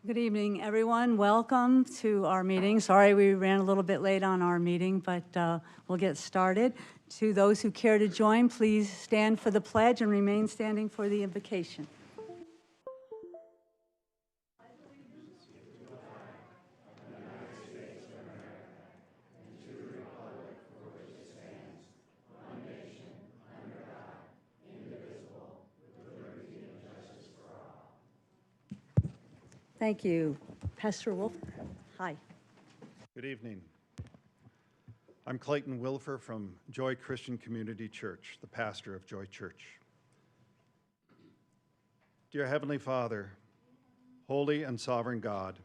Good evening, everyone. Welcome to our meeting. Sorry we ran a little bit late on our meeting, but we'll get started. To those who care to join, please stand for the pledge and remain standing for the invocation. Thank you. Pastor Wolf. Hi. Good evening. I'm Clayton Wilfer from Joy Christian Community Church, the pastor of Joy Church. Dear Heavenly Father, holy and sovereign God,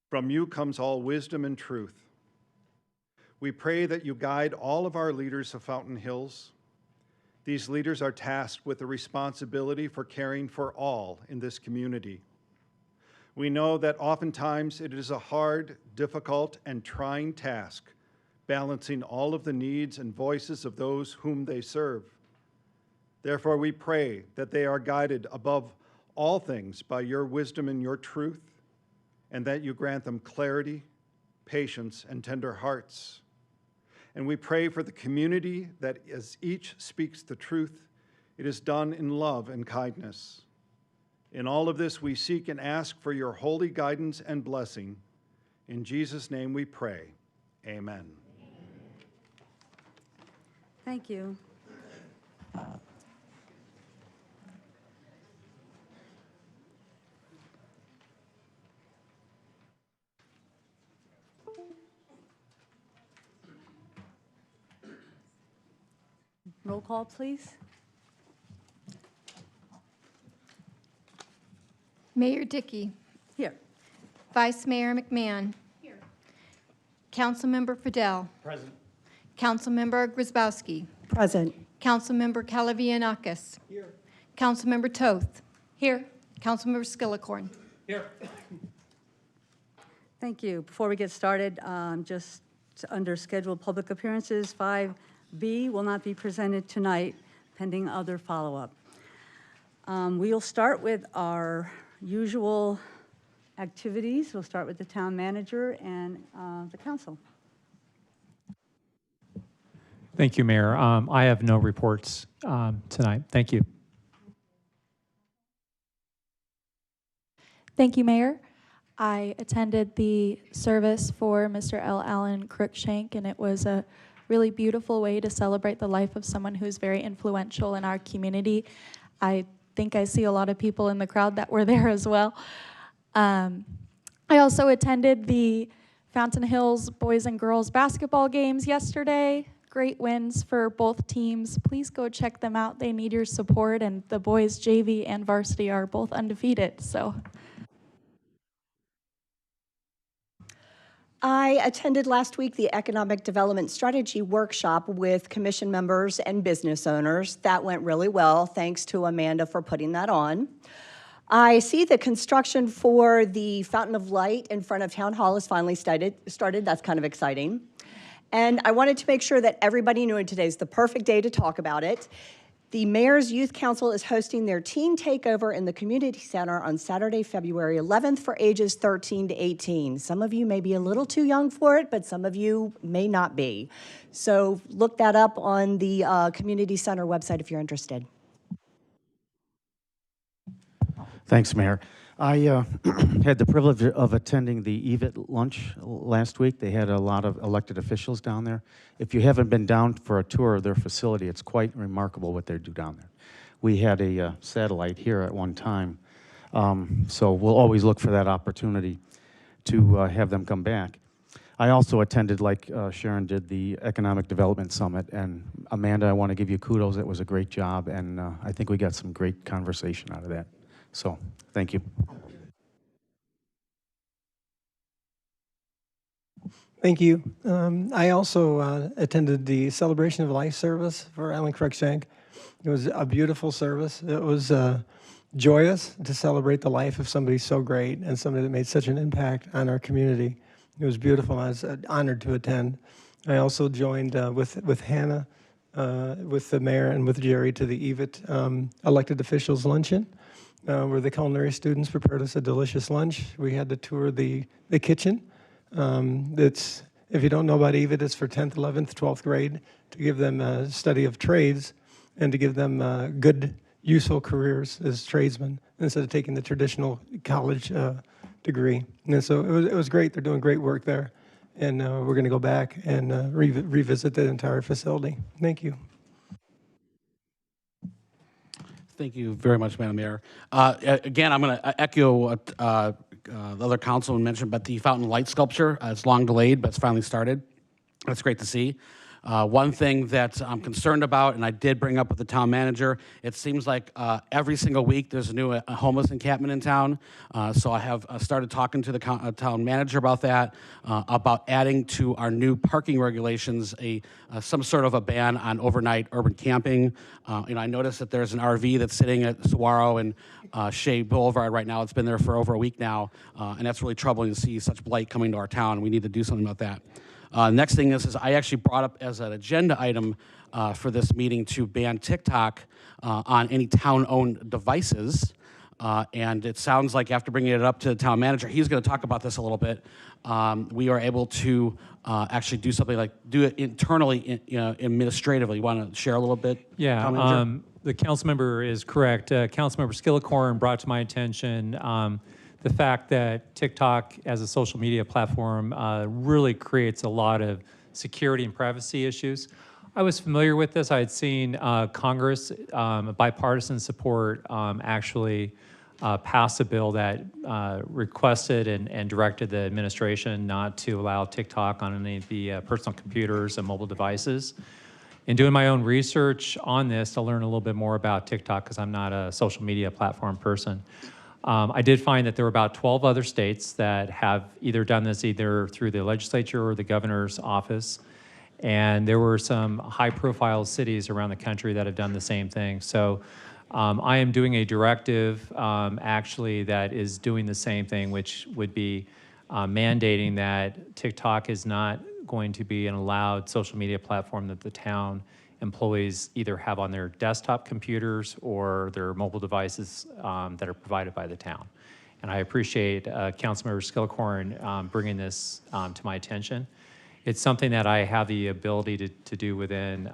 from you comes all wisdom and truth. We pray that you guide all of our leaders of Fountain Hills. These leaders are tasked with the responsibility for caring for all in this community. We know that oftentimes it is a hard, difficult, and trying task, balancing all of the needs and voices of those whom they serve. Therefore, we pray that they are guided above all things by your wisdom and your truth, and that you grant them clarity, patience, and tender hearts. And we pray for the community that as each speaks the truth, it is done in love and kindness. In all of this, we seek and ask for your holy guidance and blessing. In Jesus' name we pray. Amen. Thank you. Roll call, please. Mayor Dickey. Here. Vice Mayor McMahon. Here. Councilmember Fidel. Present. Councilmember Grzybowski. Present. Councilmember Kalavianakis. Here. Councilmember Toth. Here. Councilmember Skillicorn. Here. Thank you. Before we get started, just under scheduled public appearances, 5B will not be presented tonight, pending other follow-up. We'll start with our usual activities. We'll start with the town manager and the council. Thank you, Mayor. I have no reports tonight. Thank you. Thank you, Mayor. I attended the service for Mr. L. Allen Cruikshank, and it was a really beautiful way to celebrate the life of someone who's very influential in our community. I think I see a lot of people in the crowd that were there as well. I also attended the Fountain Hills boys and girls basketball games yesterday. Great wins for both teams. Please go check them out. They need your support, and the boys JV and varsity are both undefeated. So I attended last week the Economic Development Strategy Workshop with commission members and business owners. That went really well. Thanks to Amanda for putting that on. I see the construction for the Fountain of Light in front of Town Hall has finally started. That's kind of exciting. And I wanted to make sure that everybody knew today's the perfect day to talk about it. The Mayor's Youth Council is hosting their teen takeover in the community center on Saturday, February 11th for ages 13 to 18. Some of you may be a little too young for it, but some of you may not be. So look that up on the community center website if you're interested. Thanks, Mayor. I had the privilege of attending the EVIT lunch last week. They had a lot of elected officials down there. If you haven't been down for a tour of their facility, it's quite remarkable what they do down there. We had a satellite here at one time, so we'll always look for that opportunity to have them come back. I also attended, like Sharon did, the Economic Development Summit, and Amanda, I want to give you kudos. It was a great job, and I think we got some great conversation out of that. So, thank you. Thank you. I also attended the Celebration of Life service for Alan Cruikshank. It was a beautiful service. It was joyous to celebrate the life of somebody so great and somebody that made such an impact on our community. It was beautiful. I was honored to attend. I also joined with Hannah, with the mayor and with Jerry to the EVIT elected officials luncheon. where the culinary students prepared us a delicious lunch. We had to tour the kitchen. If you don't know about EVIT, it's for 10th, 11th, 12th grade to give them a study of trades and to give them good, useful careers as tradesmen instead of taking the traditional college degree. And so it was great. They're doing great work there. And we're going to go back and revisit the entire facility. Thank you. Thank you very much, Madam Mayor. Again, I'm going to echo what the other councilman mentioned, but the fountain light sculpture, it's long delayed, but it's finally started. That's great to see. One thing that I'm concerned about, and I did bring up with the town manager, it seems like every single week there's a new homeless encampment in town. So I have started talking to the town manager about that, about adding to our new parking regulations some sort of a ban on overnight urban camping. I noticed that there's an RV that's sitting at Saguaro and Shea Boulevard right now. It's been there for over a week now, and that's really troubling to see such blight coming to our town. We need to do something about that. Next thing is I actually brought up as an agenda item for this meeting to ban TikTok on any town-owned devices. And it sounds like after bringing it up to the town manager, he's going to talk about this a little bit. We are able to actually do something like do it internally, administratively. You want to share a little bit? Yeah, town manager? the council member is correct. Councilmember Skillicorn brought to my attention the fact that TikTok as a social media platform really creates a lot of security and privacy issues. I was familiar with this. I had seen Congress, bipartisan support, actually pass a bill that requested and directed the administration not to allow TikTok on any of the personal computers and mobile devices. In doing my own research on this to learn a little bit more about TikTok, because I'm not a social media platform person, I did find that there were about 12 other states that have either done this either through the legislature or the governor's office. And there were some high-profile cities around the country that have done the same thing. So I am doing a directive, actually, that is doing the same thing, which would be mandating that TikTok is not going to be an allowed social media platform that the town employees either have on their desktop computers or their mobile devices that are provided by the town. And I appreciate Councilmember Skillicorn bringing this to my attention. It's something that I have the ability to do within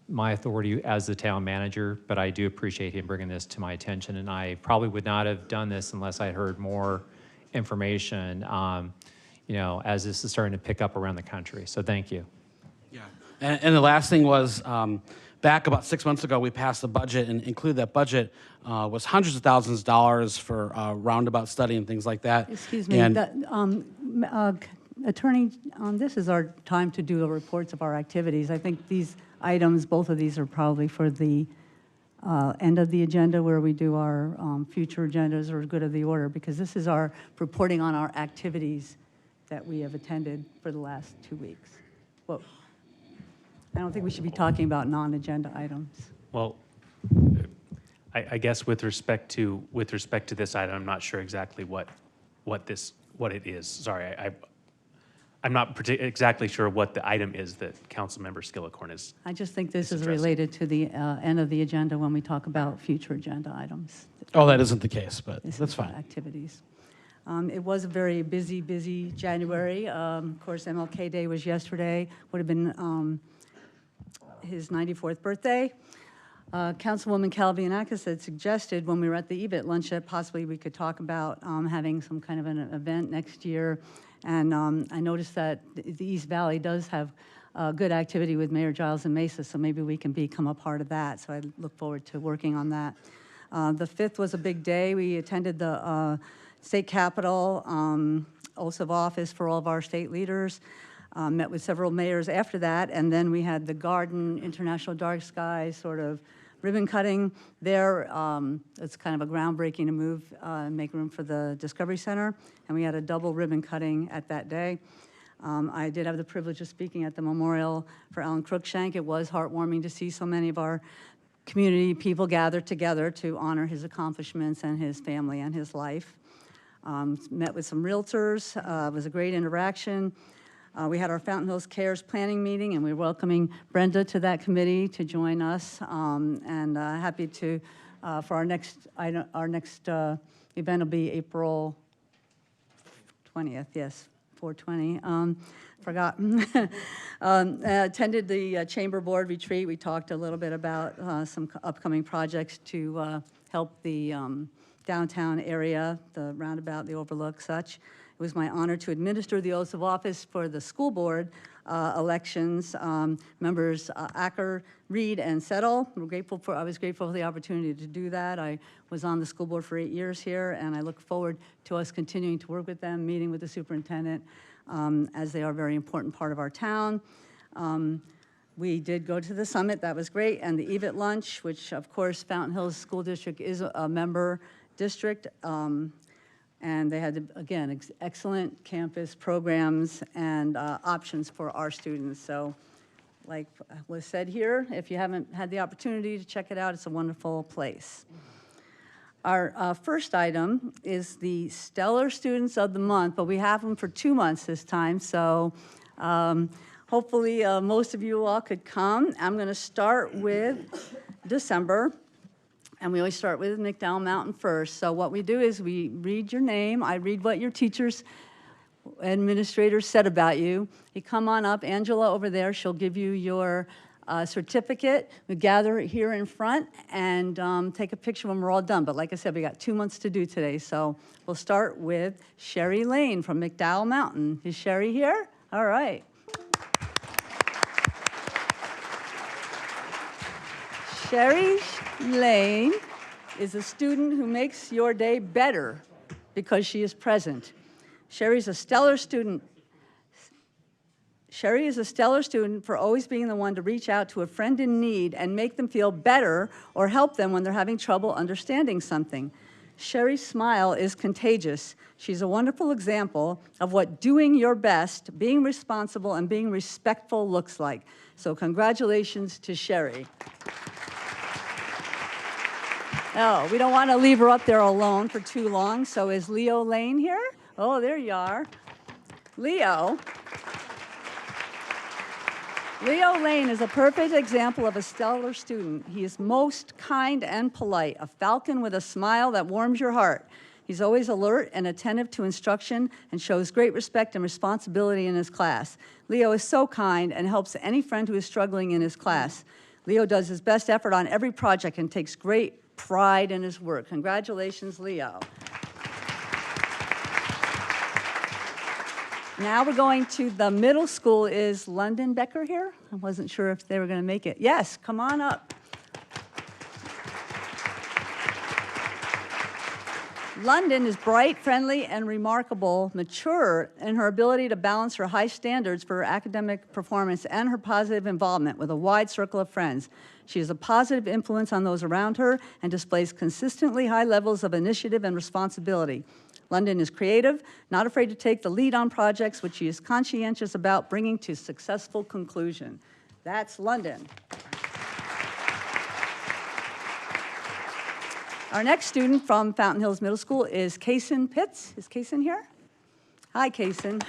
my authority as the town manager, but I do appreciate him bringing this to my attention, and I probably would not have done this unless I heard more information, as this is starting to pick up around the country. So thank you. Yeah, and the last thing was, back about 6 months ago, we passed the budget, and included that budget was hundreds of thousands of dollars for roundabout study and things like that. Excuse me, And Attorney, this is our time to do the reports of our activities. I think these items, both of these are probably for the end of the agenda where we do our future agendas or good of the order, because this is our reporting on our activities that we have attended for the last 2 weeks. Well, I don't think we should be talking about non-agenda items. Well, I guess with respect to this item, I'm not sure exactly what it is. Sorry, I'm not exactly sure what the item is that Councilmember Skillicorn is. I just think this is related to the end of the agenda when we talk about future agenda items. oh, that isn't the case, but This that's is fine. Activities. It was a very busy January. Of course, MLK Day was yesterday, would have been his 94th birthday. Councilwoman Calvianakis had suggested when we were at the EVIT lunch that possibly we could talk about having some kind of an event next year. And I noticed that the East Valley does have good activity with Mayor Giles and Mesa, so maybe we can become a part of that. So I look forward to working on that. The 5th was a big day. We attended the state capitol, oaths of office for all of our state leaders. Met with several mayors after that, and then we had the Garden International Dark Sky sort of ribbon cutting there. It's kind of a groundbreaking to move, make room for the Discovery Center, and we had a double ribbon cutting at that day. I did have the privilege of speaking at the memorial for Alan Cruikshank. It was heartwarming to see so many of our community people gathered together to honor his accomplishments and his family and his life. Met with some realtors. It was a great interaction. We had our Fountain Hills Cares planning meeting, and we're welcoming Brenda to that committee to join us, and happy to for our next event will be April 20th, yes, 4/20. Forgot. Attended the Chamber Board retreat. We talked a little bit about some upcoming projects to help the downtown area, the roundabout, the overlook, such. It was my honor to administer the oaths of office for the school board elections. Members Acker, Reed, and Settle. I was grateful for the opportunity to do that. I was on the school board for 8 years here, and I look forward to us continuing to work with them, meeting with the superintendent, as they are a very important part of our town. We did go to the summit, that was great, and the EVIT lunch, which of course Fountain Hills School District is a member district. And they had, again, excellent campus programs and options for our students. So like was said here, if you haven't had the opportunity to check it out, it's a wonderful place. Our first item is the Stellar Students of the Month, but we have them for 2 months this time. So hopefully most of you all could come. I'm going to start with December. And we always start with McDowell Mountain first. So what we do is we read your name. I read what your teachers, administrators said about you. You come on up. Angela over there, she'll give you your certificate. We gather it here in front and take a picture when we're all done. But like I said, we got 2 months to do today. So we'll start with Sherry Lane from McDowell Mountain. Is Sherry here? All right. Sherry Lane is a student who makes your day better because she is present. Sherry's a stellar student. Sherry is a stellar student for always being the one to reach out to a friend in need and make them feel better or help them when they're having trouble understanding something. Sherry's smile is contagious. She's a wonderful example of what doing your best, being responsible, and being respectful looks like. So congratulations to Sherry. Oh, we don't want to leave her up there alone for too long, so is Leo Lane here? Oh, there you are. Leo Lane is a perfect example of a stellar student. He is most kind and polite, a falcon with a smile that warms your heart. He's always alert and attentive to instruction and shows great respect and responsibility in his class. Leo is so kind and helps any friend who is struggling in his class. Leo does his best effort on every project and takes great pride in his work. Congratulations, Leo. Now we're going to the middle school. Is London Becker here? I wasn't sure if they were going to make it. Yes, come on up. London is bright, friendly, and remarkable, mature in her ability to balance her high standards for her academic performance and her positive involvement with a wide circle of friends. She is a positive influence on those around her and displays consistently high levels of initiative and responsibility. London is creative, not afraid to take the lead on projects which she is conscientious about bringing to successful conclusion. That's London. Our next student from Fountain Hills Middle School is Kaysen Pitts. Is Kaysen here? Hi, Kaysen.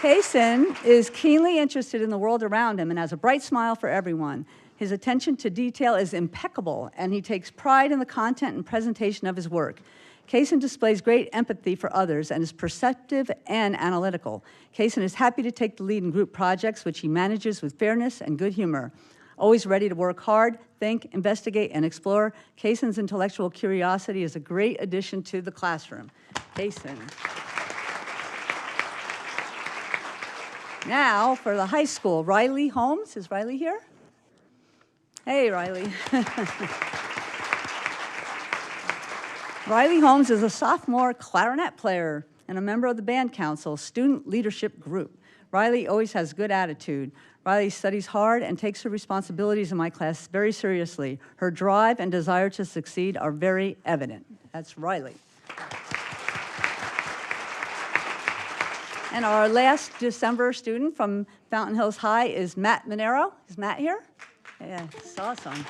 Kaysen is keenly interested in the world around him and has a bright smile for everyone. His attention to detail is impeccable, and he takes pride in the content and presentation of his work. Kaysen displays great empathy for others and is perceptive and analytical. Kaysen is happy to take the lead in group projects, which he manages with fairness and good humor. Always ready to work hard, think, investigate, and explore, Kaysen's intellectual curiosity is a great addition to the classroom. Kaysen. Now for the high school, Riley Holmes. Is Riley here? Hey, Riley. Riley Holmes is a sophomore clarinet player and a member of the band council student leadership group. Riley always has good attitude. Riley studies hard and takes her responsibilities in my class very seriously. Her drive and desire to succeed are very evident. That's Riley. And our last December student from Fountain Hills High is Matt Monero. Is Matt here? Yeah, it's awesome.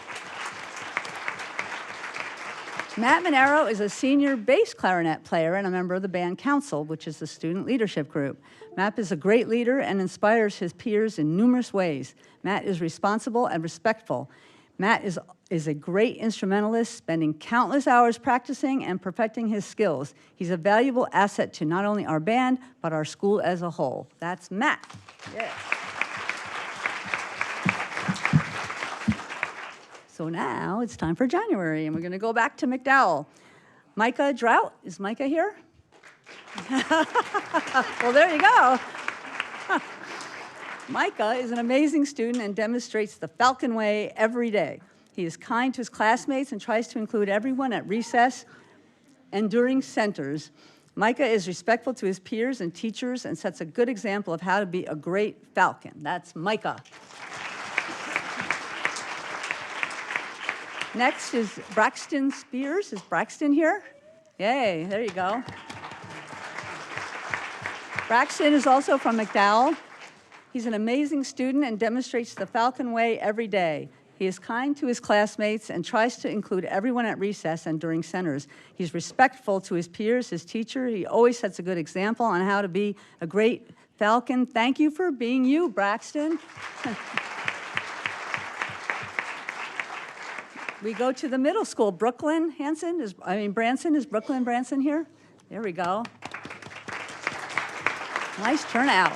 Matt Monero is a senior bass clarinet player and a member of the band council, which is the student leadership group. Matt is a great leader and inspires his peers in numerous ways. Matt is responsible and respectful. Matt is a great instrumentalist, spending countless hours practicing and perfecting his skills. He's a valuable asset to not only our band, but our school as a whole. That's Matt. Yes. So now it's time for January, and we're going to go back to McDowell. Micah Drought, is Micah here? Well, there you go. Micah is an amazing student and demonstrates the Falcon Way every day. He is kind to his classmates and tries to include everyone at recess and during centers. Micah is respectful to his peers and teachers and sets a good example of how to be a great Falcon. That's Micah. Next is Braxton Spears. Is Braxton here? Yay, there you go. Braxton is also from McDowell. He's an amazing student and demonstrates the Falcon Way every day. He is kind to his classmates and tries to include everyone at recess and during centers. He's respectful to his peers, his teacher. He always sets a good example on how to be a great Falcon. Thank you for being you, Braxton. We go to the middle school. Branson, is Brooklyn Branson here? There we go. Nice turnout.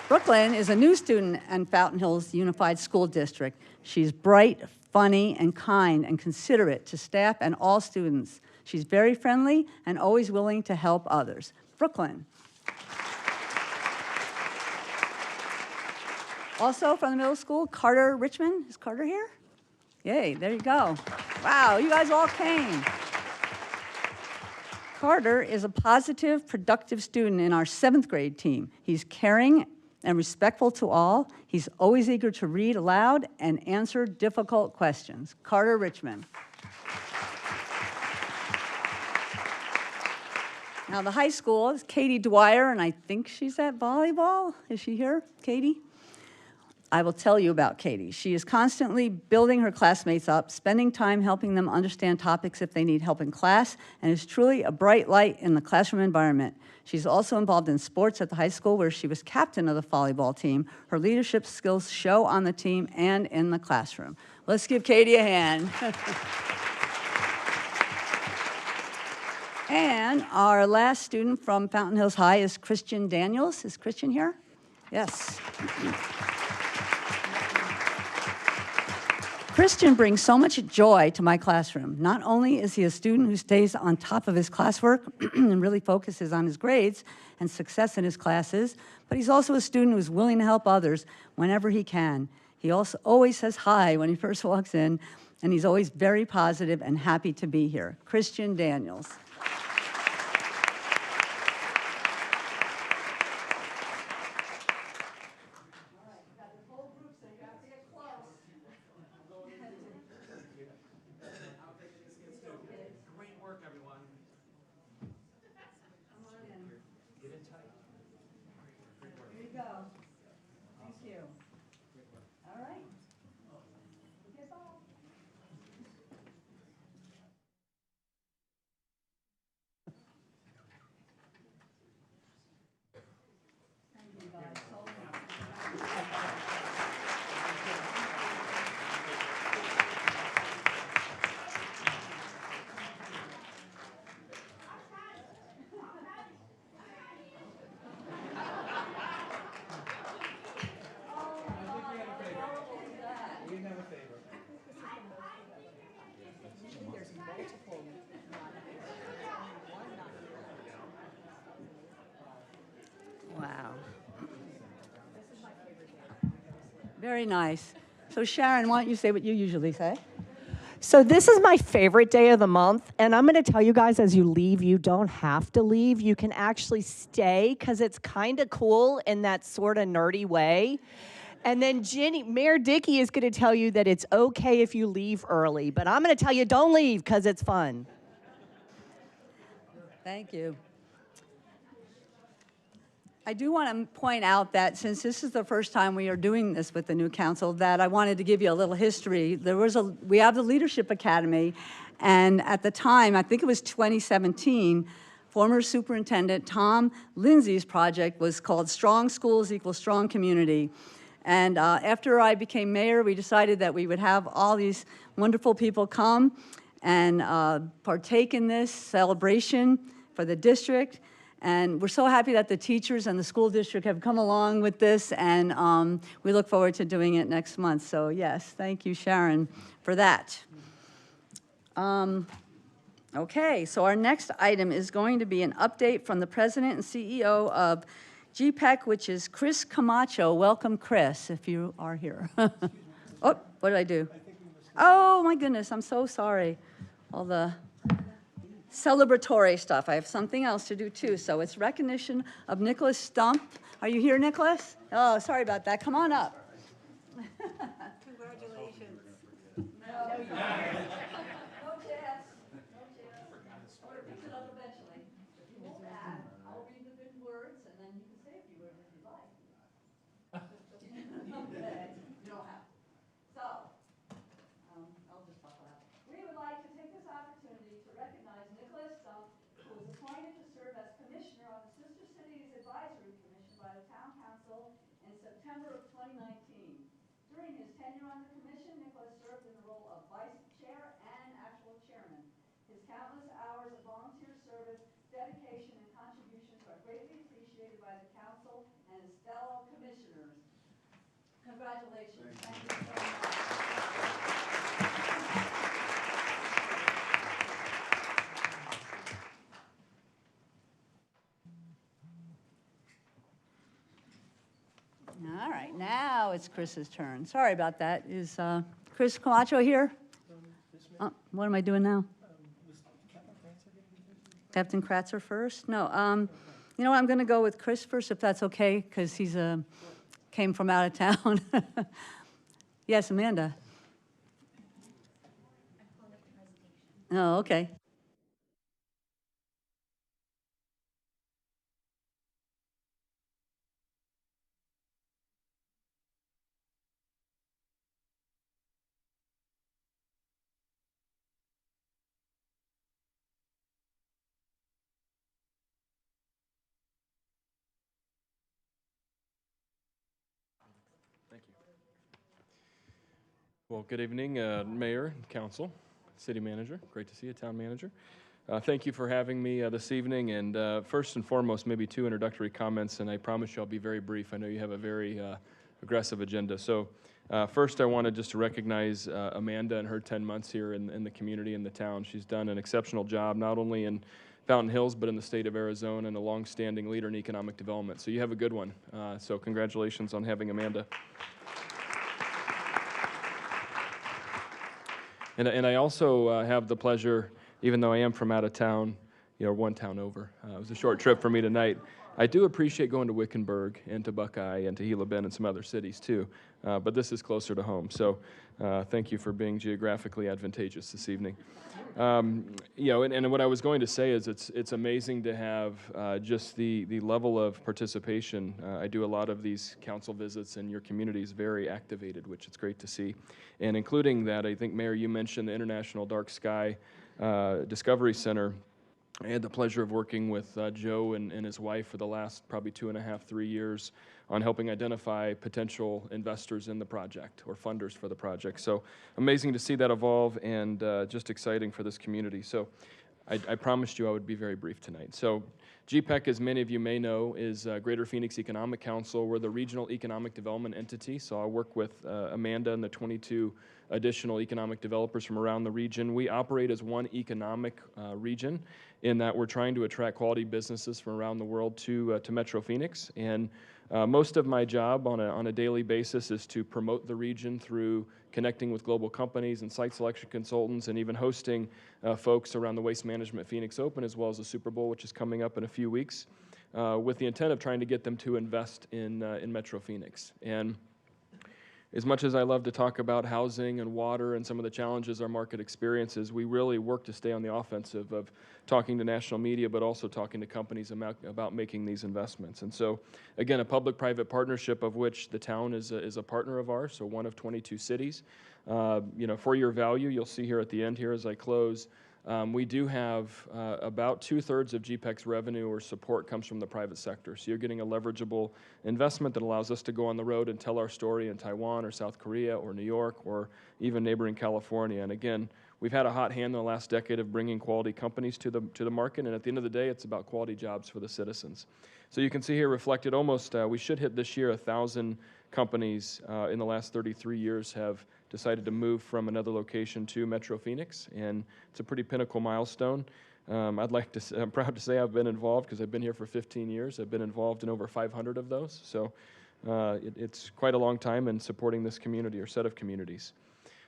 Brooklyn is a new student in Fountain Hills Unified School District. She's bright, funny, and kind, and considerate to staff and all students. She's very friendly and always willing to help others. Brooklyn. Also from the middle school, Carter Richmond. Is Carter here? Yay, there you go. Wow, you guys all came. Carter is a positive, productive student in our 7th grade team. He's caring and respectful to all. He's always eager to read aloud and answer difficult questions. Carter Richmond. Now, the high school is Katie Dwyer, and I think she's at volleyball. Is she here, Katie? I will tell you about Katie. She is constantly building her classmates up, spending time helping them understand topics if they need help in class, and is truly a bright light in the classroom environment. She's also involved in sports at the high school, where she was captain of the volleyball team. Her leadership skills show on the team and in the classroom. Let's give Katie a hand. And our last student from Fountain Hills High is Christian Daniels. Is Christian here? Yes. Christian brings so much joy to my classroom. Not only is he a student who stays on top of his classwork and really focuses on his grades and success in his classes, but he's also a student who's willing to help others whenever he can. He also always says hi when he first walks in, and he's always very positive and happy to be here. Christian Daniels. Wow. Very nice. So Sharon, why don't you say what you usually say? So this is my favorite day of the month, and I'm going to tell you guys, as you leave, you don't have to leave. You can actually stay, because it's kind of cool in that sort of nerdy way. And then Mayor Dickey is going to tell you that it's okay if you leave early, but I'm going to tell you don't leave, because it's fun. Thank you. I do want to point out that since this is the first time we are doing this with the new council, that I wanted to give you a little history. We have the Leadership Academy, and at the time, I think it was 2017, former Superintendent Tom Lindsay's project was called Strong Schools Equal Strong Community. And after I became mayor, we decided that we would have all these wonderful people come and partake in this celebration for the district. And we're so happy that the teachers and the school district have come along with this, and we look forward to doing it next month. So yes, thank you, Sharon, for that. Okay, so our next item is going to be an update from the president and CEO of GPEC, which is Chris Camacho. Welcome, Chris, if you are here. Oh, what did I do? Oh, my goodness, I'm so sorry. All the celebratory stuff. I have something else to do, too. So it's recognition of Nicholas Stumpf. Are you here, Nicholas? Oh, sorry about that. Come on up. Congratulations. No chance. No chance. We'll pick it up eventually. If you won't add, I'll read the good words, and then you can say a few words if you'd like. Okay. You don't have to. So, I'll just talk loud. We would like to take this opportunity to recognize Nicholas Stumpf, who was appointed to serve as commissioner on the Sister Cities Advisory Commission by the Town Council in September of 2019. During his tenure on the commission, Nicholas served in the role of vice chair and actual chairman. His countless hours of volunteer service, dedication, and contributions are greatly appreciated by the council and his fellow commissioners. Congratulations. Thank you so much. All right, now it's Chris's turn. Sorry about that. Is Chris Camacho here? What am I doing now? Captain Kratzer first? No, you know what, I'm going to go with Chris first, if that's okay, because he's came from out of town. Yes, Amanda? Oh, okay. Thank you. Well, good evening, Mayor, Council, City Manager. Great to see you, Town Manager. Thank you for having me this evening. And first and foremost, maybe 2 introductory comments, and I promise you I'll be very brief. I know you have a very aggressive agenda. So first, I wanted just to recognize Amanda and her 10 months here in the community, in the town. She's done an exceptional job, not only in Fountain Hills, but in the state of Arizona, and a longstanding leader in economic development. So you have a good one. So congratulations on having Amanda. And I also have the pleasure, even though I am from out of town, you know, one town over. It was a short trip for me tonight. I do appreciate going to Wickenburg and to Buckeye and to Gila Bend and some other cities too, but this is closer to home. So thank you for being geographically advantageous this evening. You know, and what I was going to say is it's amazing to have just the level of participation. I do a lot of these council visits, and your community is very activated, which it's great to see. And including that, I think, Mayor, you mentioned the International Dark Sky Discovery Center. I had the pleasure of working with Joe and his wife for the last probably 2.5, 3 years on helping identify potential investors in the project or funders for the project. So amazing to see that evolve, and just exciting for this community. So I promised you I would be very brief tonight. So GPEC, as many of you may know, is Greater Phoenix Economic Council. We're the regional economic development entity, so I work with Amanda and the 22 additional economic developers from around the region. We operate as one economic region, in that we're trying to attract quality businesses from around the world to Metro Phoenix. And most of my job on a daily basis is to promote the region through connecting with global companies and site selection consultants, and even hosting folks around the Waste Management Phoenix Open, as well as the Super Bowl, which is coming up in a few weeks, with the intent of trying to get them to invest in Metro Phoenix. And as much as I love to talk about housing and water and some of the challenges our market experiences, we really work to stay on the offensive of talking to national media, but also talking to companies about making these investments. And so, again, a public-private partnership of which the town is a partner of ours, so one of 22 cities. For your value, you'll see here at the end here as I close, we do have about 2/3 of GPEC's revenue or support comes from the private sector. So you're getting a leverageable investment that allows us to go on the road and tell our story in Taiwan or South Korea or New York or even neighboring California. And again, we've had a hot hand in the last decade of bringing quality companies to the market, and at the end of the day, it's about quality jobs for the citizens. So you can see here reflected almost, we should hit this year 1,000 companies in the last 33 years have decided to move from another location to Metro Phoenix, and it's a pretty pinnacle milestone. I'm proud to say I've been involved because I've been here for 15 years. I've been involved in over 500 of those, so it's quite a long time in supporting this community or set of communities.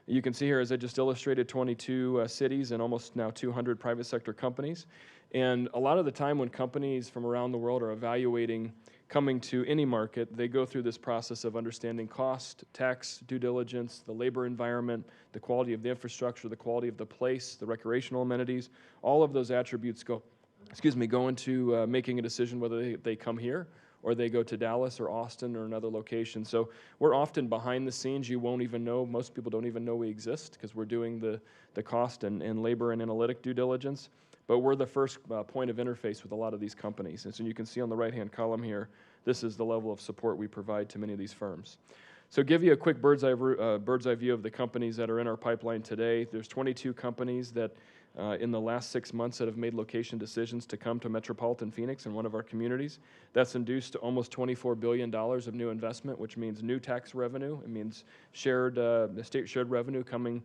You can see here, as I just illustrated, 22 cities and almost now 200 private sector companies. And a lot of the time when companies from around the world are evaluating coming to any market, they go through this process of understanding cost, tax, due diligence, the labor environment, the quality of the infrastructure, the quality of the place, the recreational amenities. All of those attributes go into making a decision whether they come here or they go to Dallas or Austin or another location. So we're often behind the scenes. You won't even know, most people don't even know we exist because we're doing the cost and labor and analytic due diligence. But we're the first point of interface with a lot of these companies. And so you can see on the right-hand column here, this is the level of support we provide to many of these firms. So give you a quick bird's eye view of the companies that are in our pipeline today. There's 22 companies that in the last 6 months that have made location decisions to come to metropolitan Phoenix in one of our communities. That's induced almost $24 billion of new investment, which means new tax revenue. It means the state shared revenue coming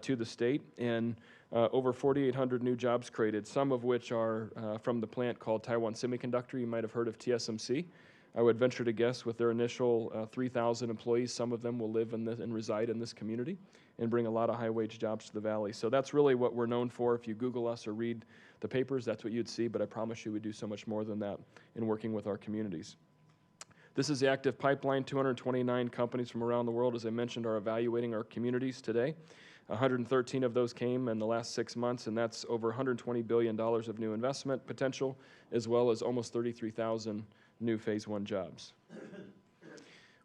to the state, and over 4,800 new jobs created, some of which are from the plant called Taiwan Semiconductor. You might have heard of TSMC. I would venture to guess with their initial 3,000 employees, some of them will live and reside in this community and bring a lot of high-wage jobs to the valley. So that's really what we're known for. If you Google us or read the papers, that's what you'd see, but I promise you we do so much more than that in working with our communities. This is the active pipeline. 229 companies from around the world, as I mentioned, are evaluating our communities today. 113 of those came in the last 6 months, and that's over $120 billion of new investment potential, as well as almost 33,000 new Phase 1 jobs.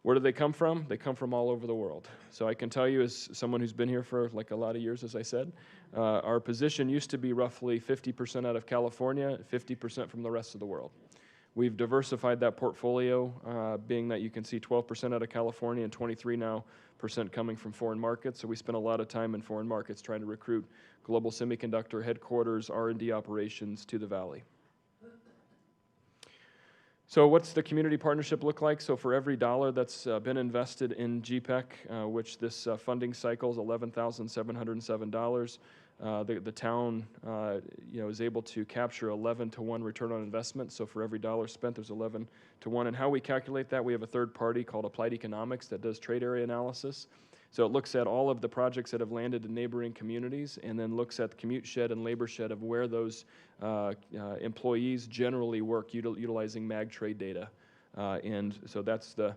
Where do they come from? They come from all over the world. So I can tell you, as someone who's been here for like a lot of years, as I said, our position used to be roughly 50% out of California, 50% from the rest of the world. We've diversified that portfolio, being that you can see 12% out of California and 23% now coming from foreign markets. So we spend a lot of time in foreign markets trying to recruit global semiconductor headquarters, R&D operations to the valley. So what's the community partnership look like? So for every dollar that's been invested in GPEC, which this funding cycle is $11,707, the town is able to capture 11-to-1 return on investment. So for every dollar spent, there's 11-to-1. And how we calculate that, we have a third party called Applied Economics that does trade area analysis. So it looks at all of the projects that have landed in neighboring communities and then looks at the commute shed and labor shed of where those employees generally work utilizing mag trade data. And so that's the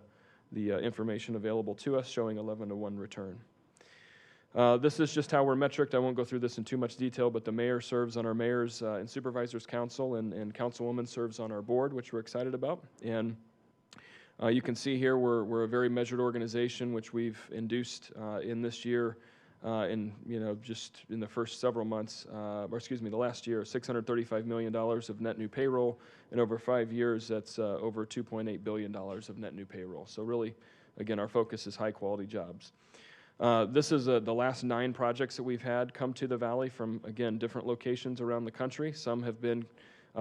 information available to us showing 11-to-1 return. This is just how we're metriced. I won't go through this in too much detail, but the mayor serves on our Mayor's and Supervisors Council, and Councilwoman serves on our board, which we're excited about. And you can see here we're a very measured organization, which we've induced in this year, just in the first several months, the last year, $635 million of net new payroll, and over 5 years, that's over $2.8 billion of net new payroll. So really, again, our focus is high-quality jobs. This is the last 9 projects that we've had come to the valley from, again, different locations around the country. Some have been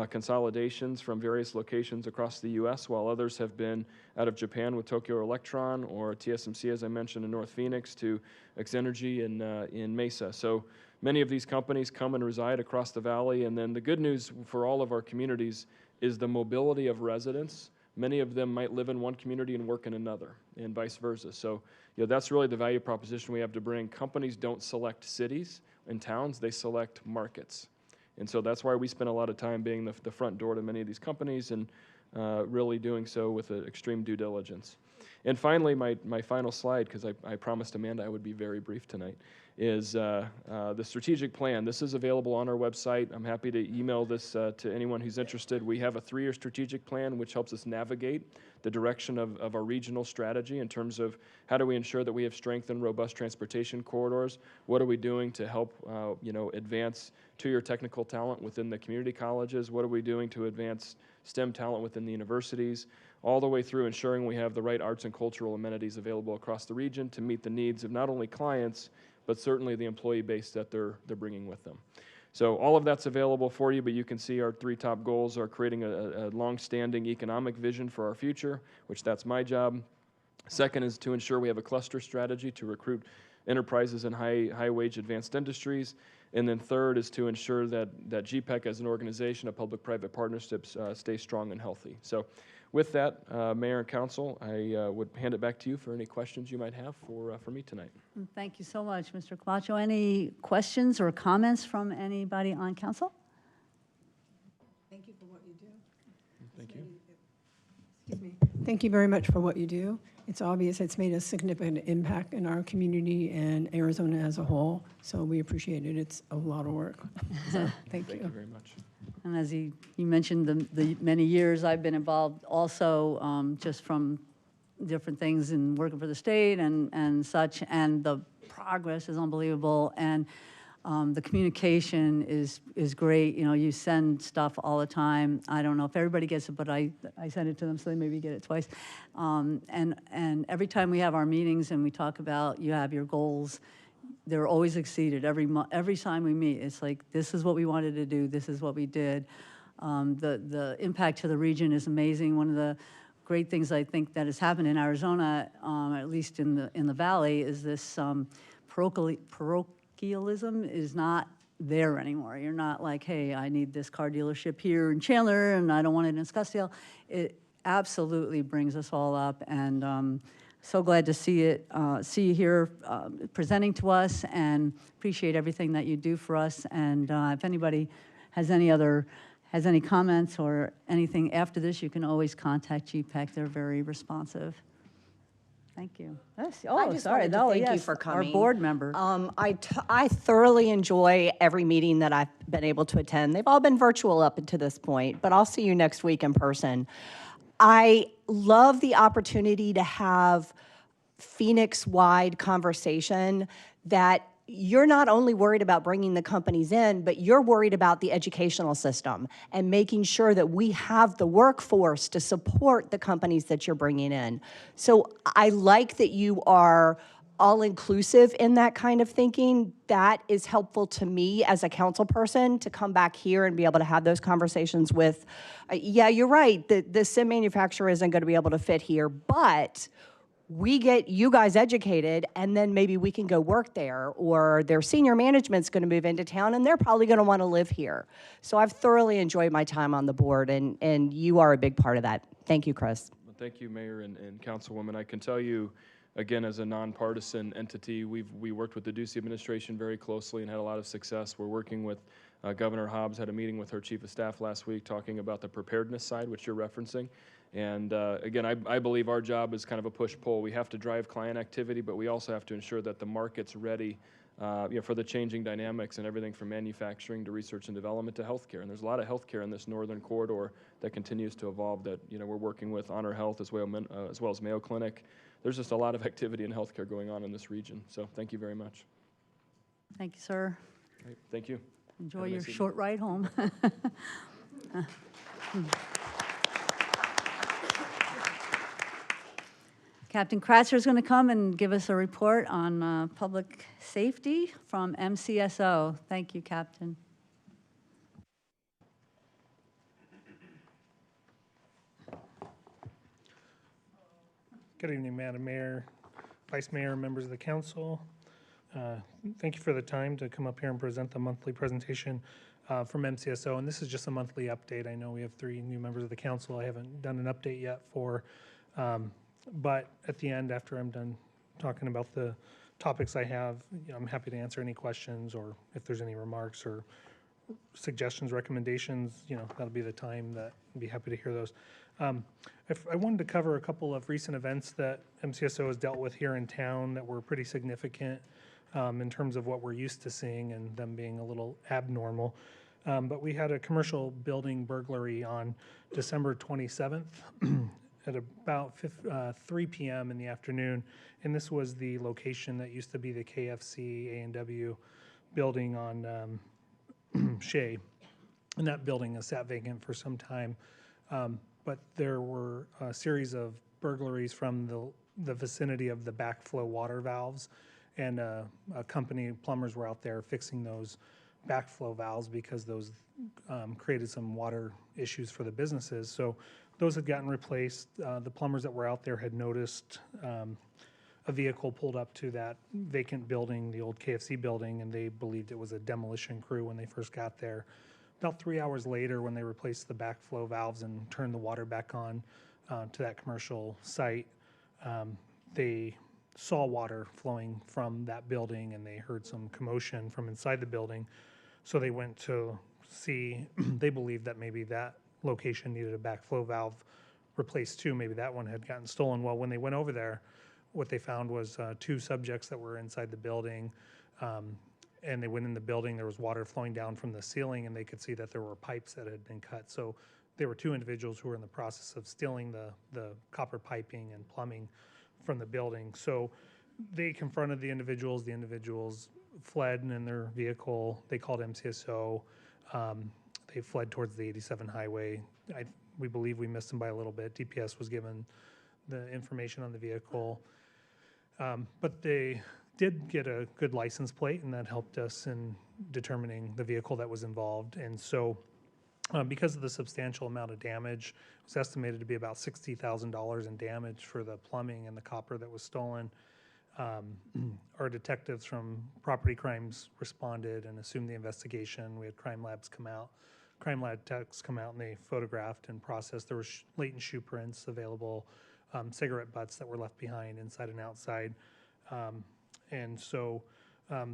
consolidations from various locations across the U.S., while others have been out of Japan with Tokyo Electron, or TSMC, as I mentioned, in North Phoenix, to X-Energy in Mesa. So many of these companies come and reside across the valley, and then the good news for all of our communities is the mobility of residents. Many of them might live in one community and work in another, and vice versa. So that's really the value proposition we have to bring. Companies don't select cities and towns, they select markets. And so that's why we spend a lot of time being the front door to many of these companies and really doing so with extreme due diligence. And finally, my final slide, because I promised Amanda I would be very brief tonight, is the strategic plan. This is available on our website. I'm happy to email this to anyone who's interested. We have a 3-year strategic plan which helps us navigate the direction of our regional strategy in terms of how do we ensure that we have strength and robust transportation corridors, what are we doing to help advance two-year technical talent within the community colleges, what are we doing to advance STEM talent within the universities, all the way through ensuring we have the right arts and cultural amenities available across the region to meet the needs of not only clients, but certainly the employee base that they're bringing with them. So all of that's available for you, but you can see our 3 top goals are creating a long-standing economic vision for our future, which that's my job. Second is to ensure we have a cluster strategy to recruit enterprises in high-wage advanced industries. And then third is to ensure that GPEC as an organization of public-private partnerships stays strong and healthy. So with that, Mayor and Council, I would hand it back to you for any questions you might have for me tonight. Thank you so much, Mr. Camacho. Any questions or comments from anybody on council? Thank you for what you do. Thank you. Excuse me. Thank you very much for what you do. It's obvious it's made a significant impact in our community and Arizona as a whole, so we appreciate it. It's a lot of work. So, thank you. Thank you very much. And as you mentioned, the many years I've been involved also, just from different things in working for the state and such, and the progress is unbelievable, and the communication is great. You know, you send stuff all the time. I don't know if everybody gets it, but I send it to them, so they maybe get it twice. And every time we have our meetings and we talk about, you have your goals, they're always exceeded every time we meet. It's like, this is what we wanted to do, this is what we did. The impact to the region is amazing. One of the great things I think that has happened in Arizona, at least in the valley, is this parochialism is not there anymore. You're not like, hey, I need this car dealership here in Chandler and I don't want it in Scottsdale. It absolutely brings us all up, and so glad to see you here presenting to us, and appreciate everything that you do for us. And if anybody has any comments or anything after this, you can always contact GPEC. They're very responsive. Thank you. Yes. Oh, I just sorry. wanted to No, thank you yes, for coming. Our board member. I thoroughly enjoy every meeting that I've been able to attend. They've all been virtual up until this point, but I'll see you next week in person. I love the opportunity to have Phoenix-wide conversation that you're not only worried about bringing the companies in, but you're worried about the educational system and making sure that we have the workforce to support the companies that you're bringing in. So I like that you are all-inclusive in that kind of thinking. That is helpful to me as a council person to come back here and be able to have those conversations with, yeah, you're right, the sim manufacturer isn't going to be able to fit here, but we get you guys educated, and then maybe we can go work there, or their senior management's going to move into town, and they're probably going to want to live here. So I've thoroughly enjoyed my time on the board, and you are a big part of that. Thank you, Chris. Well, thank you, Mayor and Councilwoman. I can tell you, again, as a nonpartisan entity, we worked with the Ducey administration very closely and had a lot of success. We're working with Governor Hobbs, had a meeting with her chief of staff last week talking about the preparedness side, which you're referencing. And again, I believe our job is kind of a push-pull. We have to drive client activity, but we also have to ensure that the market's ready for the changing dynamics and everything from manufacturing to research and development to healthcare. And there's a lot of healthcare in this northern corridor that continues to evolve that we're working with Honor Health as well as Mayo Clinic. There's just a lot of activity in healthcare going on in this region. So thank you very much. Thank you, sir. Great. Thank you. Enjoy Have a your nice evening. short ride home. Captain Kratzer is going to come and give us a report on public safety from MCSO. Thank you, Captain. Good evening, Madam Mayor, Vice Mayor, members of the council. Thank you for the time to come up here and present the monthly presentation from MCSO. And this is just a monthly update. I know we have 3 new members of the council. I haven't done an update yet for, but at the end, after I'm done talking about the topics I have, I'm happy to answer any questions, or if there's any remarks or suggestions, recommendations, that'll be the time that I'd be happy to hear those. I wanted to cover a couple of recent events that MCSO has dealt with here in town that were pretty significant in terms of what we're used to seeing and them being a little abnormal. But we had a commercial building burglary on December 27th at about 3 p.m. in the afternoon. And this was the location that used to be the KFC A&W building on Shea. And that building has sat vacant for some time. But there were a series of burglaries from the vicinity of the backflow water valves. And a company, plumbers were out there fixing those backflow valves because those created some water issues for the businesses. So those had gotten replaced. The plumbers that were out there had noticed a vehicle pulled up to that vacant building, the old KFC building, and they believed it was a demolition crew when they first got there. About 3 hours later, when they replaced the backflow valves and turned the water back on to that commercial site, they saw water flowing from that building, and they heard some commotion from inside the building. So they went to see, they believed that maybe that location needed a backflow valve replaced too. Maybe that one had gotten stolen. Well, when they went over there, what they found was 2 subjects that were inside the building. And they went in the building, there was water flowing down from the ceiling, and they could see that there were pipes that had been cut. So there were 2 individuals who were in the process of stealing the copper piping and plumbing from the building. So they confronted the individuals. The individuals fled in their vehicle. They called MCSO. They fled towards the 87 highway. We believe we missed them by a little bit. DPS was given the information on the vehicle. But they did get a good license plate, and that helped us in determining the vehicle that was involved. And so because of the substantial amount of damage, it was estimated to be about $60,000 in damage for the plumbing and the copper that was stolen. Our detectives from property crimes responded and assumed the investigation. We had crime lab techs come out, and they photographed and processed. There were latent shoe prints available, cigarette butts that were left behind inside and outside. And so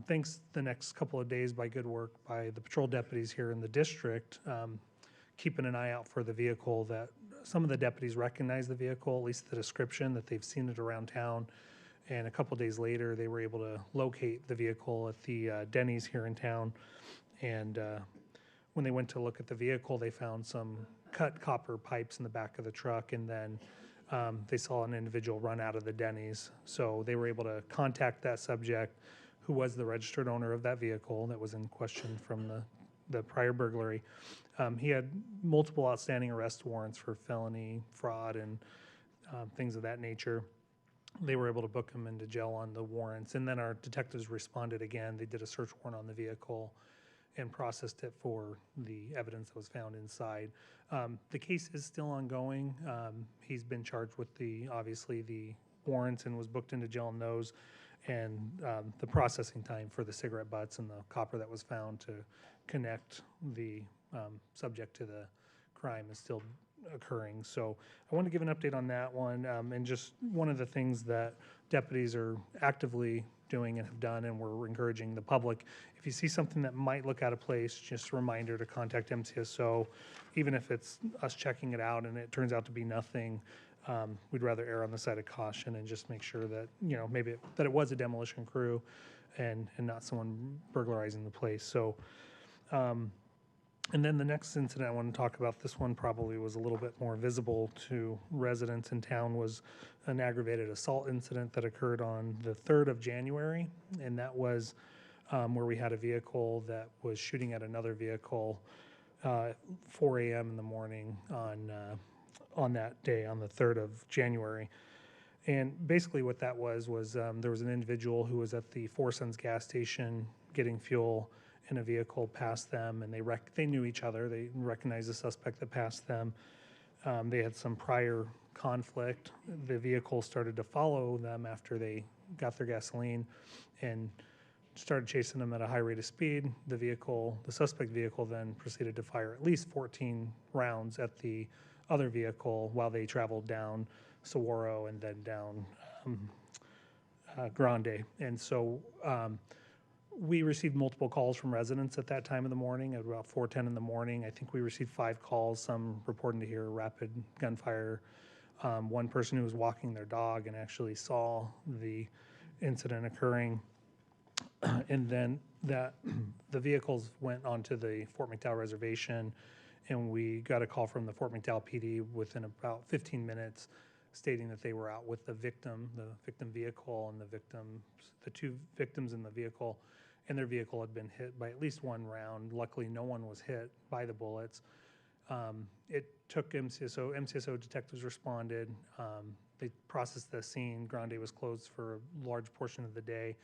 thanks the next couple of days by good work by the patrol deputies here in the district, keeping an eye out for the vehicle, that some of the deputies recognize the vehicle, at least the description, that they've seen it around town. And a couple days later, they were able to locate the vehicle at the Denny's here in town. And when they went to look at the vehicle, they found some cut copper pipes in the back of the truck, and then they saw an individual run out of the Denny's. So they were able to contact that subject, who was the registered owner of that vehicle that was in question from the prior burglary. He had multiple outstanding arrest warrants for felony, fraud, and things of that nature. They were able to book him into jail on the warrants. And then our detectives responded again. They did a search warrant on the vehicle and processed it for the evidence that was found inside. The case is still ongoing. He's been charged with obviously the warrants, and was booked into jail on those. And the processing time for the cigarette butts and the copper that was found to connect the subject to the crime is still occurring. So I want to give an update on that one, and just one of the things that deputies are actively doing and have done, and we're encouraging the public, if you see something that might look out of place, just a reminder to contact MCSO, even if it's us checking it out and it turns out to be nothing. We'd rather err on the side of caution and just make sure that, maybe that it was a demolition crew and not someone burglarizing the place. So and then the next incident I want to talk about, this one probably was a little bit more visible to residents in town, was an aggravated assault incident that occurred on the 3rd of January. And that was where we had a vehicle that was shooting at another vehicle 4 a.m. in the morning on that day, on the 3rd of January. And basically what that was there was an individual who was at the Four Sons gas station getting fuel, and a vehicle passed them, and they knew each other. They recognized the suspect that passed them. They had some prior conflict. The vehicle started to follow them after they got their gasoline and started chasing them at a high rate of speed. The suspect vehicle then proceeded to fire at least 14 rounds at the other vehicle while they traveled down Saguaro and then down Grande. And so We received multiple calls from residents at that time of the morning, at about 4:10 in the morning. I think we received 5 calls, some reporting to hear rapid gunfire. One person who was walking their dog and actually saw the incident occurring. And then the vehicles went onto the Fort McDowell reservation, and we got a call from the Fort McDowell PD within about 15 minutes stating that they were out with the victim vehicle, and the 2 victims in the vehicle, and their vehicle had been hit by at least 1 round. Luckily, no one was hit by the bullets. It took MCSO detectives responded. They processed the scene. Grande was closed for a large portion of the day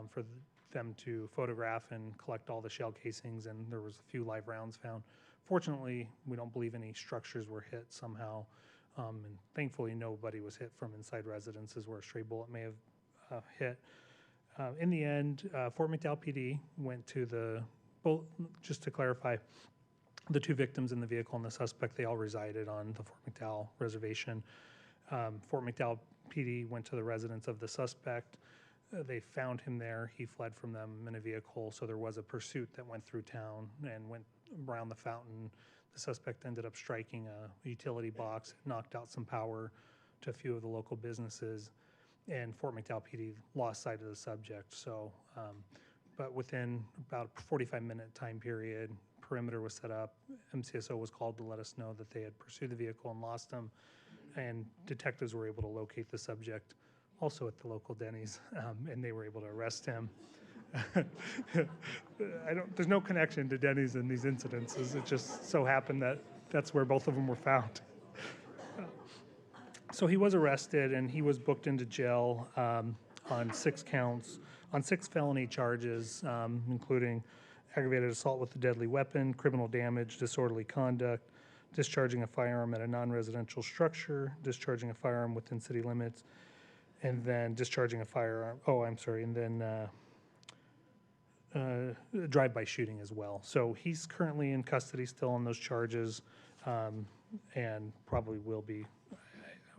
for them to photograph and collect all the shell casings, and there was a few live rounds found. Fortunately, we don't believe any structures were hit somehow, and thankfully nobody was hit from inside residences where a stray bullet may have hit. In the end, Fort McDowell PD went to just to clarify, the 2 victims in the vehicle and the suspect, they all resided on the Fort McDowell reservation. Fort McDowell PD went to the residence of the suspect. They found him there. He fled from them in a vehicle, so there was a pursuit that went through town and went around the fountain. The suspect ended up striking a utility box, knocked out some power to a few of the local businesses, and Fort McDowell PD lost sight of the subject. So, but within about a 45-minute time period, perimeter was set up. MCSO was called to let us know that they had pursued the vehicle and lost him, and detectives were able to locate the subject also at the local Denny's, and they were able to arrest him. There's no connection to Denny's in these incidences. It just so happened that that's where both of them were found. So he was arrested, and he was booked into jail on 6 counts, on 6 felony charges, including aggravated assault with a deadly weapon, criminal damage, disorderly conduct, discharging a firearm at a non-residential structure, discharging a firearm within city limits, and then discharging a firearm, and then drive-by shooting as well. So he's currently in custody still on those charges, and probably will be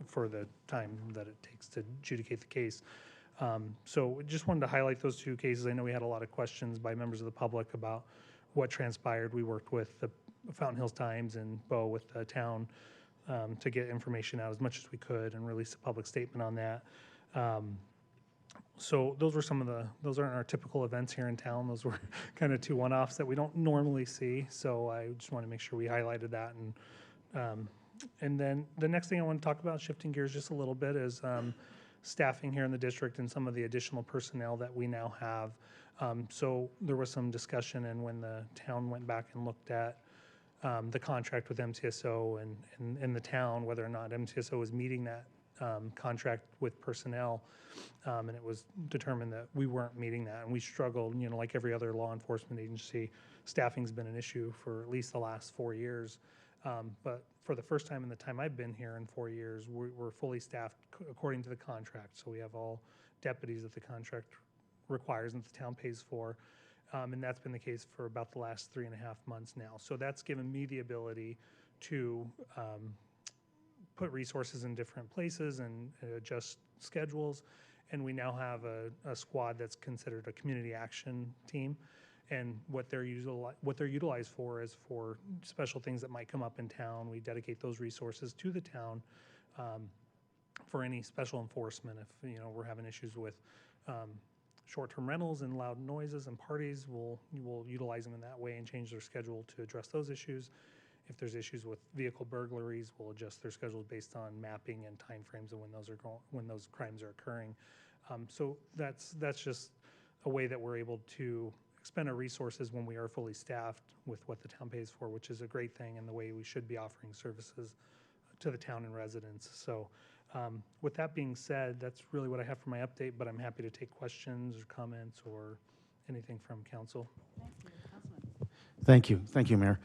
for the time that it takes to adjudicate the case. So just wanted to highlight those 2 cases. I know we had a lot of questions by members of the public about what transpired. We worked with the Fountain Hills Times and Bo with the town to get information out as much as we could and release a public statement on that. So those were those aren't our typical events here in town. Those were kind of 2 one-offs that we don't normally see. So I just want to make sure we highlighted that. And then the next thing I want to talk about, shifting gears just a little bit, is staffing here in the district and some of the additional personnel that we now have. So there was some discussion, and when the town went back and looked at the contract with MCSO and the town, whether or not MCSO was meeting that contract with personnel, and it was determined that we weren't meeting that, and we struggled, like every other law enforcement agency. Staffing's been an issue for at least the last 4 years, but for the first time in the time I've been here in 4 years, we're fully staffed according to the contract. So we have all deputies that the contract requires and that the town pays for, and that's been the case for about the last 3.5 months now. So that's given me the ability to put resources in different places and adjust schedules. And we now have a squad that's considered a community action team. And what they're utilized for is for special things that might come up in town. We dedicate those resources to the town for any special enforcement. If we're having issues with short-term rentals and loud noises and parties, we'll utilize them in that way and change their schedule to address those issues. If there's issues with vehicle burglaries, we'll adjust their schedules based on mapping and timeframes of when those crimes are occurring. So that's just a way that we're able to expend our resources when we are fully staffed with what the town pays for, which is a great thing, and the way we should be offering services to the town and residents. So with that being said, that's really what I have for my update, but I'm happy to take questions or comments or anything from council. Thank you. Thank you, Mayor.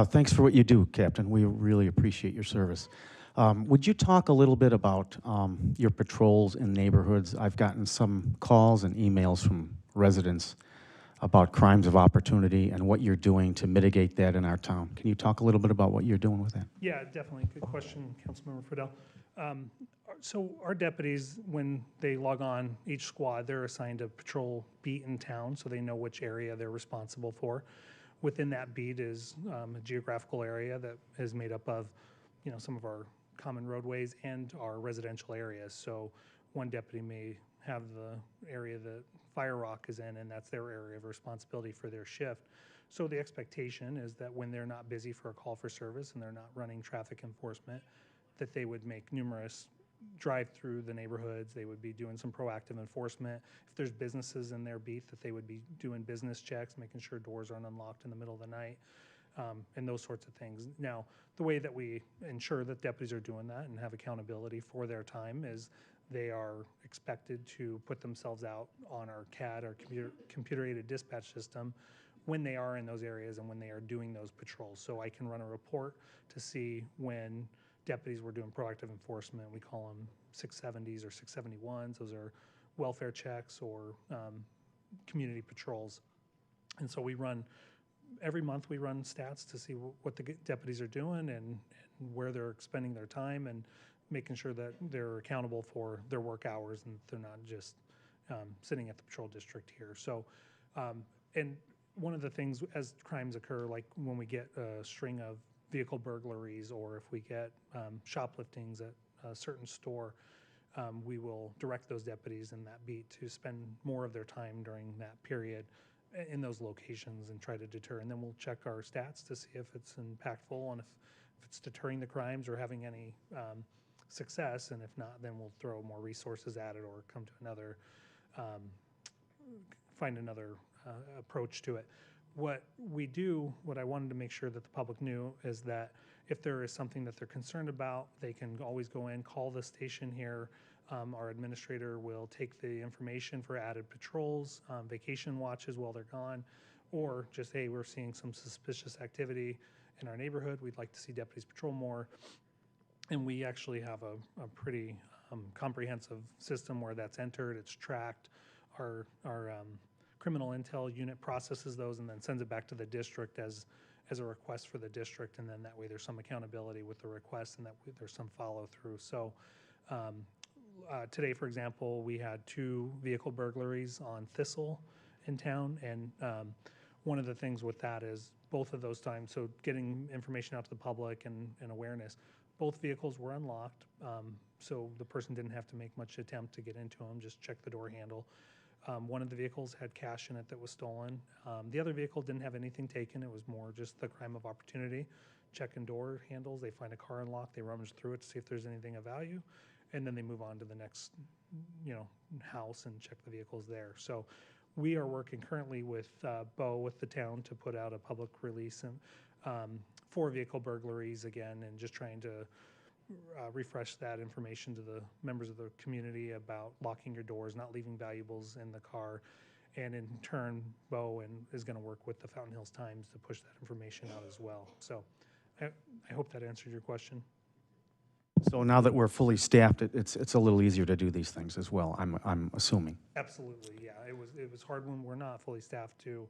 Thanks for what you do, Captain. We really appreciate your service. Would you talk a little bit about your patrols in neighborhoods? I've gotten some calls and emails from residents about crimes of opportunity and what you're doing to mitigate that in our town. Can you talk a little bit about what you're doing with that? Yeah, definitely. Good question, Councilmember Friedel. So our deputies, when they log on, each squad, they're assigned a patrol beat in town, so they know which area they're responsible for. Within that beat is a geographical area that is made up of, some of our common roadways and our residential areas. So one deputy may have the area that Fire Rock is in, and that's their area of responsibility for their shift. So the expectation is that when they're not busy for a call for service and they're not running traffic enforcement, that they would make numerous drive through the neighborhoods. They would be doing some proactive enforcement. If there's businesses in their beat, that they would be doing business checks, making sure doors aren't unlocked in the middle of the night, and those sorts of things. Now, the way that we ensure that deputies are doing that and have accountability for their time is they are expected to put themselves out on our CAD, our computer-aided dispatch system, when they are in those areas and when they are doing those patrols. So I can run a report to see when deputies were doing proactive enforcement. We call them 670s or 671s. Those are welfare checks or community patrols. And so we run, every month we run stats to see what the deputies are doing and where they're spending their time, and making sure that they're accountable for their work hours and they're not just sitting at the patrol district here. So, and one of the things as crimes occur, like when we get a string of vehicle burglaries, or if we get shopliftings at a certain store, we will direct those deputies in that beat to spend more of their time during that period in those locations and try to deter. And then we'll check our stats to see if it's impactful and if it's deterring the crimes or having any success. And if not, then we'll throw more resources at it or come to another, find another approach to it. What we do, what I wanted to make sure that the public knew, is that if there is something that they're concerned about, they can always go in, call the station here. Our administrator will take the information for added patrols, vacation watches while they're gone, or just, hey, we're seeing some suspicious activity in our neighborhood. We'd like to see deputies patrol more. And we actually have a pretty comprehensive system where that's entered, it's tracked. Our criminal intel unit processes those and then sends it back to the district as a request for the district, and then that way there's some accountability with the request and that there's some follow through. So today, for example, we had 2 vehicle burglaries on Thistle in town, and one of the things with that is both of those times, so getting information out to the public and awareness, both vehicles were unlocked, so the person didn't have to make much attempt to get into them, just check the door handle. One of the vehicles had cash in it that was stolen. The other vehicle didn't have anything taken. It was more just the crime of opportunity. Checking door handles, they find a car unlocked, they rummage through it to see if there's anything of value, and then they move on to the next, house and check the vehicles there. So we are working currently with Bo, with the town, to put out a public release and for vehicle burglaries again, and just trying to refresh that information to the members of the community about locking your doors, not leaving valuables in the car. And in turn, Bo is going to work with the Fountain Hills Times to push that information out as well. So I hope that answered your question. So now that we're fully staffed, it's a little easier to do these things as well, I'm assuming. Absolutely, yeah. It was hard when we're not fully staffed to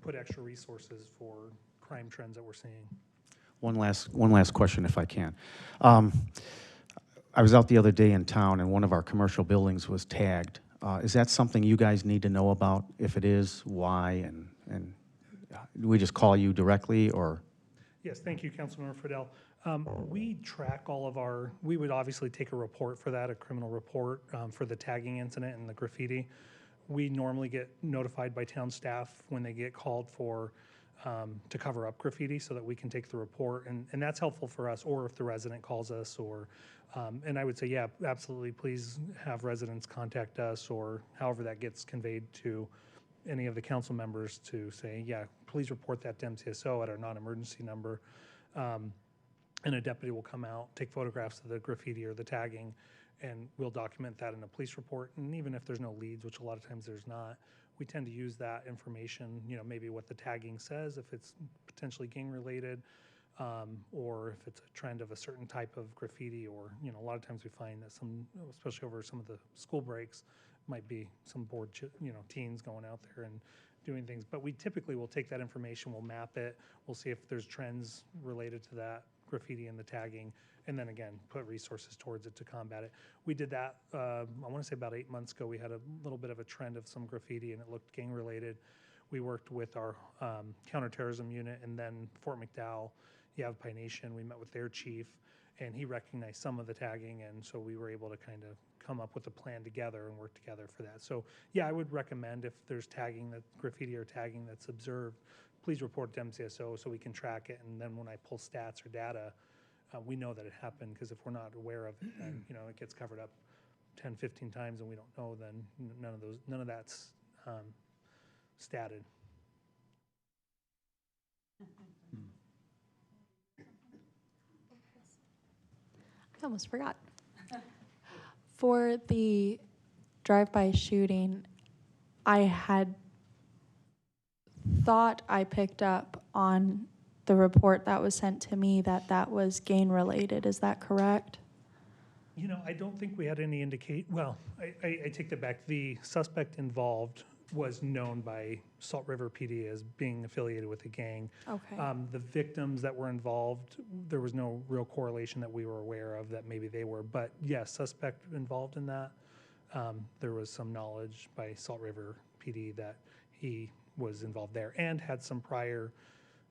put extra resources for crime trends that we're seeing. One last question, if I can. I was out the other day in town, and one of our commercial buildings was tagged. Is that something you guys need to know about? If it is, why? And do we just call you directly, or? Yes, thank you, Councilmember Friedel. We track all of we would obviously take a report for that, a criminal report for the tagging incident and the graffiti. We normally get notified by town staff when they get called for to cover up graffiti, so that we can take the report, and that's helpful for us, or if the resident calls us, or and I would say, yeah, absolutely, please have residents contact us, or however that gets conveyed to any of the council members to say, yeah, please report that to MCSO at our non-emergency number, and a deputy will come out, take photographs of the graffiti or the tagging, and we'll document that in a police report. And even if there's no leads, which a lot of times there's not, we tend to use that information, maybe what the tagging says, if it's potentially gang related, or if it's a trend of a certain type of graffiti, or, a lot of times we find that some, especially over some of the school breaks, might be some bored, teens going out there and doing things. But we typically will take that information, we'll map it, we'll see if there's trends related to that graffiti and the tagging, and then again, put resources towards it to combat it. We did that, I want to say about 8 months ago. We had a little bit of a trend of some graffiti, and it looked gang-related. We worked with our counterterrorism unit, and then Fort McDowell, Yavapai Nation. We met with their chief, and he recognized some of the tagging, and so we were able to kind of come up with a plan together and work together for that. So yeah, I would recommend if there's tagging, that graffiti or tagging that's observed, please report to MCSO so we can track it. And then when I pull stats or data, we know that it happened, because if we're not aware of it, and it gets covered up 10, 15 times and we don't know, then none of that's statted. I almost forgot. For the drive-by shooting, I had thought I picked up on the report that was sent to me that that was gang-related. Is that correct? I don't think we had any well, I take that back. The suspect involved was known by Salt River PD as being affiliated with a gang. Okay. The victims that were involved, there was no real correlation that we were aware of that maybe they were, but yes, suspect involved in that. There was some knowledge by Salt River PD that he was involved there and had some prior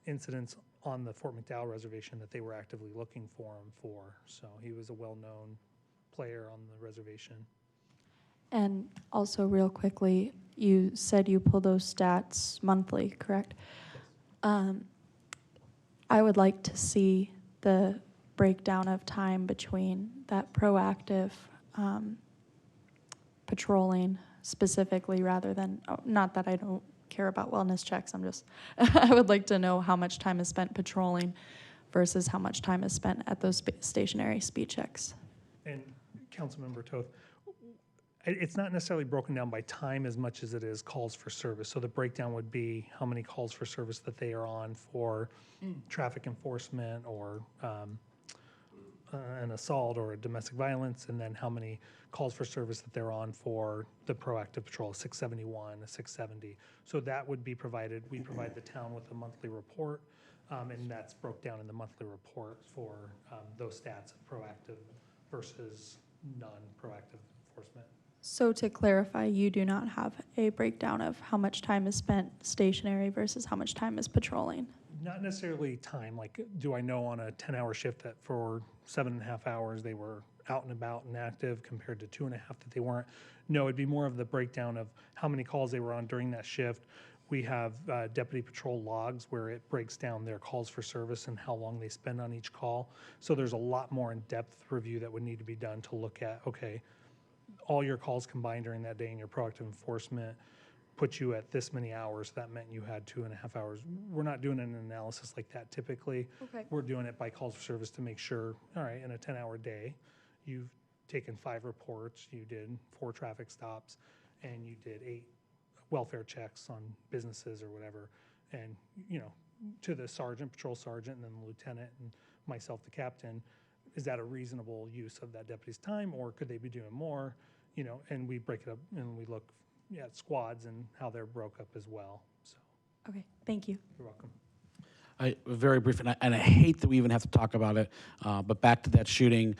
incidents on the Fort McDowell reservation that they were actively looking for him for. So he was a well-known player on the reservation. And also, real quickly, you said you pull those stats monthly, correct? Yes. I would like to see the breakdown of time between that proactive patrolling specifically, rather than, not that I don't care about wellness checks, I'm just, I would like to know how much time is spent patrolling versus how much time is spent at those stationary speed checks. And Councilmember Toth, it's not necessarily broken down by time as much as it is calls for service. So the breakdown would be how many calls for service that they are on for traffic enforcement or an assault or a domestic violence, and then how many calls for service that they're on for the proactive patrol, a 671, a 670. So that would be provided. We provide the town with a monthly report, and that's broke down in the monthly report for those stats of proactive versus non-proactive enforcement. So to clarify, you do not have a breakdown of how much time is spent stationary versus how much time is patrolling? Not necessarily time, like do I know on a 10-hour shift that for 7.5 hours they were out and about and active compared to 2.5 that they weren't? No, it'd be more of the breakdown of how many calls they were on during that shift. We have deputy patrol logs where it breaks down their calls for service and how long they spend on each call. So there's a lot more in-depth review that would need to be done to look at, okay, all your calls combined during that day and your proactive enforcement put you at this many hours. That meant you had 2.5 hours. We're not doing an analysis like that typically. Okay. We're doing it by calls for service to make sure, all right, in a 10-hour day, you've taken 5 reports, you did 4 traffic stops, and you did 8 welfare checks on businesses or whatever. And, to the sergeant, patrol sergeant, and then the lieutenant, and myself, the captain, is that a reasonable use of that deputy's time, or could they be doing more? And we break it up and we look at squads and how they're broke up as well. So Okay, thank you. you're welcome. Very brief, and I hate that we even have to talk about it, but back to that shooting,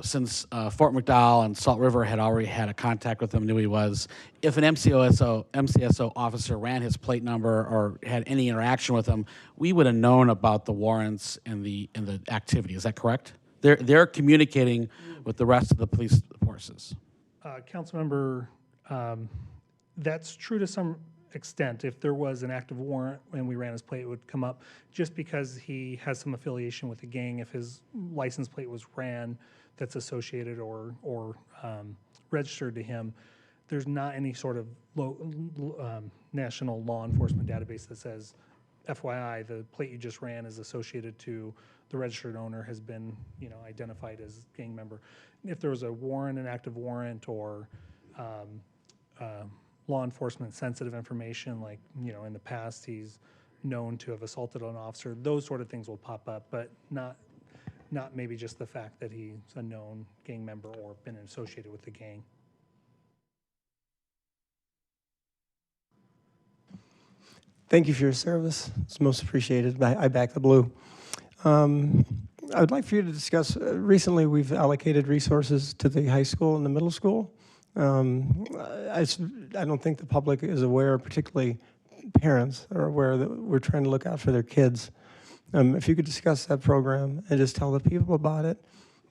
since Fort McDowell and Salt River had already had a contact with him, knew he was, if an MCSO officer ran his plate number or had any interaction with him, we would have known about the warrants and the activity. Is that correct? They're communicating with the rest of the police forces. Councilmember, that's true to some extent. If there was an active warrant and we ran his plate, it would come up. Just because he has some affiliation with the gang, if his license plate was ran that's associated or registered to him, there's not any sort of national law enforcement database that says, FYI, the plate you just ran is associated to the registered owner, has been, identified as gang member. If there was a warrant, an active warrant, or law enforcement sensitive information, like, in the past he's known to have assaulted an officer, those sort of things will pop up, but not maybe just the fact that he's a known gang member or been associated with the gang. Thank you for your service. It's most appreciated. I back the blue. I would like for you to discuss, recently we've allocated resources to the high school and the middle school. I don't think the public is aware, particularly parents are aware that we're trying to look out for their kids. If you could discuss that program and just tell the people about it.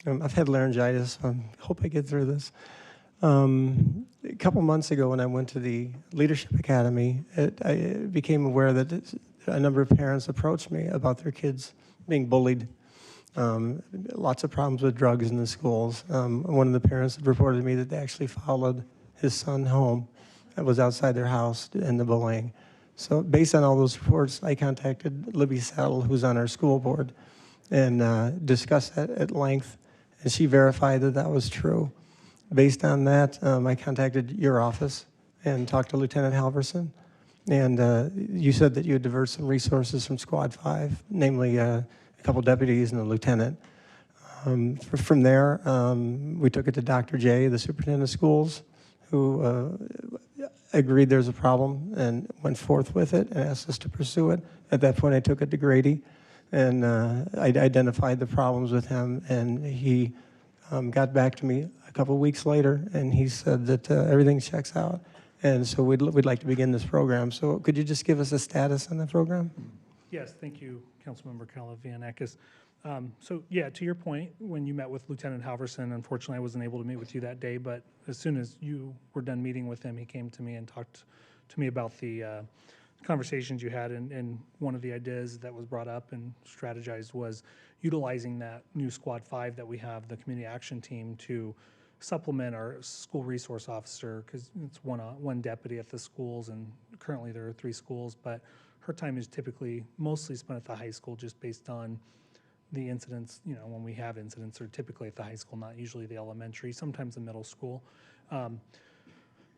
I've had laryngitis, so I hope I get through this. A couple months ago when I went to the Leadership Academy, I became aware that a number of parents approached me about their kids being bullied. Lots of problems with drugs in the schools. One of the parents reported to me that they actually followed his son home that was outside their house and the bullying. So based on all those reports, I contacted Libby Saddle, who's on our school board, and discussed that at length, and she verified that that was true. Based on that, I contacted your office and talked to Lieutenant Halverson, and you said that you would divert some resources from Squad 5, namely a couple deputies and a lieutenant. From there, we took it to Dr. J, the superintendent of schools, who agreed there's a problem and went forth with it and asked us to pursue it. At that point, I took it to Grady, and I identified the problems with him, and he got back to me a couple weeks later, and he said that everything checks out, and so we'd like to begin this program. So could you just give us a status on the program? Yes, thank you, Councilmember Kalavianakis. So yeah, to your point, when you met with Lieutenant Halverson, unfortunately I wasn't able to meet with you that day, but as soon as you were done meeting with him, he came to me and talked to me about the conversations you had, and one of the ideas that was brought up and strategized was utilizing that new Squad 5 that we have, the Community Action Team, to supplement our school resource officer, because it's one deputy at the schools, and currently there are 3 schools, but her time is typically mostly spent at the high school just based on the incidents. You know, when we have incidents, are typically at the high school, not usually the elementary, sometimes the middle school.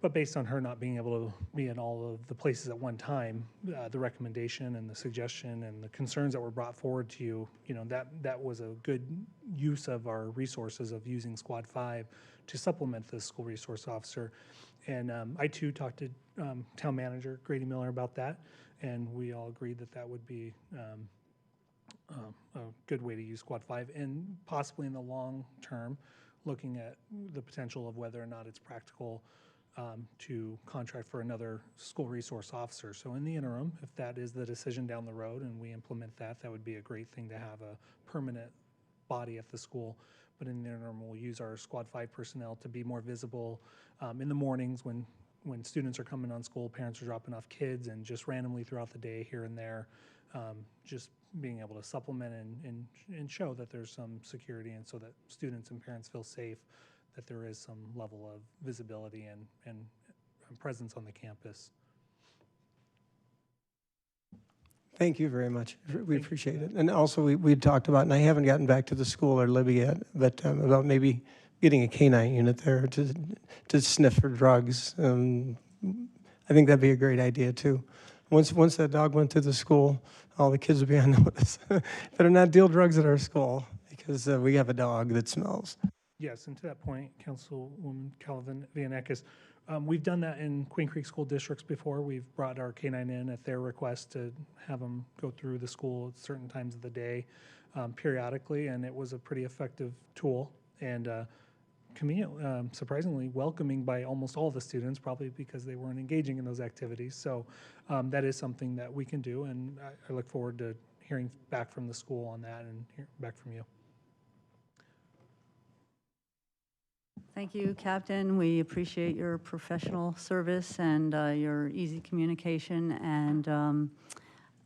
But based on her not being able to be in all of the places at one time, the recommendation and the suggestion and the concerns that were brought forward to you, you know, that was a good use of our resources of using Squad 5 to supplement the school resource officer. And I too talked to Town Manager Grady Miller about that, and we all agreed that that would be a good way to use Squad 5, and possibly in the long term, looking at the potential of whether or not it's practical to contract for another school resource officer. So in the interim, if that is the decision down the road and we implement that, that would be a great thing to have a permanent body at the school. But in the interim, we'll use our Squad 5 personnel to be more visible in the mornings when students are coming on school, parents are dropping off kids, and just randomly throughout the day here and there, just being able to supplement and show that there's some security, and so that students and parents feel safe, that there is some level of visibility and presence on the campus. Thank you very much. We appreciate it. And also, we talked about, and I haven't gotten back to the school or Libby yet, but about maybe getting a canine unit there to sniff for drugs. I think that'd be a great idea too. Once that dog went to the school, all the kids would be on notice. Better not deal drugs at our school, because we have a dog that smells. Yes, and to that point, Councilwoman Kalavianakis, we've done that in Queen Creek school districts before. We've brought our canine in at their request to have them go through the school at certain times of the day periodically, and it was a pretty effective tool, and surprisingly welcoming by almost all the students, probably because they weren't engaging in those activities. So that is something that we can do, and I look forward to hearing back from the school on that and hearing back from you. Thank you, Captain. We appreciate your professional service and your easy communication, and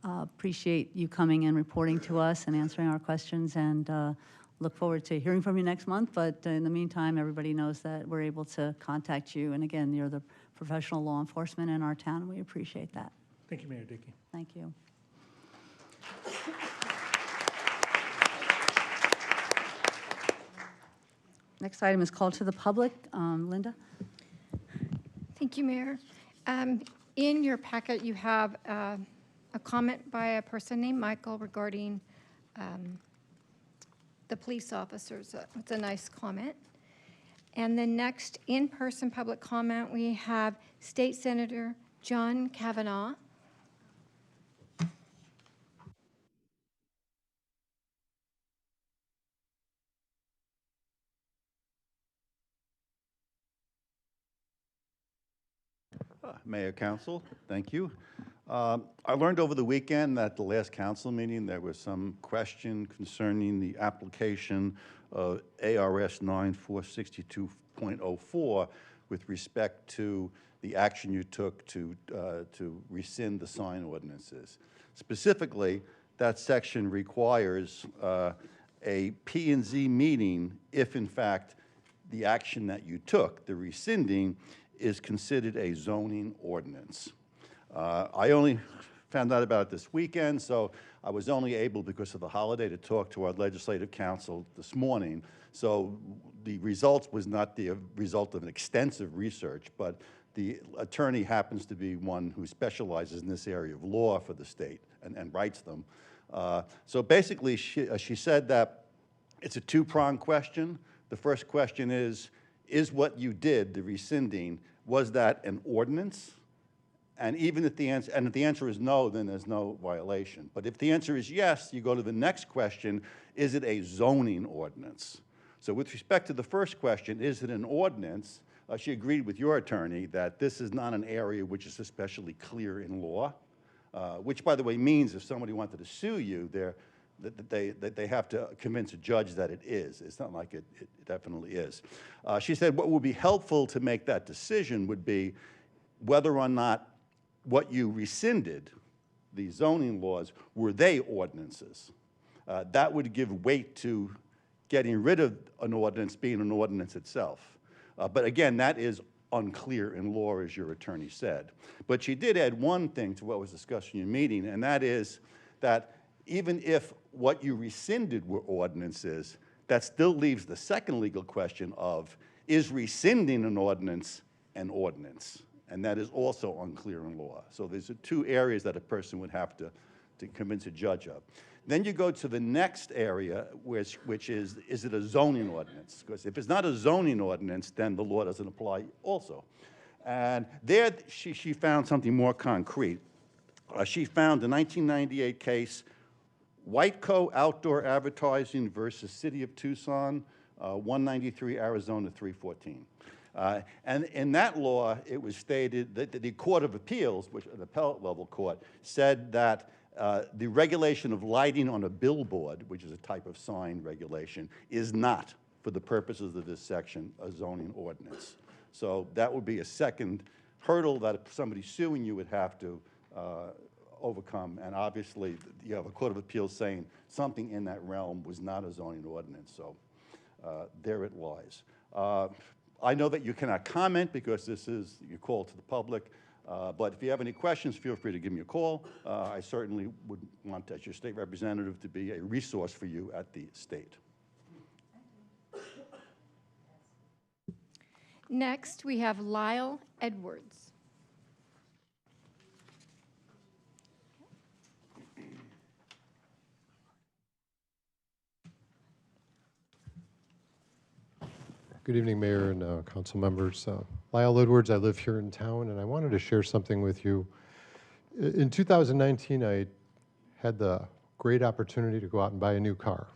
appreciate you coming and reporting to us and answering our questions, and look forward to hearing from you next month. But in the meantime, everybody knows that we're able to contact you. And again, you're the professional law enforcement in our town, and we appreciate that. Thank you, Mayor Dickey. Thank you. Next item is called to the public. Linda? Thank you, Mayor. In your packet, you have a comment by a person named Michael regarding the police officers. It's a nice comment. And the next in-person public comment, we have State Senator John Kavanaugh. Mayor, Council, thank you. I learned over the weekend that the last council meeting, there was some question concerning the application of ARS 9462.04 with respect to the action you took to rescind the sign ordinances. Specifically, that section requires a P&Z meeting if, in fact, the action that you took, the rescinding, is considered a zoning ordinance. I only found out about it this weekend, so I was only able, because of the holiday, to talk to our legislative council this morning. So the results was not the result of an extensive research, but the attorney happens to be one who specializes in this area of law for the state and writes them. So basically, she said that it's a two-pronged question. The first question is what you did, the rescinding, was that an ordinance? And even if the answer is no, then there's no violation. But if the answer is yes, you go to the next question, is it a zoning ordinance? So with respect to the first question, is it an ordinance? She agreed with your attorney that this is not an area which is especially clear in law, which, by the way, means if somebody wanted to sue you, they have to convince a judge that it is. It's not like it definitely is. She said what would be helpful to make that decision would be whether or not what you rescinded, the zoning laws, were they ordinances. That would give weight to getting rid of an ordinance being an ordinance itself. But again, that is unclear in law, as your attorney said. But she did add one thing to what was discussed in your meeting, and that is that even if what you rescinded were ordinances, that still leaves the second legal question of, is rescinding an ordinance an ordinance? And that is also unclear in law. So there's two areas that a person would have to convince a judge of. Then you go to the next area, which is it a zoning ordinance? Because if it's not a zoning ordinance, then the law doesn't apply also. And there she found something more concrete. She found the 1998 case, Whiteco Outdoor Advertising versus City of Tucson, 193 Arizona 314. And in that law, it was stated that the Court of Appeals, which an appellate level court, said that the regulation of lighting on a billboard, which is a type of sign regulation, is not, for the purposes of this section, a zoning ordinance. So that would be a second hurdle that somebody suing you would have to overcome. And obviously, you have a Court of Appeals saying something in that realm was not a zoning ordinance. So there it lies. I know that you cannot comment because this is your call to the public, but if you have any questions, feel free to give me a call. I certainly would want, as your state representative, to be a resource for you at the state. Next, we have Lyle Edwards. Good evening, Mayor and council members. Lyle Edwards, I live here in town, and I wanted to share something with you. In 2019, I had the great opportunity to go out and buy a new car.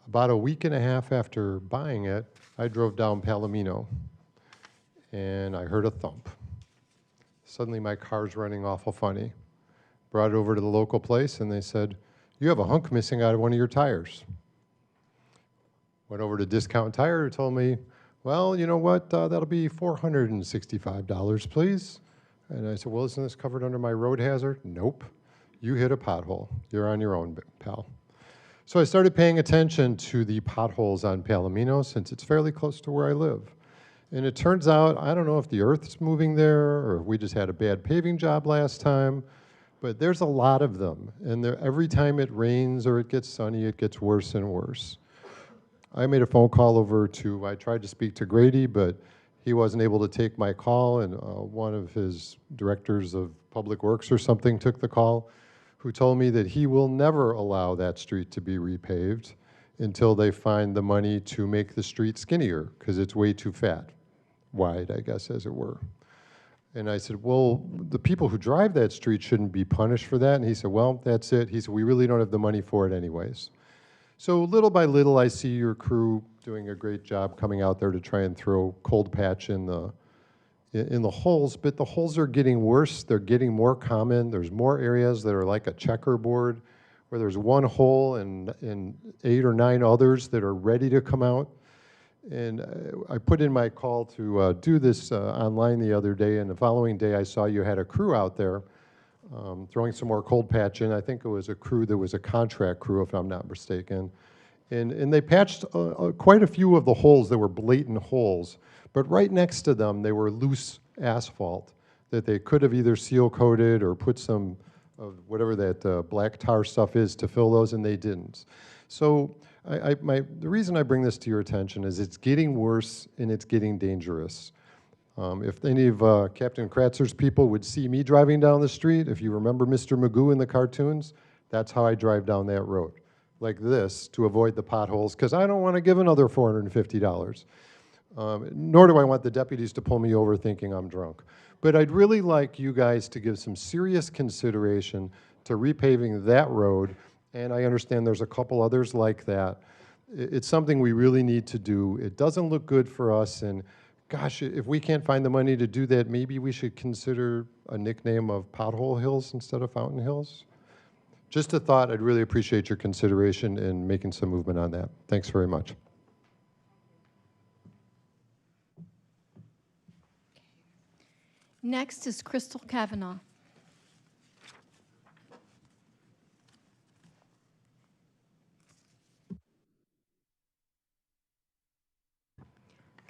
About a week and a half after buying it, I drove down Palomino, and I heard a thump. Suddenly, my car's running awful funny. Brought it over to the local place, and they said, "You have a hunk missing out of one of your tires." Went over to Discount Tire, who told me, "Well, you know what, that'll be $465, please." And I said, "Well, isn't this covered under my road hazard?" "Nope, you hit a pothole. You're on your own, pal." So I started paying attention to the potholes on Palomino since it's fairly close to where I live. And it turns out, I don't know if the earth's moving there or if we just had a bad paving job last time, but there's a lot of them. And every time it rains or it gets sunny, it gets worse and worse. I made a phone call I tried to speak to Grady, but he wasn't able to take my call, and one of his directors of public works or something took the call, who told me that he will never allow that street to be repaved until they find the money to make the street skinnier, because it's way too fat, wide, I guess, as it were. And I said, "Well, the people who drive that street shouldn't be punished for that." And he said, "Well, that's it." He said, "We really don't have the money for it anyways." So little by little, I see your crew doing a great job coming out there to try and throw cold patch in in the holes, but the holes are getting worse. They're getting more common. There's more areas that are like a checkerboard, where there's one hole and 8 or 9 others that are ready to come out. And I put in my call to do this online the other day, and the following day I saw you had a crew out there throwing some more cold patch in. I think it was a crew that was a contract crew, if I'm not mistaken. And they patched quite a few of the holes that were blatant holes, but right next to them they were loose asphalt that they could have either seal coated or put some of whatever that black tar stuff is to fill those, and they didn't. So the reason I bring this to your attention is it's getting worse and it's getting dangerous. If any of Captain Kratzer's people would see me driving down the street, if you remember Mr. Magoo in the cartoons, that's how I drive down that road, like this, to avoid the potholes, because I don't want to give another $450. Nor do I want the deputies to pull me over thinking I'm drunk. But I'd really like you guys to give some serious consideration to repaving that road, and I understand there's a couple others like that. It's something we really need to do. It doesn't look good for us, and gosh, if we can't find the money to do that, maybe we should consider a nickname of Pothole Hills instead of Fountain Hills. Just a thought. I'd really appreciate your consideration in making some movement on that. Thanks very much. Next is Crystal Kavanaugh.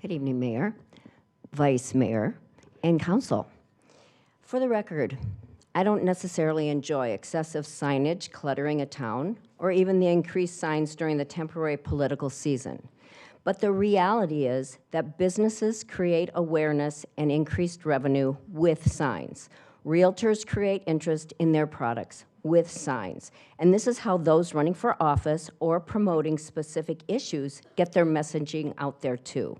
Good evening, Mayor, Vice Mayor, and Council. For the record, I don't necessarily enjoy excessive signage cluttering a town, or even the increased signs during the temporary political season. But the reality is that businesses create awareness and increased revenue with signs. Realtors create interest in their products with signs. And this is how those running for office or promoting specific issues get their messaging out there too.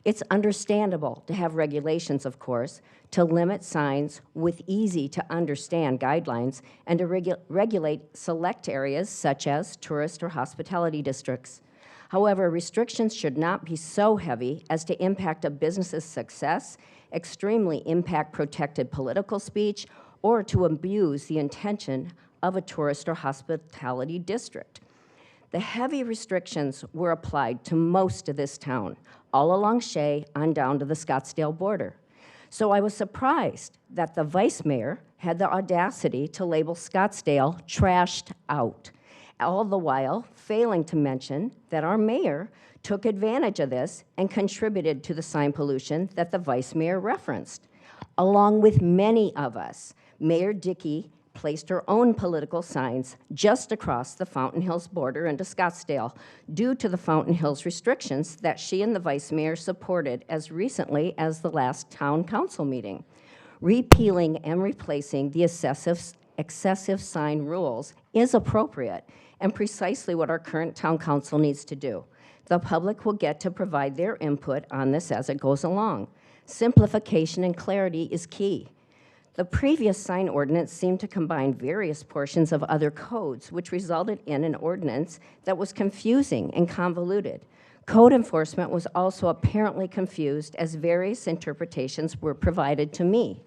It's understandable to have regulations, of course, to limit signs with easy-to-understand guidelines and to regulate select areas such as tourist or hospitality districts. However, restrictions should not be so heavy as to impact a business's success, extremely impact protected political speech, or to abuse the intention of a tourist or hospitality district. The heavy restrictions were applied to most of this town, all along Shea on down to the Scottsdale border. So I was surprised that the vice mayor had the audacity to label Scottsdale trashed out, all the while failing to mention that our mayor took advantage of this and contributed to the sign pollution that the vice mayor referenced. Along with many of us, Mayor Dickey placed her own political signs just across the Fountain Hills border into Scottsdale due to the Fountain Hills restrictions that she and the vice mayor supported as recently as the last town council meeting. Repealing and replacing the excessive sign rules is appropriate and precisely what our current town council needs to do. The public will get to provide their input on this as it goes along. Simplification and clarity is key. The previous sign ordinance seemed to combine various portions of other codes, which resulted in an ordinance that was confusing and convoluted. Code enforcement was also apparently confused as various interpretations were provided to me.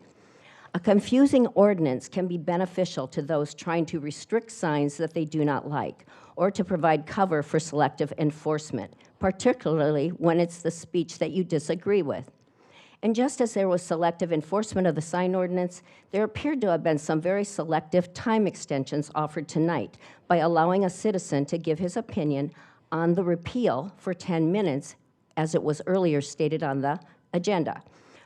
A confusing ordinance can be beneficial to those trying to restrict signs that they do not like, or to provide cover for selective enforcement, particularly when it's the speech that you disagree with. And just as there was selective enforcement of the sign ordinance, there appeared to have been some very selective time extensions offered tonight by allowing a citizen to give his opinion on the repeal for 10 minutes, as it was earlier stated on the agenda.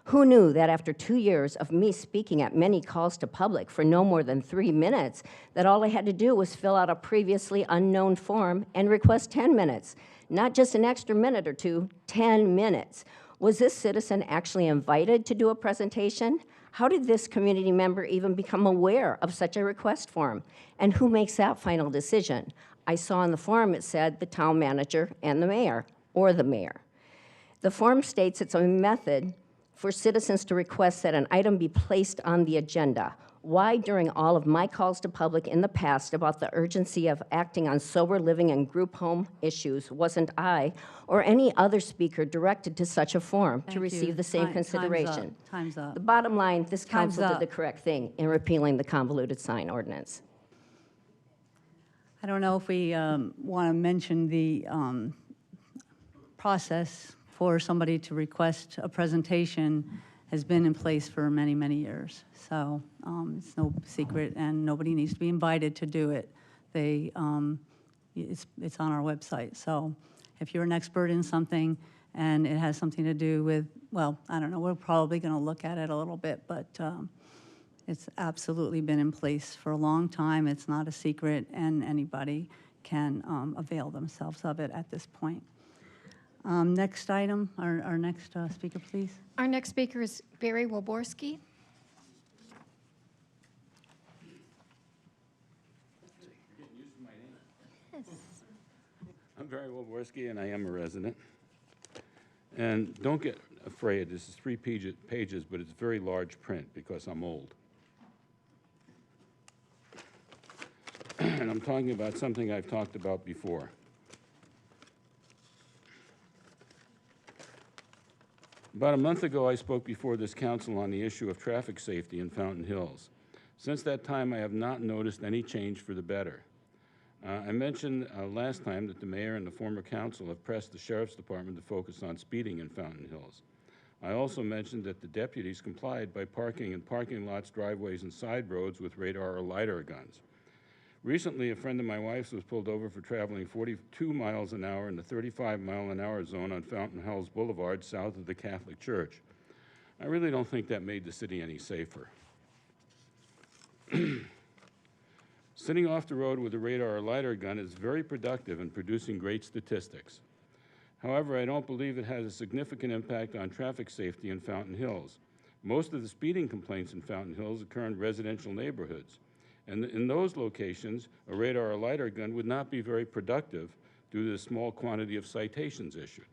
Who knew that after 2 years of me speaking at many calls to public for no more than 3 minutes, that all I had to do was fill out a previously unknown form and request 10 minutes, not just an extra minute or two, 10 minutes. Was this citizen actually invited to do a presentation? How did this community member even become aware of such a request form? And who makes that final decision? I saw in the form it said the town manager and the mayor, or the mayor. The form states it's a method for citizens to request that an item be placed on the agenda, Why, during all of my calls to public in the past about the urgency of acting on sober living and group home issues, wasn't I or any other speaker directed to such a forum to Thank you. receive the same consideration? Time's up. The bottom line, this Time's council did the up. correct thing in repealing the convoluted sign ordinance. I don't know if we want to mention the process for somebody to request a presentation has been in place for many, many years. So it's no secret, and nobody needs to be invited to do it. It's on our website. So if you're an expert in something and it has something to do with, well, I don't know, we're probably going to look at it a little bit, but it's absolutely been in place for a long time. It's not a secret, and anybody can avail themselves of it at this point. Next item, our next speaker, please. Our next speaker is Barry Woborski. Yes. I'm Barry Woborski, and I am a resident. And don't get afraid, this is 3 pages, but it's very large print because I'm old. And I'm talking about something I've talked about before. About a month ago, I spoke before this council on the issue of traffic safety in Fountain Hills. Since that time, I have not noticed any change for the better. I mentioned last time that the mayor and the former council have pressed the sheriff's department to focus on speeding in Fountain Hills. I also mentioned that the deputies complied by parking in parking lots, driveways, and side roads with radar or LiDAR guns. Recently, a friend of my wife's was pulled over for traveling 42 miles an hour in the 35-mile-an-hour zone on Fountain Hills Boulevard south of the Catholic Church. I really don't think that made the city any safer. Sitting off the road with a radar or LiDAR gun is very productive in producing great statistics. However, I don't believe it has a significant impact on traffic safety in Fountain Hills. Most of the speeding complaints in Fountain Hills occur in residential neighborhoods. And in those locations, a radar or LiDAR gun would not be very productive due to the small quantity of citations issued.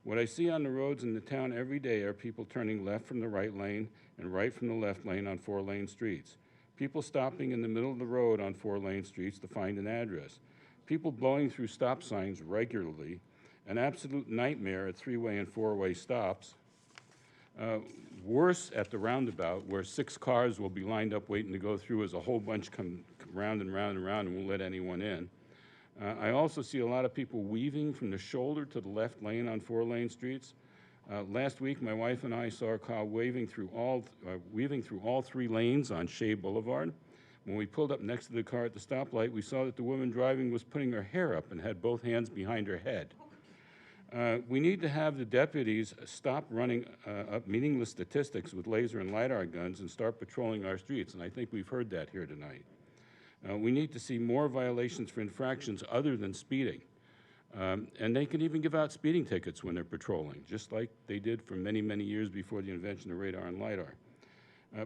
What I see on the roads in the town every day are people turning left from the right lane and right from the left lane on 4-lane streets. People stopping in the middle of the road on 4-lane streets to find an address. People blowing through stop signs regularly. An absolute nightmare at 3-way and 4-way stops. Worse at the roundabout, where 6 cars will be lined up waiting to go through as a whole bunch come round and round and round and won't let anyone in. I also see a lot of people weaving from the shoulder to the left lane on 4-lane streets. Last week, my wife and I saw a car weaving through all 3 lanes on Shea Boulevard. When we pulled up next to the car at the stoplight, we saw that the woman driving was putting her hair up and had both hands behind her head. We need to have the deputies stop running up meaningless statistics with laser and LiDAR guns and start patrolling our streets, and I think we've heard that here tonight. We need to see more violations for infractions other than speeding. And they can even give out speeding tickets when they're patrolling, just like they did for many, many years before the invention of radar and LiDAR.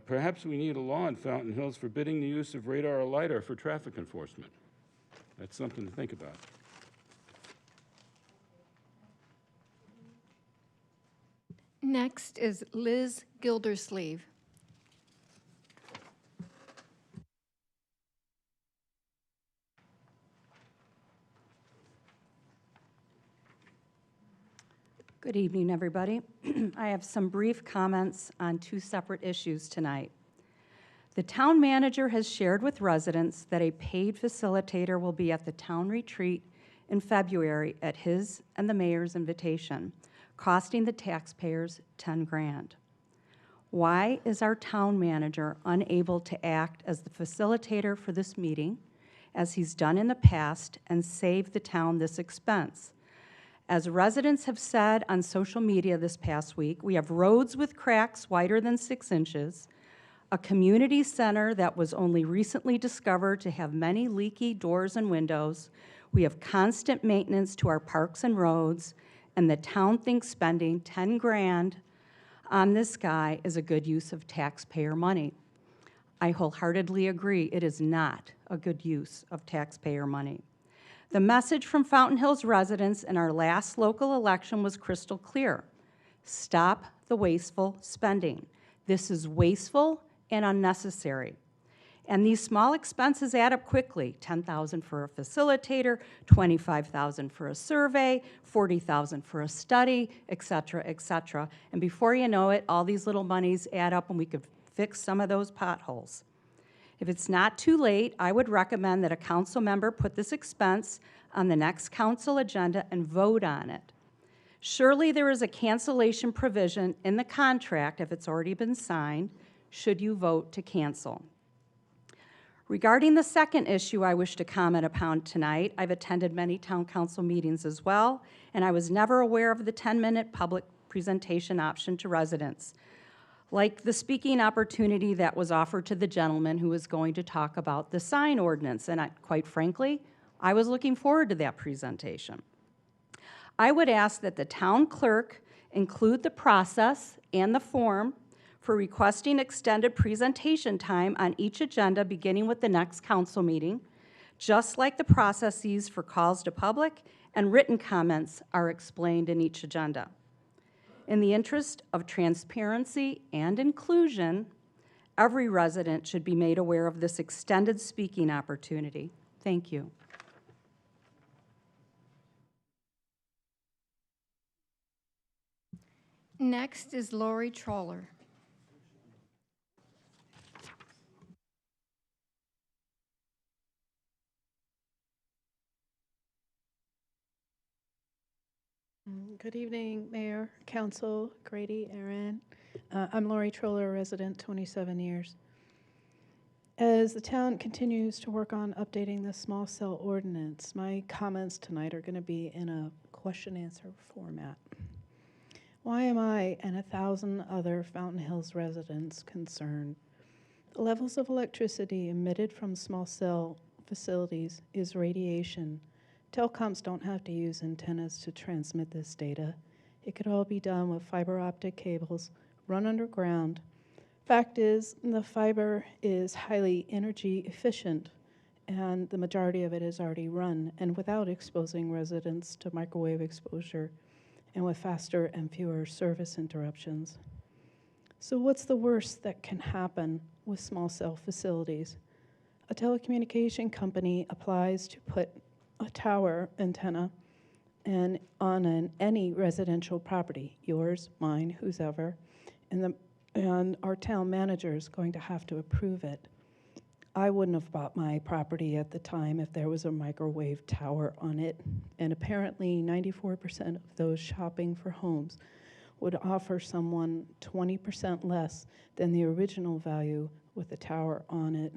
Perhaps we need a law in Fountain Hills forbidding the use of radar or LiDAR for traffic enforcement. That's something to think about. Next is Liz Gildersleeve. Good evening, everybody. I have some brief comments on 2 separate issues tonight. The town manager has shared with residents that a paid facilitator will be at the town retreat in February at his and the mayor's invitation, costing the taxpayers $10 grand. Why is our town manager unable to act as the facilitator for this meeting, as he's done in the past, and save the town this expense? As residents have said on social media this past week, we have roads with cracks wider than 6 inches, a community center that was only recently discovered to have many leaky doors and windows. We have constant maintenance to our parks and roads, and the town thinks spending $10 grand on this guy is a good use of taxpayer money. I wholeheartedly agree it is not a good use of taxpayer money. The message from Fountain Hills residents in our last local election was crystal clear. Stop the wasteful spending. This is wasteful and unnecessary. And these small expenses add up quickly, $10,000 for a facilitator, $25,000 for a survey, $40,000 for a study, et cetera, et cetera. And before you know it, all these little monies add up and we could fix some of those potholes. If it's not too late, I would recommend that a council member put this expense on the next council agenda and vote on it. Surely there is a cancellation provision in the contract if it's already been signed, should you vote to cancel. Regarding the second issue I wish to comment upon tonight, I've attended many town council meetings as well, and I was never aware of the 10-minute public presentation option to residents, like the speaking opportunity that was offered to the gentleman who was going to talk about the sign ordinance, and quite frankly, I was looking forward to that presentation. I would ask that the town clerk include the process and the form for requesting extended presentation time on each agenda beginning with the next council meeting, just like the processes for calls to public and written comments are explained in each agenda. In the interest of transparency and inclusion, every resident should be made aware of this extended speaking opportunity. Thank you. Next is Lori Troller. Good evening, Mayor, Council, Grady, Aaron. I'm Lori Troller, resident, 27 years. As the town continues to work on updating the small cell ordinance, my comments tonight are going to be in a question-answer format. Why am I and 1,000 other Fountain Hills residents concerned? The levels of electricity emitted from small cell facilities is radiation. Telecoms don't have to use antennas to transmit this data. It could all be done with fiber optic cables run underground. Fact is, the fiber is highly energy efficient, and the majority of it is already run, and without exposing residents to microwave exposure, and with faster and fewer service interruptions. So what's the worst that can happen with small cell facilities? A telecommunication company applies to put a tower antenna and on any residential property, yours, mine, whose ever, and our town manager is going to have to approve it. I wouldn't have bought my property at the time if there was a microwave tower on it, and apparently 94% of those shopping for homes would offer someone 20% less than the original value with the tower on it.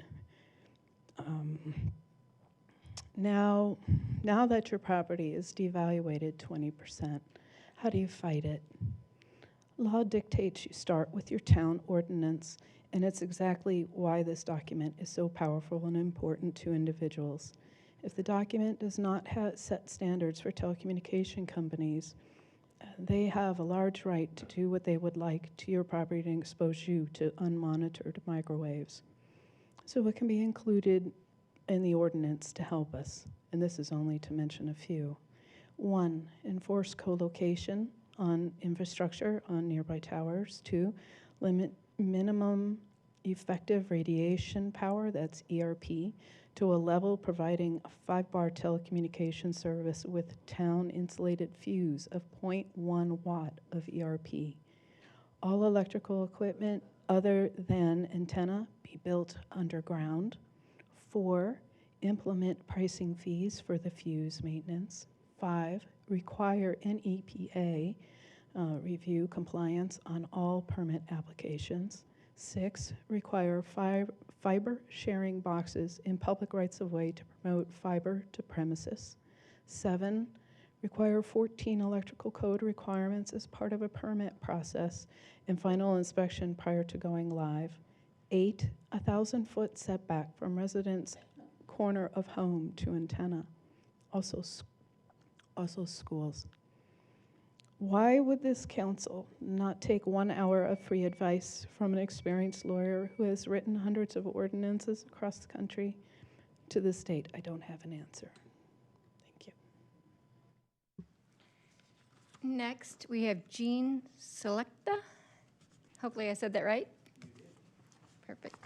Now that your property is devaluated 20%, how do you fight it? Law dictates you start with your town ordinance, and it's exactly why this document is so powerful and important to individuals. If the document does not set standards for telecommunication companies, they have a large right to do what they would like to your property and expose you to unmonitored microwaves. So what can be included in the ordinance to help us? And this is only to mention a few. 1, enforce co-location on infrastructure on nearby towers. 2, limit minimum effective radiation power, that's ERP, to a level providing a 5-bar telecommunication service with town insulated fuse of 0.1 watt of ERP. All electrical equipment other than antenna be built underground. 4, implement pricing fees for the fuse maintenance. 5, require an EPA review compliance on all permit applications. 6, require fiber sharing boxes in public rights-of-way to promote fiber to premises. 7, require 14 electrical code requirements as part of a permit process and final inspection prior to going live. 8, 1,000-foot setback from residents' corner of home to antenna. Also schools. Why would this council not take 1 hour of free advice from an experienced lawyer who has written hundreds of ordinances across the country? To this date, I don't have an answer. Thank you. Next, we have Jean Selecta. Hopefully I said that right. Perfect.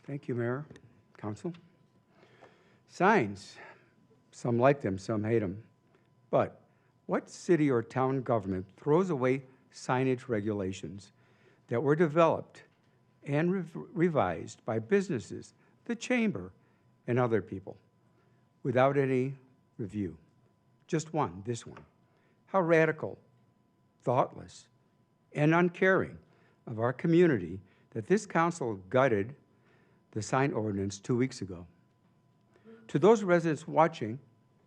Thank you, Mayor, Council. Signs, some like them, some hate them. But what city or town government throws away signage regulations that were developed and revised by businesses, the chamber, and other people without any review? Just one, this one. How radical, thoughtless, and uncaring of our community that this council gutted the sign ordinance 2 weeks ago. To those residents watching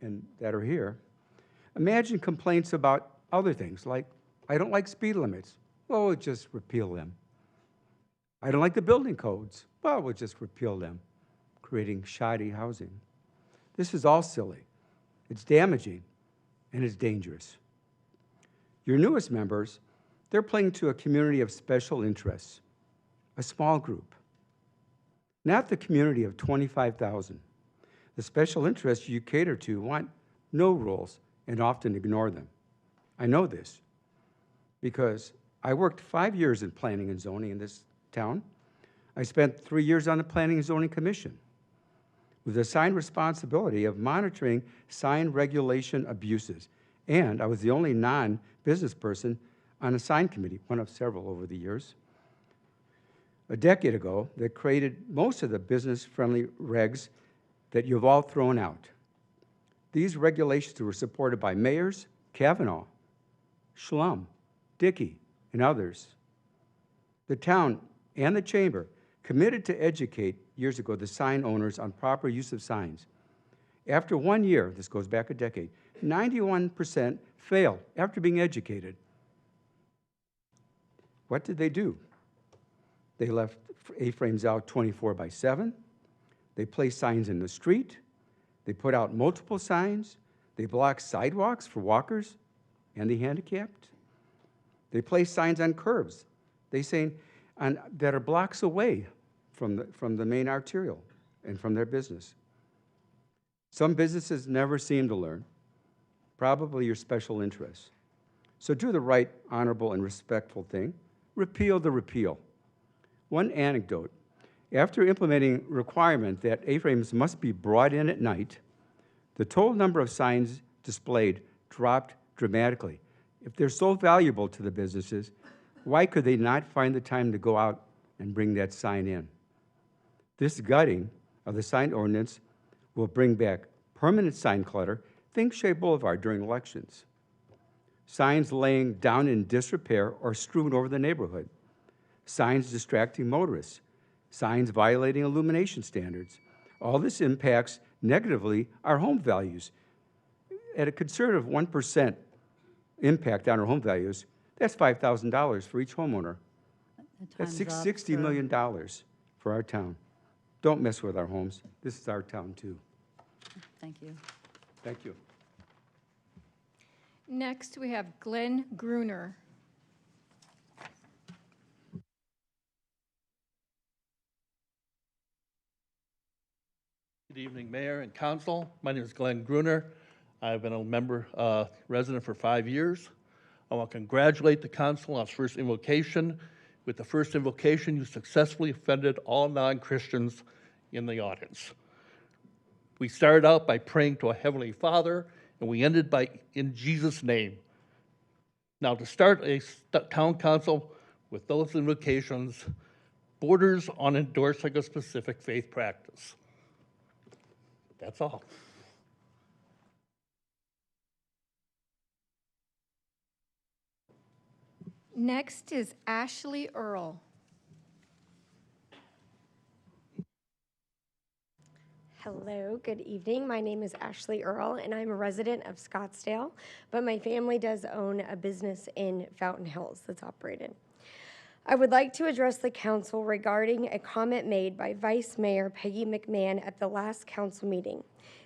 and that are here, imagine complaints about other things like, I don't like speed limits. Well, we'll just repeal them. I don't like the building codes. Well, we'll just repeal them, creating shoddy housing. This is all silly. It's damaging, and it's dangerous. Your newest members, they're playing to a community of special interests, a small group, not the community of 25,000. The special interests you cater to want no rules and often ignore them. I know this because I worked 5 years in planning and zoning in this town. I spent 3 years on the Planning and Zoning Commission with the assigned responsibility of monitoring sign regulation abuses. And I was the only non-business person on a sign committee, one of several over the years. A decade ago, that created most of the business-friendly regs that you've all thrown out. These regulations were supported by mayors, Kavanaugh, Schlum, Dickey, and others. The town and the chamber committed to educate years ago the sign owners on proper use of signs. After 1 year, this goes back a decade, 91% failed after being educated. What did they do? They left A-frames out 24/7. They placed signs in the street. They put out multiple signs. They blocked sidewalks for walkers and the handicapped. They placed signs on curbs. They say that are blocks away from the main arterial and from their business. Some businesses never seem to learn, probably your special interests. So do the right, honorable, and respectful thing. Repeal the repeal. One anecdote. After implementing requirement that A-frames must be brought in at night, the total number of signs displayed dropped dramatically. If they're so valuable to the businesses, why could they not find the time to go out and bring that sign in? This gutting of the sign ordinance will bring back permanent sign clutter. Think Shea Boulevard during elections. Signs laying down in disrepair or strewn over the neighborhood. Signs distracting motorists. Signs violating illumination standards. All this impacts negatively our home values. At a conservative 1% impact on our home values, that's $5,000 for each homeowner. That's $60 million for our town. Don't mess with our homes. This is our town too. Thank you. Thank you. Next, we have Glenn Gruner. Good evening, Mayor and Council. My name is Glenn Gruner. I've been a member, resident for 5 years. I want to congratulate the Council on its first invocation. With the first invocation, you successfully offended all non-Christians in the audience. We started out by praying to a Heavenly Father, and we ended by, in Jesus' name. Now, to start a town council with those invocations borders on endorsing a specific faith practice. That's all. Next is Ashley Earl. Hello, good evening. My name is Ashley Earl, and I'm a resident of Scottsdale, but my family does own a business in Fountain Hills that's operated. I would like to address the council regarding a comment made by Vice Mayor Peggy McMahon at the last council meeting.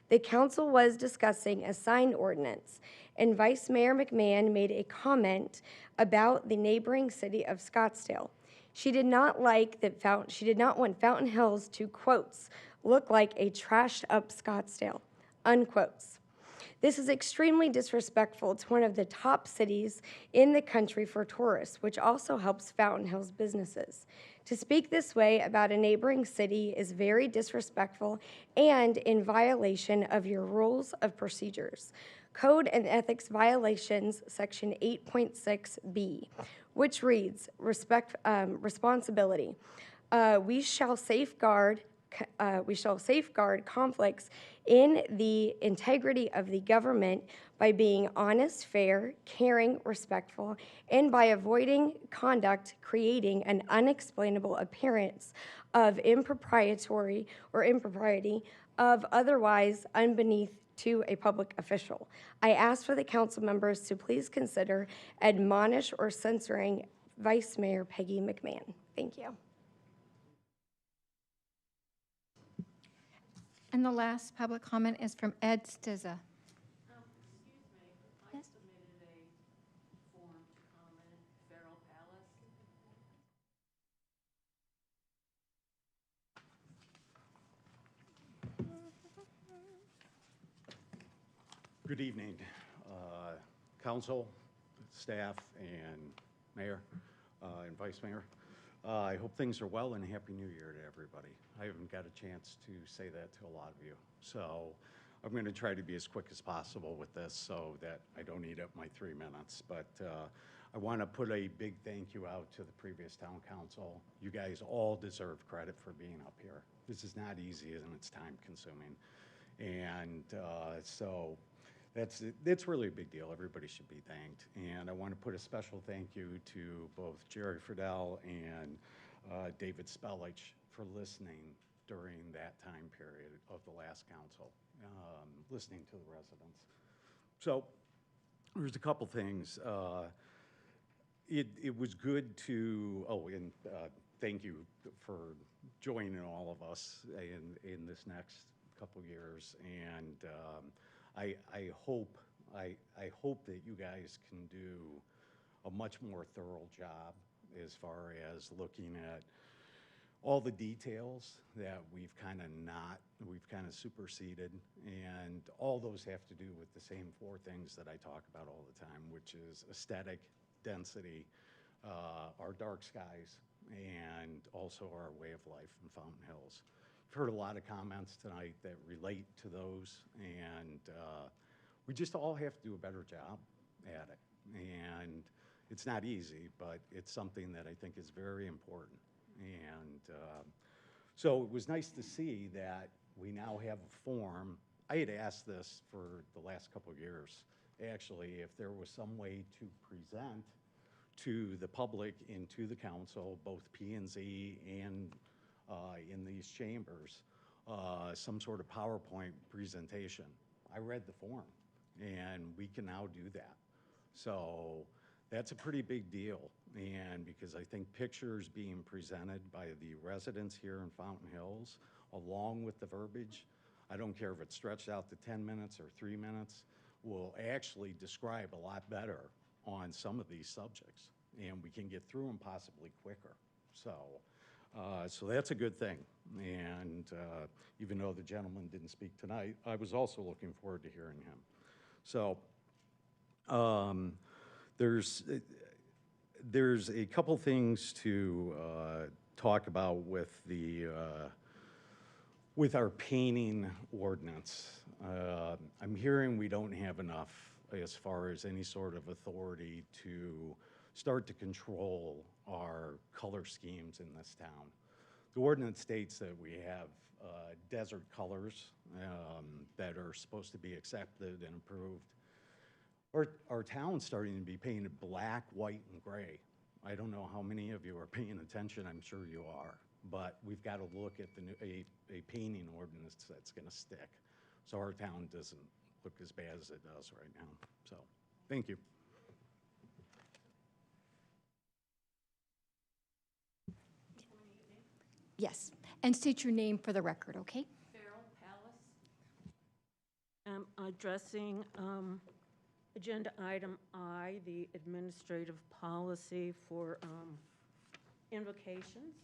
The council was discussing a sign ordinance, and Vice Mayor McMahon made a comment about the neighboring city of Scottsdale. She did not like that she did not want Fountain Hills to, quotes, look like a trashed up Scottsdale, unquotes. This is extremely disrespectful to one of the top cities in the country for tourists, which also helps Fountain Hills businesses. To speak this way about a neighboring city is very disrespectful and in violation of your rules of procedures. Code and Ethics Violations, Section 8.6B, which reads, responsibility. We shall safeguard conflicts in the integrity of the government by being honest, fair, caring, respectful, and by avoiding conduct creating an unexplainable appearance of impropriety of otherwise unbeneath to a public official. I ask for the council members to please consider admonish or censoring Vice Mayor Peggy McMahon. Thank you. And the last public comment is from Ed Stizza. Yes. Good evening, council, staff, and mayor and vice mayor. I hope things are well, and Happy New Year to everybody. I haven't got a chance to say that to a lot of you, so I'm going to try to be as quick as possible with this so that I don't eat up my 3 minutes. But I want to put a big thank you out to the previous town council. You guys all deserve credit for being up here. This is not easy, and it's time consuming. And so that's really a big deal. Everybody should be thanked. And I want to put a special thank you to both Jerry Friedel and David Spellich for listening during that time period of the last council, listening to the residents. So there's a couple things. It was good to, and thank you for joining all of us in this next couple years. And I hope that you guys can do a much more thorough job as far as looking at all the details that we've kind of superseded, and all those have to do with the same 4 things that I talk about all the time, which is aesthetic, density, our dark skies, and also our way of life in Fountain Hills. I've heard a lot of comments tonight that relate to those, and we just all have to do a better job at it. And it's not easy, but it's something that I think is very important. And so it was nice to see that we now have a form. I had asked this for the last couple of years, actually, if there was some way to present to the public and to the council, both P&Z and in these chambers, some sort of PowerPoint presentation. I read the form, and we can now do that. So that's a pretty big deal, and because I think pictures being presented by the residents here in Fountain Hills, along with the verbiage, I don't care if it's stretched out to 10 minutes or 3 minutes, will actually describe a lot better on some of these subjects, and we can get through them possibly quicker. So that's a good thing. And even though the gentleman didn't speak tonight, I was also looking forward to hearing him. So there's a couple things to talk about with with our painting ordinance. I'm hearing we don't have enough as far as any sort of authority to start to control our color schemes in this town. The ordinance states that we have desert colors that are supposed to be accepted and approved. Our town's starting to be painted black, white, and gray. I don't know how many of you are paying attention. I'm sure you are. But we've got to look at a painting ordinance that's going to stick, so our town doesn't look as bad as it does right now. So, thank you. Yes, and state your name for the record, okay? I'm addressing agenda item I, the administrative policy for invocations.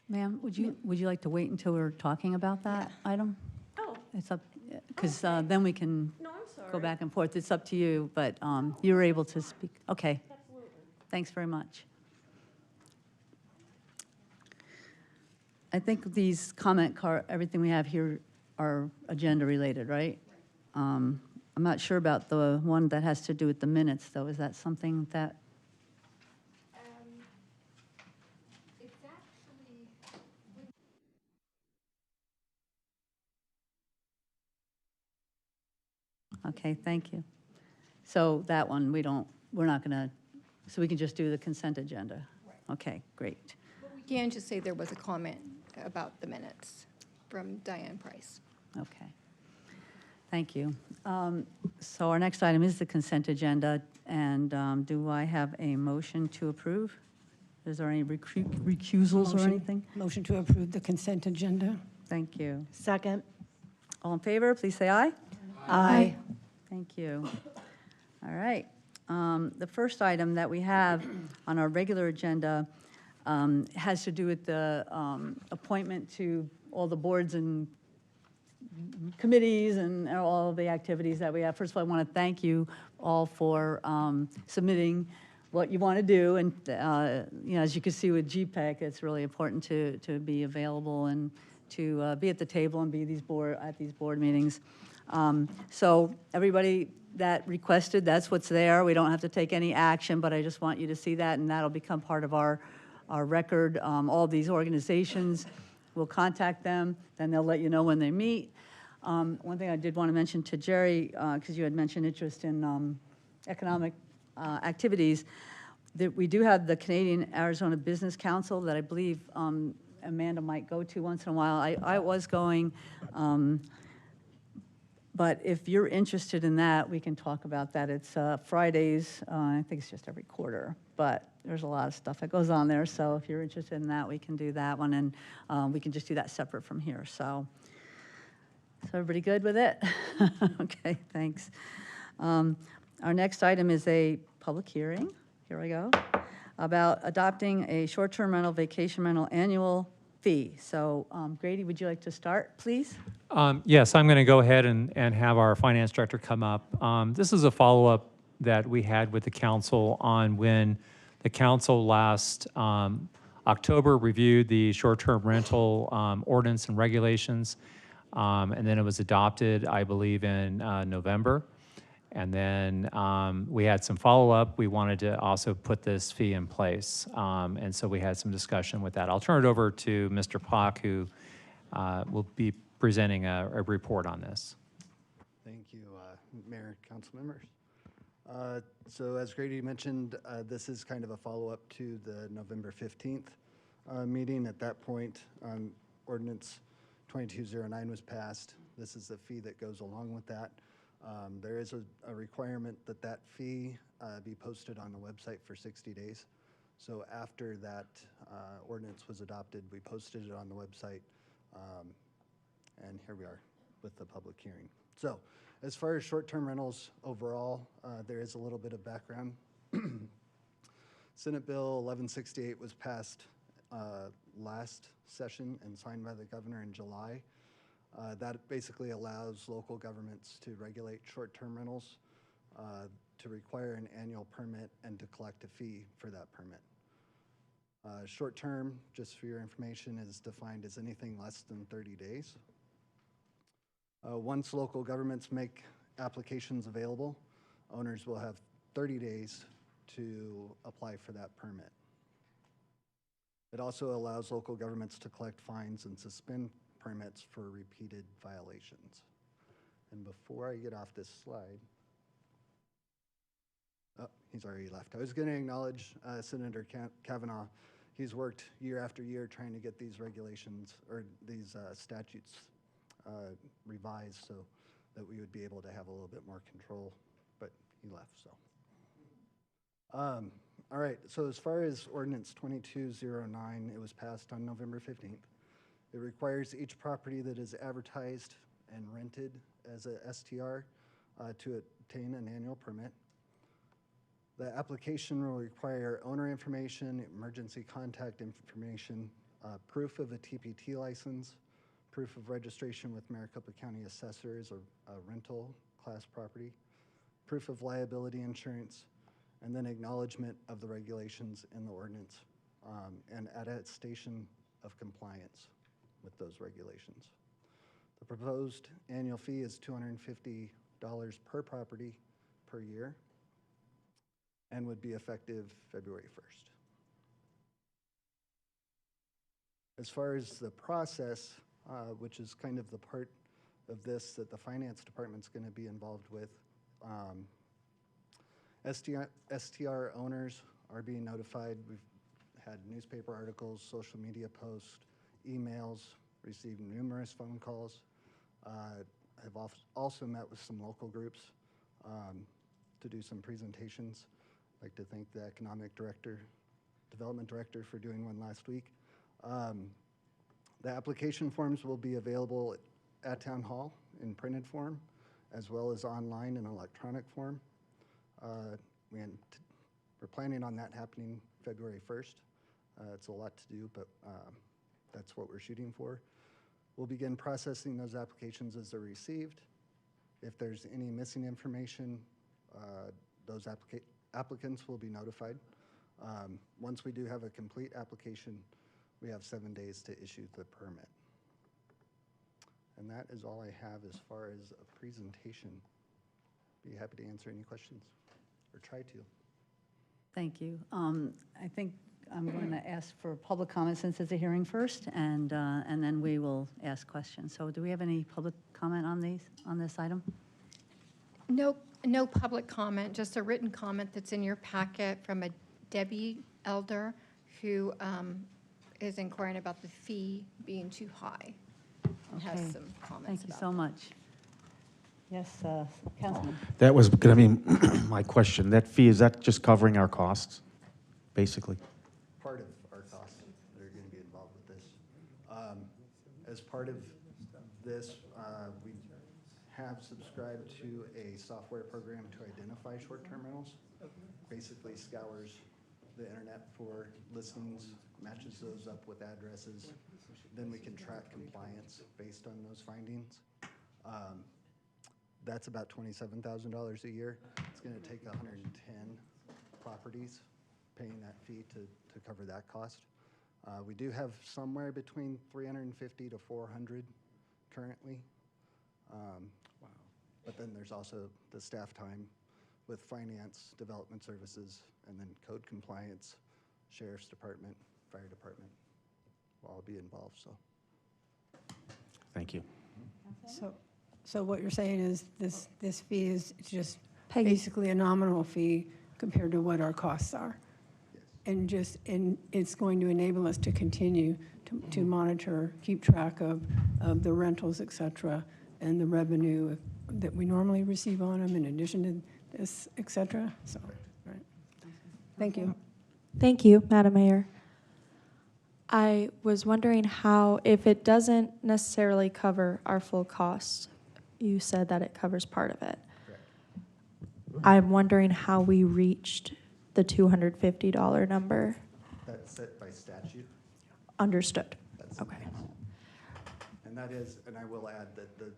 Ma'am, would you like to wait until we're talking about that item? Oh. It's up, because then we can go back and forth. It's up to you, but you were able to speak. Okay. Absolutely. Thanks very much. I think these everything we have here are agenda related, right? I'm not sure about the one that has to do with the minutes, though. Is that something that? It's actually, Okay, thank you. So that one, we're not going to, so we can just do the consent agenda? Okay, great. we can just say there was a comment about the minutes from Diane Price. Okay. Thank you. So our next item is the consent agenda, and do I have a motion to approve? Is there any recusals or anything? Motion to approve the consent agenda. Thank you. Second. All in favor, please say aye. Aye. Thank you. All right. The first item that we have on our regular agenda has to do with the appointment to all the boards and committees and all of the activities that we have. First of all, I want to thank you all for submitting what you want to do. And, as you can see with GPEC, it's really important to be available and to be at the table and be at these board meetings. So everybody that requested, that's what's there. We don't have to take any action, but I just want you to see that, and that'll become part of our record. All these organizations, we'll contact them, then they'll let you know when they meet. One thing I did want to mention to Jerry, because you had mentioned interest in economic activities, that we do have the Canadian Arizona Business Council that I believe Amanda might go to once in a while. I was going, but if you're interested in that, we can talk about that. It's Fridays, I think it's just every quarter, but there's a lot of stuff that goes on there. So if you're interested in that, we can do that one, and we can just do that separate from here. So everybody good with it? Okay, thanks. Our next item is a public hearing, here we go, about adopting a short-term rental, vacation rental annual fee. So Grady, would you like to start, please? Yes, I'm going to go ahead and have our finance director come up. This is a follow-up that we had with the council on when the council last October reviewed the short-term rental ordinance and regulations. And then it was adopted, I believe, in November. And then we had some follow-up. We wanted to also put this fee in place. And so we had some discussion with that. I'll turn it over to Mr. Pock, who will be presenting a report on this. Thank you, Mayor, council members. So as Grady mentioned, this is kind of a follow-up to the November 15th meeting. At that point, ordinance 2209 was passed. This is the fee that goes along with that. There is a requirement that that fee be posted on the website for 60 days. So after that ordinance was adopted, we posted it on the website, and here we are with the public hearing. So as far as short-term rentals overall, there is a little bit of background. Senate Bill 1168 was passed last session and signed by the governor in July. That basically allows local governments to regulate short-term rentals, to require an annual permit, and to collect a fee for that permit. Short-term, just for your information, is defined as anything less than 30 days. Once local governments make applications available, owners will have 30 days to apply for that permit. It also allows local governments to collect fines and suspend permits for repeated violations. And before I get off this slide, oh, he's already left. I was going to acknowledge Senator Kavanaugh. He's worked year after year trying to get these regulations or these statutes revised so that we would be able to have a little bit more control, but he left, so. All right, so as far as Ordinance 2209, it was passed on November 15th. It requires each property that is advertised and rented as a STR to obtain an annual permit. The application will require owner information, emergency contact information, proof of a TPT license, proof of registration with Maricopa County Assessor as a rental class property, proof of liability insurance, and then acknowledgement of the regulations in the ordinance, and attestation of compliance with those regulations. The proposed annual fee is $250 per property per year and would be effective February 1st. As far as the process, which is kind of the part of this that the finance department's going to be involved with, STR owners are being notified. We've had newspaper articles, social media posts, emails, received numerous phone calls. I've also met with some local groups to do some presentations. I'd like to thank the development director for doing one last week. The application forms will be available at Town Hall in printed form, as well as online in electronic form. We're planning on that happening February 1st. It's a lot to do, but that's what we're shooting for. We'll begin processing those applications as they're received. If there's any missing information, those applicants will be notified. Once we do have a complete application, we have 7 days to issue the permit. And that is all I have as far as a presentation. Be happy to answer any questions, or try to. Thank you. I think I'm going to ask for public comment since it's a hearing first, and then we will ask questions. So do we have any public comment on this item? No public comment, just a written comment that's in your packet from a Debbie Elder who is inquiring about the fee being too high and has Okay. some comments Thank you about so much. Yes, Councilman. That was going to be my question. That fee, is that just covering our costs, basically? Part of our costs that are going to be involved with this. As part of this, we have subscribed to a software program to identify short-term rentals. Basically scours the internet for listings, matches those up with addresses. Then we can track compliance based on those findings. That's about $27,000 a year. It's going to take 110 properties paying that fee to cover that cost. We do have somewhere between 350 to 400 currently. Wow. But then there's also the staff time with finance, development services, and then code compliance, sheriff's department, fire department will all be involved. So. Thank you. So what you're saying is this fee is just basically a nominal fee compared to what our costs are? Yes. And it's going to enable us to continue to monitor, keep track of the rentals, et cetera, and the revenue that we normally receive on them in addition to this, et cetera? So, right. Thank you. Thank you, Madam Mayor. I was wondering how, if it doesn't necessarily cover our full cost, you said that it covers part of it. Correct. I'm wondering how we reached the $250 number. That's set by statute. Understood. That's okay. And that is, and I will add that the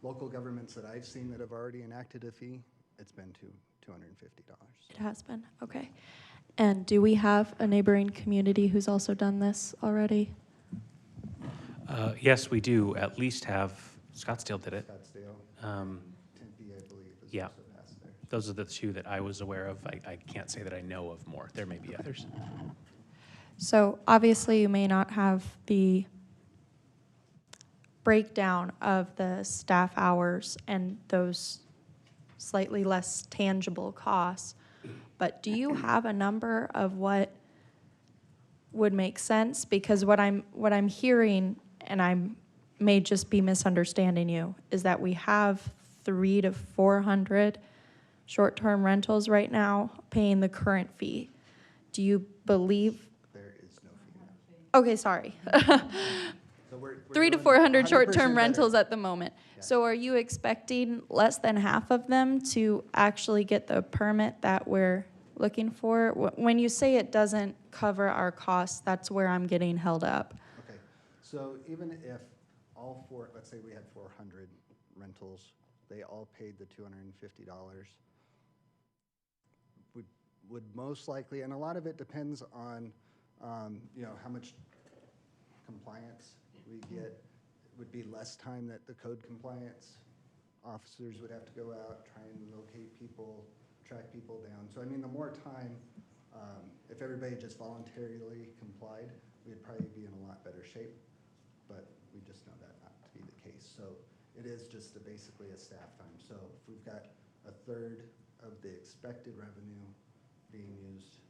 local governments that I've seen that have already enacted a fee, it's been $250. It has been, okay. And do we have a neighboring community who's also done this already? Yes, we do at least have, Scottsdale did it. Scottsdale, Tempe, I believe, is Yeah. also passed there. Those are the two that I was aware of. I can't say that I know of more. There may be others. So obviously you may not have the breakdown of the staff hours and those slightly less tangible costs, but do you have a number of what would make sense? Because what I'm hearing, and I may just be misunderstanding you, is that we have 300 to 400 short-term rentals right now paying the current fee. Do you believe? There is no fee now. Okay, sorry. So we're 300 to doing 400 100% short-term better. rentals at the moment. Yeah. So are you expecting less than half of them to actually get the permit that we're looking for? When you say it doesn't cover our costs, that's where I'm getting held up. Okay, So even if all four, let's say we had 400 rentals, they all paid the $250, would most likely, and a lot of it depends on, how much compliance we get. It would be less time that the code compliance officers would have to go out, try and locate people, track people down. So I mean, the more time, if everybody just voluntarily complied, we'd probably be in a lot better shape, but we just know that not to be the case. So it is just basically a staff time. So if we've got a third of the expected revenue being used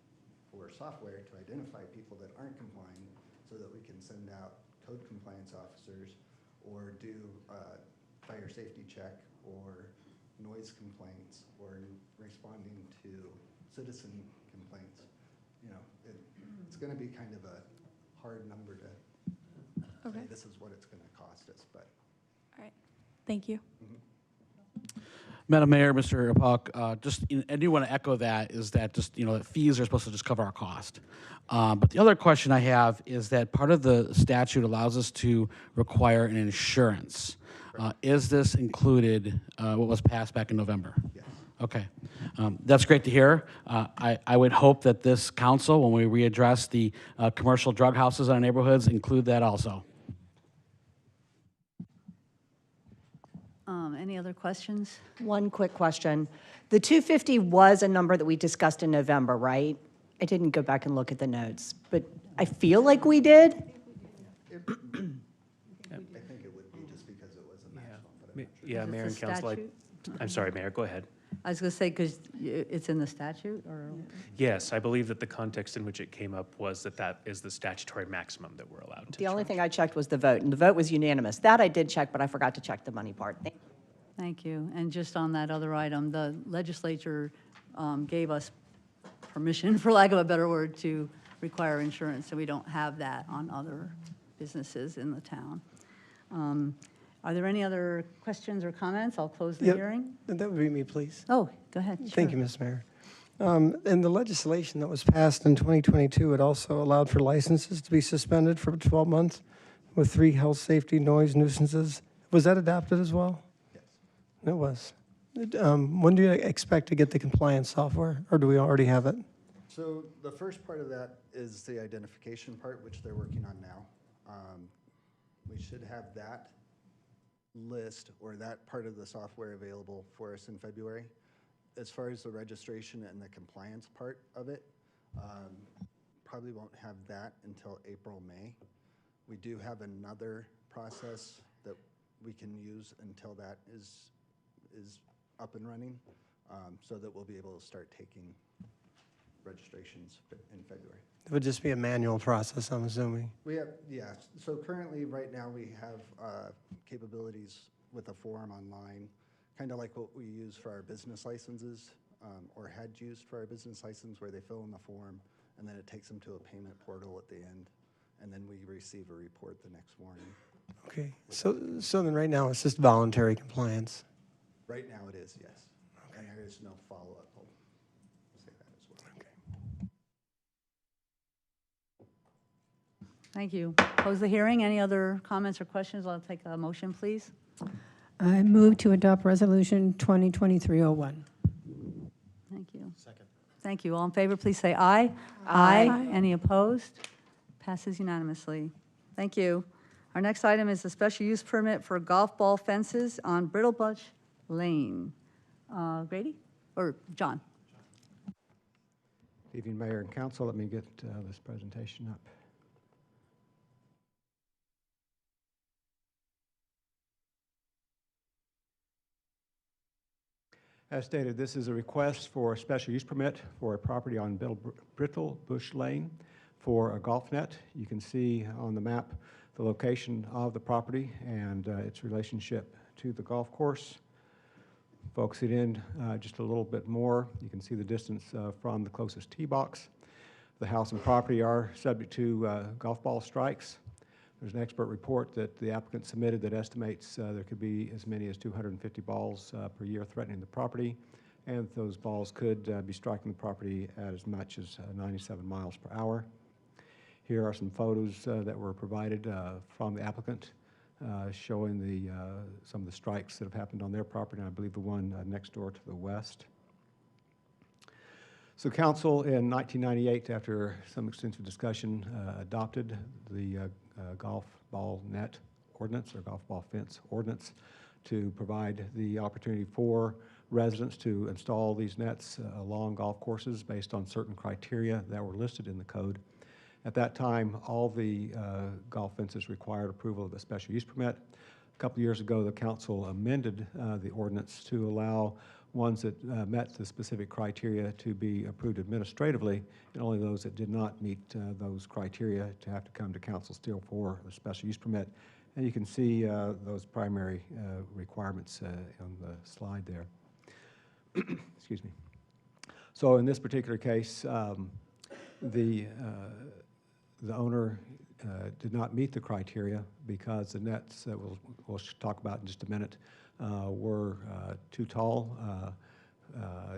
for software to identify people that aren't complying so that we can send out code compliance officers or do fire safety check or noise complaints or responding to citizen complaints. It's going to be kind of a hard number to say this is what it's going to cost us, but. All right, thank you. Madam Mayor, Mr. Epoch, I do want to echo that, is that fees are supposed to just cover our cost. But the other question I have is that part of the statute allows us to require an insurance. Is this included, what was passed back in November? Yes. Okay. That's great to hear. I would hope that this council, when we readdress the commercial drug houses in our neighborhoods, include that also. Any other questions? One quick question. The 250 was a number that we discussed in November, right? I didn't go back and look at the notes, but I feel like we did. I think it would be just because it was a maximum, but I'm not sure. Yeah, Is Mayor this and a Council, statute? I'm sorry, Mayor, go ahead. I was going to say, because it's in the statute, or? Yes, I believe that the context in which it came up was that is the statutory maximum that we're allowed to. The only thing I checked was the vote, and the vote was unanimous. That I did check, but I forgot to check the money part. Thank you. Thank you. And just on that other item, the legislature gave us permission, for lack of a better word, to require insurance, so we don't have that on other businesses in the town. Are there any other questions or comments? I'll close the hearing. That would be me, please. Oh, go ahead. Thank you, Sure. Ms. Mayor. And the legislation that was passed in 2022, it also allowed for licenses to be suspended for 12 months with 3 health, safety, noise nuisances. Was that adopted as well? Yes. It was. When do you expect to get the compliance software, or do we already have it? So the first part of that is the identification part, which they're working on now. We should have that list or that part of the software available for us in February. As far as the registration and the compliance part of it, probably won't have that until April, May. We do have another process that we can use until that is up and running, so that we'll be able to start taking registrations in February. It would just be a manual process, I'm assuming. We have, yeah, so currently, right now, we have capabilities with a form online, kind of like what we use for our business licenses, or had used for our business license, where they fill in the form, and then it takes them to a payment portal at the end, and then we receive a report the next morning. Okay, so then right now it's just voluntary compliance. Right now it is, yes. And there is no follow-up. I'll say that as well. Okay. Thank you. Close the hearing. Any other comments or questions? I'll take a motion, please. I move to adopt Resolution 2023-01. Thank you. Second. Thank you. All in favor, please say aye. Aye. Any opposed? Passes unanimously. Thank you. Our next item is the special use permit for golf ball fences on Brittlebutch Lane. Grady or John? Good evening, Mayor and Council. Let me get this presentation up. As stated, this is a request for a special use permit for a property on Brittlebutch Lane for a golf net. You can see on the map the location of the property and its relationship to the golf course. Focus it in just a little bit more. You can see the distance from the closest tee box. The house and property are subject to golf ball strikes. There's an expert report that the applicant submitted that estimates there could be as many as 250 balls per year threatening the property, and those balls could be striking the property at as much as 97 miles per hour. Here are some photos that were provided from the applicant showing some of the strikes that have happened on their property, and I believe the one next door to the west. So council in 1998, after some extensive discussion, adopted the golf ball net ordinance or golf ball fence ordinance to provide the opportunity for residents to install these nets along golf courses based on certain criteria that were listed in the code. At that time, all the golf fences required approval of a special use permit. A couple of years ago, the council amended the ordinance to allow ones that met the specific criteria to be approved administratively, and only those that did not meet those criteria to have to come to council still for a special use permit. And you can see those primary requirements on the slide there. Excuse me. So in this particular case, the owner did not meet the criteria because the nets that we'll talk about in just a minute were too tall,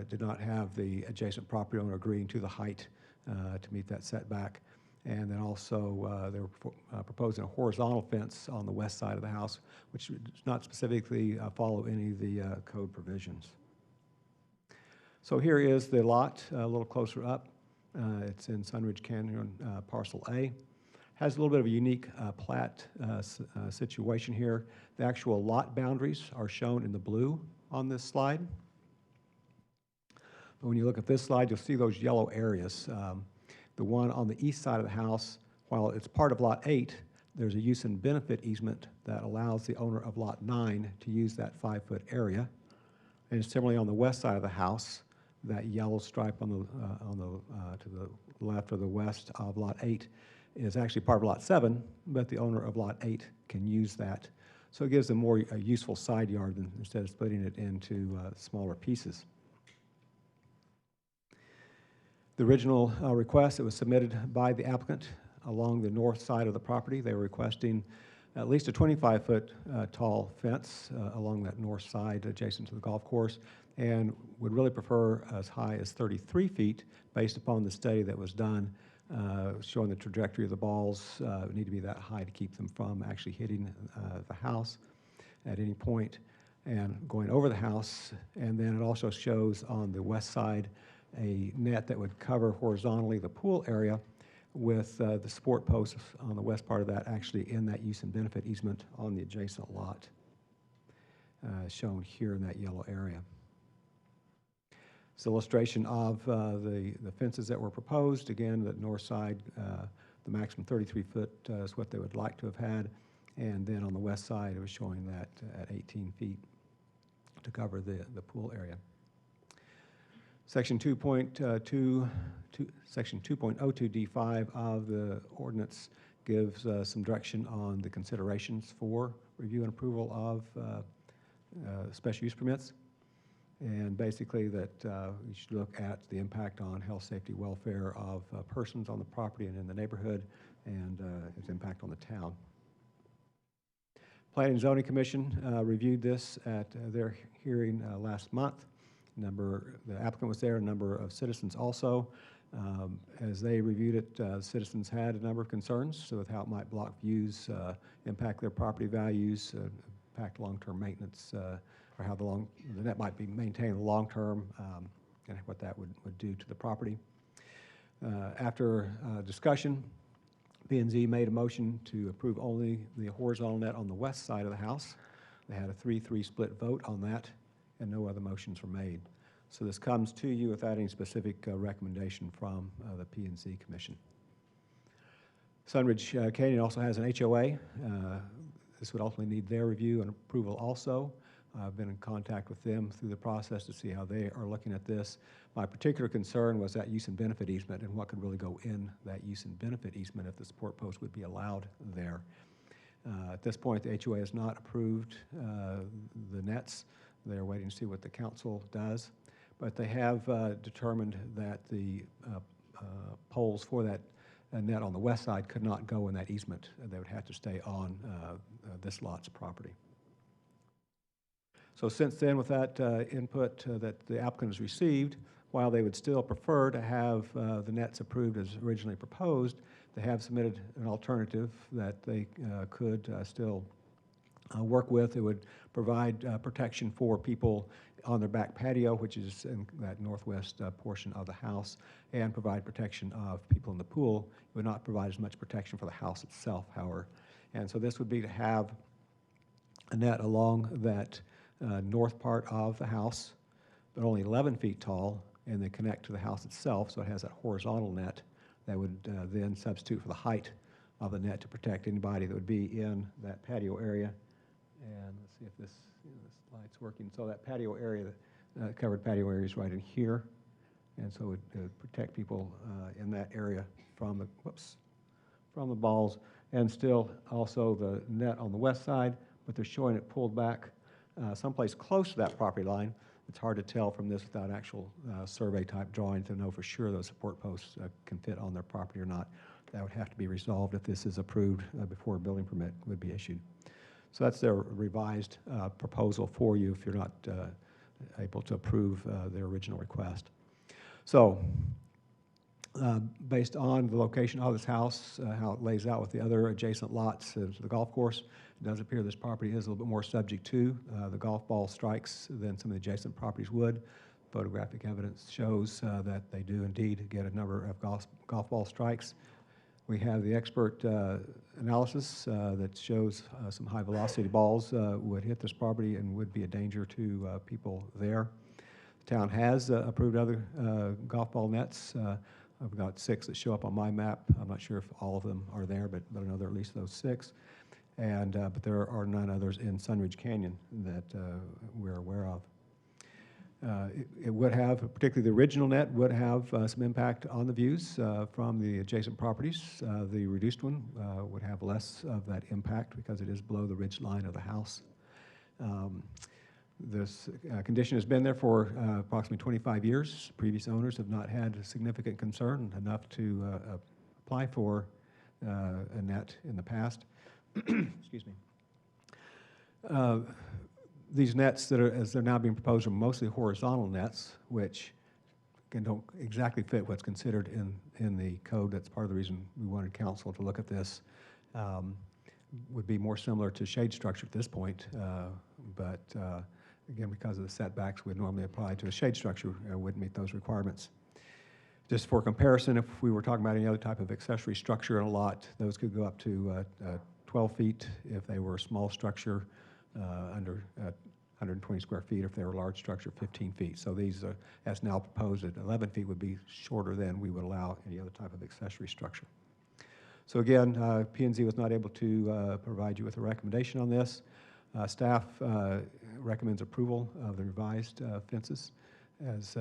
did not have the adjacent property owner agreeing to the height to meet that setback. And then also they were proposing a horizontal fence on the west side of the house, which does not specifically follow any of the code provisions. So here is the lot a little closer up. It's in Sunridge Canyon, Parcel A. Has a little bit of a unique plat situation here. The actual lot boundaries are shown in the blue on this slide. But when you look at this slide, you'll see those yellow areas. The one on the east side of the house, while it's part of Lot 8, there's a use and benefit easement that allows the owner of Lot 9 to use that 5-foot area. And similarly on the west side of the house, that yellow stripe on to the left or the west of Lot 8 is actually part of Lot 7, but the owner of Lot 8 can use that. So it gives them more a useful side yard than instead of splitting it into smaller pieces. The original request that was submitted by the applicant along the north side of the property, they were requesting at least a 25-foot tall fence along that north side adjacent to the golf course, and would really prefer as high as 33 feet based upon the study that was done showing the trajectory of the balls need to be that high to keep them from actually hitting the house at any point and going over the house. And then it also shows on the west side a net that would cover horizontally the pool area with the support posts on the west part of that actually in that use and benefit easement on the adjacent lot, shown here in that yellow area. It's an illustration of the fences that were proposed. Again, the north side, the maximum 33 foot is what they would like to have had. And then on the west side, it was showing that at 18 feet to cover the pool area. Section 2.02D5 of the ordinance gives some direction on the considerations for review and approval of special use permits. And basically that we should look at the impact on health, safety, welfare of persons on the property and in the neighborhood, and its impact on the town. Planning and Zoning Commission reviewed this at their hearing last month. The applicant was there, a number of citizens also. As they reviewed it, citizens had a number of concerns with how it might block views, impact their property values, impact long-term maintenance, or how the net might be maintained long-term, and what that would do to the property. After discussion, P&Z made a motion to approve only the horizontal net on the west side of the house. They had a 3-3 split vote on that, and no other motions were made. So this comes to you without any specific recommendation from the P&Z Commission. Sunridge Canyon also has an HOA. This would ultimately need their review and approval also. I've been in contact with them through the process to see how they are looking at this. My particular concern was that use and benefit easement and what could really go in that use and benefit easement if the support post would be allowed there. At this point, the HOA has not approved the nets. They're waiting to see what the council does. But they have determined that the poles for that net on the west side could not go in that easement. They would have to stay on this lot's property. So since then, with that input that the applicant has received, while they would still prefer to have the nets approved as originally proposed, They have submitted an alternative that they could still work with. It would provide protection for people on their back patio, which is in that northwest portion of the house, and provide protection of people in the pool. It would not provide as much protection for the house itself, however. And so this would be to have a net along that north part of the house, but only 11 feet tall, and they connect to the house itself, so it has that horizontal net that would then substitute for the height of the net to protect anybody that would be in that patio area. And let's see if this light's working. So that patio area, covered patio area is right in here, and so it would protect people in that area from the balls, and still also the net on the west side, but they're showing it pulled back someplace close to that property line. It's hard to tell from this without actual survey-type drawing to know for sure those support posts can fit on their property or not. That would have to be resolved if this is approved before a building permit would be issued. So that's their revised proposal for you if you're not able to approve their original request. So based on the location of this house, how it lays out with the other adjacent lots to the golf course, it does appear this property is a little bit more subject to the golf ball strikes than some of the adjacent properties would. Photographic evidence shows that they do indeed get a number of golf ball strikes. We have the expert analysis that shows some high velocity balls would hit this property and would be a danger to people there. The town has approved other golf ball nets. I've got 6 that show up on my map. I'm not sure if all of them are there, but I know there are at least those 6. And but there are none others in Sunridge Canyon that we're aware of. It would have, particularly the original net, would have some impact on the views from the adjacent properties. The reduced one would have less of that impact because it is below the ridge line of the house. This condition has been there for approximately 25 years. Previous owners have not had significant concern enough to apply for a net in the past. Excuse me. These nets that are, as they're now being proposed, are mostly horizontal nets, which don't exactly fit what's considered in the code. That's part of the reason we wanted council to look at this. Would be more similar to shade structure at this point, but again, because of the setbacks would normally apply to a shade structure, wouldn't meet those requirements. Just for comparison, if we were talking about any other type of accessory structure in a lot, those could go up to 12 feet if they were a small structure, under 120 square feet if they were a large structure, 15 feet. So these are, as now proposed, at 11 feet would be shorter than we would allow any other type of accessory structure. So again, P&Z was not able to provide you with a recommendation on this. Staff recommends approval of the revised fences, as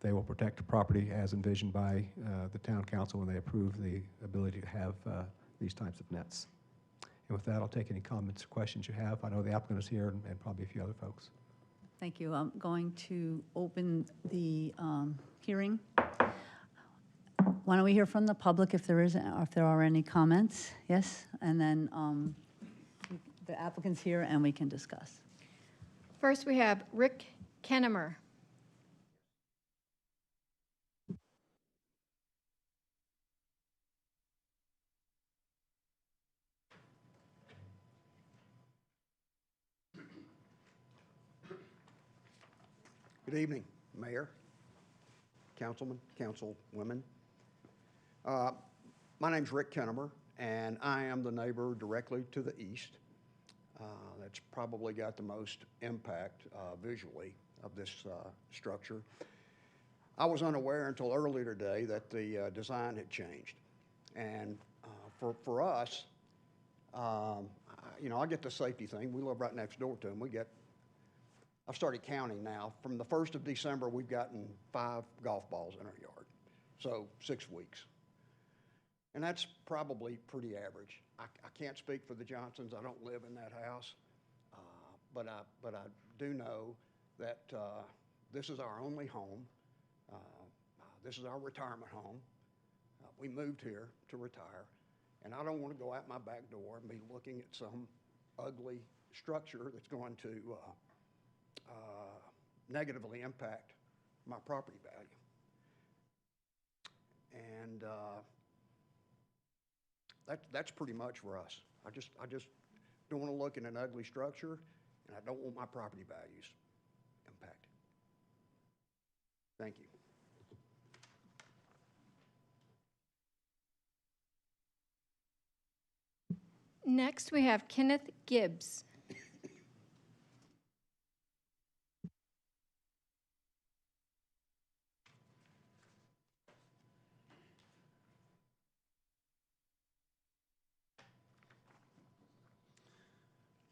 they will protect the property as envisioned by the town council when they approve the ability to have these types of nets. And with that, I'll take any comments or questions you have. I know the applicant is here and probably a few other folks. Thank you. I'm going to open the hearing. Why don't we hear from the public if there is, or if there are any comments? Yes, and then the applicant's here and we can discuss. First, we have Rick Kennemer. Good evening, Mayor, Councilman, Councilwomen. My name's Rick Kennemer, and I am the neighbor directly to the east. That's probably got the most impact visually of this structure. I was unaware until earlier today that the design had changed. And for us, you know, I get the safety thing. We live right next door to them. I've started counting now. From the 1st of December, we've gotten 5 golf balls in our yard. So 6 weeks. And that's probably pretty average. I can't speak for the Johnsons. I don't live in that house. But I do know that this is our only home. This is our retirement home. We moved here to retire. And I don't want to go out my back door and be looking at some ugly structure that's going to negatively impact my property value. And that's pretty much for us. I just don't want to look at an ugly structure, and I don't want my property values impacted. Thank you. Next, we have Kenneth Gibbs.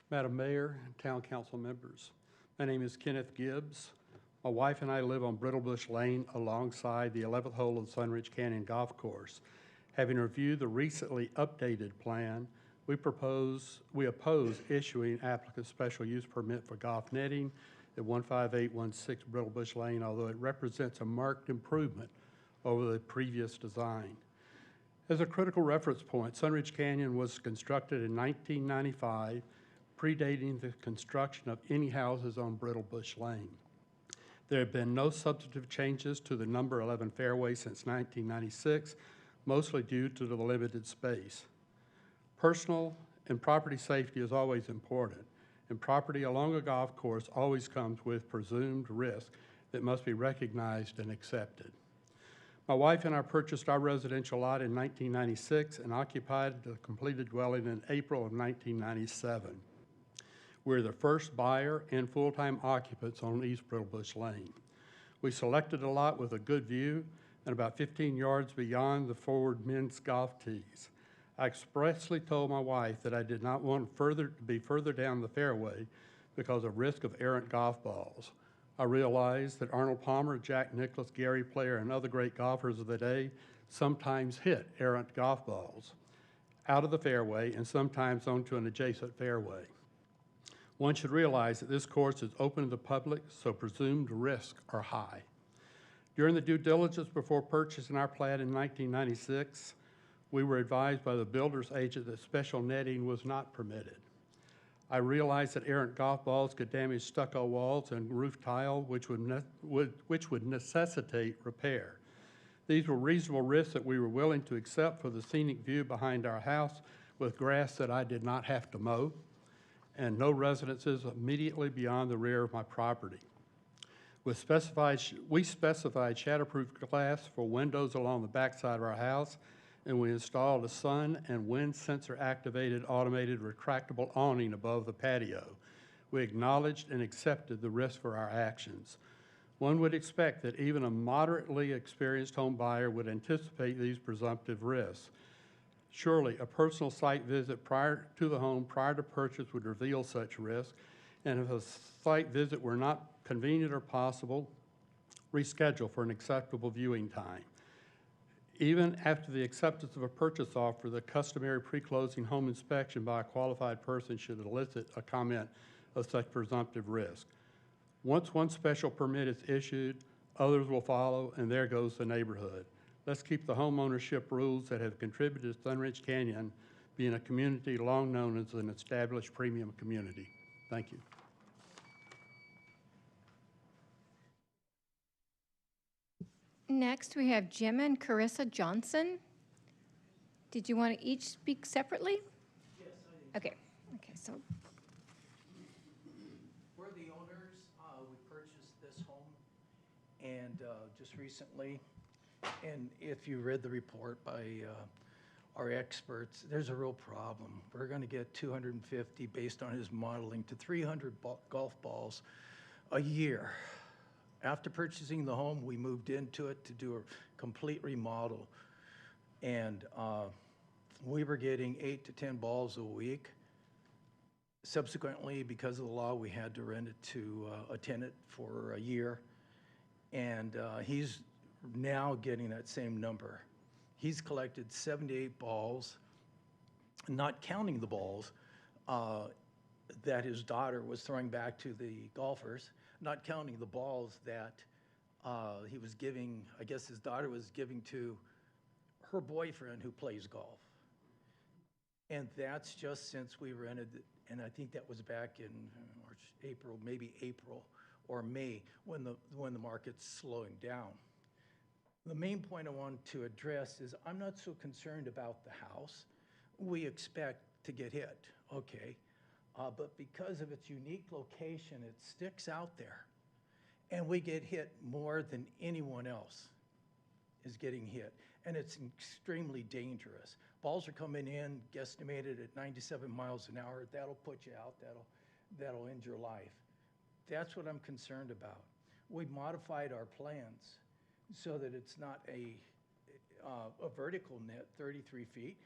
Madam Mayor and Town Council members, my name is Kenneth Gibbs. My wife and I live on Brittlebush Lane alongside the 11th hole of the Sunridge Canyon Golf Course. Having reviewed the recently updated plan, we oppose issuing applicant special use permit for golf netting at 15816 Brittlebush Lane, although it represents a marked improvement over the previous design. As a critical reference point, Sunridge Canyon was constructed in 1995, predating the construction of any houses on Brittlebush Lane. There have been no substantive changes to the number 11 fairway since 1996, mostly due to the limited space. Personal and property safety is always important, and property along a golf course always comes with presumed risk that must be recognized and accepted. My wife and I purchased our residential lot in 1996 and occupied the completed dwelling in April of 1997. We're the first buyer and full-time occupants on East Brittlebush Lane. We selected a lot with a good view and about 15 yards beyond the forward men's golf tees. I expressly told my wife that I did not want to be further down the fairway because of risk of errant golf balls. I realized that Arnold Palmer, Jack Nicklaus, Gary Player, and other great golfers of the day sometimes hit errant golf balls out of the fairway and sometimes onto an adjacent fairway. One should realize that this course is open to the public, so presumed risks are high. During the due diligence before purchasing our plat in 1996, we were advised by the builder's agent that special netting was not permitted. I realized that errant golf balls could damage stucco walls and roof tile, which would necessitate repair. These were reasonable risks that we were willing to accept for the scenic view behind our house with grass that I did not have to mow, and no residences immediately beyond the rear of my property. We specified shatterproof glass for windows along the backside of our house, and we installed a sun and wind sensor activated automated retractable awning above the patio. We acknowledged and accepted the risk for our actions. One would expect that even a moderately experienced home buyer would anticipate these presumptive risks. Surely, a personal site visit prior to the home, prior to purchase, would reveal such risk, and if a site visit were not convenient or possible, reschedule for an acceptable viewing time. Even after the acceptance of a purchase offer, the customary pre-closing home inspection by a qualified person should elicit a comment of such presumptive risk. Once one special permit is issued, others will follow, and there goes the neighborhood. Let's keep the home ownership rules that have contributed to Sunridge Canyon being a community long known as an established premium community. Thank you. Next, we have Jim and Carissa Johnson. Did you want to each speak separately? Yes, I do. Okay, so. We're the owners. We purchased this home and just recently. And if you read the report by our experts, there's a real problem. We're going to get 250, based on his modeling, to 300 golf balls a year. After purchasing the home, we moved into it to do a complete remodel. And we were getting 8 to 10 balls a week. Subsequently, because of the law, we had to rent it to a tenant for a year. And he's now getting that same number. He's collected 78 balls, not counting the balls that his daughter was throwing back to the golfers, not counting the balls that he was giving, I guess his daughter was giving to her boyfriend who plays golf. And that's just since we rented, and I think that was back in March, April, maybe April or May, when the market's slowing down. The main point I want to address is I'm not so concerned about the house. we expect to get hit, okay? But because of its unique location, it sticks out there. And we get hit more than anyone else is getting hit. And it's extremely dangerous. Balls are coming in, guesstimated at 97 miles an hour. That'll put you out, that'll end your life. That's what I'm concerned about. We modified our plans so that it's not a vertical net, 33 feet.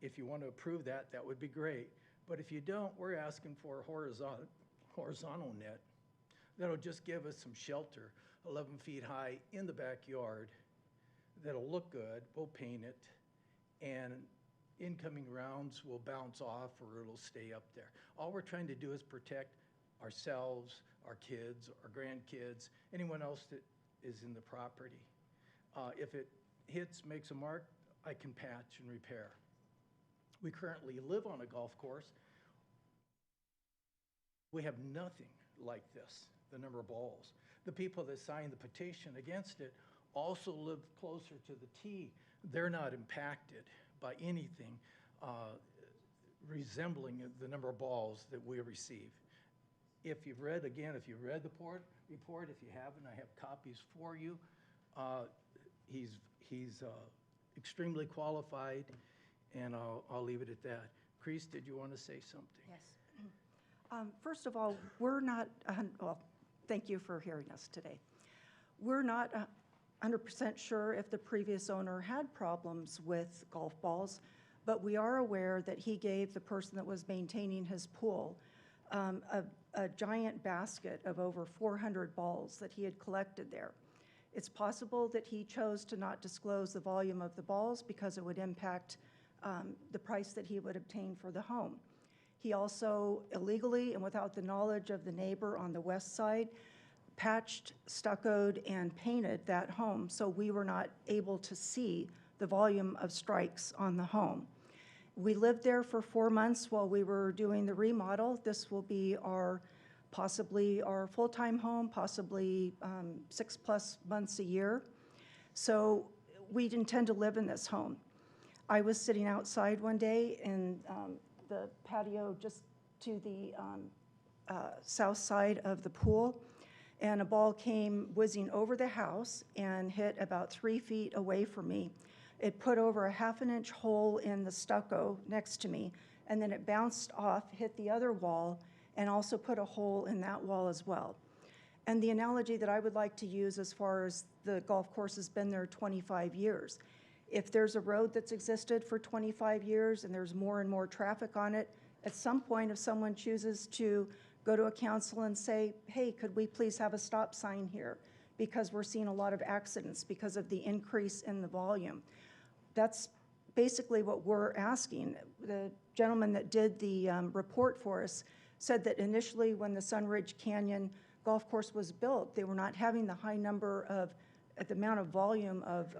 If you want to approve that, that would be great. But if you don't, we're asking for a horizontal net that'll just give us some shelter, 11 feet high in the backyard, that'll look good. We'll paint it, and incoming rounds will bounce off or it'll stay up there. All we're trying to do is protect ourselves, our kids, our grandkids, anyone else that is in the property. If it hits, makes a mark, I can patch and repair. We currently live on a golf course. We have nothing like this, the number of balls. The people that signed the petition against it also live closer to the tee. They're not impacted by anything resembling the number of balls that we receive. If you've read the report, if you haven't, I have copies for you. He's extremely qualified, and I'll leave it at that. Chris, did you want to say something? Yes. First of all, we're not, well, thank you for hearing us today. We're not 100% sure if the previous owner had problems with golf balls, but we are aware that he gave the person that was maintaining his pool a giant basket of over 400 balls that he had collected there. It's possible that he chose to not disclose the volume of the balls because it would impact the price that he would obtain for the home. He also illegally and without the knowledge of the neighbor on the west side patched, stuccoed, and painted that home, so we were not able to see the volume of strikes on the home. We lived there for 4 months while we were doing the remodel. This will be possibly our full-time home, possibly 6+ months a year. So we intend to live in this home. I was sitting outside one day in the patio just to the south side of the pool, and a ball came whizzing over the house and hit about 3 feet away from me. It put over a ½ inch hole in the stucco next to me, and then it bounced off, hit the other wall, and also put a hole in that wall as well. And the analogy that I would like to use as far as the golf course has been there 25 years. If there's a road that's existed for 25 years and there's more and more traffic on it, at some point if someone chooses to go to a council and say, hey, could we please have a stop sign here? Because we're seeing a lot of accidents because of the increase in the volume. That's basically what we're asking. The gentleman that did the report for us said that initially when the Sunridge Canyon golf course was built, they were not having the high number of, the amount of volume of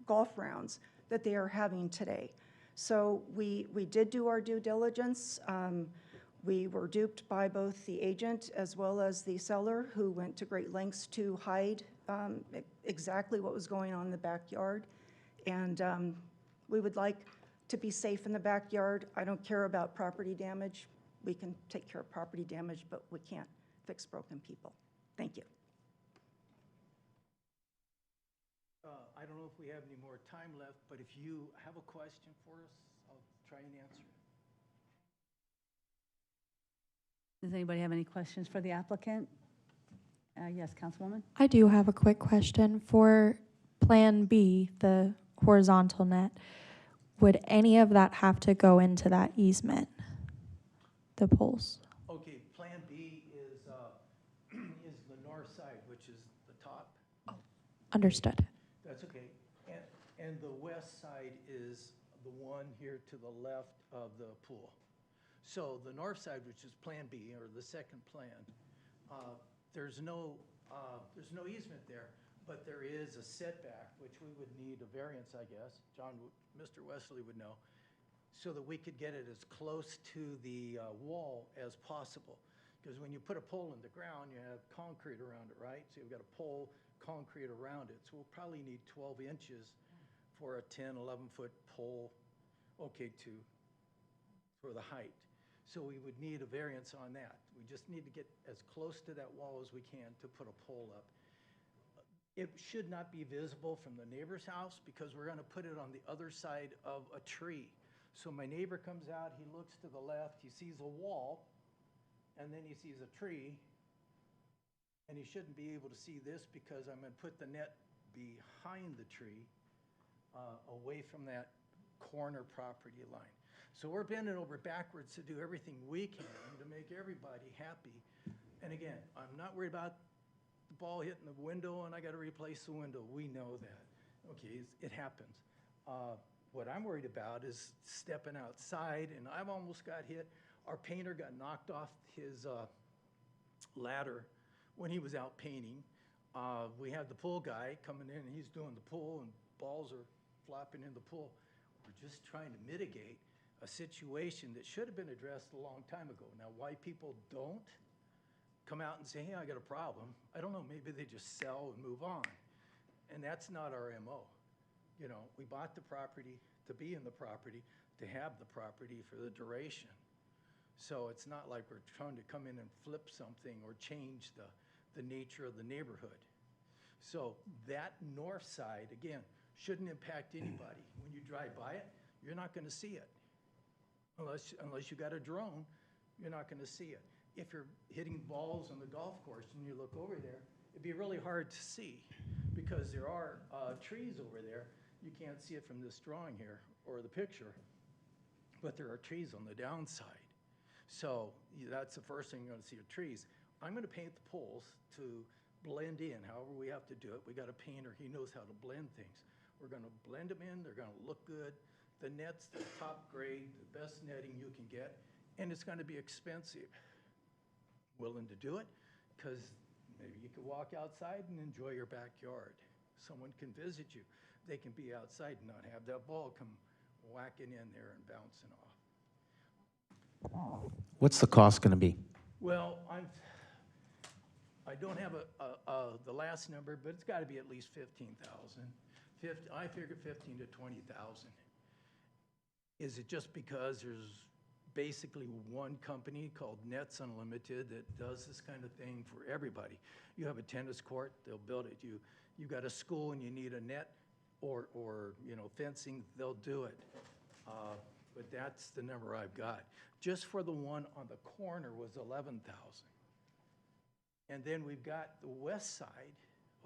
golf rounds that they are having today. So we did do our due diligence. We were duped by both the agent as well as the seller, who went to great lengths to hide exactly what was going on in the backyard. And we would like to be safe in the backyard. I don't care about property damage. We can take care of property damage, but we can't fix broken people. Thank you. I don't know if we have any more time left, but if you have a question for us, I'll try and answer it. Does anybody have any questions for the applicant? Yes, Councilwoman? I do have a quick question. For Plan B, the horizontal net, would any of that have to go into that easement, the poles? Okay, Plan B is the north side, which is the top. Understood. That's okay. And the west side is the one here to the left of the pool. So the north side, which is Plan B, or the second plan, there's no easement there, but there is a setback, which we would need a variance, I guess. Mr. Wesley would know, so that we could get it as close to the wall as possible. Because when you put a pole in the ground, you have concrete around it, right? So you've got a pole, concrete around it. So we'll probably need 12 inches for a 10, 11-foot pole, okay, to for the height. So we would need a variance on that. We just need to get as close to that wall as we can to put a pole up. It should not be visible from the neighbor's house because we're gonna put it on the other side of a tree. So my neighbor comes out, he looks to the left, he sees a wall, and then he sees a tree, and he shouldn't be able to see this because I'm gonna put the net behind the tree, away from that corner property line. So we're bending over backwards to do everything we can to make everybody happy. And again, I'm not worried about the ball hitting the window and I gotta replace the window. We know that. Okay, it happens. What I'm worried about is stepping outside, and I've almost got hit. Our painter got knocked off his ladder when he was out painting. We had the pool guy coming in, and he's doing the pool, and balls are flopping in the pool. We're just trying to mitigate a situation that should have been addressed a long time ago. Now, why people don't come out and say, hey, I got a problem, I don't know, maybe they just sell and move on. And that's not our MO. You know, we bought the property to be in the property, to have the property for the duration. So it's not like we're trying to come in and flip something or change the nature of the neighborhood. So that north side, again, shouldn't impact anybody. When you drive by it, you're not gonna see it. Unless you got a drone, you're not gonna see it. If you're hitting balls on the golf course and you look over there, it'd be really hard to see because there are trees over there. You can't see it from this drawing here or the picture, but there are trees on the downside. So that's the first thing you're gonna see are trees. I'm gonna paint the poles to blend in, however we have to do it. We got a painter, he knows how to blend things. We're gonna blend them in, they're gonna look good. The net's the top grade, the best netting you can get, and it's gonna be expensive. Willing to do it? Because maybe you could walk outside and enjoy your backyard. Someone can visit you. They can be outside and not have that ball come whacking in there and bouncing off. What's the cost going to be? Well, I don't have the last number, but it's got to be at least 15,000. I figure 15 to 20,000. Is it just because there's basically one company called Nets Unlimited that does this kind of thing for everybody? You have a tennis court, they'll build it. You got a school and you need a net or you know, fencing, they'll do it. But that's the number I've got. Just for the one on the corner was 11,000. And then we've got the west side,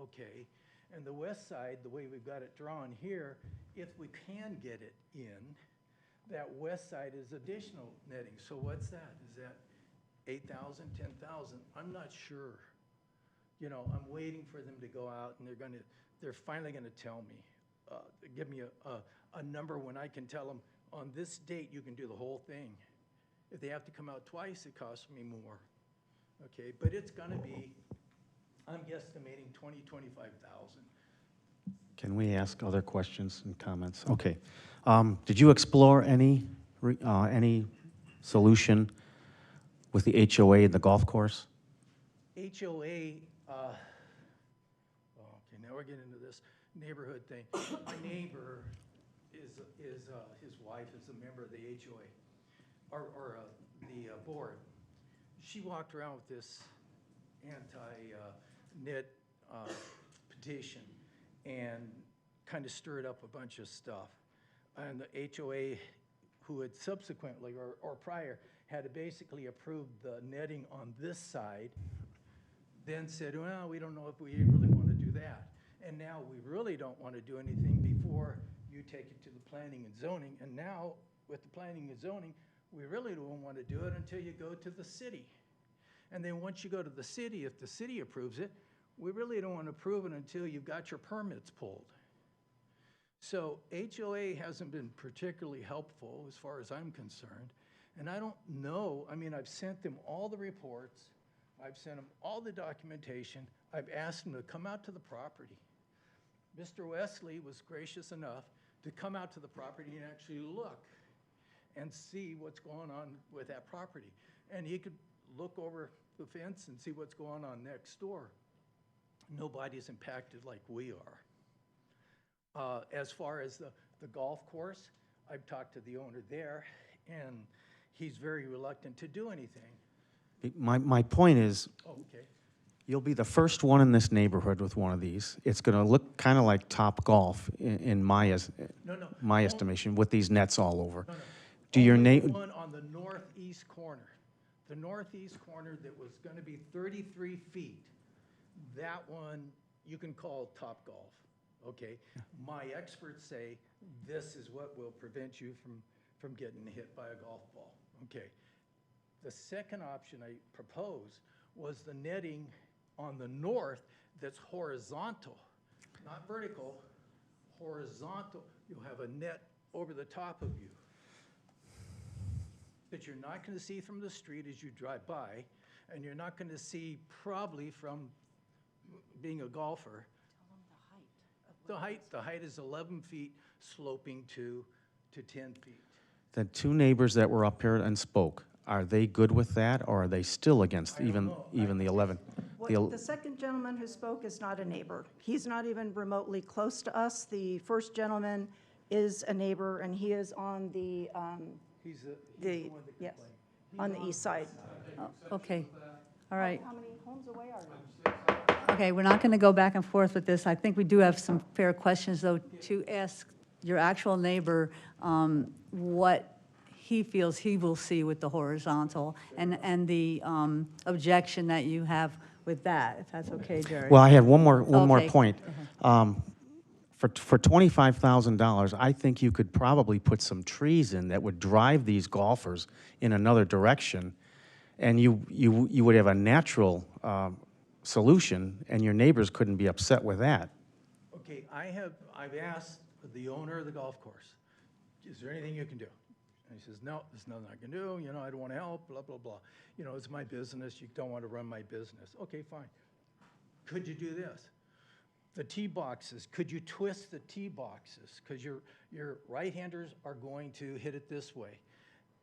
okay, and the west side, the way we've got it drawn here, if we can get it in, that west side is additional netting. So what's that? Is that 8,000, 10,000? I'm not sure. You know, I'm waiting for them to go out and they're finally gonna tell me, give me a number when I can tell them on this date you can do the whole thing. If they have to come out twice, it costs me more. Okay, but it's gonna be, I'm guesstimating 20, 25,000. Can we ask other questions and comments? Okay. Did you explore any solution with the HOA and the golf course? HOA, okay, now we're getting into this neighborhood thing. My neighbor his wife is a member of the HOA, or the board. She walked around with this anti-net petition and kind of stirred up a bunch of stuff. And the HOA, who had subsequently, or prior, had to basically approve the netting on this side, then said, well, we don't know if we really want to do that. And now we really don't want to do anything before you take it to the planning and zoning. And now, with the planning and zoning, we really don't want to do it until you go to the city. And then once you go to the city, if the city approves it, we really don't want to approve it until you've got your permits pulled. So HOA hasn't been particularly helpful as far as I'm concerned. And I don't know, I mean, I've sent them all the reports, I've sent them all the documentation, I've asked them to come out to the property. Mr. Wesley was gracious enough to come out to the property and actually look and see what's going on with that property. And he could look over the fence and see what's going on next door. Nobody's impacted like we are. As far as the golf course, I've talked to the owner there, and he's very reluctant to do anything. My point is, Oh, okay. you'll be the first one in this neighborhood with one of these. It's going to look kind of like Top Golf in my my estimation, with these nets all over. Do your Only neighbor? one on the northeast corner. The northeast corner that was going to be 33 feet. That one you can call Top Golf, okay? My experts say this is what will prevent you from getting hit by a golf ball, okay? The second option I proposed was the netting on the north that's horizontal, not vertical, horizontal. You'll have a net over the top of you that you're not going to see from the street as you drive by, and you're not going to see probably from being a golfer. The height is 11 feet sloping to 10 feet. The two neighbors that were up here and spoke, are they good with that, or are they still against even the 11? The second gentleman who spoke is not a neighbor. He's not even remotely close to us. The first gentleman is a neighbor, and he is on the, He's the one that yes, complained. on the east side. Oh, okay, all right. How many homes away are you? Okay, we're not going to go back and forth with this. I think we do have some fair questions, though, to ask your actual neighbor what he feels he will see with the horizontal, and the objection that you have with that, if that's okay, Jerry. Well, I had one more Okay. point. For $25,000, I think you could probably put some trees in that would drive these golfers in another direction, and you would have a natural solution, and your neighbors couldn't be upset with that. Okay, I've asked the owner of the golf course, is there anything you can do? And he says, no, there's nothing I can do, you know, I don't want to help, blah, blah, blah. You know, it's my business, you don't want to run my business. Okay, fine. Could you do this? The tee boxes, could you twist the tee boxes? Because your right-handers are going to hit it this way.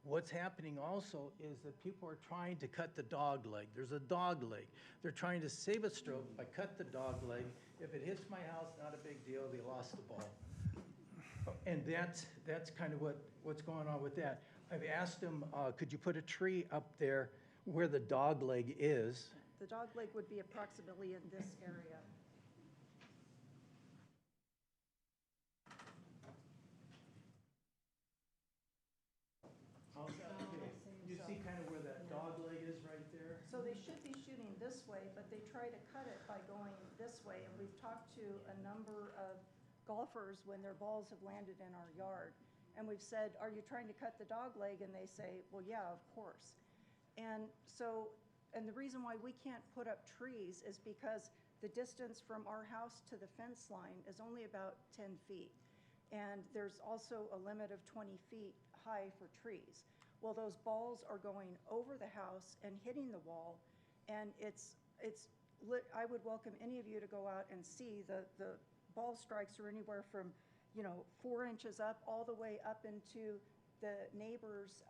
What's happening also is that people are trying to cut the dog leg. There's a dog leg. They're trying to save a stroke by cut the dog leg. If it hits my house, not a big deal, they lost the ball. And that's kind of what's going on with that. I've asked them, could you put a tree up there where the dog leg is? The dog leg would be approximately in this area. You see kind of where that dog leg is right there? So they should be shooting this way, but they try to cut it by going this way. And we've talked to a number of golfers when their balls have landed in our yard. And we've said, are you trying to cut the dog leg? And they say, well, yeah, of course. And so, and the reason why we can't put up trees is because the distance from our house to the fence line is only about 10 feet. And there's also a limit of 20 feet high for trees. Well, those balls are going over the house and hitting the wall, and I would welcome any of you to go out and see the ball strikes are anywhere from, 4 inches up all the way up into the neighbors',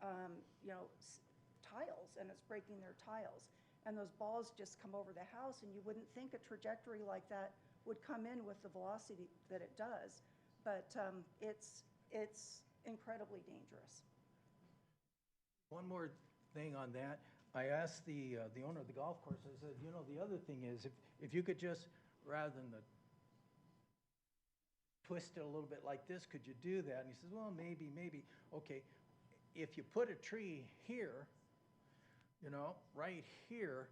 tiles, and it's breaking their tiles. And those balls just come over the house, and you wouldn't think a trajectory like that would come in with the velocity that it does, but it's incredibly dangerous. One more thing on that. I asked the owner of the golf course, I said, the other thing is, if you could just, rather than twist it a little bit like this, could you do that? And he says, well, maybe. Okay, if you put a tree here, right here,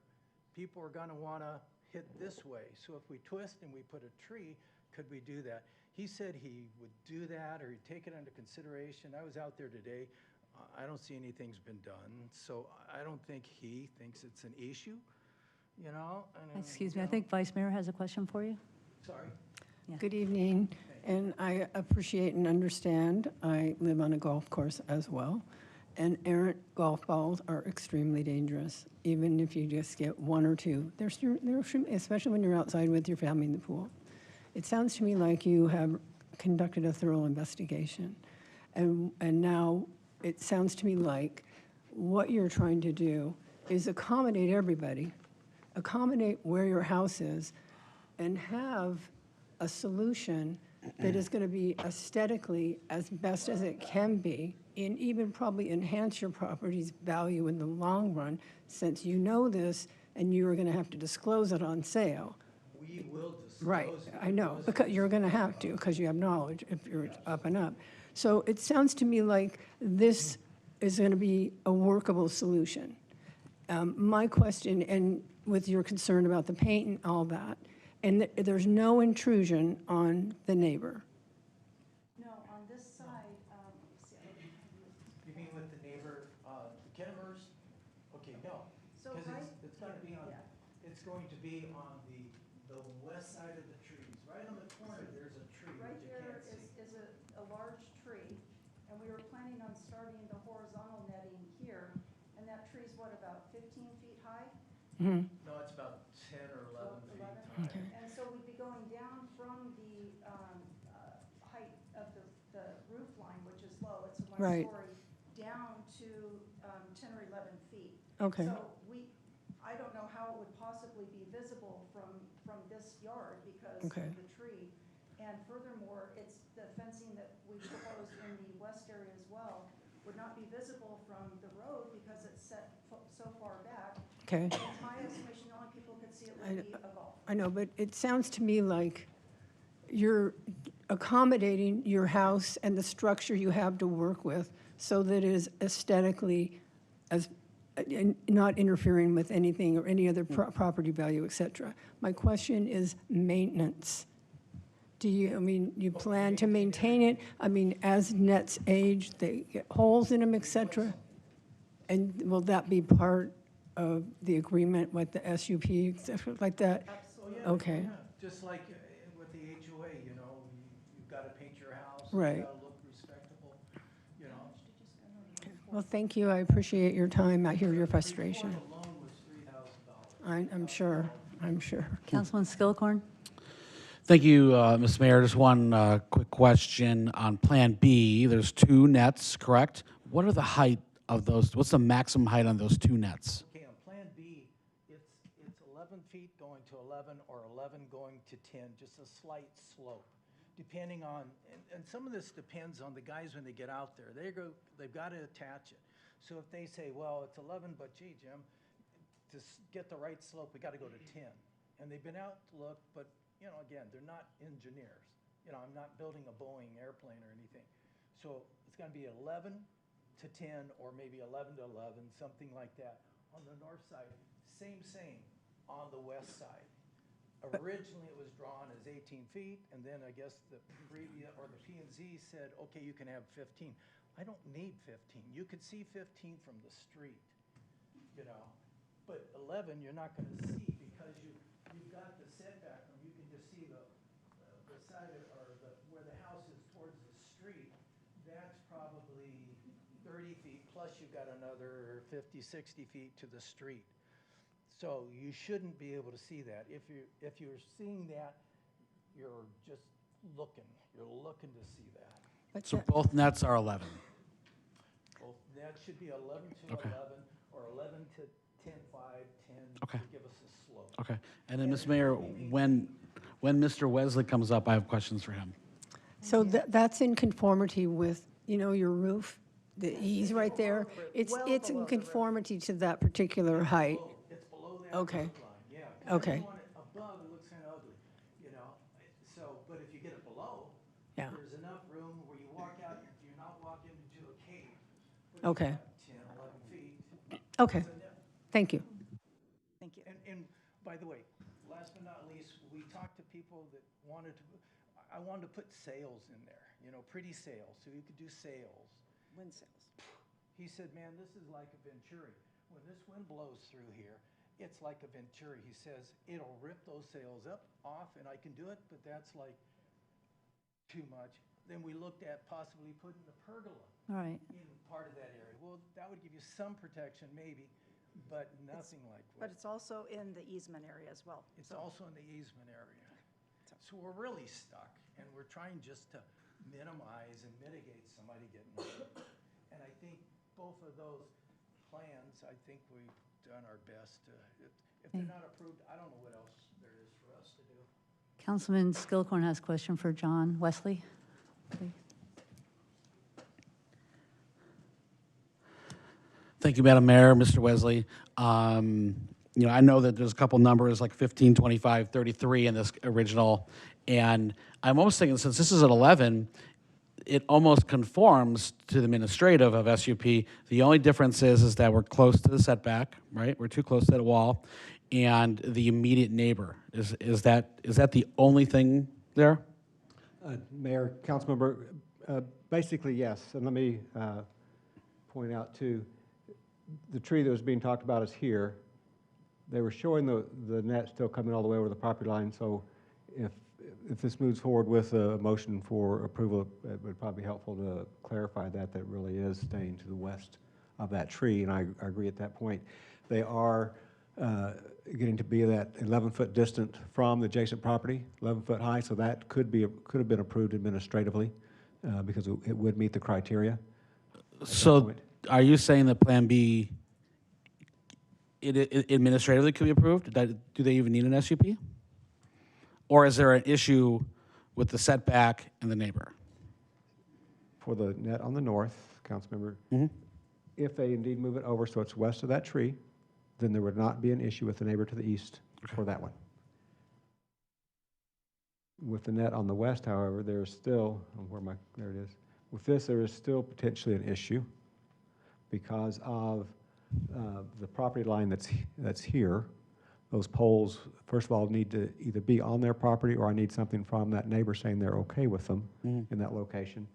people are going to want to hit this way. So if we twist and we put a tree, could we do that? He said he would do that, or he'd take it under consideration. I was out there today. I don't see anything's been done, so I don't think he thinks it's an issue, Excuse me, I think Vice Mayor has a question for you. Sorry. Yeah. Good evening, and I appreciate and understand. I live on a golf course as well, and errant golf balls are extremely dangerous, even if you just get one or two. Especially when you're outside with your family in the pool. It sounds to me like you have conducted a thorough investigation, and now it sounds to me like what you're trying to do is accommodate everybody, accommodate where your house is, and have a solution that is going to be aesthetically as best as it can be and even probably enhance your property's value in the long run, since you know this and you are going to have to disclose it on sale. We will disclose. Right, I know, because you're going to have to, because you have knowledge if you're up and up. So it sounds to me like this is going to be a workable solution. My question, and with your concern about the paint and all that, and there's no intrusion on the neighbor. No, on this side, You mean with the neighbor, Kennemers? Okay, no, So because right it's going to be on, yeah. it's going to be on the west side of the trees. Right on the corner, there's a tree Right that you there can't see. is a large tree, and we were planning on starting the horizontal netting here, and that tree's what, about 15 feet high? No, it's about 10 or 11 feet 11? high. And so we'd be going down from the height of the roof line, which is low, it's a Right. one-story, down to 10 or 11 feet. Okay. So I don't know how it would possibly be visible from this yard because Okay. of the tree. And furthermore, it's the fencing that we proposed in the west area as well would not be visible from the road because it's set so far back. Okay. In my estimation, the only people could see it would be a golf. I know, but it sounds to me like you're accommodating your house and the structure you have to work with so that it is aesthetically as, and not interfering with anything or any other property value, et cetera. My question is maintenance. Do you, I mean, you plan to maintain it? I mean, as nets age, they get holes in them, et cetera? And will that be part of the agreement with the SUP, et cetera, like that? Absolutely. Okay. Just like with the HOA, you know, you've got to paint your house. Right. You've got to look respectable, you know. Well, thank you. I appreciate your time. I hear your frustration. Report alone was $3,000. I'm sure. I'm sure. Councilman Skilcorn? Thank you, Ms. Mayor. Just one quick question on Plan B. There's 2 nets, correct? What are the height of those? What's the maximum height on those 2 nets? Okay, on Plan B, it's 11 feet going to 11 or 11 going to 10, just a slight slope, depending on, and some of this depends on the guys when they get out there. They've got to attach it. So if they say, well, it's 11, but gee, Jim, to get the right slope, we got to go to 10. And they've been out to look, but, you know, again, they're not engineers. You know, I'm not building a Boeing airplane or anything. So it's going to be 11 to 10, or maybe 11 to 11, something like that. On the north side, same on the west side. Originally, it was drawn as 18 feet, and then I guess the previous, or the P&Z said, okay, you can have 15. I don't need 15. You could see 15 from the street, you know. But 11, you're not going to see because you've got the setback from, you can just see the side of, or where the house is towards the street. That's probably 30 feet, plus you've got another 50, 60 feet to the street. So you shouldn't be able to see that. If you're seeing that, you're just looking. You're looking to see that. So both nets are 11. Well, that should be 11 to Okay. 11, or 11 to 10, 5, 10 Okay. to give us a slope. Okay. And then, Ms. Mayor, when Mr. Wesley comes up, I have questions for him. So that's in conformity with, you know, your roof, the eaves right there? It's in conformity to that particular height? It's below that Okay. roof line, yeah. 'Cause Okay. if you want it above, it looks kind of ugly, you know? So, but if you get it below, Yeah. there's enough room where you walk out, you're not walking into a cave. But Okay. you got 10, 11 feet. Okay. It's a net. Thank you. Thank you. And by the way, last but not least, we talked to people that wanted to, I wanted to put sails in there, you know, pretty sails, so you could do sails. Wind sails. He said, man, this is like a Venturi. When this wind blows through here, it's like a Venturi. He says, it'll rip those sails up, off, and I can do it, but that's like too much. Then we looked at possibly putting the pergola All right. in part of that area. Well, that would give you some protection maybe, but nothing like what. But it's also in the easement area as well. It's also in the easement area. So we're really stuck, and we're trying just to minimize and mitigate somebody getting hurt. And I think both of those plans, I think we've done our best to, if they're not approved, I don't know what else there is for us to do. Councilman Skilcorn has a question for John Wesley, please. Thank you, Madam Mayor, Mr. Wesley. You know, I know that there's a couple numbers like 15, 25, 33 in this original, and I'm almost thinking since this is at 11, it almost conforms to the administrative of SUP. The only difference is that we're close to the setback, right? We're too close to that wall, and the immediate neighbor. Is that the only thing there? Mayor, Councilmember, basically yes. And let me point out too, the tree that was being talked about is here. They were showing the net still coming all the way over the property line. So if this moves forward with a motion for approval, it would probably be helpful to clarify that really is staying to the west of that tree. And I agree at that point. They are getting to be that 11-foot distant from the adjacent property, 11 foot high. So that could have been approved administratively because it would meet the criteria. So are you saying that Plan B, it administratively could be approved? Do they even need an SUP? Or is there an issue with the setback and the neighbor? For the net on the north, Councilmember, if they indeed move it over so it's west of that tree, then there would not be an issue with the neighbor to the east for that one. With the net on the west, however, there's still, there it is. With this, there is still potentially an issue because of the property line that's here. Those poles, first of all, need to either be on their property or I need something from that neighbor saying they're okay with them in that location.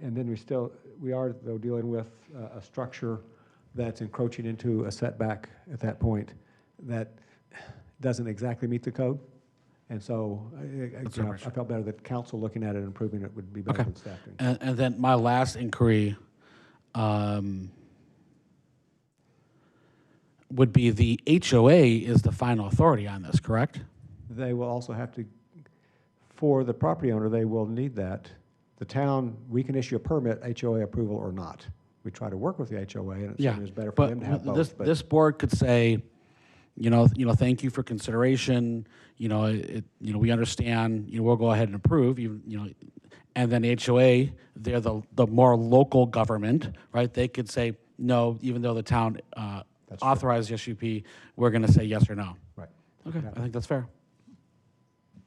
And then we are though dealing with a structure that's encroaching into a setback at that point that doesn't exactly meet the code. And so I felt better that council looking at it and approving it would be better than staff doing. And then my last inquiry would be the HOA is the final authority on this, correct? They will also have to, for the property owner, they will need that. The town, we can issue a permit, HOA approval or not. We try to work with the HOA, and it certainly is better for them to have both. This board could say, thank you for consideration. We understand. We'll go ahead and approve. And then HOA, they're the more local government, right? They could say no, even though the town authorized the SUP, we're going to say yes or no. Right. Okay, I think that's fair.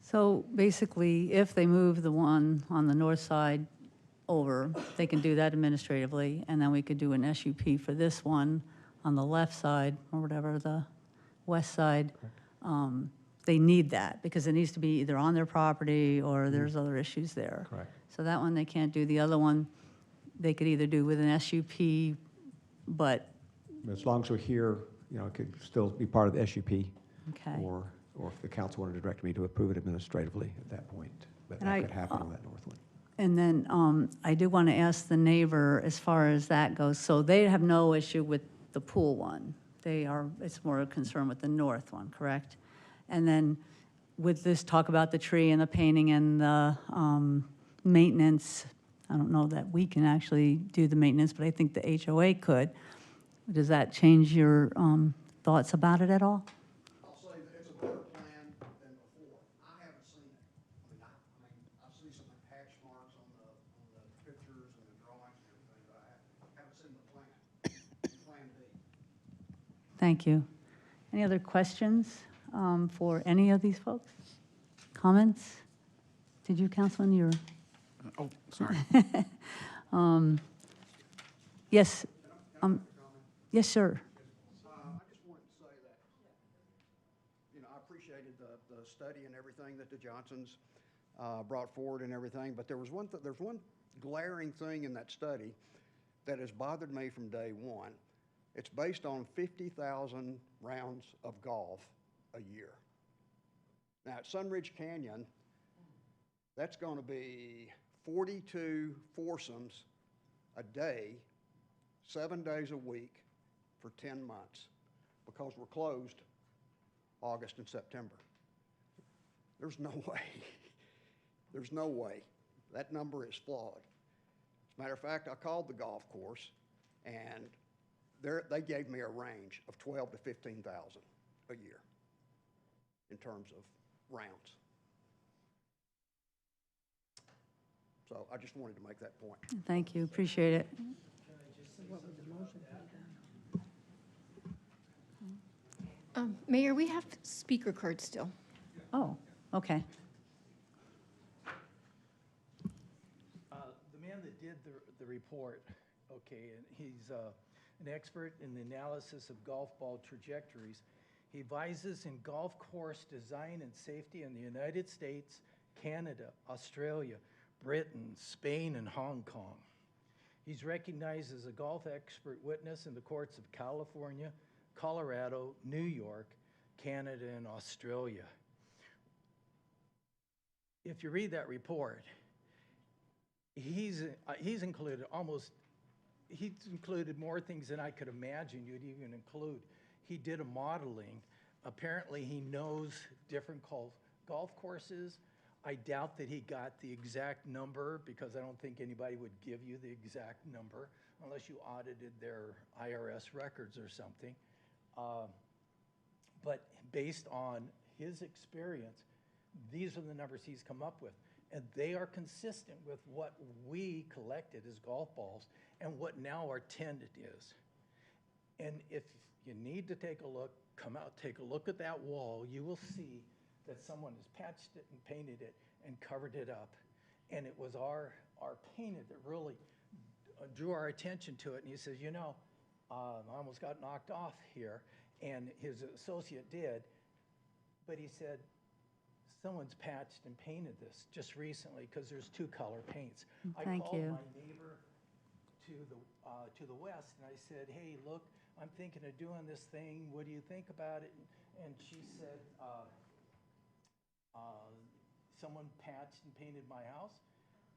So basically, if they move the one on the north side over, they can do that administratively, and then we could do an SUP for this one on the left side, or whatever, the west side. They need that, because it needs to be either on their property, or there's other issues there. Correct. So that one they can't do. The other one, they could either do with an SUP, but... As long as we're here, it could still be part of the SUP. Okay. Or if the council wanted to direct me to approve it administratively at that point. But that could happen on that north one. And then I do want to ask the neighbor, as far as that goes, so they have no issue with the pool one. It's more a concern with the north one, correct? And then with this talk about the tree and the painting and the maintenance, I don't know that we can actually do the maintenance, but I think the HOA could. Does that change your thoughts about it at all? I'll say that it's a better plan than before. I haven't seen it. I've seen some hatch marks on the pictures and the drawings and everything, but I haven't seen the plan. Plan B. Thank you. Any other questions for any of these folks? Comments? Did you, Councilman? Oh, sorry. Yes. Yes, sir. I just wanted to say that, I appreciated the study and everything that the Johnsons brought forward and everything, but there's one glaring thing in that study that has bothered me from day one. It's based on 50,000 rounds of golf a year. Now, at Sunridge Canyon, that's going to be 42 foursomes a day, 7 days a week, for 10 months, because we're closed August and September. There's no way. There's no way. That number is flawed. As a matter of fact, I called the golf course, and they gave me a range of 12 to 15,000 a year in terms of rounds. So I just wanted to make that point. Thank you. Appreciate it. Mayor, we have speaker cards still. Oh, okay. The man that did the report, okay, and he's an expert in the analysis of golf ball trajectories. He advises in golf course design and safety in the United States, Canada, Australia, Britain, Spain, and Hong Kong. He's recognized as a golf expert witness in the courts of California, Colorado, New York, Canada, and Australia. If you read that report, he's included more things than I could imagine you'd even include. He did a modeling. Apparently, he knows different golf courses. I doubt that he got the exact number because I don't think anybody would give you the exact number unless you audited their IRS records or something. But based on his experience, these are the numbers he's come up with. And they are consistent with what we collected as golf balls and what now our tenant is. And if you need to take a look, come out, take a look at that wall, you will see that someone has patched it and painted it and covered it up. And it was our painter that really drew our attention to it. And he says, you know, I almost got knocked off here. And his associate did. But he said, someone's patched and painted this just recently because there's two color paints. Thank I called you. my neighbor to the west and I said, hey, look, I'm thinking of doing this thing. What do you think about it? And she said, someone patched and painted my house.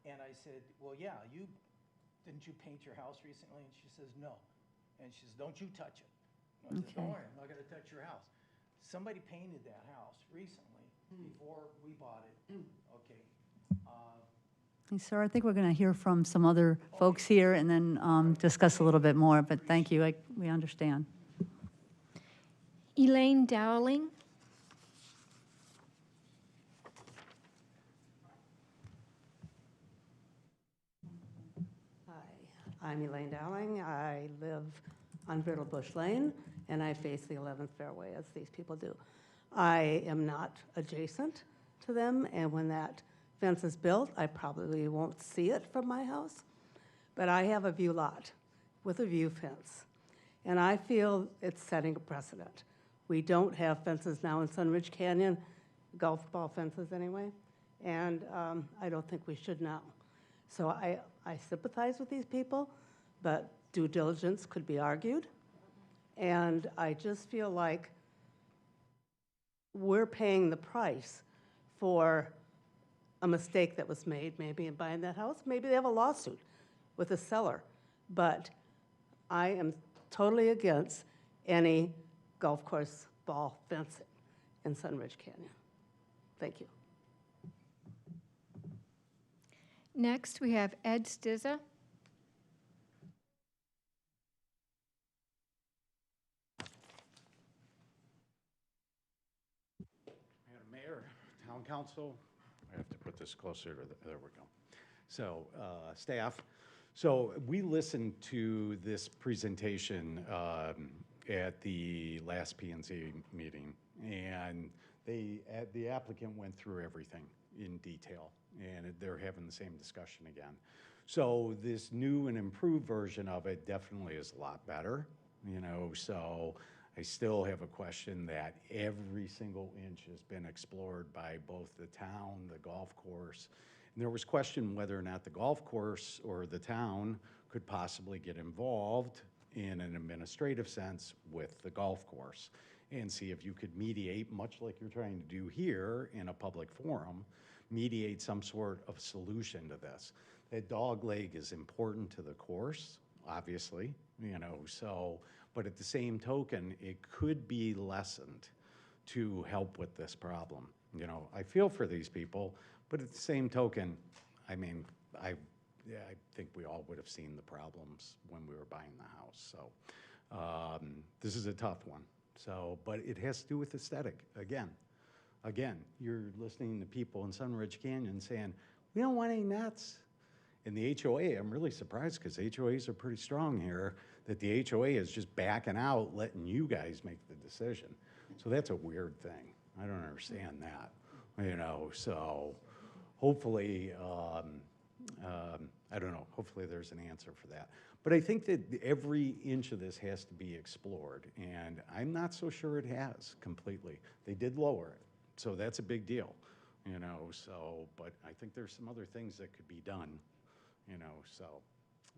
And I said, well, yeah, didn't you paint your house recently? And she says, no. And she says, don't you touch it. And I said, don't worry, I'm not going to touch your house. Somebody painted that house recently before we bought it. Okay. Hey, sir, I think we're going to hear from some other folks here and then discuss a little bit more, but thank you. We understand. Elaine Dowling. Hi, I'm Elaine Dowling. I live on Brittle Bush Lane, and I face the 11th fairway, as these people do. I am not adjacent to them, and when that fence is built, I probably won't see it from my house. But I have a view lot with a view fence, and I feel it's setting a precedent. We don't have fences now in Sunridge Canyon, golf ball fences anyway, and I don't think we should now. So I sympathize with these people, but due diligence could be argued. And I just feel like we're paying the price for a mistake that was made, maybe in buying that house. Maybe they have a lawsuit with the seller. But I am totally against any golf course ball fencing in Sunridge Canyon. Thank you. Next, we have Ed Stizza. Madam Mayor, Town Council, I have to put this closer to there we go. So, staff, so we listened to this presentation at the last P&Z meeting, and the applicant went through everything in detail, and they're having the same discussion again. So this new and improved version of it definitely is a lot better, you know, so I still have a question that every single inch has been explored by both the town, the golf course, and there was question whether or not the golf course or the town could possibly get involved in an administrative sense with the golf course and see if you could mediate, much like you're trying to do here in a public forum, mediate some sort of solution to this. That dog leg is important to the course, obviously, you know, so, but at the same token, it could be lessened to help with this problem. You know, I feel for these people, but at the same token, I mean, I think we all would have seen the problems when we were buying the house. So this is a tough one. So, but it has to do with aesthetic. Again, you're listening to people in Sunridge Canyon saying, we don't want any nets. In the HOA, I'm really surprised because HOAs are pretty strong here, that the HOA is just backing out, letting you guys make the decision. So that's a weird thing. I don't understand that, so hopefully, I don't know, hopefully there's an answer for that. But I think that every inch of this has to be explored, and I'm not so sure it has completely. They did lower it, so that's a big deal, but I think there's some other things that could be done,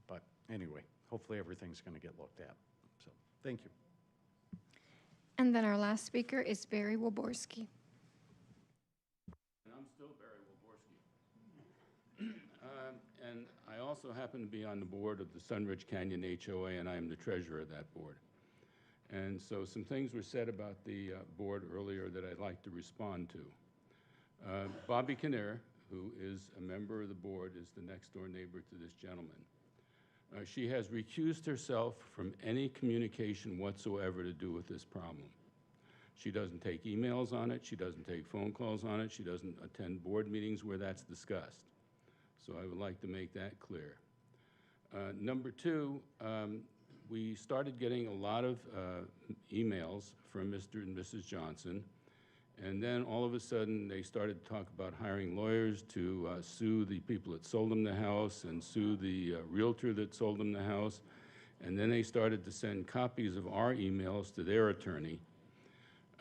but anyway, hopefully everything's gonna get looked at, so, thank you. And then our last speaker is Barry Waborski. And I'm still Barry Waborski. And I also happen to be on the board of the Sunridge Canyon HOA, and I am the treasurer of that board. And so some things were said about the board earlier that I'd like to respond to. Bobby Kinnear, who is a member of the board, is the next-door neighbor to this gentleman. She has recused herself from any communication whatsoever to do with this problem. She doesn't take emails on it. She doesn't take phone calls on it. She doesn't attend board meetings where that's discussed. So I would like to make that clear. Number two, we started getting a lot of emails from Mr. and Mrs. Johnson, and then all of a sudden they started to talk about hiring lawyers to sue the people that sold them the house and sue the realtor that sold them the house. And then they started to send copies of our emails to their attorney.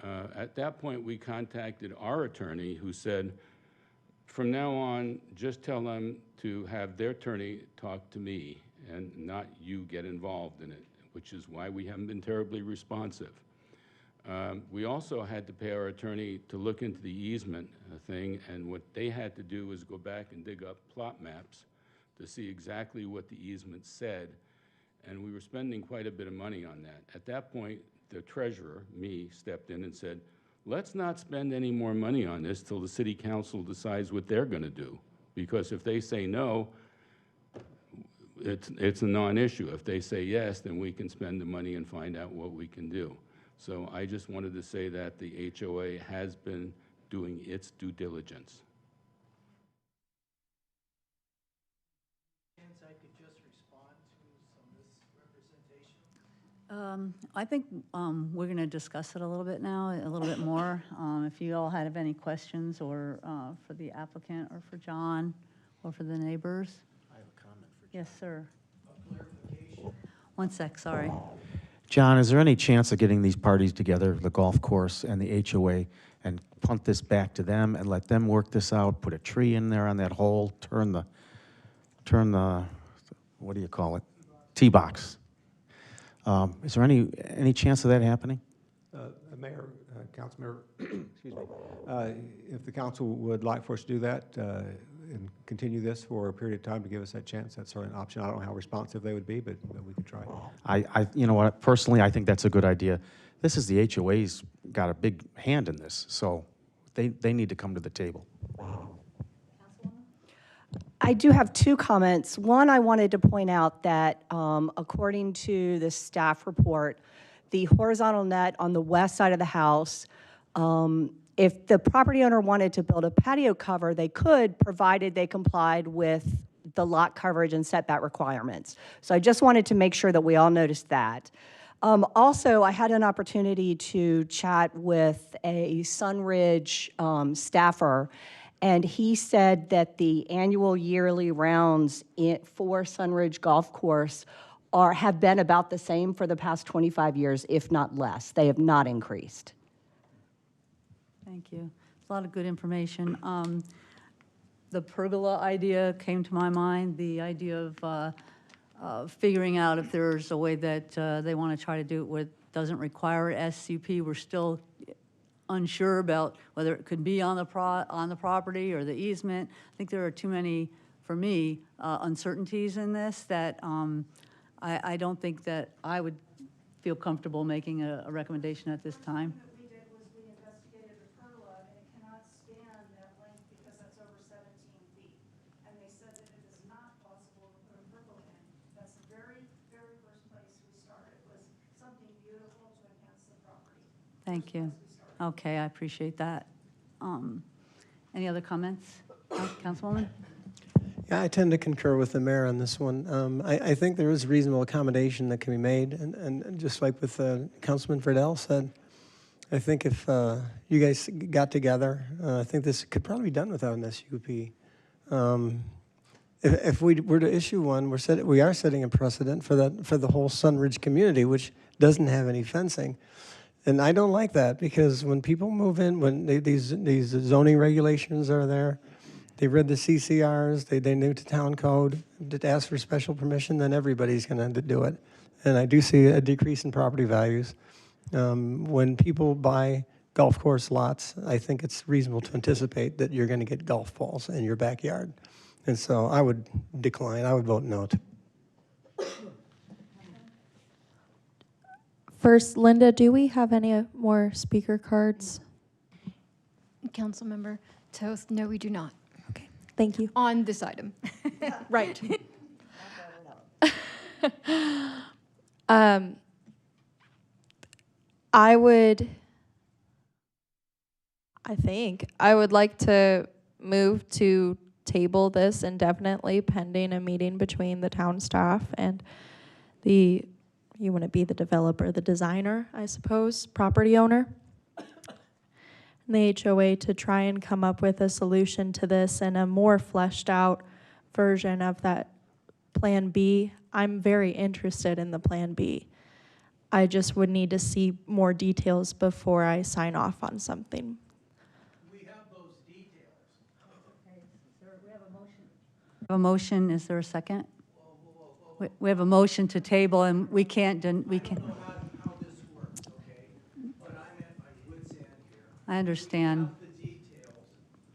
At that point, we contacted our attorney, who said, from now on, just tell them to have their attorney talk to me and not you get involved in it, which is why we haven't been terribly responsive. We also had to pay our attorney to look into the easement thing, and what they had to do was go back and dig up plot maps to see exactly what the easement said, and we were spending quite a bit of money on that. At that point, the treasurer, me, stepped in and said, let's not spend any more money on this till the city council decides what they're gonna do, because if they say no, it's a non-issue. If they say yes, then we can spend the money and find out what we can do. So I just wanted to say that the HOA has been doing its due diligence. I could just respond to some misrepresentation. I think we're going to discuss it a little bit now, a little bit more. If you all have any questions, or for the applicant, or for John, or for the neighbors. I have a comment for John. Yes, sir. A clarification. One sec, sorry. John, is there any chance of getting these parties together, the golf course and the HOA, and punt this back to them and let them work this out, put a tree in there on that hole, turn the, what do you call it? Tee box. Is there any chance of that happening? Mayor, Councilmember, excuse me. If the council would like for us to do that and continue this for a period of time to give us that chance, that's certainly an option. I don't know how responsive they would be, but we could try. You know what, personally, I think that's a good idea. This is the HOA's got a big hand in this, so they need to come to the table. I do have two comments. One, I wanted to point out that according to the staff report, the horizontal net on the west side of the house, if the property owner wanted to build a patio cover, they could, provided they complied with the lot coverage and setback requirements. So I just wanted to make sure that we all noticed that. Also, I had an opportunity to chat with a Sunridge staffer, and he said that the annual yearly rounds for Sunridge Golf Course have been about the same for the past 25 years, if not less. They have not increased. Thank you. A lot of good information. The pergola idea came to my mind, the idea of figuring out if there's a way that they want to try to do it with, doesn't require SUP. We're still unsure about whether it could be on the property or the easement. I think there are too many, for me, uncertainties in this that I don't think that I would feel comfortable making a recommendation at this time. What we did was we investigated the pergola, and it cannot stand that length because that's over 17 feet. And they said that it is not possible to put a pergola in. That's the very, very first place we started, was something beautiful to enhance the property. Thank you. Okay, I appreciate that. Any other comments, Councilwoman? Yeah, I tend to concur with the mayor on this one. I think there is reasonable accommodation that can be made, and just like with Councilman Friedel said, I think if you guys got together, I think this could probably be done without an SUP. If we were to issue one, we are setting a precedent for the whole Sunridge community, which doesn't have any fencing. And I don't like that, because when people move in, when these zoning regulations are there, they read the CCRs, they knew the town code, to ask for special permission, then everybody's going to do it. And I do see a decrease in property values. When people buy golf course lots, I think it's reasonable to anticipate that you're going to get golf balls in your backyard. And so I would decline. I would vote no. First, Linda, do we have any more speaker cards? Councilmember Toth, no, we do not. Okay, thank you. On this item. Right. I would like to move to table this indefinitely pending a meeting between the town staff and you want to be the developer, the designer, I suppose, property owner, and the HOA to try and come up with a solution to this and a more fleshed out version of that Plan B. I'm very interested in the Plan B. I just would need to see more details before I sign off on something. We have those details. We have a motion, is there a second? We have a motion to table, and we can't. How this works, okay? But I'm at my wit's end here. I understand. We have the details,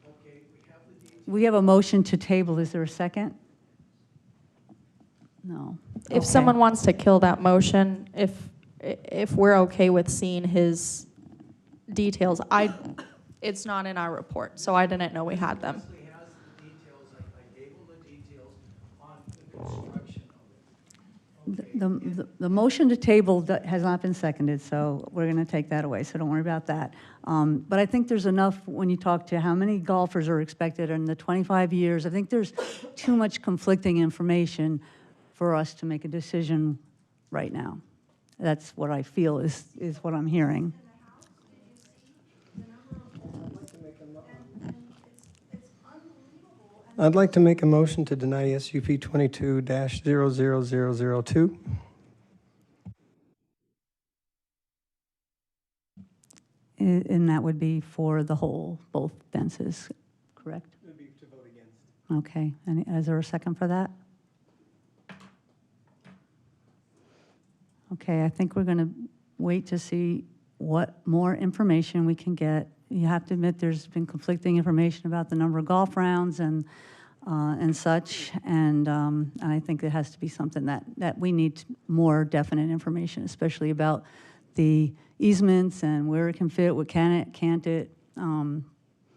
okay? We have the details. We have a motion to table, is there a second? No. If someone wants to kill that motion, if we're okay with seeing his details, it's not in our report, so I didn't know we had them. Leslie has the details. I gave him the details on the construction of it. The motion to table has not been seconded, so we're going to take that away, so don't worry about that. But I think there's enough when you talk to how many golfers are expected in the 25 years. I think there's too much conflicting information for us to make a decision right now. That's what I feel is what I'm hearing. I'd like to make a motion to deny SUP 22-00002. And that would be for the whole, both fences, correct? It would be to vote against. Okay, and is there a second for that? Okay, I think we're going to wait to see what more information we can get. You have to admit there's been conflicting information about the number of golf rounds and such, and I think it has to be something that we need more definite information, especially about the easements and where it can fit, what can it, can't it.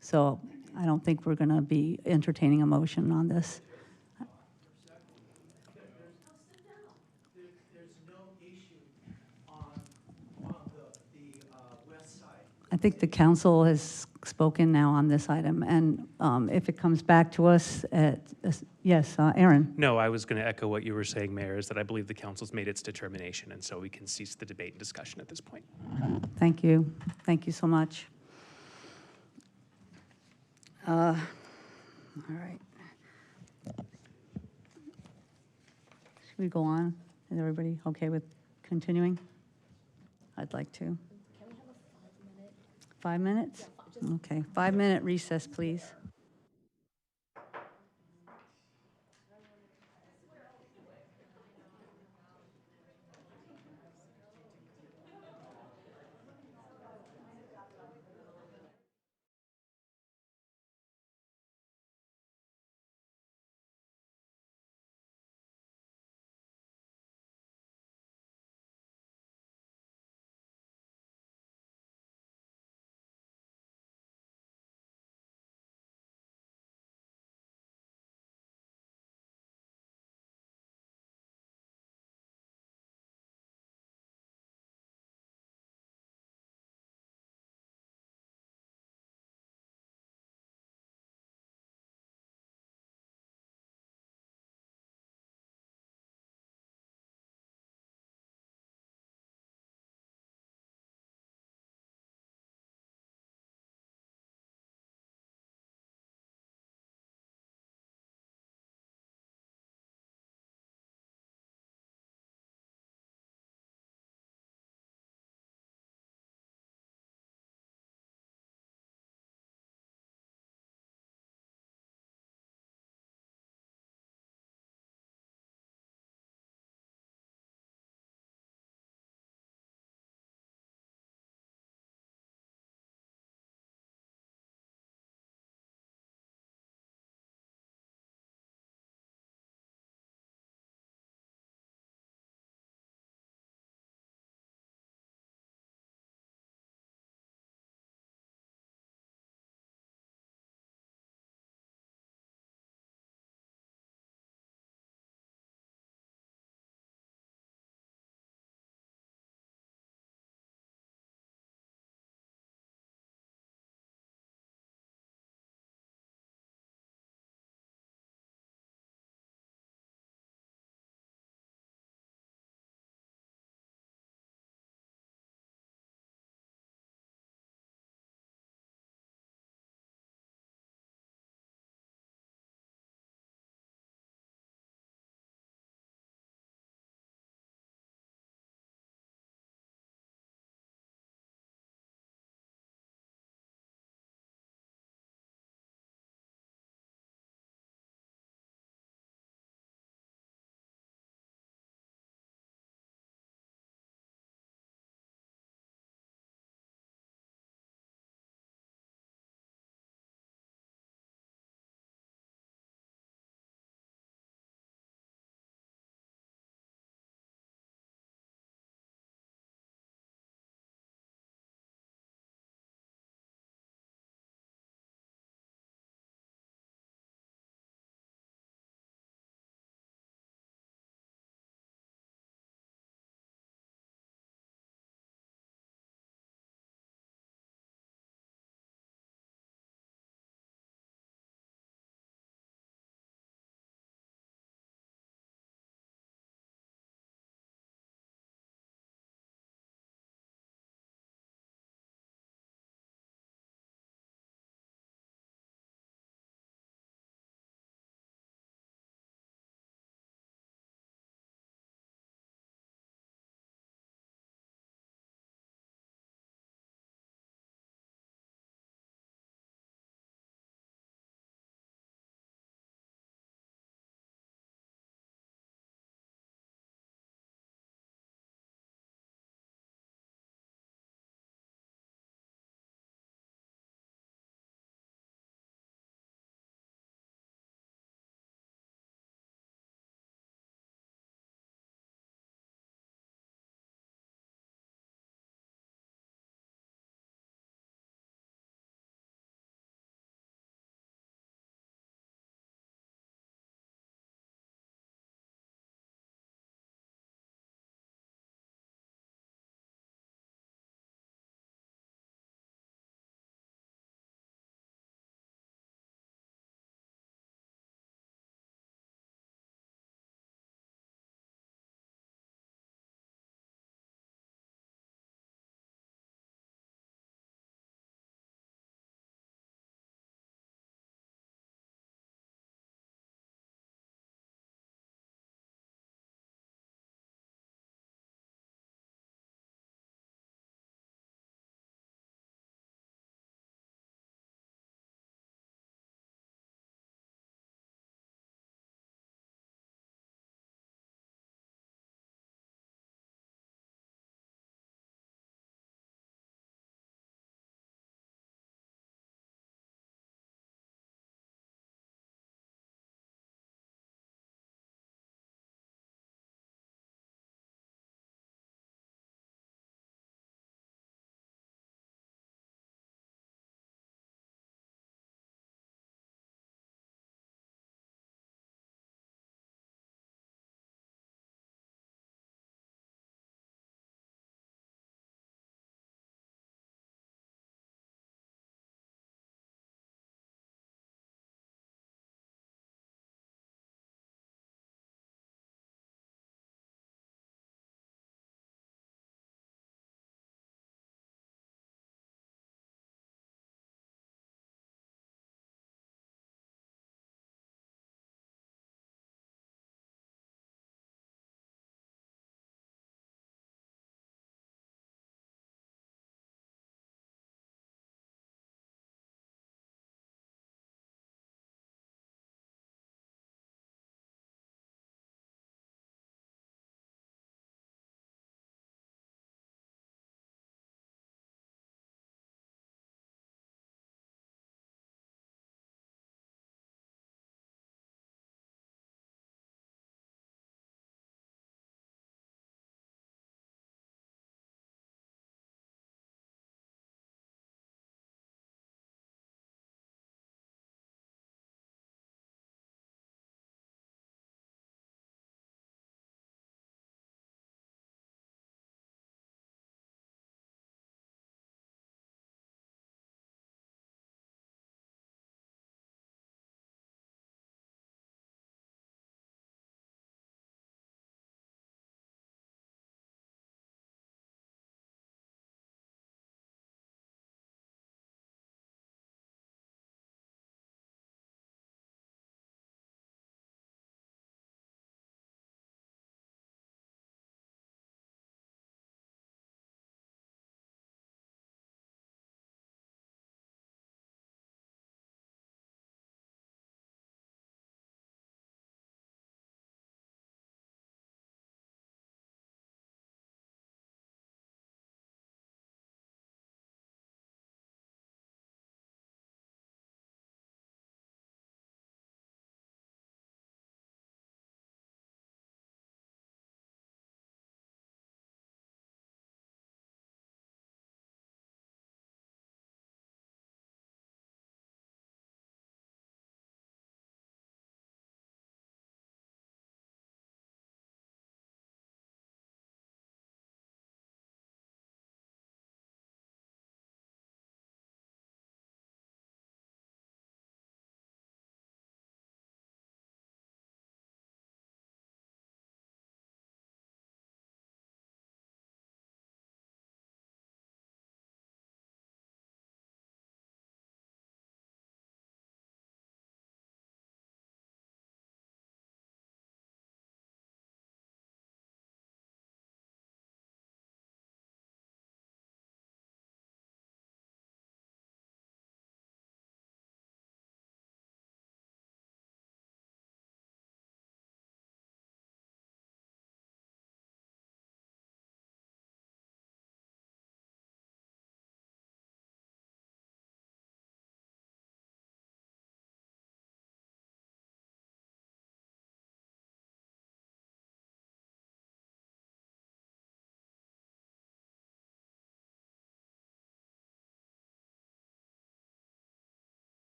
So I don't think we're going to be entertaining a motion on this. I think the council has spoken now on this item, and if it comes back to us yes, Aaron? No, I was going to echo what you were saying, Mayor, is that I believe the council's made its determination, and so we can cease the debate and discussion at this point. Thank you. Thank you so much. All right. Should we go on? Is everybody okay with continuing? I'd like to. 5 minutes? Okay, 5-minute recess, please.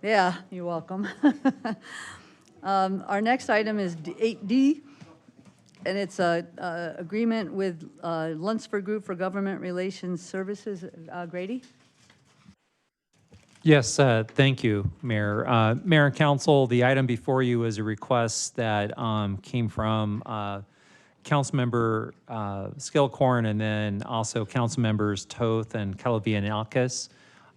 Yeah, you're welcome. Our next item is 8D, and it's a agreement with Lunsford Group for Government Relations Services. Grady? Yes, thank you, Mayor. Mayor and Council, the item before you is a request that came from Councilmember Skilcorn and then also Councilmembers Toth and Calavianakis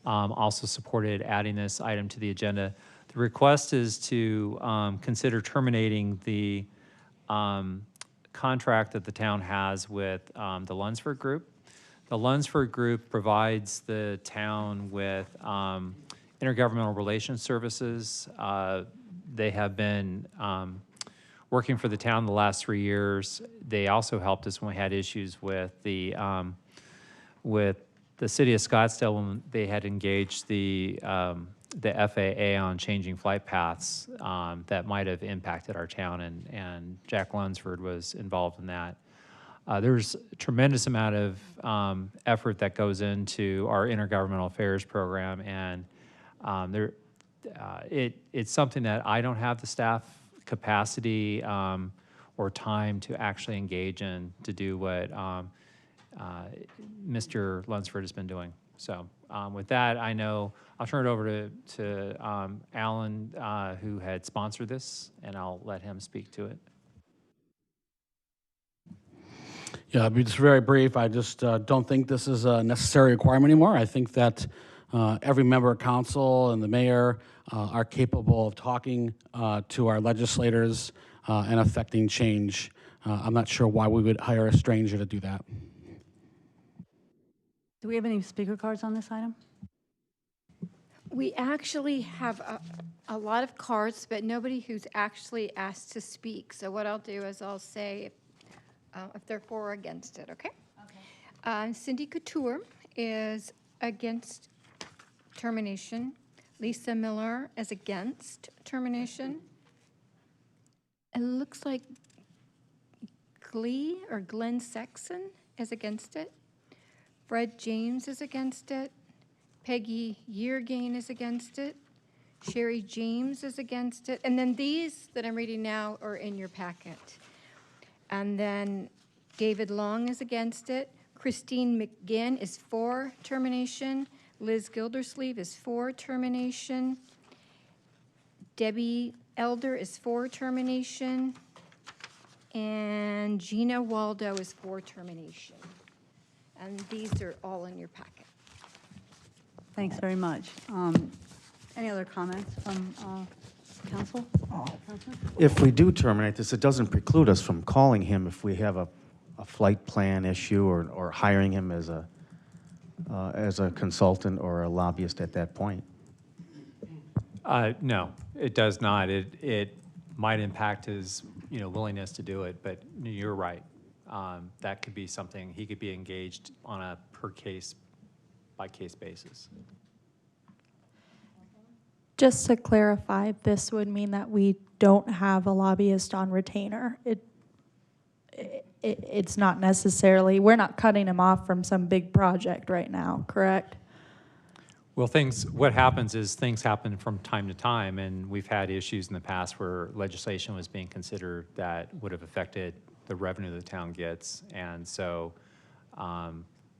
also supported adding this item to the agenda. The request is to consider terminating the contract that the town has with the Lunsford Group. The Lunsford Group provides the town with intergovernmental relations services. They have been working for the town the last 3 years. They also helped us when we had issues with the city of Scottsdale when they had engaged the FAA on changing flight paths that might have impacted our town, and Jack Lunsford was involved in that. There's a tremendous amount of effort that goes into our intergovernmental affairs program, and it's something that I don't have the staff capacity or time to actually engage in to do what Mr. Lunsford has been doing. So with that, I know I'll turn it over to Alan, who had sponsored this, and I'll let him speak to it. Yeah, I'll be just very brief. I just don't think this is a necessary requirement anymore. I think that every member of council and the mayor are capable of talking to our legislators and affecting change. I'm not sure why we would hire a stranger to do that. Do we have any speaker cards on this item? We actually have a lot of cards, but nobody who's actually asked to speak. So what I'll do is I'll say if they're for or against it, okay? Okay. Cindy Couture is against termination. Lisa Miller is against termination. It looks like Glenn Sexton is against it. Fred James is against it. Peggy Yeargain is against it. Sherry James is against it. And then these that I'm reading now are in your packet. And then David Long is against it. Christine McGinn is for termination. Liz Gildersleeve is for termination. Debbie Elder is for termination. And Gina Waldo is for termination. And these are all in your packet. Thanks very much. Any other comments from council? If we do terminate this, it doesn't preclude us from calling him if we have a flight plan issue or hiring him as a consultant or a lobbyist at that point. No, it does not. It might impact his willingness to do it, but you're right. That could be something he could be engaged on a per case by case basis. Just to clarify, this would mean that we don't have a lobbyist on retainer. It's not necessarily, we're not cutting him off from some big project right now, correct? Well, what happens is things happen from time to time, and we've had issues in the past where legislation was being considered that would have affected the revenue the town gets, and so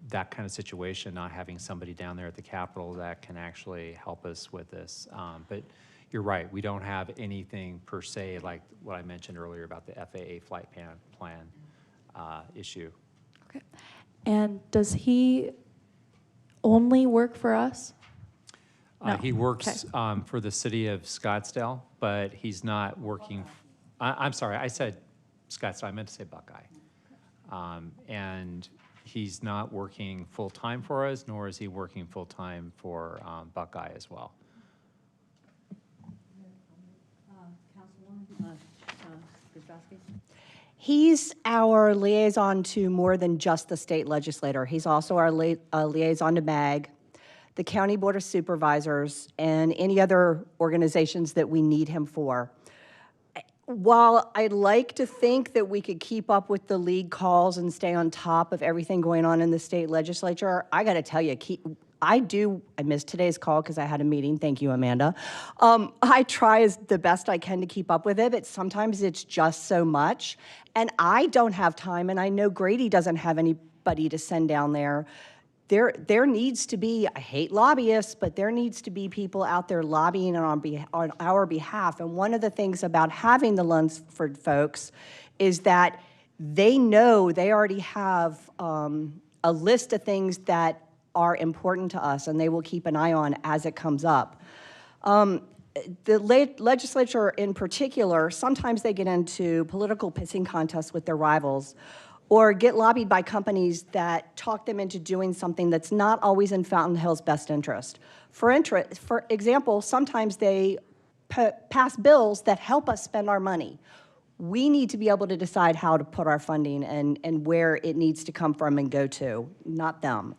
that kind of situation, not having somebody down there at the Capitol that can actually help us with this. But you're right, we don't have anything per se like what I mentioned earlier about the FAA flight plan issue. Okay. And does he only work for us? No. He works for the city of Scottsdale, but he's not working. I'm sorry, I said Scottsdale, I meant to say Buckeye. And he's not working full-time for us, nor is he working full-time for Buckeye as well. Councilwoman Grzybowski? He's our liaison to more than just the state legislator. He's also our liaison to MAG, the County Board of Supervisors, and any other organizations that we need him for. While I'd like to think that we could keep up with the league calls and stay on top of everything going on in the state legislature, I got to tell you, I missed today's call because I had a meeting. Thank you, Amanda. I try as the best I can to keep up with it, but sometimes it's just so much. And I don't have time, and I know Grady doesn't have anybody to send down there. There needs to be, I hate lobbyists, but there needs to be people out there lobbying on our behalf. And one of the things about having the Lunsford folks is that they know they already have a list of things that are important to us, and they will keep an eye on as it comes up. The legislature in particular, sometimes they get into political pissing contests with their rivals or get lobbied by companies that talk them into doing something that's not always in Fountain Hill's best interest. For example, sometimes they pass bills that help us spend our money. We need to be able to decide how to put our funding and where it needs to come from and go to, not them.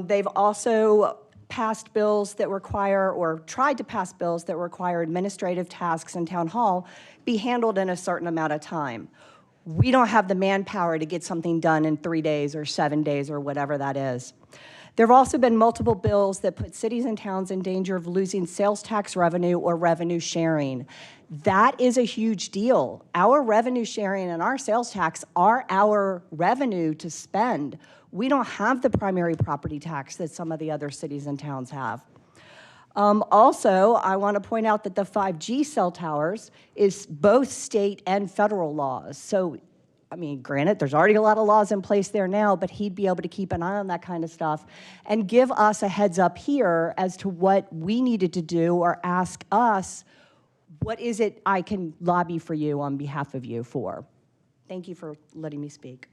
They've also passed bills that require, or tried to pass bills that require administrative tasks in Town Hall be handled in a certain amount of time. We don't have the manpower to get something done in 3 days or 7 days or whatever that is. There have also been multiple bills that put cities and towns in danger of losing sales tax revenue or revenue sharing. That is a huge deal. Our revenue sharing and our sales tax are our revenue to spend. We don't have the primary property tax that some of the other cities and towns have. Also, I want to point out that the 5G cell towers is both state and federal laws. So, I mean, granted, there's already a lot of laws in place there now, but he'd be able to keep an eye on that kind of stuff and give us a heads up here as to what we needed to do or ask us, what is it I can lobby for you on behalf of you for? Thank you for letting me speak.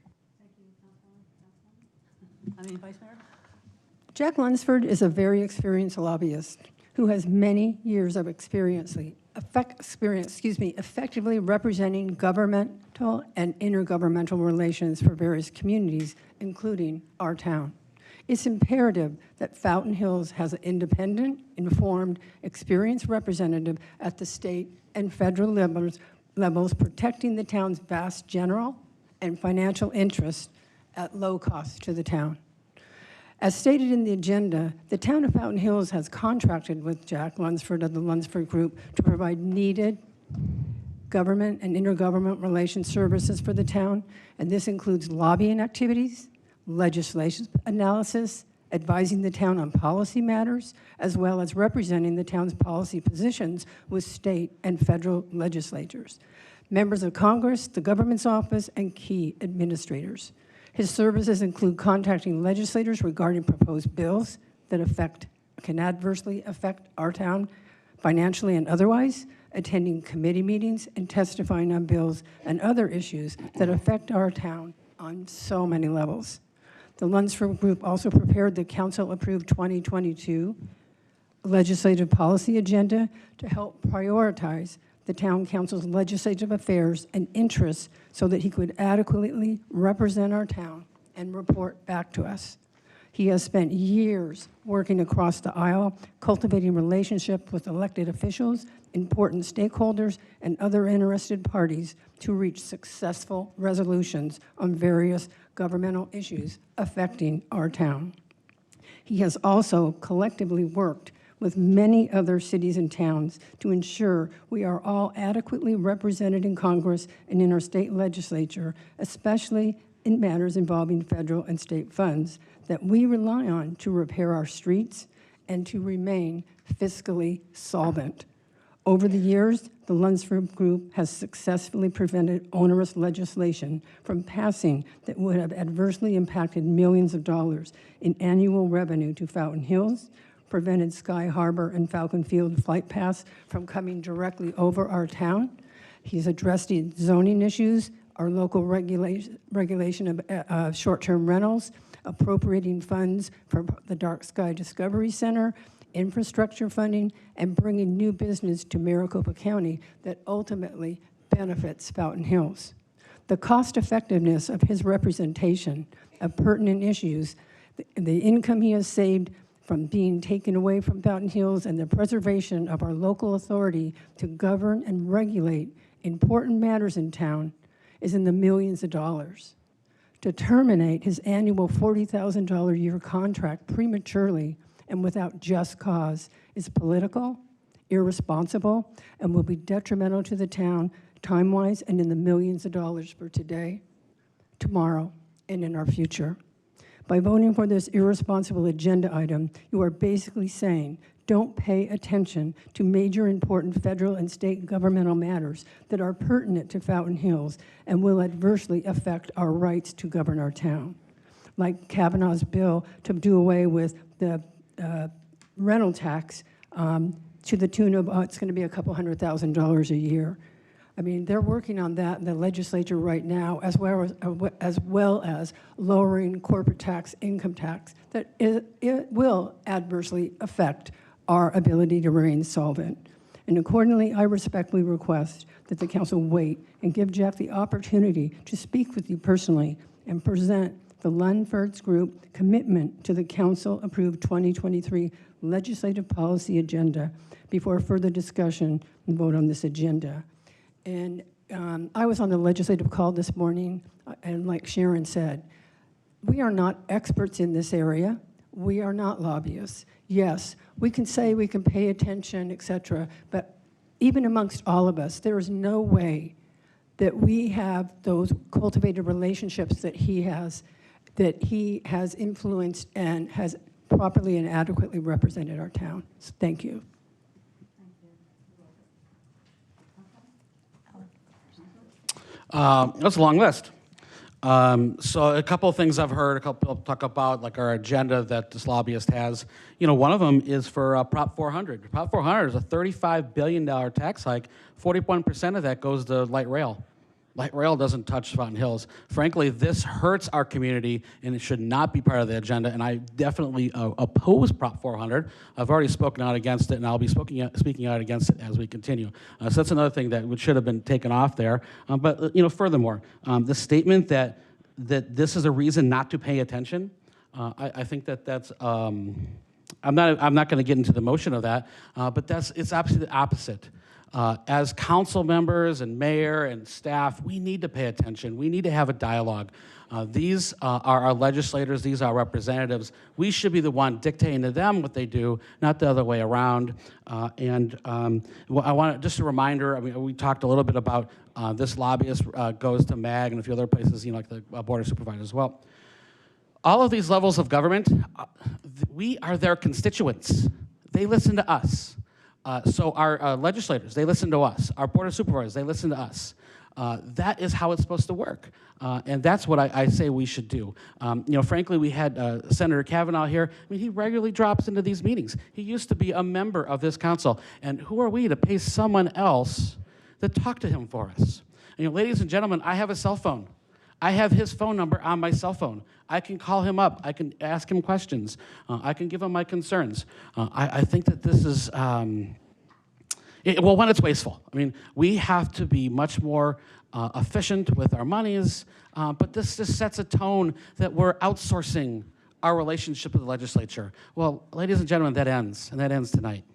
Vice Mayor? Jack Lunsford is a very experienced lobbyist who has many years of experience, effectively representing governmental and intergovernmental relations for various communities, including our town. It's imperative that Fountain Hills has an independent, informed, experienced representative at the state and federal levels protecting the town's vast general and financial interests at low cost to the town. As stated in the agenda, the town of Fountain Hills has contracted with Jack Lunsford of the Lunsford Group to provide needed government and intergovernment relations services for the town, and this includes lobbying activities, legislation analysis, advising the town on policy matters, as well as representing the town's policy positions with state and federal legislatures, members of Congress, the government's office, and key administrators. His services include contacting legislators regarding proposed bills that can adversely affect our town financially and otherwise, attending committee meetings, and testifying on bills and other issues that affect our town on so many levels. The Lunsford Group also prepared the council-approved 2022 legislative policy agenda to help prioritize the town council's legislative affairs and interests so that he could adequately represent our town and report back to us. He has spent years working across the aisle, cultivating relationships with elected officials, important stakeholders, and other interested parties to reach successful resolutions on various governmental issues affecting our town. He has also collectively worked with many other cities and towns to ensure we are all adequately represented in Congress and in our state legislature, especially in matters involving federal and state funds that we rely on to repair our streets and to remain fiscally solvent. Over the years, the Lunsford Group has successfully prevented onerous legislation from passing that would have adversely impacted millions of dollars in annual revenue to Fountain Hills, prevented Sky Harbor and Falcon Field flight paths from coming directly over our town. He's addressed the zoning issues, our local regulation of short-term rentals, appropriating funds for the Dark Sky Discovery Center, infrastructure funding, and bringing new business to Maricopa County that ultimately benefits Fountain Hills. The cost effectiveness of his representation of pertinent issues, the income he has saved from being taken away from Fountain Hills, and the preservation of our local authority to govern and regulate important matters in town is in the millions of dollars. to terminate his annual $40,000 a year contract prematurely and without just cause is political, irresponsible, and will be detrimental to the town time-wise and in the millions of dollars for today, tomorrow, and in our future. By voting for this irresponsible agenda item, you are basically saying, don't pay attention to major important federal and state governmental matters that are pertinent to Fountain Hills and will adversely affect our rights to govern our town. Like Kavanaugh's bill to do away with the rental tax to the tune of, it's going to be a couple $100,000 a year. I mean, they're working on that in the legislature right now, as well as lowering corporate tax, income tax, that it will adversely affect our ability to remain solvent. And accordingly, I respectfully request that the council wait and give Jeff the opportunity to speak with you personally and present the Lunfards Group commitment to the council-approved 2023 legislative policy agenda before further discussion and vote on this agenda. And I was on the legislative call this morning, and like Sharon said, we are not experts in this area. We are not lobbyists. Yes, we can say we can pay attention, et cetera, but even amongst all of us, there is no way that we have those cultivated relationships that he has influenced and has properly and adequately represented our town. So thank you. That's a long list. So a couple of things I've heard, a couple people talk about, like our agenda that this lobbyist has. You know, one of them is for Prop 400. Prop 400 is a $35 billion tax hike. 41% of that goes to light rail. Light rail doesn't touch Fountain Hills. Frankly, this hurts our community, and it should not be part of the agenda, and I definitely oppose Prop 400. I've already spoken out against it, and I'll be speaking out against it as we continue. So that's another thing that should have been taken off there. But, you know, furthermore, the statement that this is a reason not to pay attention, I think that's, I'm not going to get into the motion of that, but it's absolutely the opposite. As council members and mayor and staff, we need to pay attention. We need to have a dialogue. These are our legislators. These are our representatives. We should be the one dictating to them what they do, not the other way around. I want just a reminder, I mean, we talked a little bit about this lobbyist goes to MAG and a few other places, you know, like the Board of Supervisors as well. All of these levels of government, we are their constituents. They listen to us. So our legislators, they listen to us. Our Board of Supervisors, they listen to us. That is how it's supposed to work. And that's what I say we should do. You know, frankly, we had Senator Kavanaugh here. I mean, he regularly drops into these meetings. He used to be a member of this council. And who are we to pay someone else to talk to him for us? And, you know, ladies and gentlemen, I have a cell phone. I have his phone number on my cell phone. I can call him up. I can ask him questions. I can give him my concerns. I think that this is, well, one, it's wasteful. I mean, we have to be much more efficient with our monies, but this just sets a tone that we're outsourcing our relationship with the legislature. Well, ladies and gentlemen, that ends, and that ends tonight.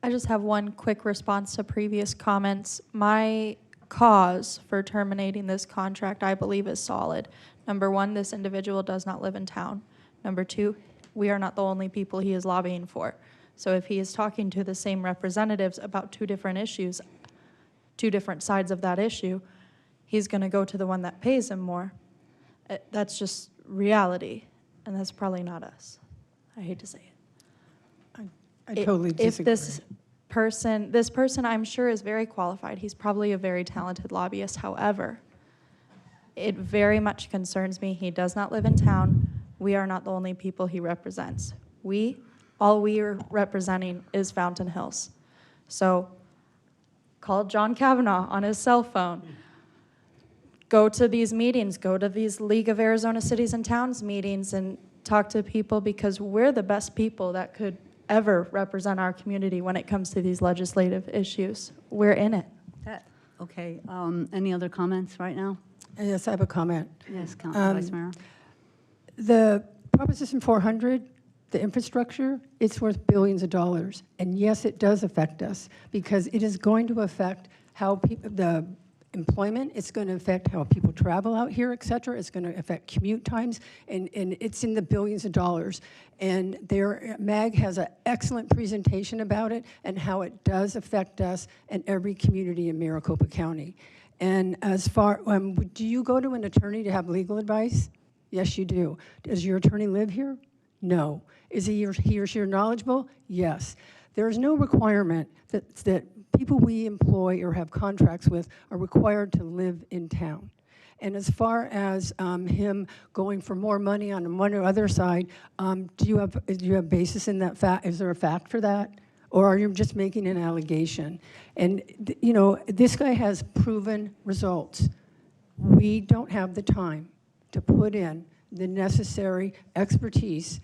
I just have one quick response to previous comments. My cause for terminating this contract, I believe, is solid. Number one, this individual does not live in town. Number two, we are not the only people he is lobbying for. So if he is talking to the same representatives about two different issues, two different sides of that issue, he's going to go to the one that pays him more. That's just reality, and that's probably not us. I hate to say it. I totally disagree. If this person I'm sure is very qualified. He's probably a very talented lobbyist. However, it very much concerns me. He does not live in town. We are not the only people he represents. All we are representing is Fountain Hills. So call John Kavanaugh on his cell phone. Go to these meetings. Go to these League of Arizona Cities and Towns meetings and talk to people, because we're the best people that could ever represent our community when it comes to these legislative issues. We're in it. Okay. Any other comments right now? Yes, I have a comment. Yes, Vice Mayor. The Proposition 400, the infrastructure, it's worth billions of dollars. And yes, it does affect us, because it is going to affect how the employment, it's going to affect how people travel out here, et cetera. It's going to affect commute times, and it's in the billions of dollars. And MAG has an excellent presentation about it and how it does affect us and every community in Maricopa County. And as far, do you go to an attorney to have legal advice? Yes, you do. Does your attorney live here? No. Is he or she knowledgeable? Yes. There is no requirement that people we employ or have contracts with are required to live in town. And as far as him going for more money on one or other side, do you have basis in that fact? Is there a fact for that? Or are you just making an allegation? And, you know, this guy has proven results. We don't have the time to put in the necessary expertise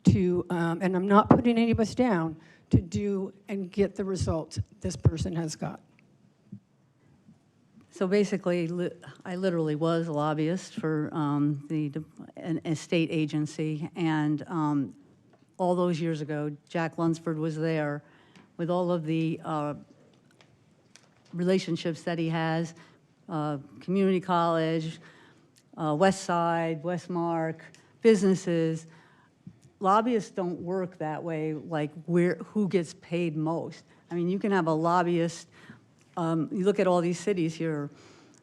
to, and I'm not putting any of us down, to do and get the results this person has got. So basically, I literally was a lobbyist for a state agency, and all those years ago, Jack Lunsford was there with all of the relationships that he has, community college, West Side, Westmark, businesses. Lobbyists don't work that way, like who gets paid most. I mean, you can have a lobbyist, you look at all these cities here,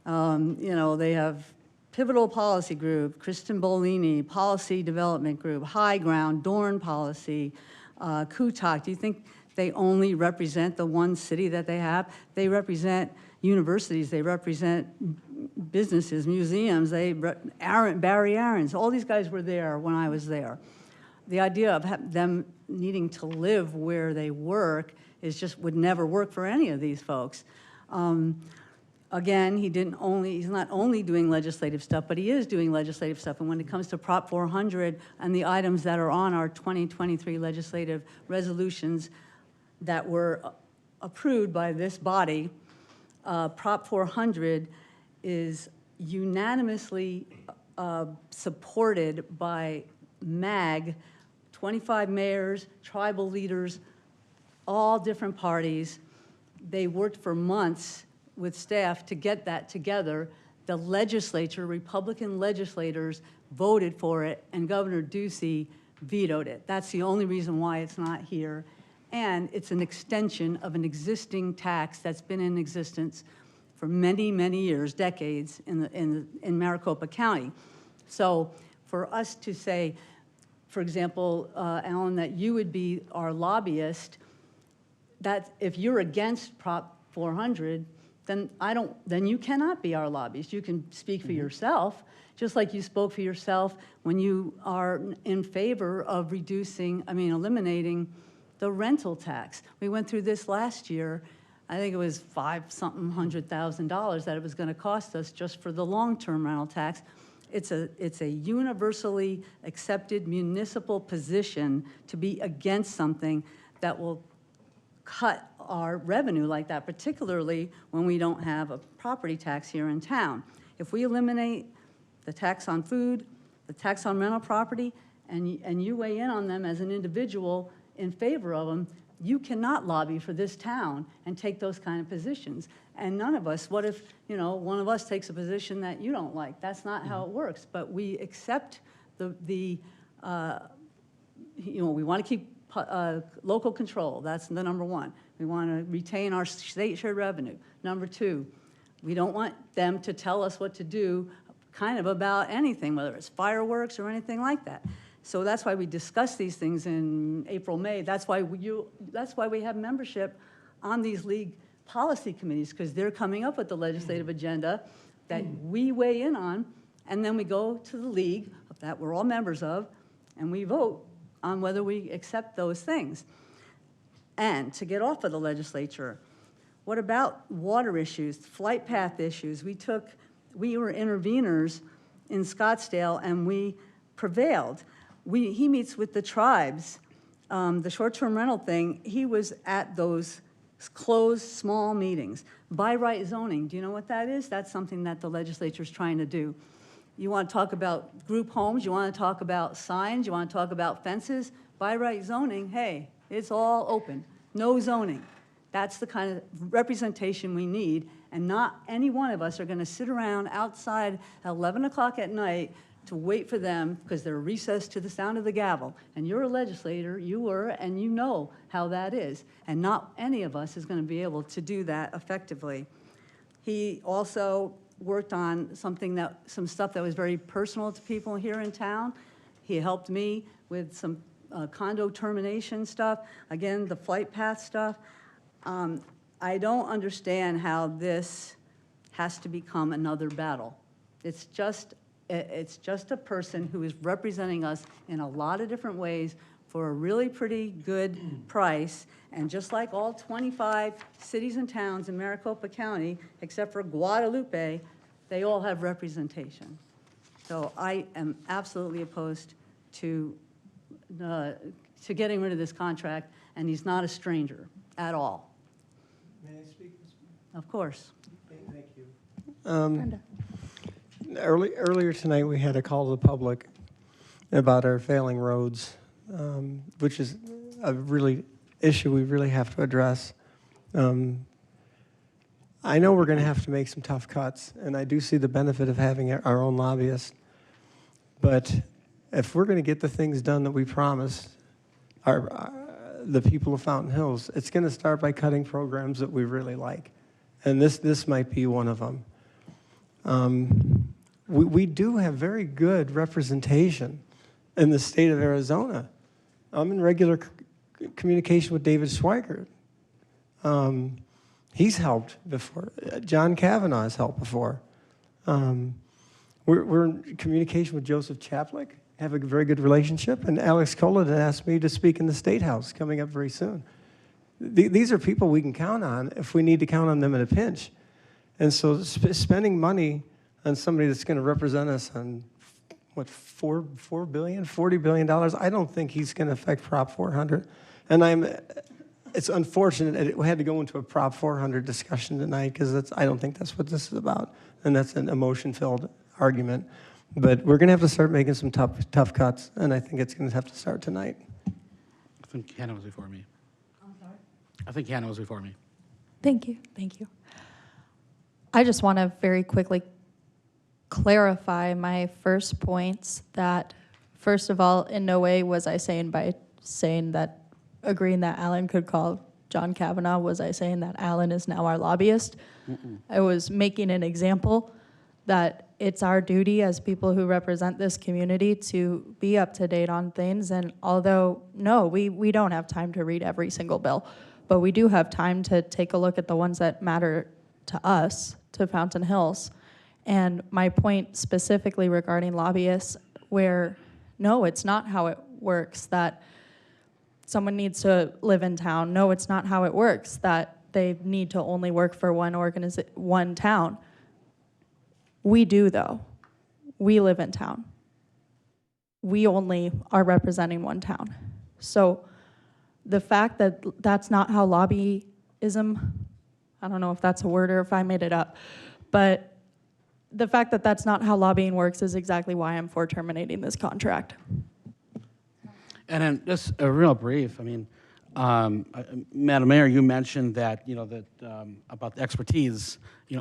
you know, they have Pivotal Policy Group, Kristen Bolini, Policy Development Group, High Ground, Dorn Policy, Kutak. Do you think they only represent the one city that they have? They represent universities, they represent businesses, museums, Barry Aarons, all these guys were there when I was there. The idea of them needing to live where they work would never work for any of these folks. Again, he's not only doing legislative stuff, but he is doing legislative stuff. And when it comes to Prop 400 and the items that are on our 2023 legislative resolutions that were approved by this body, Prop 400 is unanimously supported by MAG, 25 mayors, tribal leaders, all different parties. They worked for months with staff to get that together. The legislature, Republican legislators, voted for it, and Governor Ducey vetoed it. That's the only reason why it's not here. And it's an extension of an existing tax that's been in existence for many, many years, decades, in Maricopa County. So for us to say, for example, Alan, that you would be our lobbyist, that if you're against Prop 400, then you cannot be our lobbyist. You can speak for yourself, just like you spoke for yourself when you are in favor of eliminating the rental tax. We went through this last year. I think it was $500,000 that it was going to cost us just for the long-term rental tax. It's a universally accepted municipal position to be against something that will cut our revenue like that, particularly when we don't have a property tax here in town. If we eliminate the tax on food, the tax on rental property, and you weigh in on them as an individual in favor of them, you cannot lobby for this town and take those kind of positions. And none of us, what if, one of us takes a position that you don't like? That's not how it works. But we accept we want to keep local control. That's the number one. We want to retain our state share revenue. Number two, we don't want them to tell us what to do kind of about anything, whether it's fireworks or anything like that. So that's why we discuss these things in April, May. That's why we have membership on these league policy committees, because they're coming up with the legislative agenda that we weigh in on, and then we go to the league that we're all members of, and we vote on whether we accept those things. And to get off of the legislature, what about water issues, flight path issues? We were interveners in Scottsdale, and we prevailed. He meets with the tribes. The short-term rental thing, he was at those closed, small meetings. By right zoning, do you know what that is? That's something that the legislature is trying to do. You want to talk about group homes, you want to talk about signs, you want to talk about fences. By right zoning, hey, it's all open. No zoning. That's the kind of representation we need, and not any one of us are going to sit around outside at 11 o'clock at night to wait for them because they're recessed to the sound of the gavel. And you're a legislator, you were, and you know how that is. And not any of us is going to be able to do that effectively. He also worked on some stuff that was very personal to people here in town. He helped me with some condo termination stuff, again, the flight path stuff. I don't understand how this has to become another battle. It's just a person who is representing us in a lot of different ways for a really pretty good price. And just like all 25 cities and towns in Maricopa County, except for Guadalupe, they all have representation. So I am absolutely opposed to getting rid of this contract, and he's not a stranger at all. May I speak? Of course. Thank you. Earlier tonight, we had a call to the public about our failing roads, which is a really issue we really have to address. I know we're going to have to make some tough cuts, and I do see the benefit of having our own lobbyist. But if we're going to get the things done that we promised the people of Fountain Hills, it's going to start by cutting programs that we really like. And this might be one of them. We do have very good representation in the state of Arizona. I'm in regular communication with David Schweigert. He's helped before. John Kavanaugh has helped before. We're in communication with Joseph Chaplik, have a very good relationship, and Alex Colin asked me to speak in the State House coming up very soon. These are people we can count on if we need to count on them in a pinch. And so spending money on somebody that's going to represent us on, what, $4 billion, $40 billion, I don't think he's going to affect Prop 400. And it's unfortunate that it had to go into a Prop 400 discussion tonight because I don't think that's what this is about. And that's an emotion-filled argument. But we're going to have to start making some tough cuts, and I think it's going to have to start tonight. I think Hannah was before me. I'm sorry? I think Hannah was before me. Thank you. Thank you. I just want to very quickly clarify my first points that, first of all, in no way was I saying by saying that, agreeing that Alan could call John Kavanaugh, was I saying that Alan is now our lobbyist. I was making an example that it's our duty as people who represent this community to be up to date on things. And although, no, we don't have time to read every single bill, but we do have time to take a look at the ones that matter to us, to Fountain Hills. And my point specifically regarding lobbyists, where, no, it's not how it works that someone needs to live in town. No, it's not how it works that they need to only work for one town. We do, though. We live in town. We only are representing one town. So the fact that that's not how lobbyism, I don't know if that's a word or if I made it up, but the fact that that's not how lobbying works is exactly why I'm for terminating this contract. And then just a real brief, I mean, Madam Mayor, you mentioned that, about the expertise.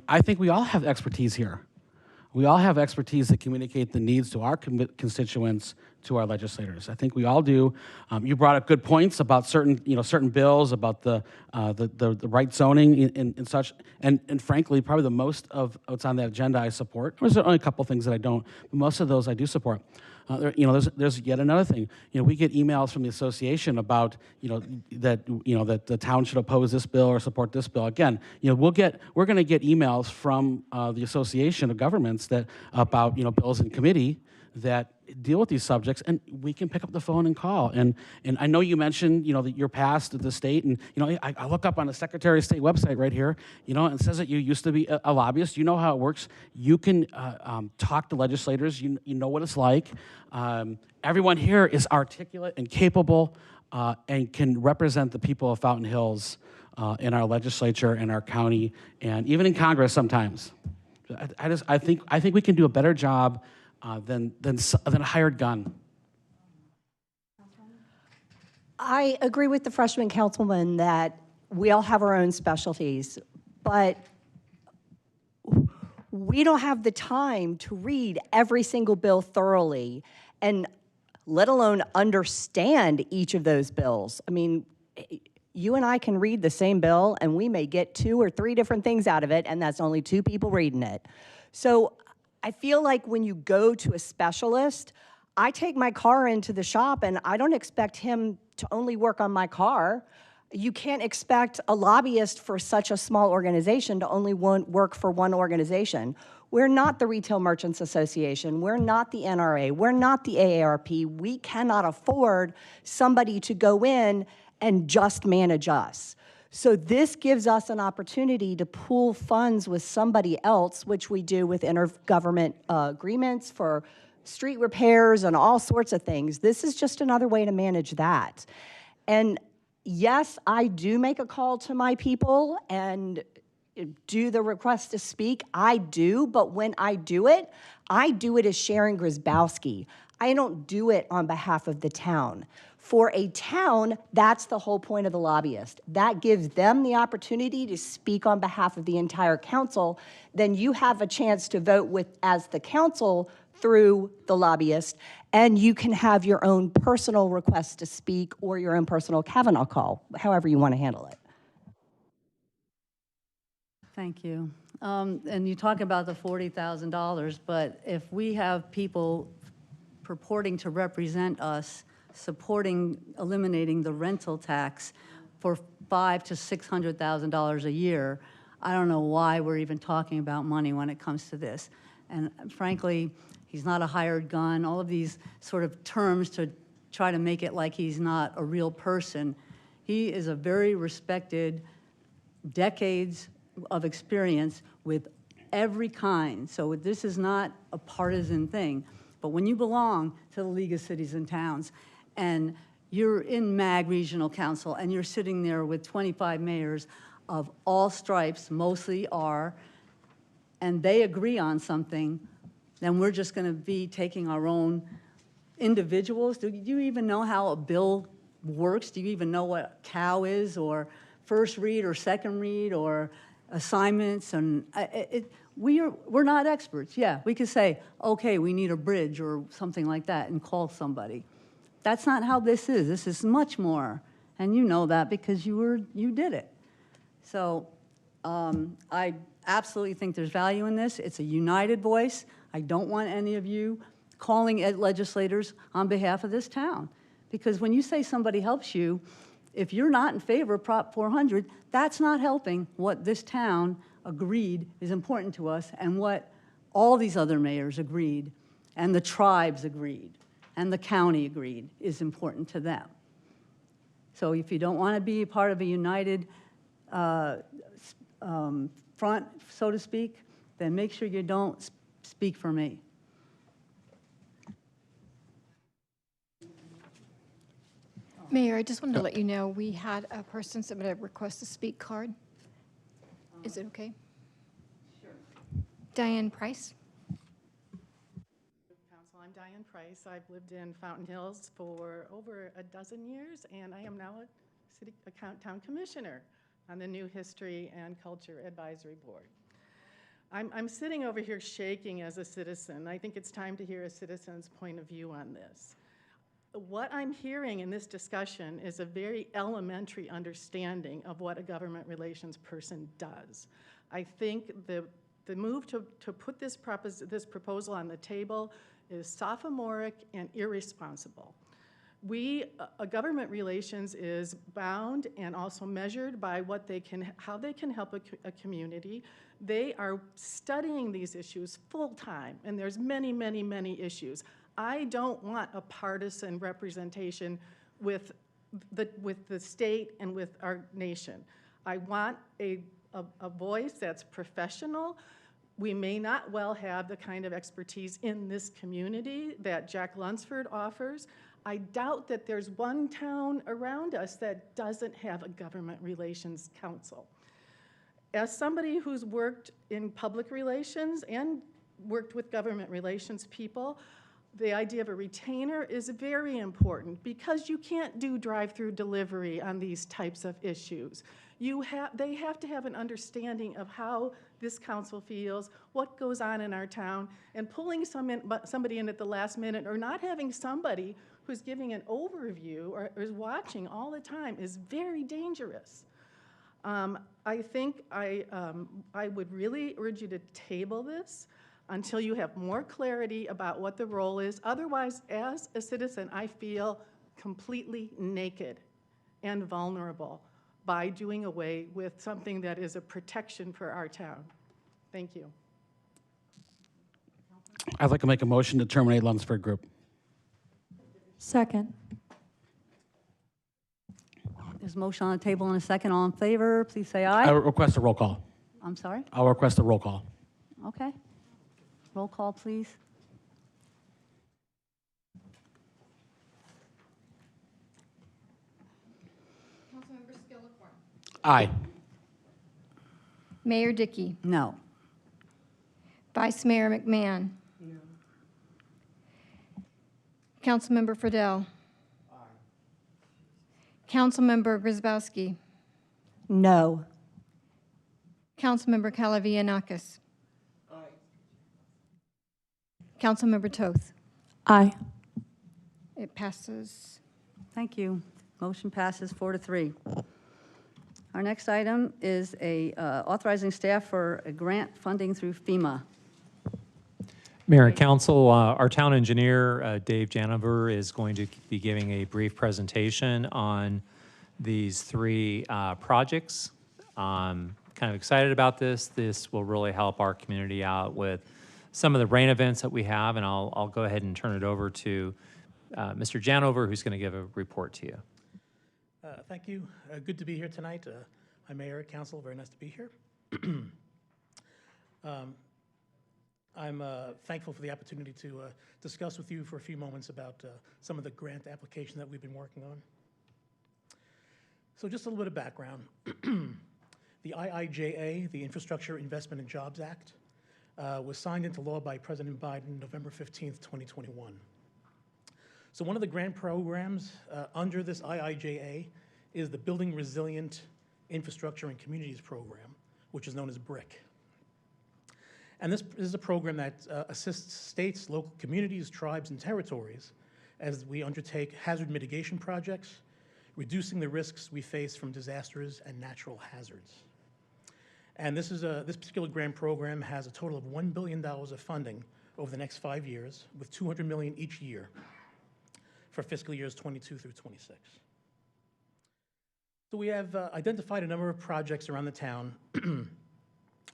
I think we all have expertise here. We all have expertise to communicate the needs to our constituents, to our legislators. I think we all do. You brought up good points about certain bills, about the right zoning and such. And frankly, probably the most of what's on that agenda I support. There's only a couple things that I don't, but most of those I do support. There's yet another thing. We get emails from the association about that the town should oppose this bill or support this bill. Again, we're going to get emails from the Association of Governments that about bills in committee that deal with these subjects, and we can pick up the phone and call. And I know you mentioned that you're past at the state, and I look up on the Secretary of State website right here, and it says that you used to be a lobbyist. You know how it works. You can talk to legislators. You know what it's like. Everyone here is articulate and capable and can represent the people of Fountain Hills in our legislature, in our county, and even in Congress sometimes. I think we can do a better job than a hired gun. I agree with the freshman councilman that we all have our own specialties, but we don't have the time to read every single bill thoroughly, and let alone understand each of those bills. I mean, you and I can read the same bill, and we may get 2 or 3 different things out of it, and that's only 2 people reading it. So I feel like when you go to a specialist, I take my car into the shop, and I don't expect him to only work on my car. You can't expect a lobbyist for such a small organization to only work for one organization. We're not the Retail Merchants Association. We're not the NRA. We're not the AARP. We cannot afford somebody to go in and just manage us. So this gives us an opportunity to pool funds with somebody else, which we do with intergovernment agreements for street repairs and all sorts of things. This is just another way to manage that. And yes, I do make a call to my people and do the request to speak. I do, but when I do it as Sharon Grzybowski. I don't do it on behalf of the town. For a town, that's the whole point of the lobbyist. That gives them the opportunity to speak on behalf of the entire council. Then you have a chance to vote with as the council through the lobbyist, and you can have your own personal request to speak or your own personal Kavanaugh call, however you want to handle it. Thank you. And you talk about the $40,000, but if we have people purporting to represent us supporting eliminating the rental tax for $500,000 to $600,000 a year, I don't know why we're even talking about money when it comes to this. And frankly, he's not a hired gun, all of these sort of terms to try to make it like he's not a real person. He is a very respected, decades of experience with every kind. So this is not a partisan thing. But when you belong to the League of Cities and Towns and you're in MAG Regional Council and you're sitting there with 25 mayors of all stripes, mostly are, and they agree on something, then we're just going to be taking our own individuals. Do you even know how a bill works? Do you even know what COW is, or first read or second read or assignments? And we're not experts. Yeah, we could say, okay, we need a bridge or something like that and call somebody. That's not how this is. This is much more, and you know that because you did it. So I absolutely think there's value in this. It's a united voice. I don't want any of you calling legislators on behalf of this town, because when you say somebody helps you, if you're not in favor of Prop 400, that's not helping what this town agreed is important to us and what all these other mayors agreed and the tribes agreed and the county agreed is important to them. So if you don't want to be a part of a united front, so to speak, then make sure you don't speak for me. Mayor, I just wanted to let you know, we had a person submit a request to speak card. Is it okay? Sure. Diane Price. Council, I'm Diane Price. I've lived in Fountain Hills for over a dozen years, and I am now a town commissioner on the new History and Culture Advisory Board. I'm sitting over here shaking as a citizen. I think it's time to hear a citizen's point of view on this. What I'm hearing in this discussion is a very elementary understanding of what a government relations person does. I think the move to put this proposal on the table is sophomoric and irresponsible. Government relations is bound and also measured by how they can help a community. They are studying these issues full time, and there's many, many, many issues. I don't want a partisan representation with the state and with our nation. I want a voice that's professional. We may not well have the kind of expertise in this community that Jack Lunsford offers. I doubt that there's one town around us that doesn't have a government relations council. As somebody who's worked in public relations and worked with government relations people, The idea of a retainer is very important because you can't do drive-through delivery on these types of issues. They have to have an understanding of how this council feels, what goes on in our town, and pulling somebody in at the last minute or not having somebody who's giving an overview or is watching all the time is very dangerous. I think I would really urge you to table this until you have more clarity about what the role is. Otherwise, as a citizen, I feel completely naked and vulnerable by doing away with something that is a protection for our town. Thank you. I'd like to make a motion to terminate Lunsford Group. Second. There's a motion on the table and a second. All in favor, please say I aye. request a roll call. I'm sorry? I'll request a roll call. Okay. Roll call, please. Councilmember Skillicorn. Aye. Mayor Dickey. No. Vice Mayor McMahon. No. Councilmember Friedel. Aye. Councilmember Grzybowski. No. Councilmember Kalavianakis. Aye. Councilmember Toth. Aye. It passes. Thank you. Motion passes 4-3. Our next item is authorizing staff for a grant funding through FEMA. Mayor and Council, our town engineer, Dave Janover, is going to be giving a brief presentation on these three projects. Kind of excited about this. This will really help our community out with some of the rain events that we have, and I'll go ahead and turn it over to Mr. Janover, who's going to give a report to you. Thank you. Good to be here tonight. I'm Mayor, Council. Very nice to be here. I'm thankful for the opportunity to discuss with you for a few moments about some of the grant applications that we've been working on. So just a little bit of background. The IIJA, the Infrastructure Investment and Jobs Act, was signed into law by President Biden November 15th, 2021. So one of the grant programs under this IIJA is the Building Resilient Infrastructure and Communities Program, which is known as BRIC. And this is a program that assists states, local communities, tribes, and territories as we undertake hazard mitigation projects, reducing the risks we face from disasters and natural hazards. And this particular grant program has a total of $1 billion of funding over the next 5 years, with $200 million each year for fiscal years 22 through 26. So we have identified a number of projects around the town,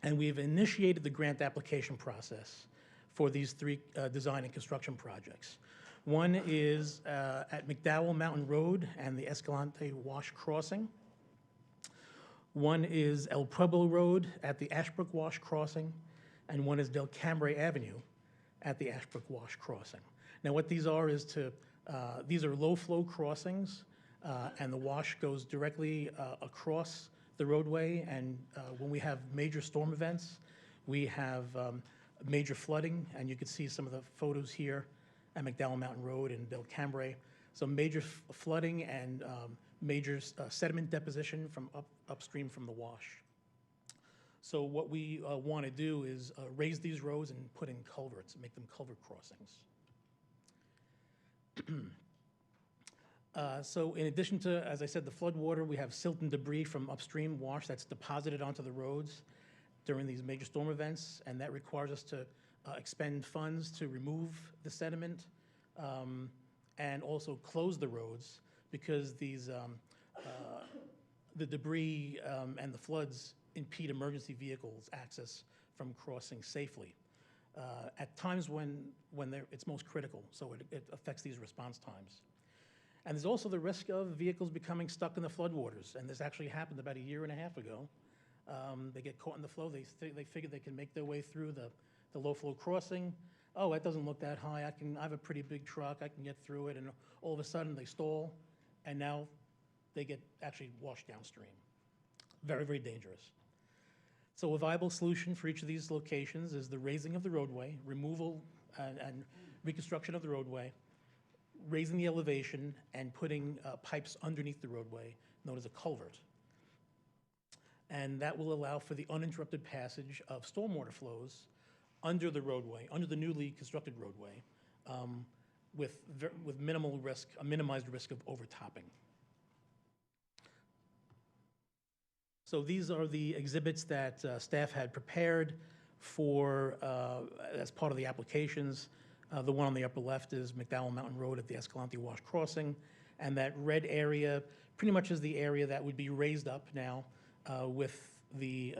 and we've initiated the grant application process for these three design and construction projects. One is at McDowell Mountain Road and the Escalante Wash Crossing. One is El Pueblo Road at the Ashbrook Wash Crossing, and one is Del Cambray Avenue at the Ashbrook Wash Crossing. Now what these are is these are low-flow crossings, and the wash goes directly across the roadway, and when we have major storm events, we have major flooding, and you can see some of the photos here at McDowell Mountain Road and Del Cambray. So major flooding and major sediment deposition from upstream from the wash. So what we want to do is raise these roads and put in culverts and make them culvert crossings. So in addition to, as I said, the flood water, we have silt and debris from upstream wash that's deposited onto the roads during these major storm events, and that requires us to expend funds to remove the sediment and also close the roads, because these the debris and the floods impede emergency vehicles access from crossing safely at times when it's most critical, so it affects these response times. And there's also the risk of vehicles becoming stuck in the floodwaters, and this actually happened about 1.5 years ago. They get caught in the flow, they figure they can make their way through the low-flow crossing. Oh, that doesn't look that high, I have a pretty big truck, I can get through it, and all of a sudden they stall, and now they get actually washed downstream. Very, very dangerous. So a viable solution for each of these locations is the raising of the roadway, removal and reconstruction of the roadway, raising the elevation, and putting pipes underneath the roadway, known as a culvert. And that will allow for the uninterrupted passage of stormwater flows under the roadway, under the newly constructed roadway, with minimal risk, a minimized risk of overtopping. So these are the exhibits that staff had prepared for, as part of the applications. The one on the upper left is McDowell Mountain Road at the Escalante Wash Crossing, and that red area pretty much is the area that would be raised up now with the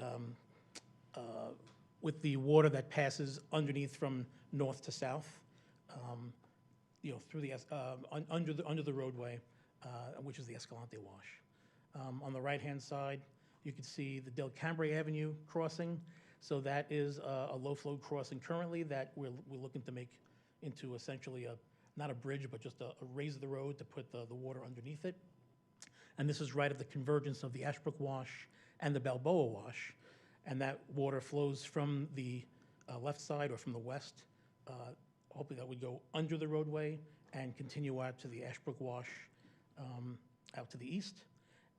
water that passes underneath from north to south, through the under the roadway, which is the Escalante Wash. On the right-hand side, you can see the Del Cambre Avenue crossing. So that is a low-flow crossing currently that we're looking to make into essentially not a bridge, but just a raise of the road to put the water underneath it. And this is right at the convergence of the Ashbrook Wash and the Balboa Wash. And that water flows from the left side or from the west. Hopefully that would go under the roadway and continue out to the Ashbrook Wash out to the east.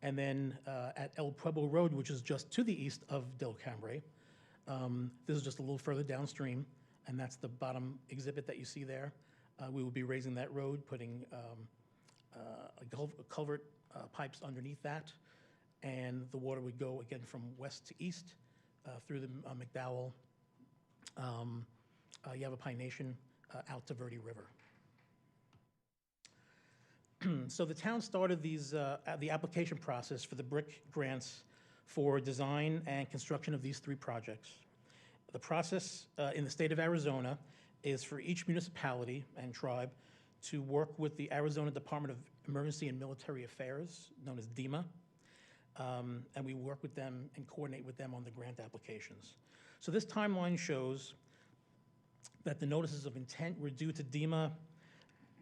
And then at El Pueblo Road, which is just to the east of Del Cambre, this is just a little further downstream, and that's the bottom exhibit that you see there. We will be raising that road, putting culvert pipes underneath that, and the water would go again from west to east through the McDowell, Yavapai Nation, out to Verde River. So the town started the application process for the BRIC grants for design and construction of these 3 projects. The process in the state of Arizona is for each municipality and tribe to work with the Arizona Department of Emergency and Military Affairs, known as DEMA, and we work with them and coordinate with them on the grant applications. So this timeline shows that the notices of intent were due to DEMA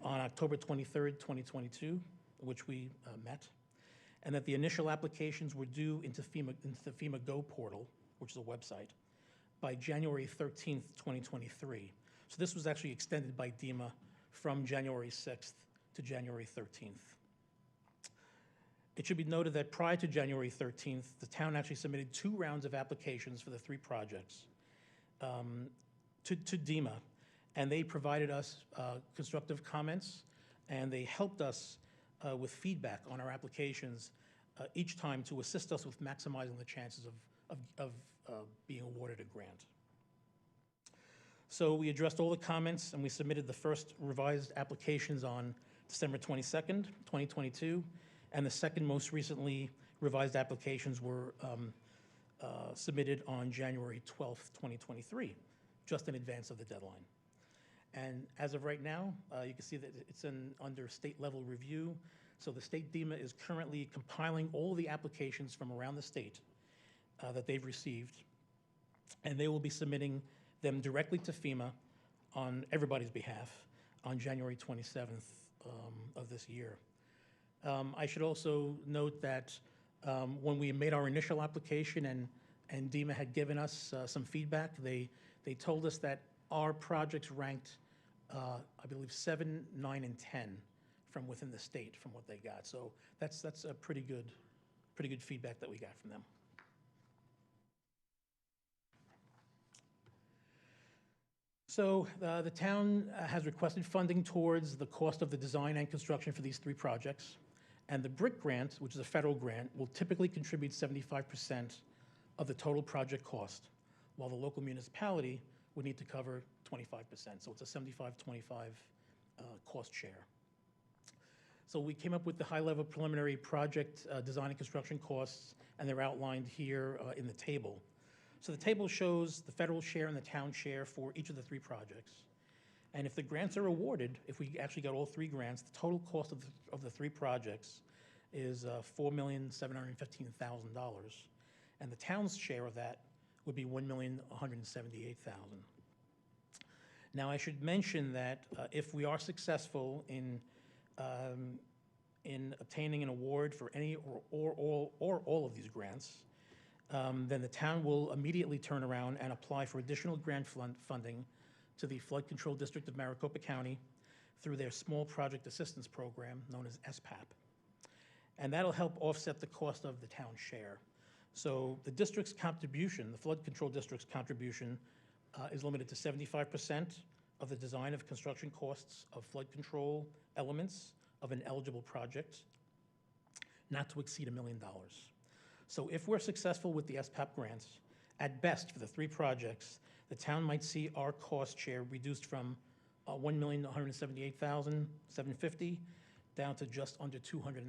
on October 23rd, 2022, which we met, and that the initial applications were due into the FEMA Go portal, which is a website, by January 13th, 2023. So this was actually extended by DEMA from January 6th to January 13th. It should be noted that prior to January 13th, the town actually submitted 2 rounds of applications for the 3 projects to DEMA, and they provided us constructive comments, and they helped us with feedback on our applications each time to assist us with maximizing the chances of being awarded a grant. So we addressed all the comments, and we submitted the first revised applications on December 22nd, 2022, and the second most recently revised applications were submitted on January 12th, 2023, just in advance of the deadline. And as of right now, you can see that it's under state level review. So the state DEMA is currently compiling all the applications from around the state that they've received, and they will be submitting them directly to FEMA on everybody's behalf on January 27th of this year. I should also note that when we made our initial application and DEMA had given us some feedback, they told us that our projects ranked, I believe, 7, 9, and 10 from within the state from what they got. So that's a pretty good feedback that we got from them. So the town has requested funding towards the cost of the design and construction for these 3 projects. And the BRIC grant, which is a federal grant, will typically contribute 75% of the total project cost, while the local municipality would need to cover 25%. So it's a 75-25 cost share. So we came up with the high-level preliminary project design and construction costs, and they're outlined here in the table. So the table shows the federal share and the town share for each of the 3 projects. And if the grants are awarded, if we actually got all 3 grants, the total cost of the 3 projects is $4,715,000. And the town's share of that would be $1,178,000. Now, I should mention that if we are successful in obtaining an award for any or all of these grants, then the town will immediately turn around and apply for additional grant funding to the Flood Control District of Maricopa County through their Small Project Assistance Program, known as SPAP. And that'll help offset the cost of the town share. So the district's contribution, the Flood Control District's contribution, is limited to 75% of the design of construction costs of flood control elements of an eligible project, not to exceed $1 million. So if we're successful with the SPAP grants, at best for the 3 projects, the town might see our cost share reduced from $1,178,750 down to just under $295,000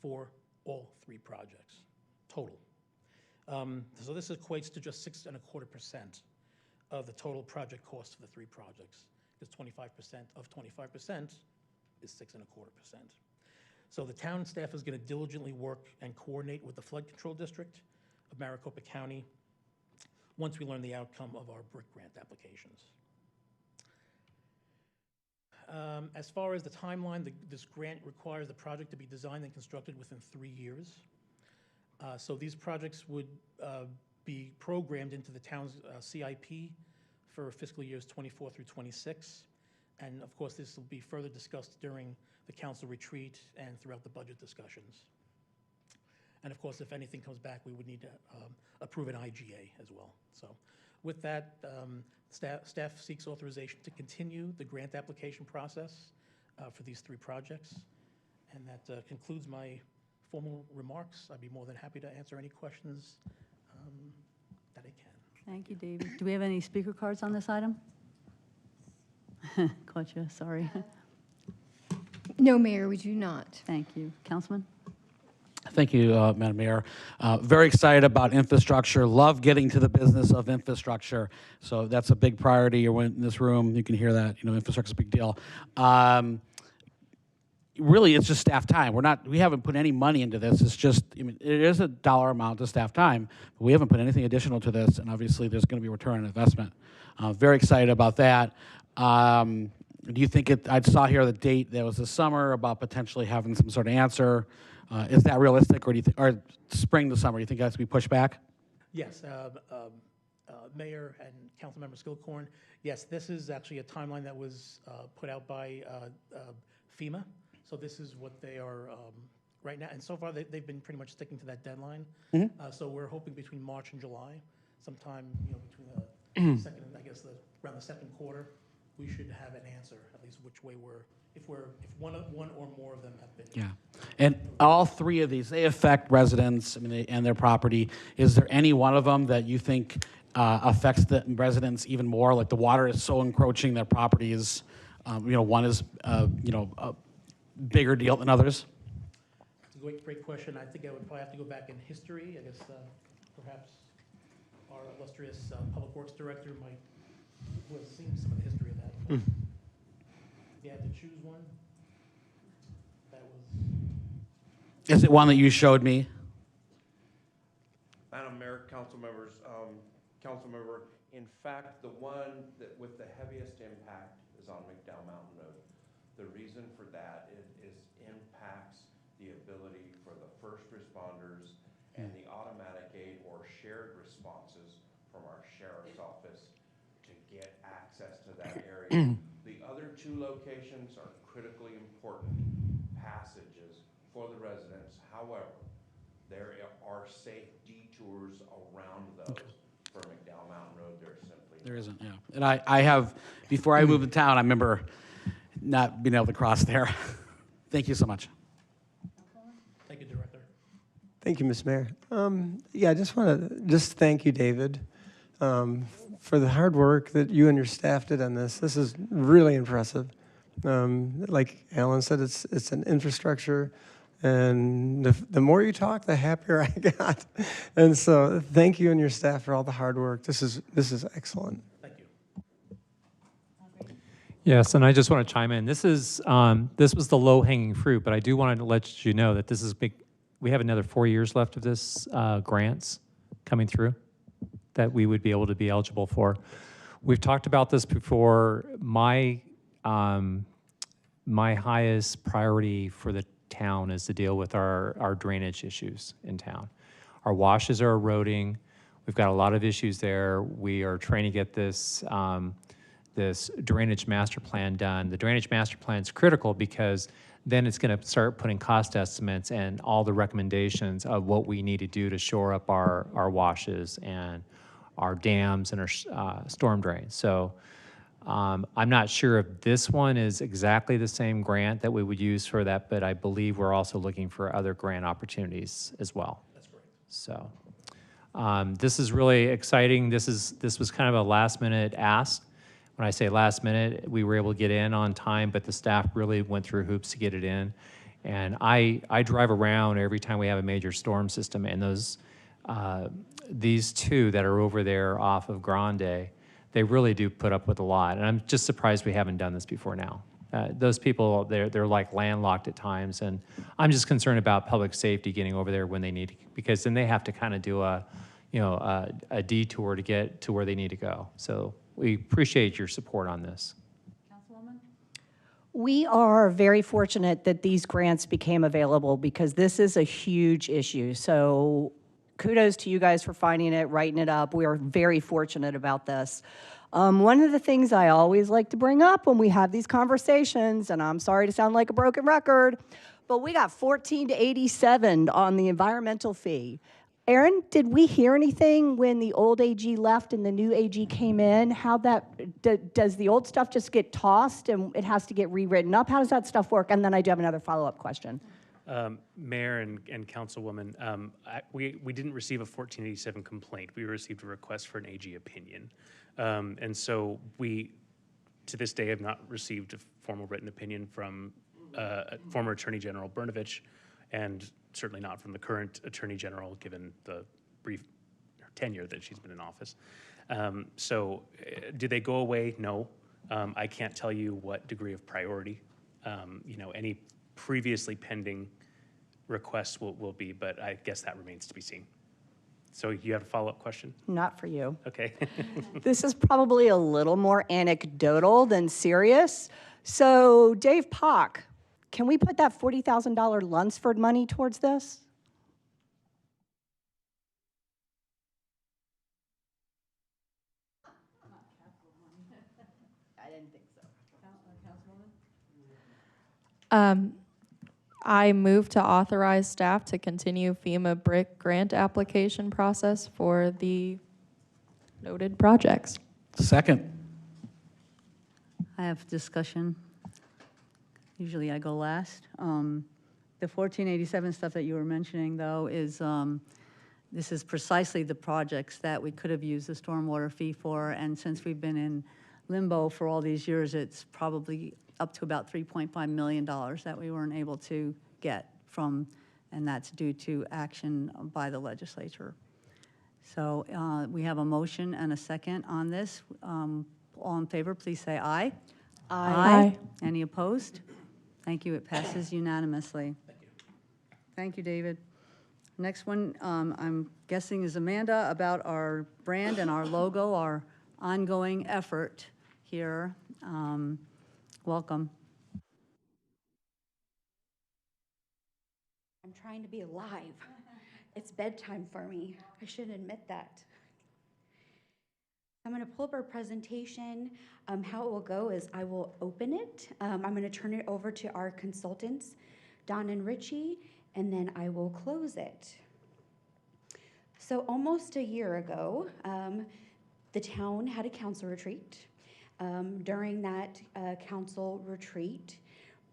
for all 3 projects total. So this equates to just 6.25% of the total project cost for the 3 projects, because 25% of 25% is 6.25%. So the town staff is going to diligently work and coordinate with the Flood Control District of Maricopa County once we learn the outcome of our BRIC grant applications. As far as the timeline, this grant requires the project to be designed and constructed within 3 years. So these projects would be programmed into the town's CIP for fiscal years 24 through 26. And of course, this will be further discussed during the council retreat and throughout the budget discussions. And of course, if anything comes back, we would need to approve an IGA as well. So with that, staff seeks authorization to continue the grant application process for these 3 projects. And that concludes my formal remarks. I'd be more than happy to answer any questions that I can. Thank you, David. Do we have any speaker cards on this item? Caught you, sorry. No, Mayor, we do not. Thank you. Councilman? Thank you, Madam Mayor. Very excited about infrastructure. Love getting to the business of infrastructure. So that's a big priority. You're in this room, you can hear that. You know, infrastructure is a big deal. Really, it's just staff time. We haven't put any money into this. It's just, I mean, it is a dollar amount to staff time, but we haven't put anything additional to this, and obviously there's going to be a return on investment. Very excited about that. Do you think I saw here the date that was this summer about potentially having some sort of answer. Is that realistic, or do you think, or spring to summer? Do you think that has to be pushed back? Yes, Mayor and Councilmember Skilcorn. Yes, this is actually a timeline that was put out by FEMA. So this is what they are right now, and so far they've been pretty much sticking to that deadline. So we're hoping between March and July, sometime between the second, I guess around the second quarter, we should have an answer, at least which way if one or more of them have been. Yeah, and all 3 of these, they affect residents, I mean, and their property. Is there any one of them that you think affects the residents even more? Like the water is so encroaching their properties. One is a bigger deal than others. It's a great question. I think I would probably have to go back in history. I guess perhaps our illustrious Public Works Director might have seen some of the history of that. If you had to choose one, that was... Is it one that you showed me? Madam Mayor, council members, Councilmember, in fact, the one that with the heaviest impact is on McDowell Mountain Road. The reason for that is impacts the ability for the first responders and the automatic aid or shared responses from our sheriff's office to get access to that area. The other 2 locations are critically important passages for the residents. However, there are safe detours around those. For McDowell Mountain Road, There isn't, yeah. And I have, before I moved to town, I remember not being able to cross there. Thank you so much. Thank you, Director. Thank you, Ms. Mayor. Yeah, I just want to thank you, David, for the hard work that you and your staff did on this. This is really impressive. Like Alan said, it's an infrastructure, and the more you talk, the happier I got. And so, thank you and your staff for all the hard work. This is excellent. Thank you. Yes, and I just want to chime in. This was the low-hanging fruit, but I do want to let you know that this is big. We have another 4 years left of this grants coming through that we would be able to be eligible for. We've talked about this before. My highest priority for the town is to deal with our drainage issues in town. Our washes are eroding. We've got a lot of issues there. We are trying to get this, this drainage master plan done. The drainage master plan is critical because then it's going to start putting cost estimates and all the recommendations of what we need to do to shore up our washes and our dams and our storm drains. So I'm not sure if this one is exactly the same grant that we would use for that, but I believe we're also looking for other grant opportunities as well. That's great. So this is really exciting. This was kind of a last minute ask. When I say last minute, we were able to get in on time, but the staff really went through hoops to get it in. And I drive around every time we have a major storm system, and those these two that are over there off of Grande, they really do put up with a lot. And I'm just surprised we haven't done this before now. Those people, they're like landlocked at times, and I'm just concerned about public safety getting over there when they need to, because then they have to kind of do a detour to get to where they need to go. So we appreciate your support on this. Councilwoman? We are very fortunate that these grants became available because this is a huge issue. So kudos to you guys for finding it, writing it up. We are very fortunate about this. One of the things I always like to bring up when we have these conversations, and I'm sorry to sound like a broken record, but we got 14 to 87 on the environmental fee. Aaron, did we hear anything when the old AG left and the new AG came in? How that, does the old stuff just get tossed and it has to get rewritten up? How does that stuff work? And then I do have another follow-up question. Mayor and Councilwoman, we didn't receive a 1487 complaint. We received a request for an AG opinion. And so we, to this day, have not received a formal written opinion from former Attorney General Brnovich, and certainly not from the current Attorney General, given the brief tenure that she's been in office. So do they go away? No. I can't tell you what degree of priority, any previously pending requests will be, but I guess that remains to be seen. So you have a follow-up question? Not for you. Okay. This is probably a little more anecdotal than serious. So Dave Pock, can we put that $40,000 Lunsford money towards this? I didn't think so. Councilwoman? I move to authorize staff to continue FEMA BRIC grant application process for the noted projects. Second. I have discussion. Usually I go last. The 1487 stuff that you were mentioning, though, is this is precisely the projects that we could have used the stormwater fee for, and since we've been in limbo for all these years, it's probably up to about $3.5 million that we weren't able to get from, and that's due to action by the legislature. So we have a motion and a second on this. All in favor, please say aye. Aye. Any opposed? Thank you. It passes unanimously. Thank you, David. Next one, I'm guessing is Amanda about our brand and our logo, our ongoing effort here. Welcome. I'm trying to be alive. It's bedtime for me. I should admit that. I'm going to pull up our presentation. How it will go is I will open it. I'm going to turn it over to our consultants, Don and Richie, and then I will close it. So almost a year ago, the town had a council retreat. During that council retreat,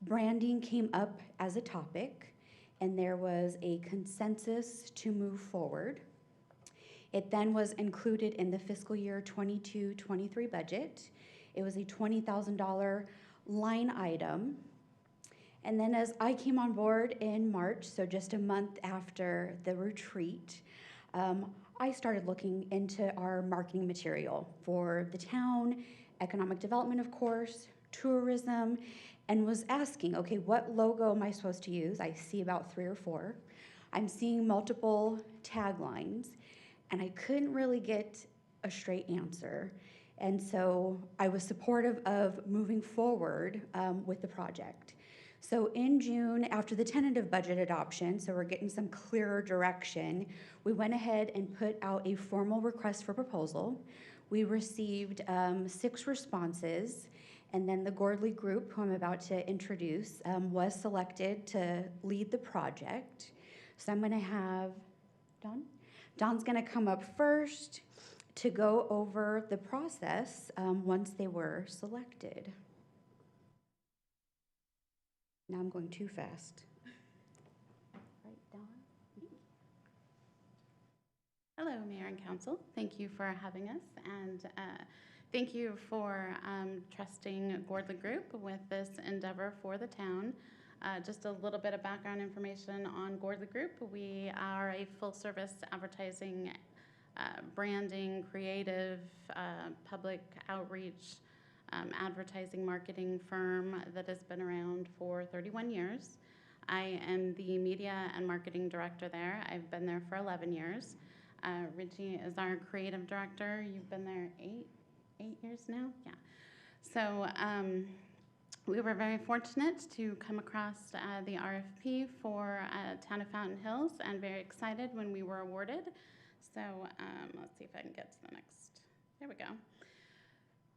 branding came up as a topic, and there was a consensus to move forward. It then was included in the fiscal year 22-23 budget. It was a $20,000 line item. And then as I came on board in March, so just a month after the retreat, I started looking into our marketing material for the town, economic development, of course, tourism, and was asking, okay, what logo am I supposed to use? I see about 3 or 4. I'm seeing multiple taglines, and I couldn't really get a straight answer. And so I was supportive of moving forward with the project. So in June, after the tentative budget adoption, so we're getting some clearer direction, we went ahead and put out a formal request for proposal. We received 6 responses, and then the Gordley Group, who I'm about to introduce, was selected to lead the project. So I'm gonna have Don. Don's gonna come up first to go over the process once they were selected. Now I'm going too fast. Right, Don? Hello, Mayor and Council. Thank you for having us, and thank you for trusting Gordley Group with this endeavor for the town. Just a little bit of background information on Gordley Group. We are a full-service advertising, branding, creative, public outreach, advertising marketing firm that has been around for 31 years. I am the media and marketing director there. I've been there for 11 years. Richie is our creative director. You've been there eight years now? Yeah. So we were very fortunate to come across the RFP for Town of Fountain Hills, and very excited when we were awarded. So let's see if I can get to the next. There we go.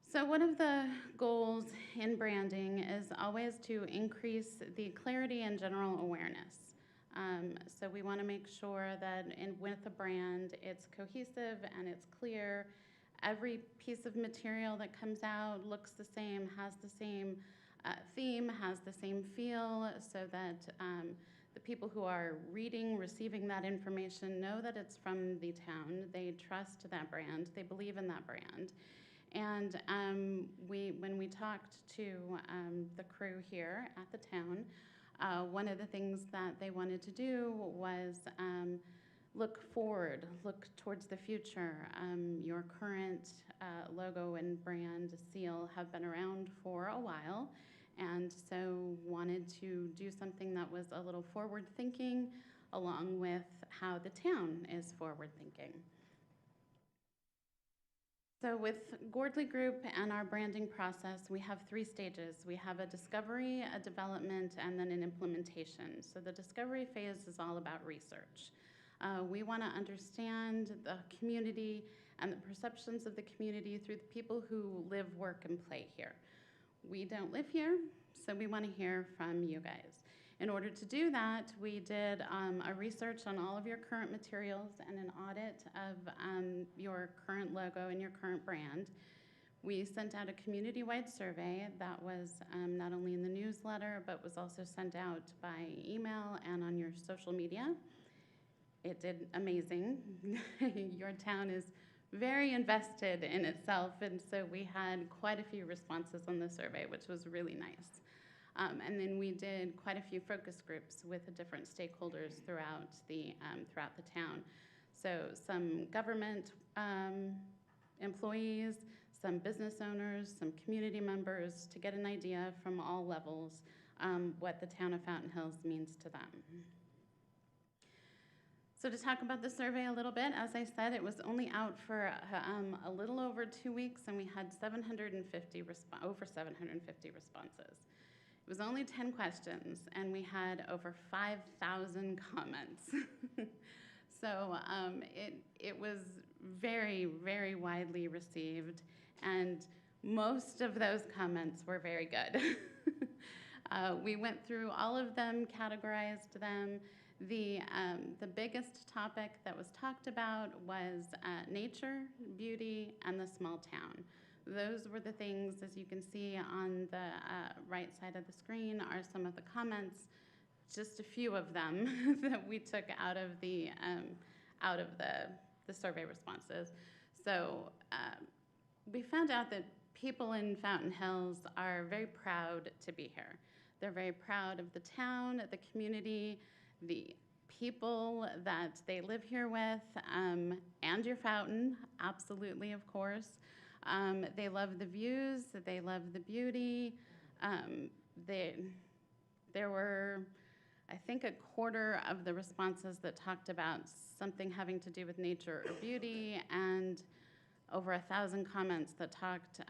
So one of the goals in branding is always to increase the clarity and general awareness. So we want to make sure that with a brand, it's cohesive and it's clear. Every piece of material that comes out looks the same, has the same theme, has the same feel, so that the people who are reading, receiving that information know that it's from the town. They trust that brand. They believe in that brand. And when we talked to the crew here at the town, one of the things that they wanted to do was look forward, look towards the future. Your current logo and brand seal have been around for a while, and so wanted to do something that was a little forward-thinking, along with how the town is forward-thinking. So with Gordley Group and our branding process, we have 3 stages. We have a discovery, a development, and then an implementation. So the discovery phase is all about research. We want to understand the community and the perceptions of the community through the people who live, work, and play here. We don't live here, so we want to hear from you guys. In order to do that, we did a research on all of your current materials and an audit of your current logo and your current brand. We sent out a community-wide survey that was not only in the newsletter, but was also sent out by email and on your social media. It did amazing. Your town is very invested in itself, and so we had quite a few responses on the survey, which was really nice. And then we did quite a few focus groups with the different stakeholders throughout the town. So some government employees, some business owners, some community members, to get an idea from all levels what the town of Fountain Hills means to them. So to talk about the survey a little bit, as I said, it was only out for a little over 2 weeks, and we had over 750 responses. It was only 10 questions, and we had over 5,000 comments. So it was very, very widely received, and most of those comments were very good. We went through all of them, categorized them. The biggest topic that was talked about was nature, beauty, and the small town. Those were the things, as you can see on the right side of the screen, are some of the comments, just a few of them that we took out of the survey responses. So we found out that people in Fountain Hills are very proud to be here. They're very proud of the town, the community, the people that they live here with, and your fountain, absolutely, of course. They love the views, they love the beauty. There were, I think, a quarter of the responses that talked about something having to do with nature or beauty, and over 1,000 comments that talked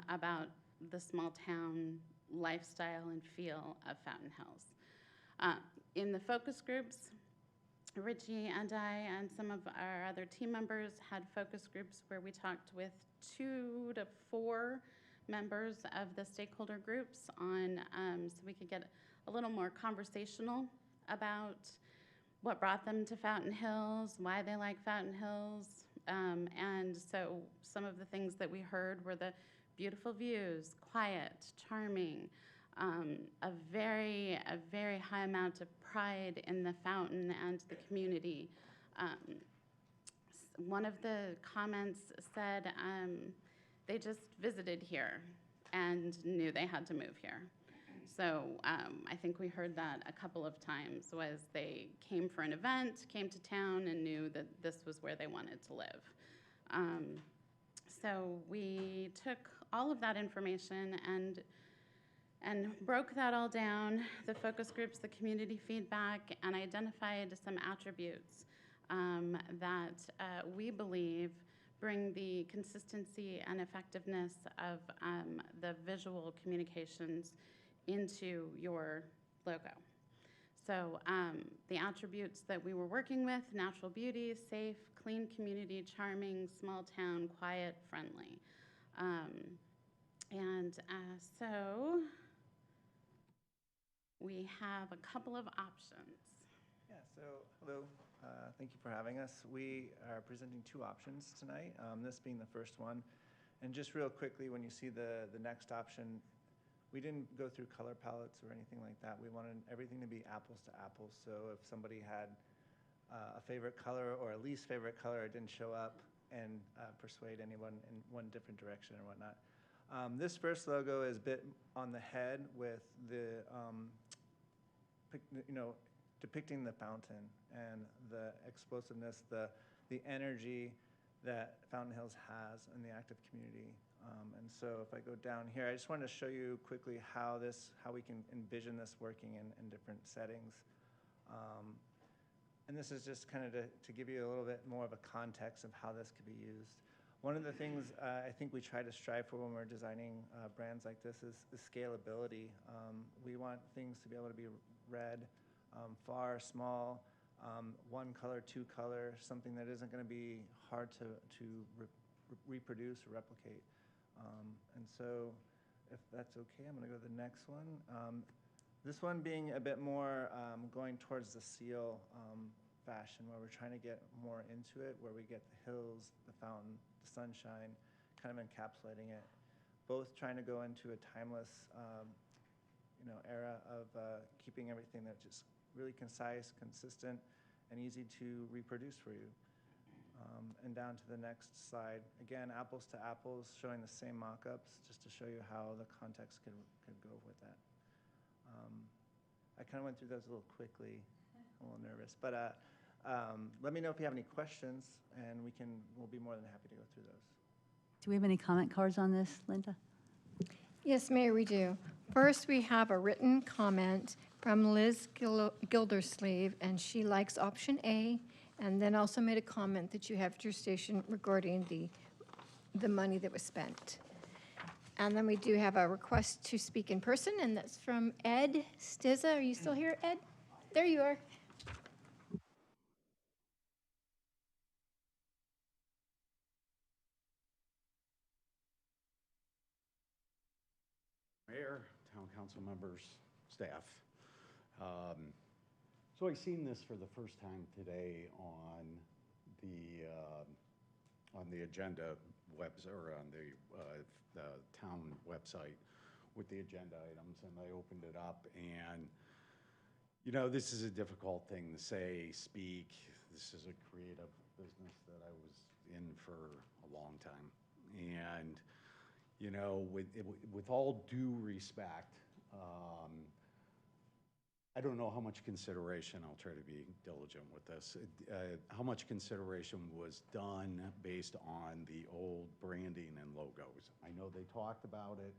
about the small town lifestyle and feel of Fountain Hills. In the focus groups, Richie and I and some of our other team members had focus groups where we talked with 2 to 4 members of the stakeholder groups on, so we could get a little more conversational about what brought them to Fountain Hills, why they like Fountain Hills. And so some of the things that we heard were the beautiful views, quiet, charming, a very high amount of pride in the fountain and the community. One of the comments said they just visited here and knew they had to move here. So I think we heard that a couple of times, was they came for an event, came to town, and knew that this was where they wanted to live. So we took all of that information and broke that all down, the focus groups, the community feedback, and identified some attributes that we believe bring the consistency and effectiveness of the visual communications into your logo. So the attributes that we were working with: natural beauty, safe, clean community, charming, small town, quiet, friendly. So we have a couple of options. Yeah, so hello, thank you for having us. We are presenting 2 options tonight, this being the first one. And just real quickly, when you see the next option, we didn't go through color palettes or anything like that. We wanted everything to be apples to apples. So if somebody had a favorite color or a least favorite color, it didn't show up and persuade anyone in one different direction or whatnot. This first logo is a bit on the head with the, depicting the fountain and the explosiveness, the energy that Fountain Hills has in the active community. And so if I go down here, I just wanted to show you quickly how we can envision this working in different settings. And this is just kind of to give you a little bit more of a context of how this could be used. One of the things I think we try to strive for when we're designing brands like this is scalability. We want things to be able to be read far, small, 1 color, 2 color, something that isn't going to be hard to reproduce or replicate. And so if that's okay, I'm going to go to the next one. This one being a bit more going towards the seal fashion, where we're trying to get more into it, where we get the hills, the fountain, the sunshine, kind of encapsulating it. Both trying to go into a timeless era of keeping everything that's just really concise, consistent, and easy to reproduce for you. And down to the next slide. Again, apples to apples, showing the same mock-ups, just to show you how the context could go with that. I kind of went through those a little quickly, a little nervous, but let me know if you have any questions, and we'll be more than happy to go through those. Do we have any comment cards on this, Linda? Yes, Mayor, we do. First, we have a written comment from Liz Gildersleeve, and she likes option A, and then also made a comment that you have at your station regarding the money that was spent. And then we do have a request to speak in person, and that's from Ed Stiza. Are you still here, Ed? There you are. Mayor, town council members, staff. So I've seen this for the first time today on the agenda or on the town website with the agenda items, and I opened it up, and this is a difficult thing to say, speak. This is a creative business that I was in for a long time, and with all due respect, I don't know how much consideration, I'll try to be diligent with this, how much consideration was done based on the old branding and logos. I know they talked about it.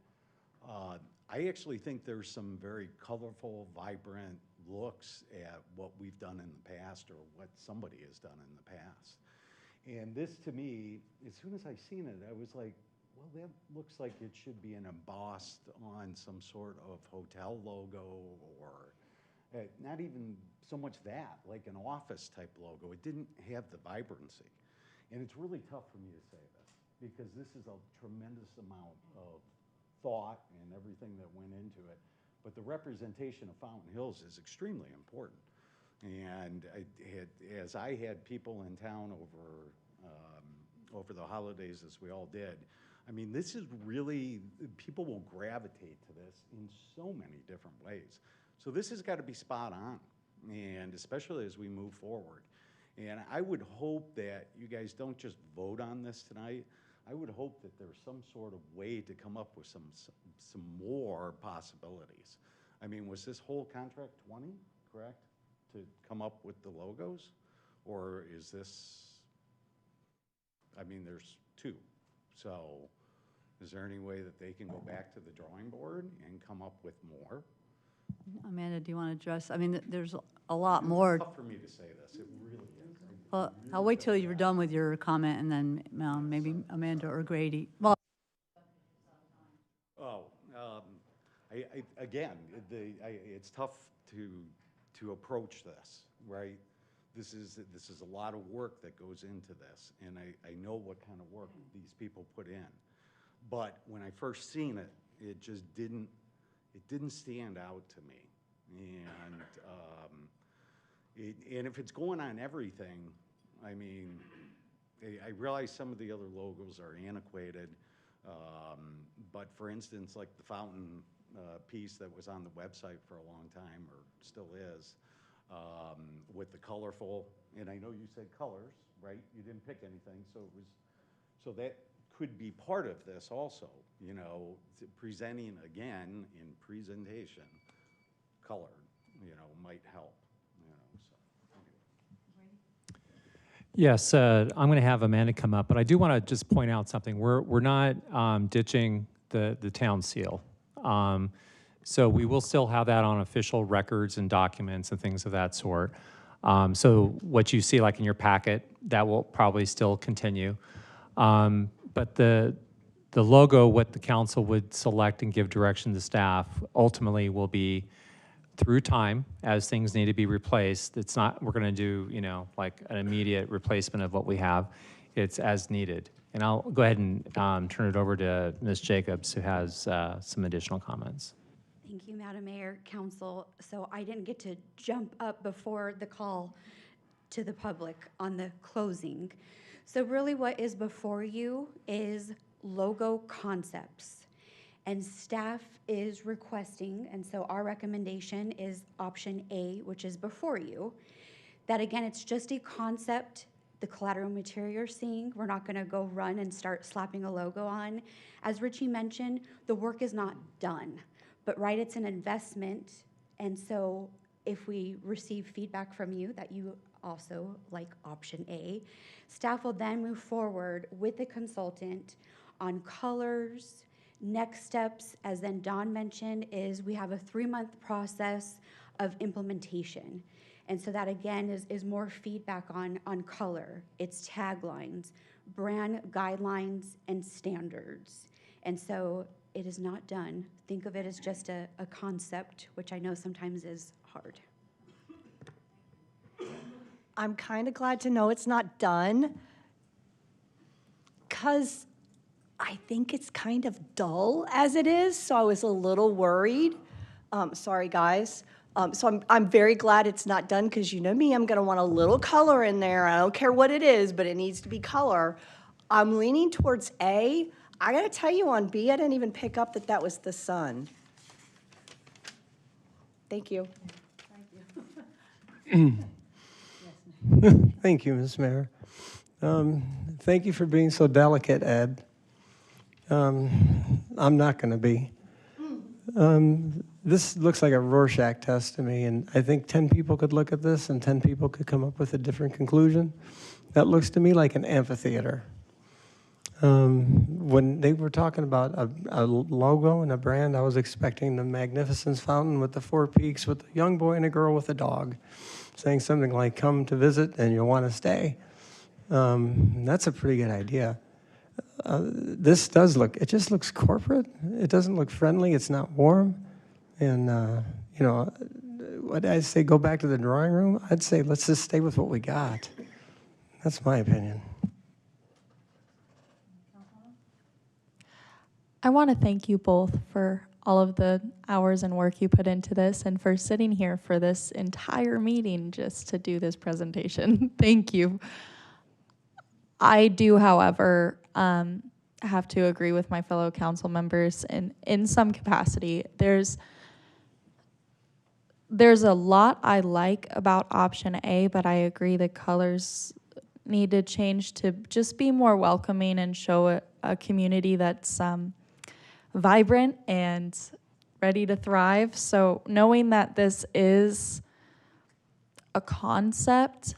I actually think there's some very colorful, vibrant looks at what we've done in the past or what somebody has done in the past. And this, to me, as soon as I seen it, I was like, well, that looks like it should be an embossed on some sort of hotel logo or not even so much that, like an office type logo. It didn't have the vibrancy. And it's really tough for me to say this because this is a tremendous amount of thought and everything that went into it. But the representation of Fountain Hills is extremely important. And as I had people in town over the holidays, as we all did, I mean, this is really, people will gravitate to this in so many different ways. So this has got to be spot on, and especially as we move forward. And I would hope that you guys don't just vote on this tonight. I would hope that there's some sort of way to come up with some more possibilities. I mean, was this whole contract 20, correct, to come up with the logos? Or is this, I mean, there's 2. So is there any way that they can go back to the drawing board and come up with more? Amanda, do you want to address? I mean, there's a lot more. It's tough for me to say this. It really is. Well, I'll wait till you're done with your comment, and then maybe Amanda or Grady. Well, Again, it's tough to approach this, right? This is a lot of work that goes into this, and I know what kind of work these people put in. But when I first seen it, it just didn't stand out to me. And if it's going on everything, I mean, I realize some of the other logos are antiquated, but for instance, like the fountain piece that was on the website for a long time, or still is, with the colorful, and I know you said colors, right? You didn't pick anything, so that could be part of this also, you know, presenting again in presentation, color, you know, might help, you know, so. Yes, I'm going to have Amanda come up, but I do want to just point out something. We're not ditching the town seal. So we will still have that on official records and documents and things of that sort. So what you see like in your packet, that will probably still continue. But the logo, what the council would select and give direction to staff, ultimately will be through time as things need to be replaced. It's not, we're going to do, you know, like an immediate replacement of what we have. It's as needed. And I'll go ahead and turn it over to Ms. Jacobs, who has some additional comments. Thank you, Madam Mayor, Council. So I didn't get to jump up before the call to the public on the closing. So really what is before you is logo concepts. And staff is requesting, and so our recommendation is option A, which is before you. That again, it's just a concept, the collateral material you're seeing. We're not gonna go run and start slapping a logo on. As Richie mentioned, the work is not done, but right, it's an investment. And so if we receive feedback from you that you also like option A, staff will then move forward with the consultant on colors. Next steps, as then Dawn mentioned, is we have a 3-month process of implementation. And so that again is more feedback on color, its taglines, brand guidelines, and standards. And so it is not done. Think of it as just a concept, which I know sometimes is hard. I'm kind of glad to know it's not done, because I think it's kind of dull as it is, so I was a little worried. Sorry, guys. So I'm very glad it's not done, because you know me, I'm going to want a little color in there. I don't care what it is, but it needs to be color. I'm leaning towards A. I got to tell you, on B, I didn't even pick up that was the sun. Thank you. Thank you, Ms. Mayor. Thank you for being so delicate, Ed. I'm not going to be. This looks like a Rorschach test to me, and I think 10 people could look at this and 10 people could come up with a different conclusion. That looks to me like an amphitheater. When they were talking about a logo and a brand, I was expecting the Magnificence Fountain with the 4 peaks with a young boy and a girl with a dog, saying something like, come to visit and you'll want to stay. That's a pretty good idea. This does look, it just looks corporate. It doesn't look friendly. It's not warm. And, you know, what I say, go back to the drawing room? I'd say let's just stay with what we got. That's my opinion. I want to thank you both for all of the hours and work you put into this and for sitting here for this entire meeting just to do this presentation. Thank you. I do, however, have to agree with my fellow council members in some capacity. There's a lot I like about option A, but I agree the colors need to change to just be more welcoming and show a community that's vibrant and ready to thrive. So knowing that this is a concept,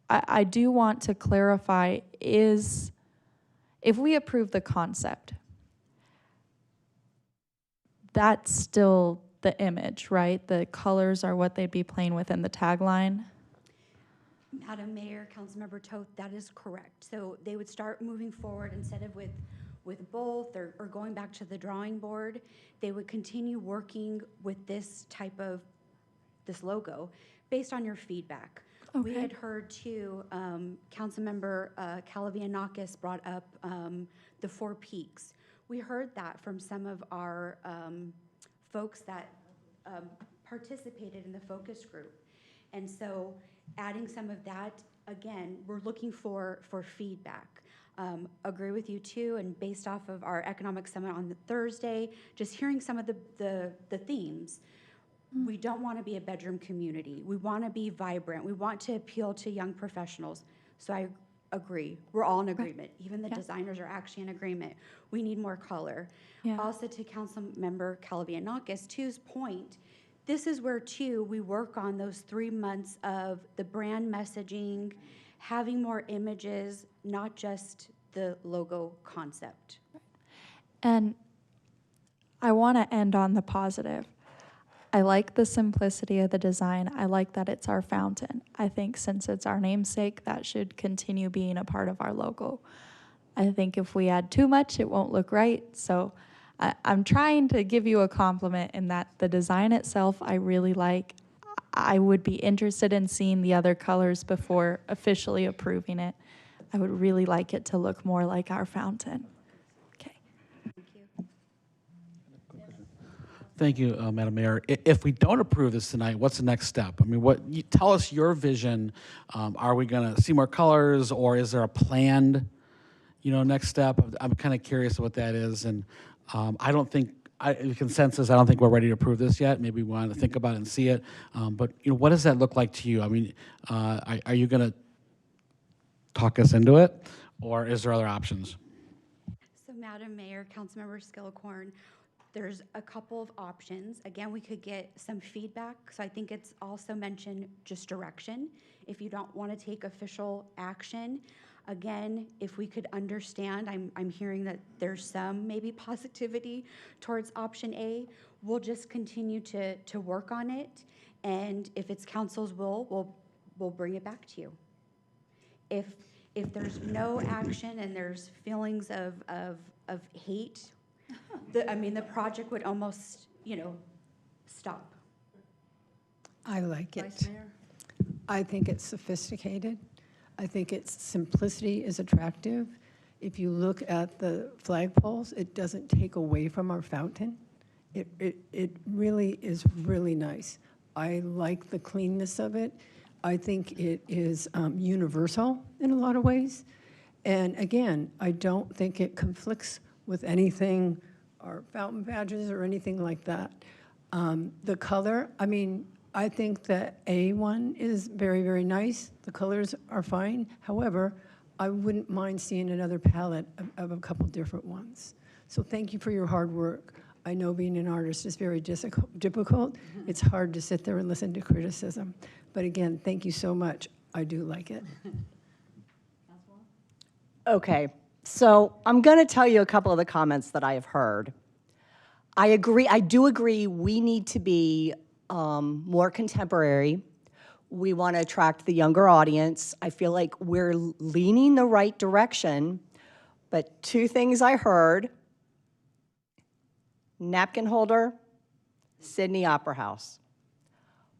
I do want to clarify, is if we approve the concept, that's still the image, right? The colors are what they'd be playing with in the tagline. Madam Mayor, Councilmember Toth, that is correct. So they would start moving forward instead of with both or going back to the drawing board. They would continue working with this type of, this logo based on your feedback. We had heard too, Councilmember Kalavianakis brought up the 4 peaks. We heard that from some of our folks that participated in the focus group. And so adding some of that, again, we're looking for feedback. Agree with you too, and based off of our economic summit on the Thursday, just hearing some of the themes. We don't want to be a bedroom community. We want to be vibrant. We want to appeal to young professionals. So I agree. We're all in agreement. Even the designers are actually in agreement. We need more color. Also to Councilmember Kalavianakis, two's point, this is where too we work on those 3 months of the brand messaging, having more images, not just the logo concept. And I want to end on the positive. I like the simplicity of the design. I like that it's our fountain. I think since it's our namesake, that should continue being a part of our logo. I think if we add too much, it won't look right. So I'm trying to give you a compliment in that the design itself I really like. I would be interested in seeing the other colors before officially approving it. I would really like it to look more like our fountain. Thank you, Madam Mayor. If we don't approve this tonight, what's the next step? I mean, tell us your vision. Are we going to see more colors, or is there a planned, next step? I'm kind of curious what that is, and I don't think, consensus, I don't think we're ready to approve this yet. Maybe we want to think about it and see it. But what does that look like to you? I mean, are you going to talk us into it, or is there other options? So Madam Mayor, Councilmember Skillicorn, there's a couple of options. Again, we could get some feedback. So I think it's also mentioned just direction. If you don't want to take official action, again, if we could understand, I'm hearing that there's some maybe positivity towards option A. We'll just continue to work on it. And if it's council's will, we'll bring it back to you. If there's no action and there's feelings of hate, the project would almost, stop. I like it. Vice Mayor? I think it's sophisticated. I think its simplicity is attractive. If you look at the flagpoles, it doesn't take away from our fountain. It really is really nice. I like the cleanness of it. I think it is universal in a lot of ways. And again, I don't think it conflicts with anything or fountain badges or anything like that. The color, I think that A1 is very, very nice. The colors are fine. However, I wouldn't mind seeing another palette of a couple different ones. So thank you for your hard work. I know being an artist is very difficult. It's hard to sit there and listen to criticism. But again, thank you so much. I do like it. Okay, so I'm going to tell you a couple of the comments that I have heard. I do agree we need to be more contemporary. We want to attract the younger audience. I feel like we're leaning the right direction, But two things I heard: napkin holder, Sydney Opera House.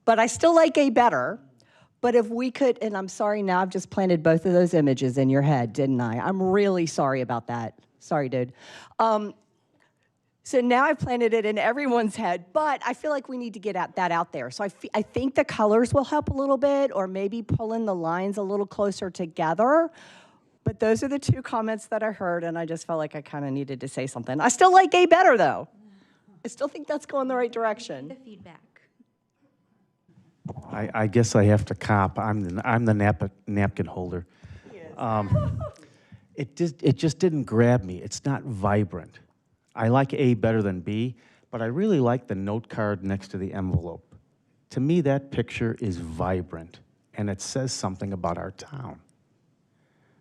But I still like A better. But if we could, and I'm sorry, now I've just planted both of those images in your head, didn't I? I'm really sorry about that. Sorry, dude. So now I've planted it in everyone's head, but I feel like we need to get that out there. So I think the colors will help a little bit, or maybe pulling the lines a little closer together. But those are the two comments that I heard, and I just felt like I kind of needed to say something. I still like A better, though. I still think that's going the right direction. The feedback. I guess I have to cop. I'm the napkin holder. It just didn't grab me. It's not vibrant. I like A better than B, but I really like the note card next to the envelope. To me, that picture is vibrant, and it says something about our town.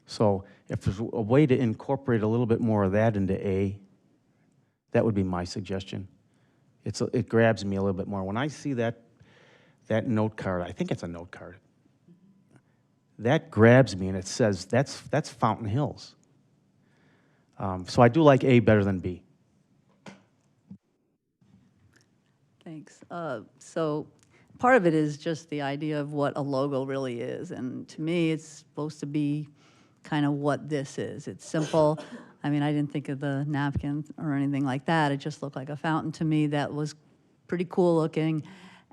So if there's a way to incorporate a little bit more of that into A, that would be my suggestion. It grabs me a little bit more. When I see that note card, I think it's a note card, that grabs me, and it says, that's Fountain Hills. So I do like A better than B. Thanks. So part of it is just the idea of what a logo really is. And to me, it's supposed to be kind of what this is. It's simple. I mean, I didn't think of the napkin or anything like that. It just looked like a fountain to me that was pretty cool looking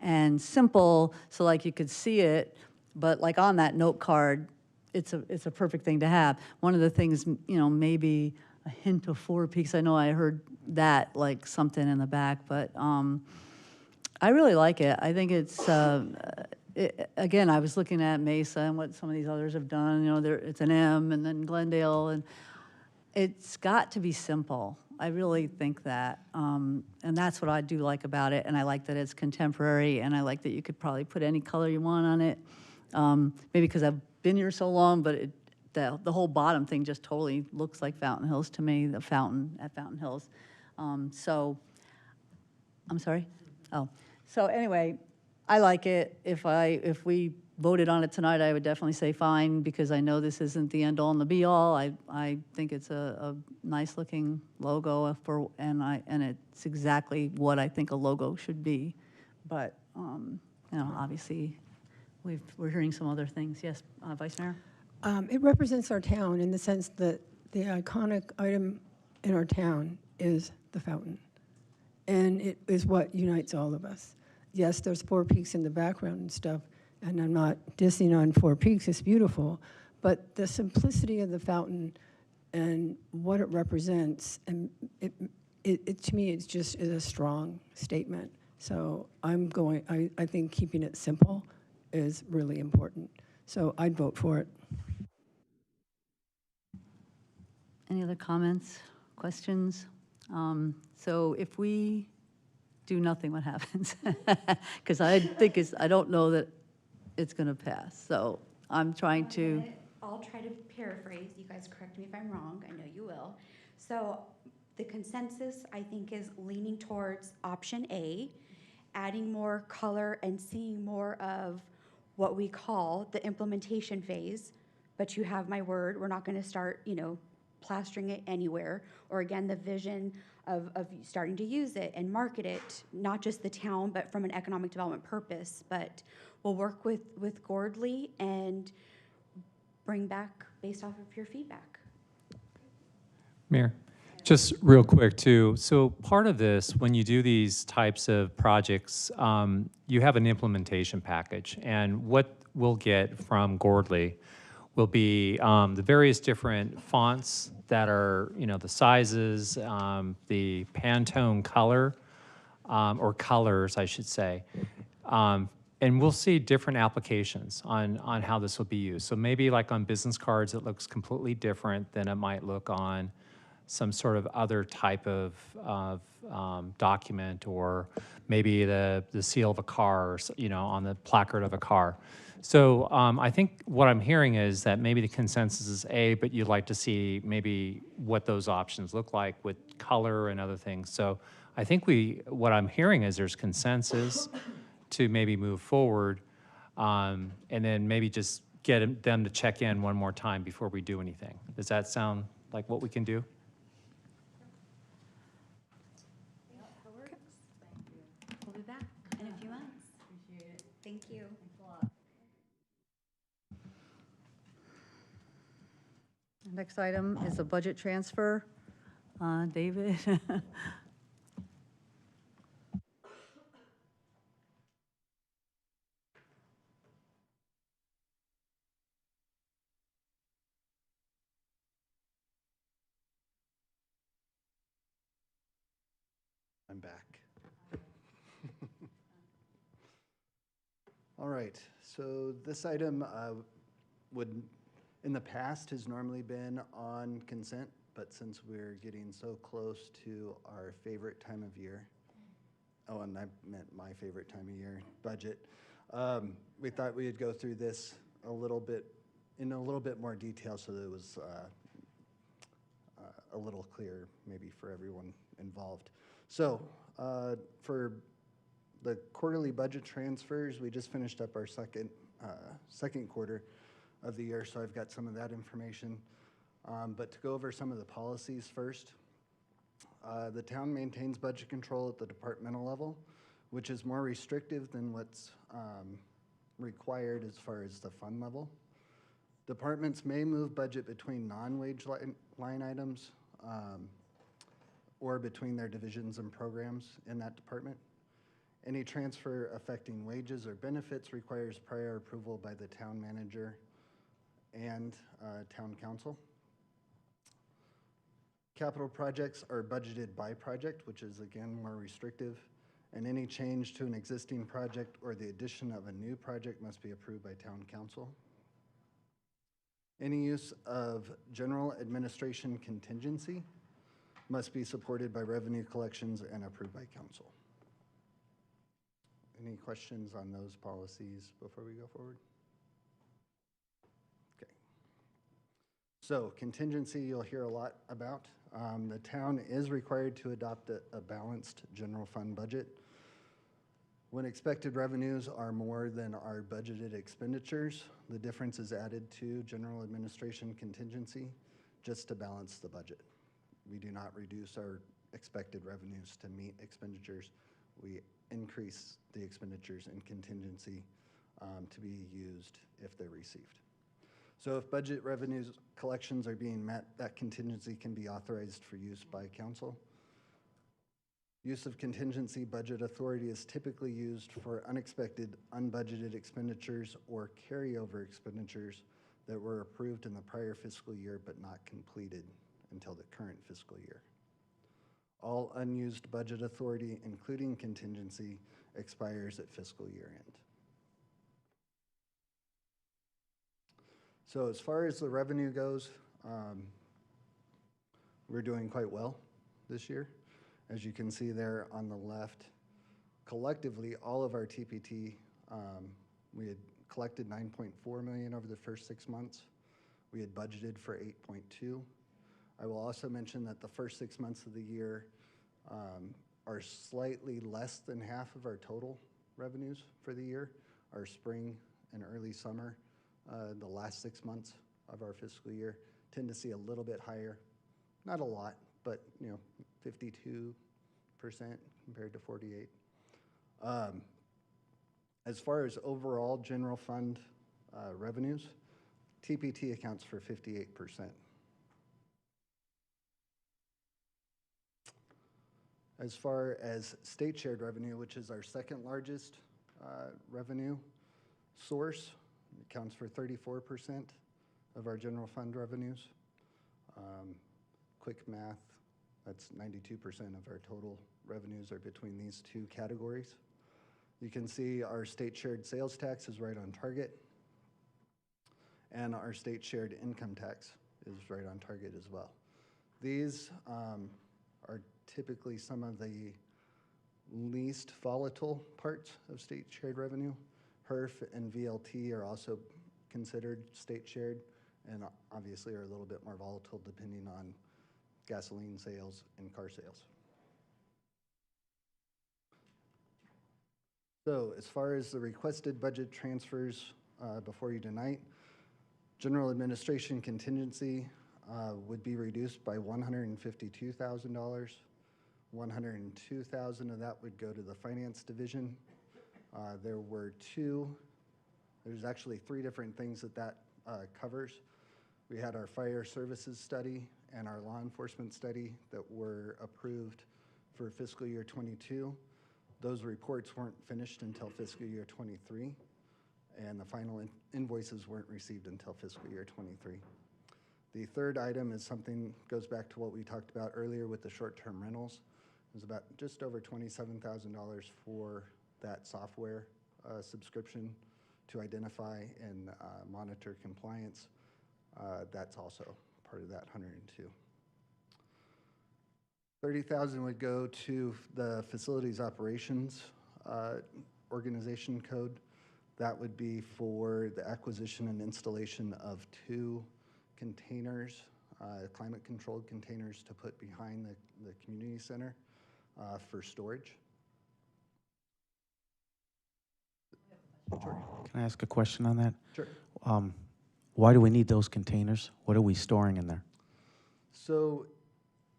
and simple, so like you could see it, but like on that note card, it's a perfect thing to have. One of the things, you know, maybe a hint of Four Peaks. I know I heard that, like something in the back, but I really like it. I think it's, again, I was looking at Mesa and what some of these others have done. You know, it's an M and then Glendale, and it's got to be simple. I really think that, and that's what I do like about it, and I like that it's contemporary, and I like that you could probably put any color you want on it. Maybe because I've been here so long, but the whole bottom thing just totally looks like Fountain Hills to me, the fountain at Fountain Hills. So, I'm sorry? Oh, so anyway, I like it. If we voted on it tonight, I would definitely say fine, because I know this isn't the end all and the be all. I think it's a nice looking logo and it's exactly what I think a logo should be. But you know, obviously, we're hearing some other things. Yes, Vice Mayor. It represents our town in the sense that the iconic item in our town is the fountain, and it is what unites all of us. Yes, there's Four Peaks in the background and stuff, and I'm not dissing on Four Peaks, it's beautiful, but the simplicity of the fountain and what it represents, and it to me, it's just is a strong statement. So I think keeping it simple is really important. So I'd vote for it. Any other comments, questions? So if we do nothing, what happens? Because I don't know that it's going to pass. So I'm trying to. I'll try to paraphrase. You guys correct me if I'm wrong. I know you will. So the consensus, I think, is leaning towards option A, adding more color and seeing more of what we call the implementation phase. But you have my word. We're not going to start, you know, plastering it anywhere. Or again, the vision of starting to use it and market it, not just the town, but from an economic development purpose. But we'll work with Gordley and bring back based off of your feedback. Mayor, just real quick too. So part of this, when you do these types of projects, you have an implementation package, and what we'll get from Gordley will be the various different fonts that are, you know, the sizes, the Pantone color, or colors, I should say. And we'll see different applications on how this will be used. So maybe like on business cards, it looks completely different than it might look on some sort of other type of document, or maybe the seal of a car, or, you know, on the placard of a car. So I think what I'm hearing is that maybe the consensus is A, but you'd like to see maybe what those options look like with color and other things. So I think what I'm hearing is there's consensus to maybe move forward, and then maybe just get them to check in one more time before we do anything. Does that sound like what we can do? We'll be back in a few months. Appreciate it. Thank you. Thanks a lot. Next item is a budget transfer. David? I'm back. All right, so this item would, in the past, has normally been on consent, but since we're getting so close to our favorite time of year, oh, and I meant my favorite time of year, budget, we thought we'd go through this a little bit, in a little bit more detail so that it was a little clearer, maybe for everyone involved. So for the quarterly budget transfers, we just finished up our second quarter of the year, so I've got some of that information. But to go over some of the policies first, the town maintains budget control at the departmental level, which is more restrictive than what's required as far as the fund level. Departments may move budget between non-wage line items or between their divisions and programs in that department. Any transfer affecting wages or benefits requires prior approval by the town manager and town council. Capital projects are budgeted by project, which is again more restrictive, and any change to an existing project or the addition of a new project must be approved by town council. Any use of general administration contingency must be supported by revenue collections and approved by council. Any questions on those policies before we go forward? Okay. So contingency you'll hear a lot about. The town is required to adopt a balanced general fund budget. When expected revenues are more than our budgeted expenditures, the difference is added to general administration contingency just to balance the budget. We do not reduce our expected revenues to meet expenditures. We increase the expenditures in contingency to be used if they're received. So if budget revenues collections are being met, that contingency can be authorized for use by council. Use of contingency budget authority is typically used for unexpected, unbudgeted expenditures or carryover expenditures that were approved in the prior fiscal year but not completed until the current fiscal year. All unused budget authority, including contingency, expires at fiscal year end. So as far as the revenue goes, we're doing quite well this year. As you can see there on the left, collectively, all of our TPT, we had collected $9.4 million over the first 6 months. We had budgeted for 8.2. I will also mention that the first 6 months of the year are slightly less than half of our total revenues for the year. Our spring and early summer, the last 6 months of our fiscal year, tend to see a little bit higher. Not a lot, but 52% compared to 48. As far as overall general fund revenues, TPT accounts for 58%. As far as state shared revenue, which is our second largest revenue source, it accounts for 34% of our general fund revenues. Quick math, that's 92% of our total revenues are between these two categories. You can see our state shared sales tax is right on target, and our state shared income tax is right on target as well. These are typically some of the least volatile parts of state shared revenue. HERF and VLT are also considered state shared and obviously are a little bit more volatile depending on gasoline sales and car sales. So as far as the requested budget transfers before you tonight, general administration contingency, would be reduced by $152,000. 102,000 of that would go to the finance division. There's actually three different things that covers. We had our fire services study and our law enforcement study that were approved for fiscal year 22. Those reports weren't finished until fiscal year 23, and the final invoices weren't received until fiscal year 23. The third item is something goes back to what we talked about earlier with the short-term rentals. It was about just over $27,000 for that software subscription to identify and monitor compliance. That's also part of that 102. 30,000 would go to the facilities operations organization code. That would be for the acquisition and installation of 2 containers, climate-controlled containers to put behind the community center for storage. Can I ask a question on that? Sure. Why do we need those containers? What are we storing in there? So,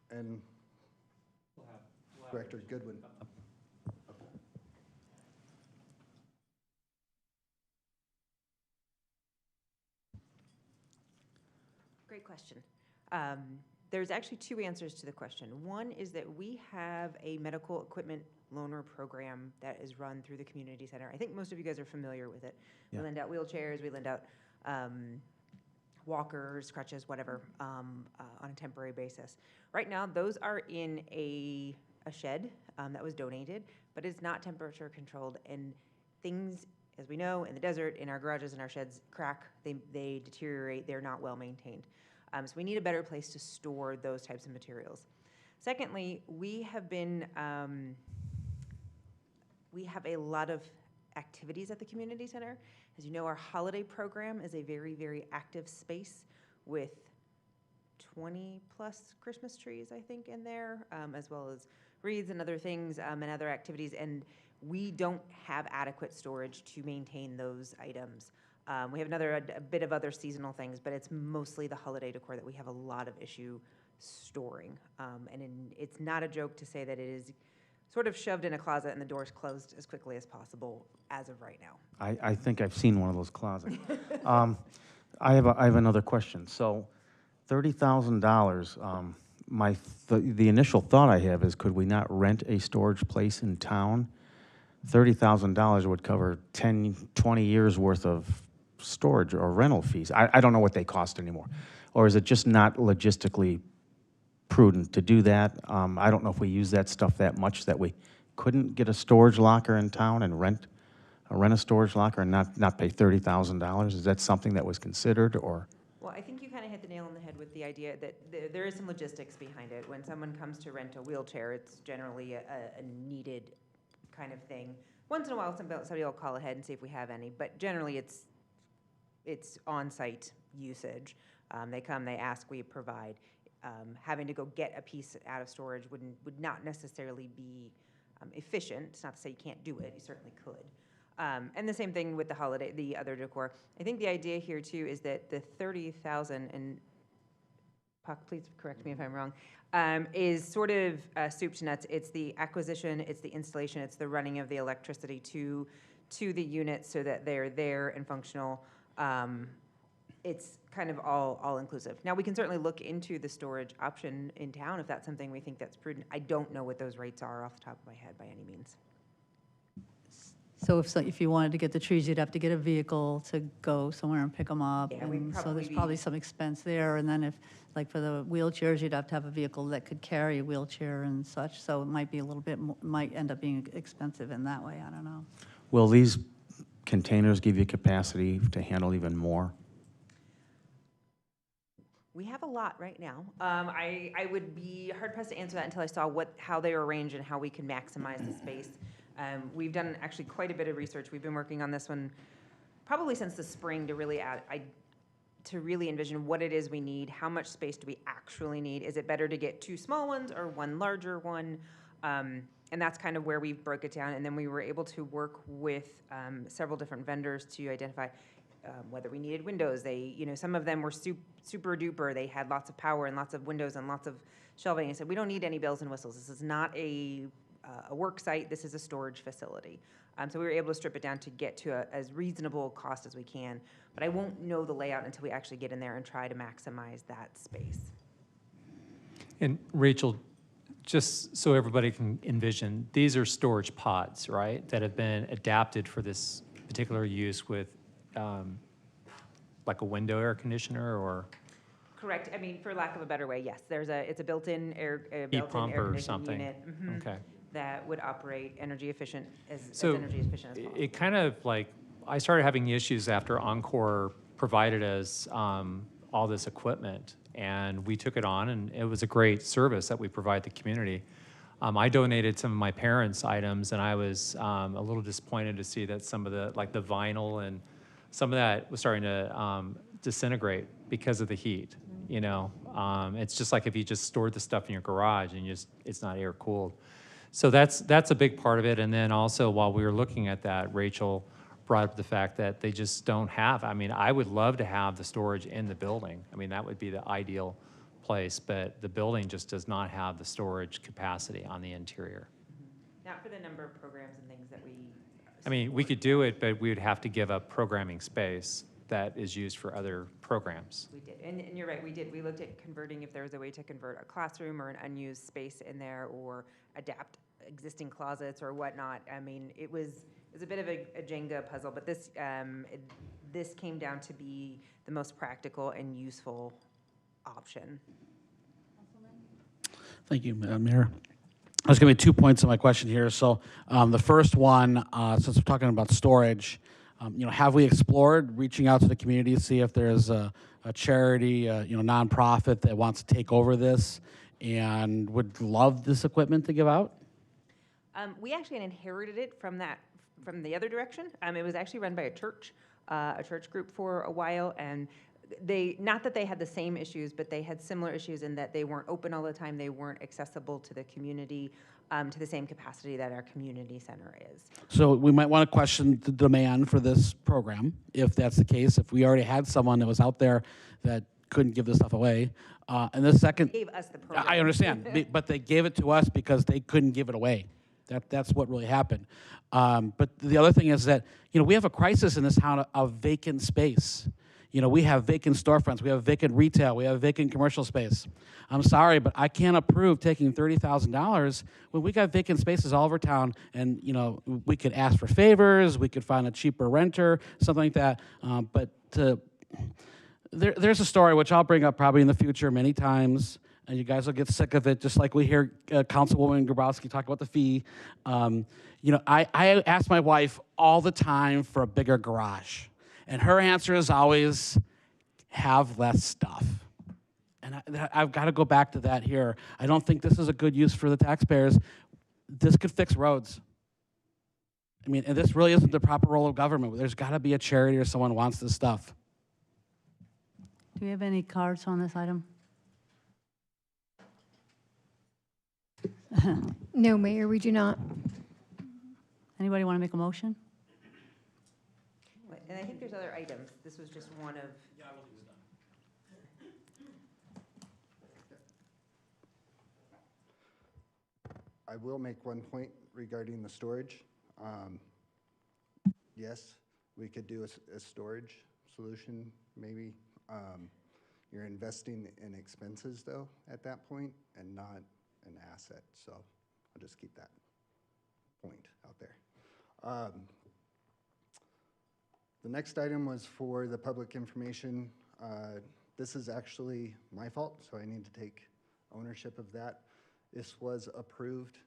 and Director Goodwin. Great question. There's actually 2 answers to the question. One is that we have a medical equipment loaner program that is run through the community center. I think most of you guys are familiar with it. Yeah. We lend out wheelchairs, we lend out walkers, crutches, whatever, on a temporary basis. Right now, those are in a shed that was donated, but it's not temperature controlled, and things, as we know, in the desert, in our garages and our sheds, crack, they deteriorate, they're not well maintained. So we need a better place to store those types of materials. Secondly, we have a lot of activities at the community center. As you know, our holiday program is a very, very active space with 20 plus Christmas trees, I think, in there, as well as wreaths and other things and other activities. And we don't have adequate storage to maintain those items. We have a bit of other seasonal things, but it's mostly the holiday decor that we have a lot of issue storing. It's not a joke to say that it is sort of shoved in a closet and the door's closed as quickly as possible as of right now. I think I've seen one of those closets. I have another question. So $30,000, the initial thought I have is, could we not rent a storage place in town? $30,000 would cover 10, 20 years worth of storage or rental fees. I don't know what they cost anymore. Or is it just not logistically prudent to do that? I don't know if we use that stuff that much that we couldn't get a storage locker in town and rent a storage locker and not pay $30,000. Is that something that was considered, or? Well, I think you kind of hit the nail on the head with the idea that there is some logistics behind it. When someone comes to rent a wheelchair, it's generally a needed kind of thing. Once in a while, somebody will call ahead and see if we have any, but generally it's on-site usage. They come, they ask, we provide. Having to go get a piece out of storage would not necessarily be efficient. It's not to say you can't do it, you certainly could. And the same thing with the other decor. I think the idea here too is that the 30,000, and Puck, please correct me if I'm wrong, is sort of soup to nuts. It's the acquisition, it's the installation, it's the running of the electricity to the units so that they're there and functional. It's kind of all inclusive. Now, we can certainly look into the storage option in town if that's something we think that's prudent. I don't know what those rates are off the top of my head by any means. So if you wanted to get the trees, you'd have to get a vehicle to go somewhere and pick them up. Yeah, we'd And so there's probably probably some expense there. And then if, like for the wheelchairs, you'd have to have a vehicle that could carry a wheelchair and such. So it might be a little bit, might end up being expensive in that way. I don't know. Will these containers give you capacity to handle even more? We have a lot right now. I would be hard-pressed to answer that until I saw how they are arranged and how we can maximize the space. We've done actually quite a bit of research. We've been working on this one probably since the spring to really envision what it is we need, how much space do we actually need. Is it better to get 2 small ones or 1 larger one? And that's kind of where we broke it down. And then we were able to work with several different vendors to identify whether we needed windows. Some of them were super duper. They had lots of power and lots of windows and lots of shelving. I said, we don't need any bells and whistles. This is not a work site. This is a storage facility. So we were able to strip it down to get to as reasonable cost as we can. But I won't know the layout until we actually get in there and try to maximize that space. And Rachel, just so everybody can envision, these are storage pods, right, that have been adapted for this particular use with like a window air conditioner or? Correct. I mean, for lack of a better way, yes. It's a built-in air Heat pump or conditioning something. unit. Okay. That would operate energy efficient as So energy efficient as possible. it kind of like, I started having issues after Encore provided us all this equipment, and we took it on, and it was a great service that we provide the community. I donated some of my parents' items, and I was a little disappointed to see that some of the, like the vinyl and some of that was starting to disintegrate because of the heat. You know, it's just like if you just stored the stuff in your garage and it's not air cooled. So that's a big part of it. And then also while we were looking at that, Rachel brought up the fact that they just don't have, I mean, I would love to have the storage in the building. I mean, that would be the ideal place, but the building just does not have the storage capacity on the interior. Not for the number of programs and things that we. I mean, we could do it, but we would have to give up programming space that is used for other programs. We did, and you're right, we did. We looked at converting, if there was a way to convert a classroom or an unused space in there, or adapt existing closets or whatnot. I mean, it was a bit of a Jenga puzzle, but this came down to be the most practical and useful option. Thank you, Madam Mayor. There's going to be 2 points on my question here. So the first one, since we're talking about storage, have we explored reaching out to the community to see if there's a charity, nonprofit that wants to take over this and would love this equipment to give out? We actually inherited it from the other direction. It was actually run by a church group for a while, and not that they had the same issues, but they had similar issues in that they weren't open all the time, they weren't accessible to the community to the same capacity that our community center is. So we might want to question the demand for this program, if that's the case, if we already had someone that was out there that couldn't give this stuff away. And the second, They gave us the program. I understand, but they gave it to us because they couldn't give it away. That's what really happened. But the other thing is that, we have a crisis in this town of vacant space. We have vacant storefronts, we have vacant retail, we have vacant commercial space. I'm sorry, but I can't approve taking $30,000 when we got vacant spaces all over town, and we could ask for favors, we could find a cheaper renter, something like that. There's a story which I'll bring up probably in the future many times, and you guys will get sick of it, just like we hear Councilwoman Grabowski talk about the fee. I ask my wife all the time for a bigger garage. And her answer is always, have less stuff. And I've got to go back to that here. I don't think this is a good use for the taxpayers. This could fix roads. I mean, and this really isn't the proper role of government. There's got to be a charity or someone who wants this stuff. Do we have any cards on this item? No, Mayor, we do not. Anybody want to make a motion? And I think there's other items. This was just one of. Yeah, I will use them. I will make one point regarding the storage. Yes, we could do a storage solution, maybe. You're investing in expenses, though, at that point, and not an asset. So I'll just keep that point out there. The next item was for the public information. This is actually my fault, so I need to take ownership of that. This was approved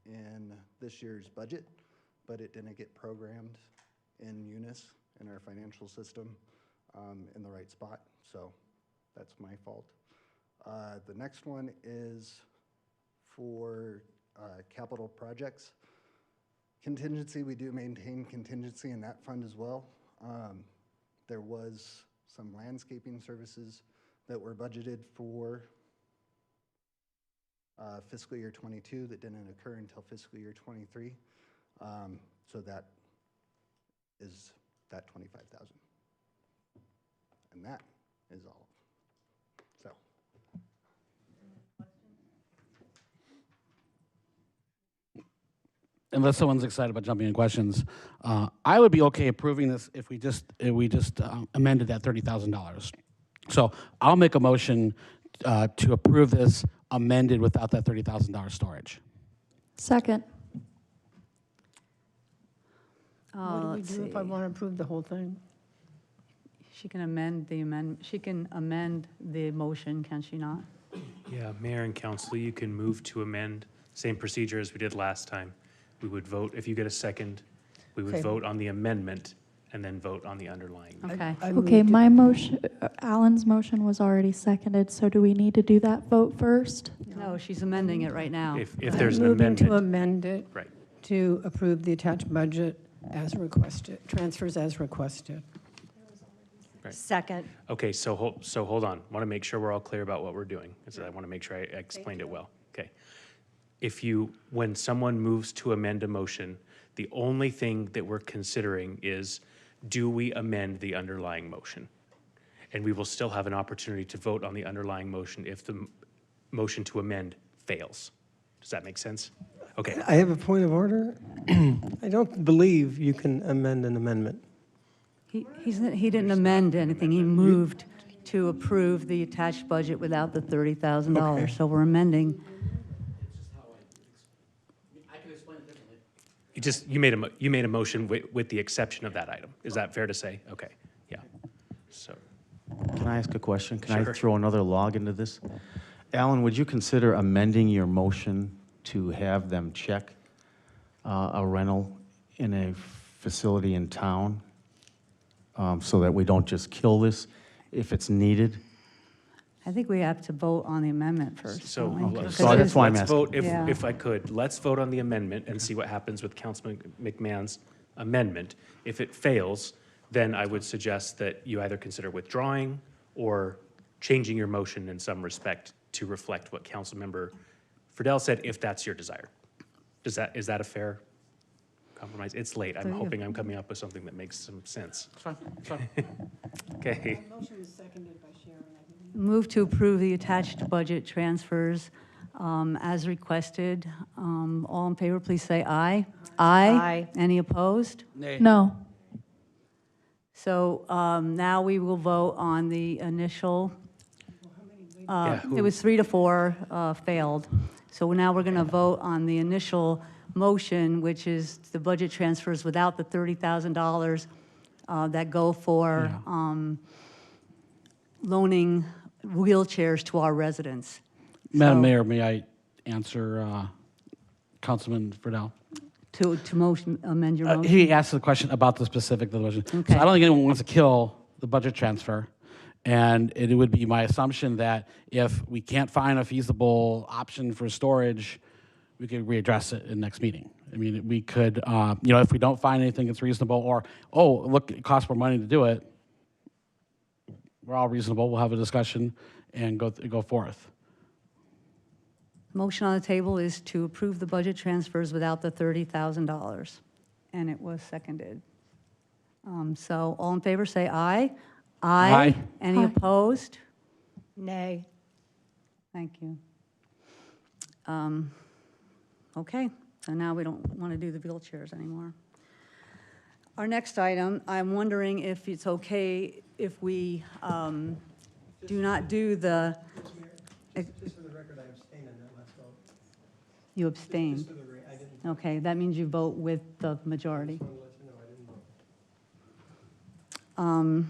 in this year's budget, but it didn't get programmed in Munis in our financial system in the right spot, so that's my fault. The next one is for capital projects. Contingency, we do maintain contingency in that fund as well. There was some landscaping services that were budgeted for fiscal year 22 that didn't occur until fiscal year 23. So that is that $25,000. that is all. So. Unless someone's excited about jumping in questions, I would be okay approving this if we just amended that $30,000. So I'll make a motion to approve this amended without that $30,000 storage. Second. What do we Let's do if I see. want to approve the whole thing? She can she can amend the motion, can she not? Yeah, Mayor and Council, you can move to amend, same procedure as we did last time. We would vote, if you get a second, we would Okay. vote on the amendment and then vote on the underlying. Okay. I Okay, moved it. my motion, Alan's motion was already seconded, so do we need to do that vote first? No, she's amending it right now. If I'm there's an moving to amendment, amend it right. to approve the attached budget as requested, transfers as requested. Right. Second. Okay, so hold on. Want to make sure we're all clear about what we're doing, because I want to make sure I explained it well. Okay. When someone moves to amend a motion, the only thing that we're considering is, do we amend the underlying motion? And we will still have an opportunity to vote on the underlying motion if the motion to amend fails. Does that make sense? Okay. I have a point of order. I don't believe you can amend an amendment. He didn't amend anything. He moved to approve the attached budget without the $30,000. Okay. So we're amending. I can explain it differently. You made a motion with the exception of that item. Is that fair to say? Okay, yeah. So, Can I ask a question? Can I Sure. throw another log into this? Alan, would you consider amending your motion to have them check a rental in a facility in town so that we don't just kill this if it's needed? I think we have to vote on the amendment first. so don't we? let's- Because it that's is- why I'm let's asking. vote, Yeah. if I could, let's vote on the amendment and see what happens with Councilman McMahon's amendment. If it fails, then I would suggest that you either consider withdrawing or changing your motion in some respect to reflect what Councilmember Friedel said, if that's your desire. Is that a fair compromise? It's late. I'm So you- hoping I'm coming up with something that makes some sense. It's fine, it's fine. Okay. Motion is seconded by Sharon. Move to approve the attached budget transfers as requested. All in favor, please say aye. Aye. Any opposed? Nay. No. So now we will vote on the initial, Yeah, it was 3 to 4 failed. So now we're going to vote on the initial motion, which is the budget transfers without the $30,000 that go for loaning wheelchairs to our residents. Madam So- Mayor, may I answer Councilman Friedel? To motion, amend your motion? He asked the question about the specific of the motion. Okay. So I don't think anyone wants to kill the budget transfer. And it would be my assumption that if we can't find a feasible option for storage, we could readdress it in next meeting. I mean, we could, if we don't find anything that's reasonable, or, oh, look, it costs more money to do it, we're all reasonable, we'll have a discussion and go forth. Motion on the table is to approve the budget transfers without the $30,000, and it was seconded. So all in favor, say aye. Aye. Any Aye. opposed? Nay. Thank you. Okay, so now we don't want to do the wheelchairs anymore. Our next item, I'm wondering if it's okay if we do not do the, Just for the record, I abstained in that last vote. you abstain. Just for the I didn't Okay, that means you vote with the majority. want to let you know I didn't vote.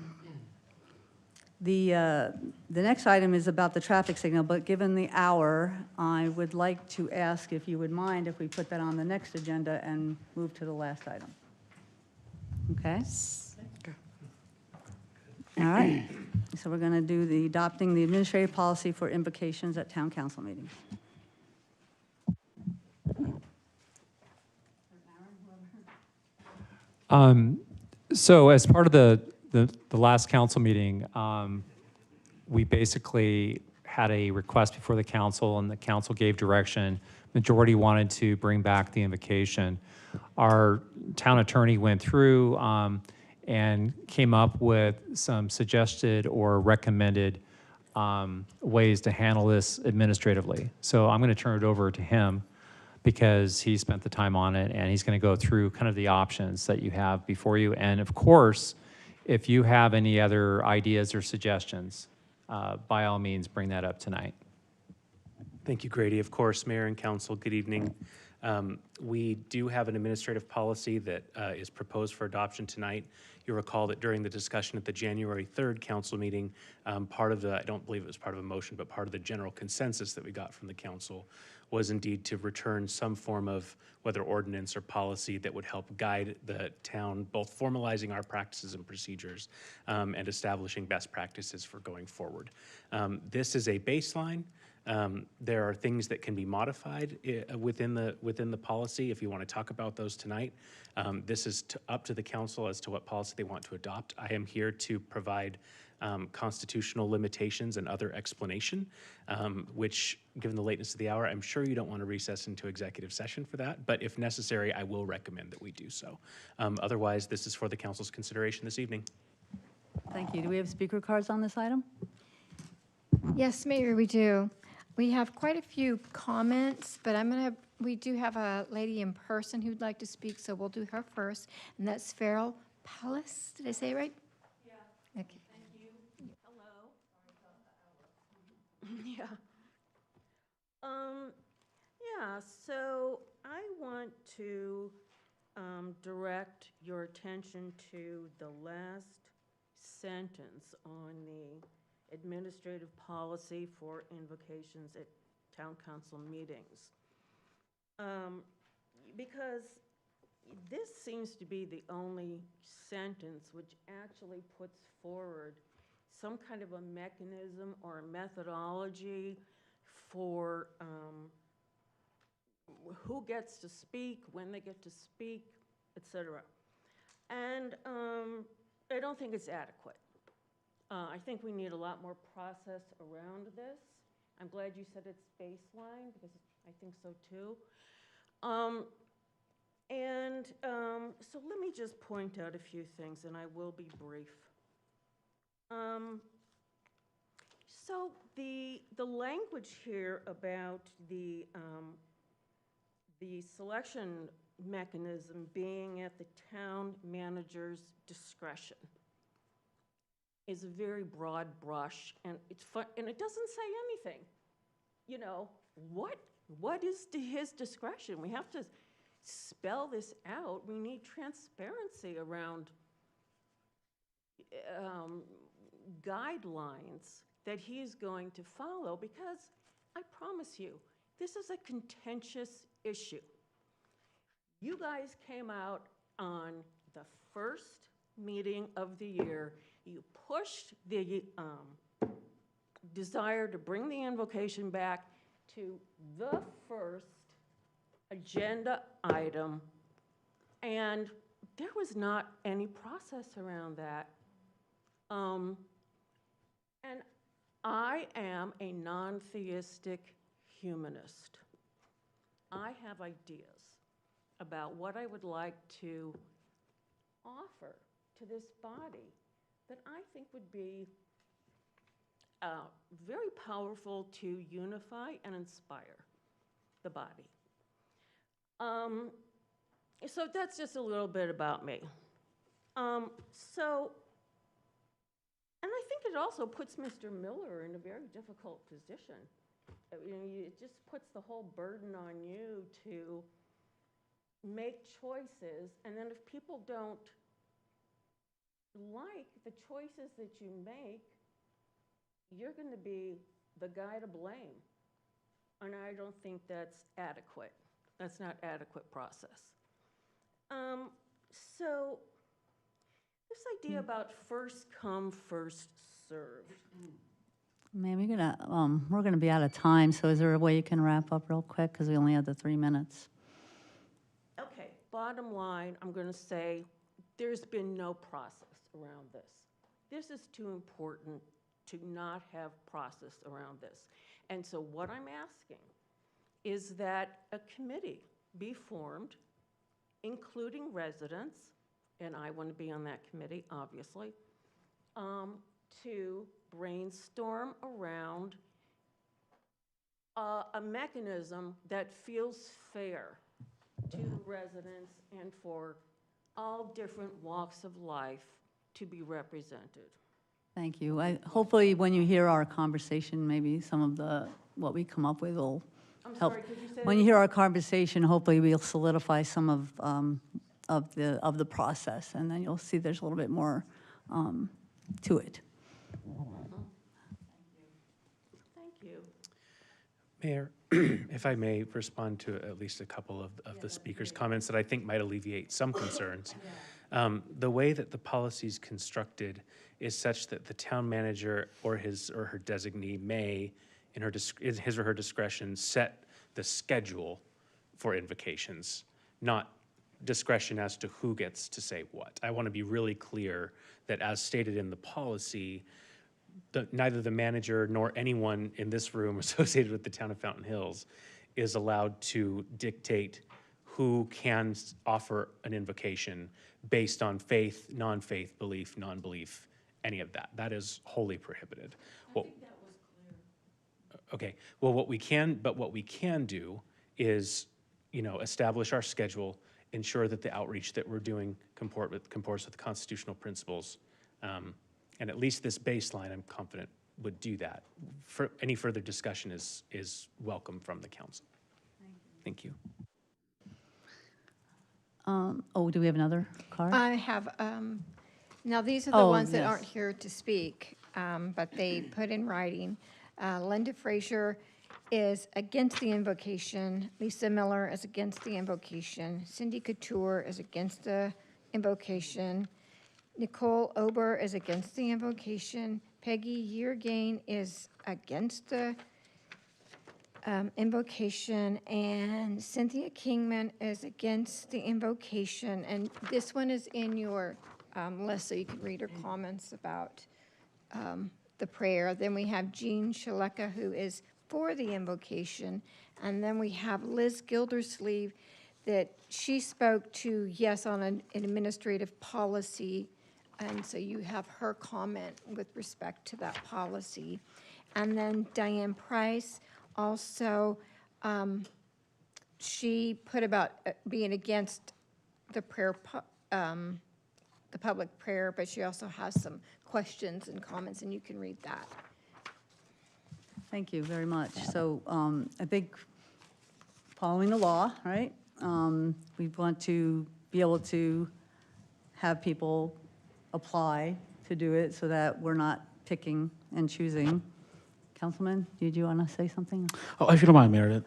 The next item is about the traffic signal, but given the hour, I would like to ask if you would mind if we put that on the next agenda and move to the last item. Okay? All right. So we're going to do the adopting the administrative policy for invocations at town council meetings. So as part of the last council meeting, we basically had a request before the council, and the council gave direction. Majority wanted to bring back the invocation. Our town attorney went through and came up with some suggested or recommended ways to handle this administratively. So I'm going to turn it over to him because he spent the time on it, and he's going to go through kind of the options that you have before you. And of course, if you have any other ideas or suggestions, by all means, bring that up tonight. Thank you, Grady. Of course, Mayor and Council, good evening. We do have an administrative policy that is proposed for adoption tonight. You'll recall that during the discussion at the January 3rd council meeting, part of the, I don't believe it was part of a motion, but part of the general consensus that we got from the council was indeed to return some form of whether ordinance or policy that would help guide the town, both formalizing our practices and procedures and establishing best practices for going forward. This is a baseline. There are things that can be modified within the policy if you want to talk about those tonight. This is up to the council as to what policy they want to adopt. I am here to provide constitutional limitations and other explanation, which, given the lateness of the hour, I'm sure you don't want to recess into executive session for that, but if necessary, I will recommend that we do so. Otherwise, this is for the council's consideration this evening. Thank you. Do we have speaker cards on this item? Yes, Mayor, we do. We have quite a few comments, but we do have a lady in person who'd like to speak, so we'll do her first, and that's Farrell Palace. Did I say it right? Yeah. Okay. Yeah. Yeah, so I want to direct your attention to the last sentence on the administrative policy for invocations at town council meetings. Because this seems to be the only sentence which actually puts forward some kind of a mechanism or a methodology for who gets to speak, when they get to speak, etc. And I don't think it's adequate. I think we need a lot more process around this. I'm glad you said it's baseline, because I think so too. So let me just point out a few things, and I will be brief. So the language here about the selection mechanism being at the town manager's discretion is a very broad brush, and it's fun, and it doesn't say anything. You know, what is his discretion? We have to spell this out. We need transparency around guidelines that he's going to follow, because I promise you, this is a contentious issue. You guys came out on the first meeting of the year. You pushed the desire to bring the invocation back to the first agenda item, and there was not any process around that. And I am a non-theistic humanist. I have ideas about what I would like to offer to this body that I think would be very powerful to unify and inspire the body. So that's just a little bit about me. And I think it also puts Mr. Miller in a very difficult position. I mean, it just puts the whole burden on you to make choices, and then if people don't like the choices that you make, you're going to be the guy to blame. And I don't think that's adequate. That's not adequate process. So this idea about first come, first served. Man, we're gonna be out of time, so is there a way you can wrap up real quick, because we only have the 3 minutes? Okay, bottom line, I'm going to say there's been no process around this. This is too important to not have process around this. And so what I'm asking is that a committee be formed, including residents, and I want to be on that committee, obviously, to brainstorm around a mechanism that feels fair to the residents and for all different walks of life to be represented. Thank you. Hopefully, when you hear our conversation, maybe some of what we come up with will help. sorry, could you say When that you hear again? our conversation, hopefully we'll solidify some of the process, and then you'll see there's a little bit more to it. Thank you. Mayor, if I may respond to at least a couple of the speakers' comments that I think might alleviate some concerns. The way that the policy is constructed is such that the town manager or his or her designee may, in his or her discretion, set the schedule for invocations, not discretion as to who gets to say what. I want to be really clear that, as stated in the policy, neither the manager nor anyone in this room associated with the town of Fountain Hills is allowed to dictate who can offer an invocation based on faith, non-faith, belief, non-belief, any of that. That is wholly prohibited. I think that was clear. Okay, well, what we can do is, establish our schedule, ensure that the outreach that we're doing comports with the constitutional principles. And at least this baseline, I'm confident, would do that. For any further discussion is welcome from the council. Thank you. Do we have another card? I have, now these are the Oh, ones that yes. aren't here to speak, but they put in writing. Linda Frazier is against the invocation. Lisa Miller is against the invocation. Cindy Couture is against the invocation. Nicole Ober is against the invocation. Peggy Yeargain is against the invocation, and Cynthia Kingman is against the invocation. And this one is in your list, so you can read her comments about the prayer. Then we have Jean Shaleka, who is for the invocation. And then we have Liz Gildersleeve, that she spoke to, yes, on an administrative policy. And so you have her comment with respect to that policy. And then Diane Price also, she put about being against the prayer, the public prayer, but she also has some questions and comments, and you can read that. Thank you very much. So I think following the law, right? We want to be able to have people apply to do it so that we're not picking and choosing. Councilman, did you want to say something? Oh, if you don't mind, Mayor,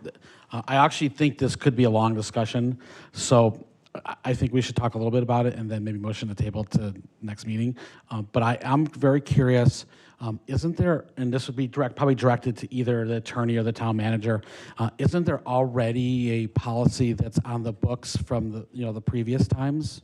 I actually think this could be a long discussion, so I think we should talk a little bit about it and then maybe motion the table to next meeting. But I'm very curious, isn't there, and this would be probably directed to either the attorney or the town manager, isn't there already a policy that's on the books from the previous times?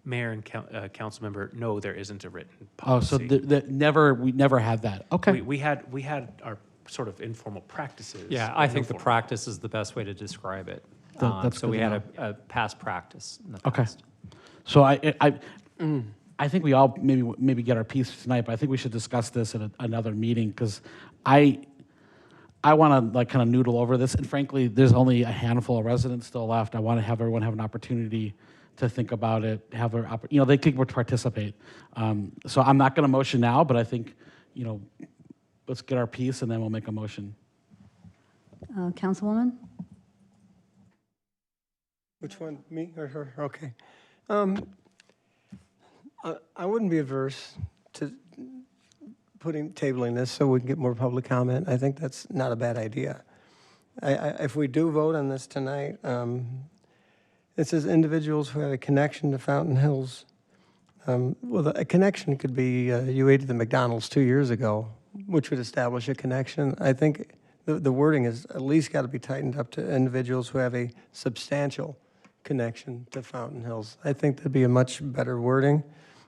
Mayor and council member, no, there isn't a written Oh, so policy. we never had that. Okay. We had our sort of informal practices. Yeah, I think the practice is the best way to describe it. That's So good we to had a past practice in the Okay. past. So I think we all maybe get our piece tonight, but I think we should discuss this at another meeting, because I want to kind of noodle over this, and frankly, there's only a handful of residents still left. I want to have everyone have an opportunity to think about it, they could participate. So I'm not going to motion now, but I think, let's get our piece and then we'll make a motion. Councilwoman? Which one, me or her? Okay. I wouldn't be averse to tabling this so we can get more public comment. I think that's not a bad idea. If we do vote on this tonight, it says individuals who have a connection to Fountain Hills. Well, a connection could be you ate at the McDonald's 2 years ago, which would establish a connection. I think the wording has at least got to be tightened up to individuals who have a substantial connection to Fountain Hills. I think that'd be a much better wording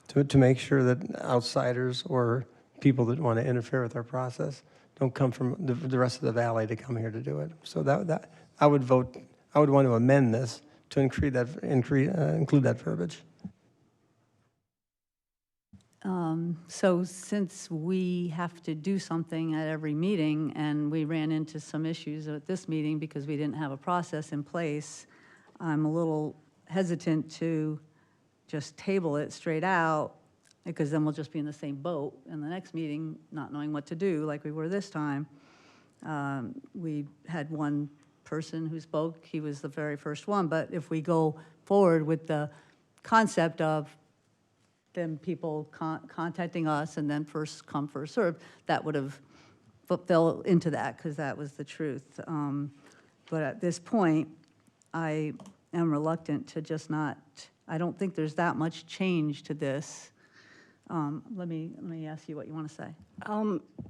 to make sure that outsiders or people that want to interfere with our process don't come from the rest of the valley to come here to do it. So that I would want to amend this to include that verbiage. So since we have to do something at every meeting, and we ran into some issues at this meeting because we didn't have a process in place, I'm a little hesitant to just table it straight out, because then we'll just be in the same boat in the next meeting, not knowing what to do, like we were this time. We had one person who spoke, he was the very first one, but if we go forward with the concept of then people contacting us and then first come, first served, that would have fell into that, because that was the truth. But at this point, I am reluctant to just not, I don't think there's that much change to this. Let me ask you what you want to say.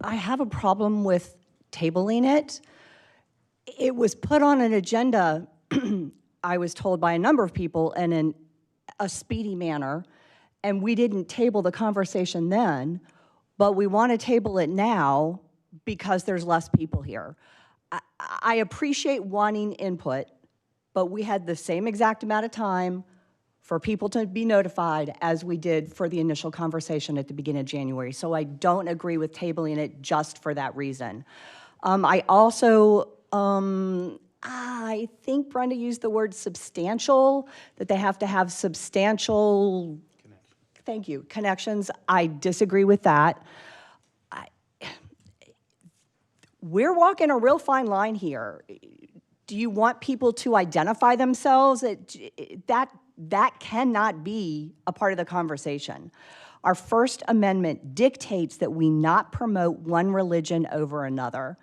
I have a problem with tabling it. It was put on an agenda, I was told by a number of people, and in a speedy manner, and we didn't table the conversation then, but we want to table it now because there's less people here. I appreciate wanting input, but we had the same exact amount of time for people to be notified as we did for the initial conversation at the beginning of January. So I don't agree with tabling it just for that reason. I also, I think Brenda used the word substantial, that they have to have substantial, thank you, connections. I disagree with that. We're walking a real fine line here. Do you want people to identify themselves? That cannot be a part of the conversation. Our First Amendment dictates that we not promote one religion over another.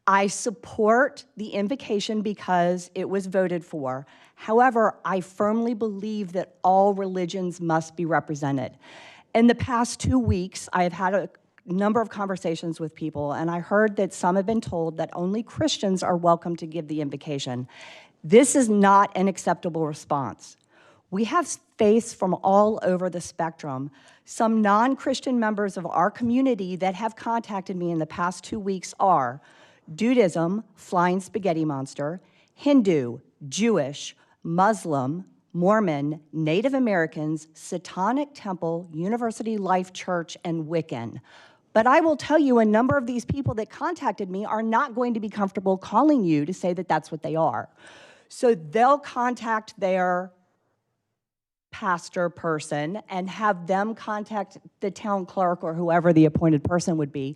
I support the invocation because it was voted for. However, I firmly believe that all religions must be represented. In the past 2 weeks, I have had a number of conversations with people, and I heard that some have been told that only Christians are welcome to give the invocation. This is not an acceptable response. We have faiths from all over the spectrum. Some non-Christian members of our community that have contacted me in the past 2 weeks are Dudism, Flying Spaghetti Monster, Hindu, Jewish, Muslim, Mormon, Native Americans, Satanic Temple, University Life Church, and Wiccan. But I will tell you, a number of these people that contacted me are not going to be comfortable calling you to say that that's what they are. So they'll contact their pastor person and have them contact the town clerk or whoever the appointed person would be.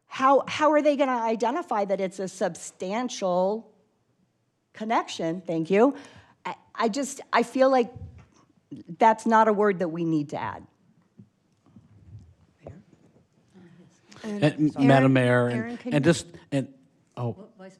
How are they going to identify that it's a substantial connection? Thank you. I feel like that's not a word that we need to add. Madam Mayor, Aaron, Vice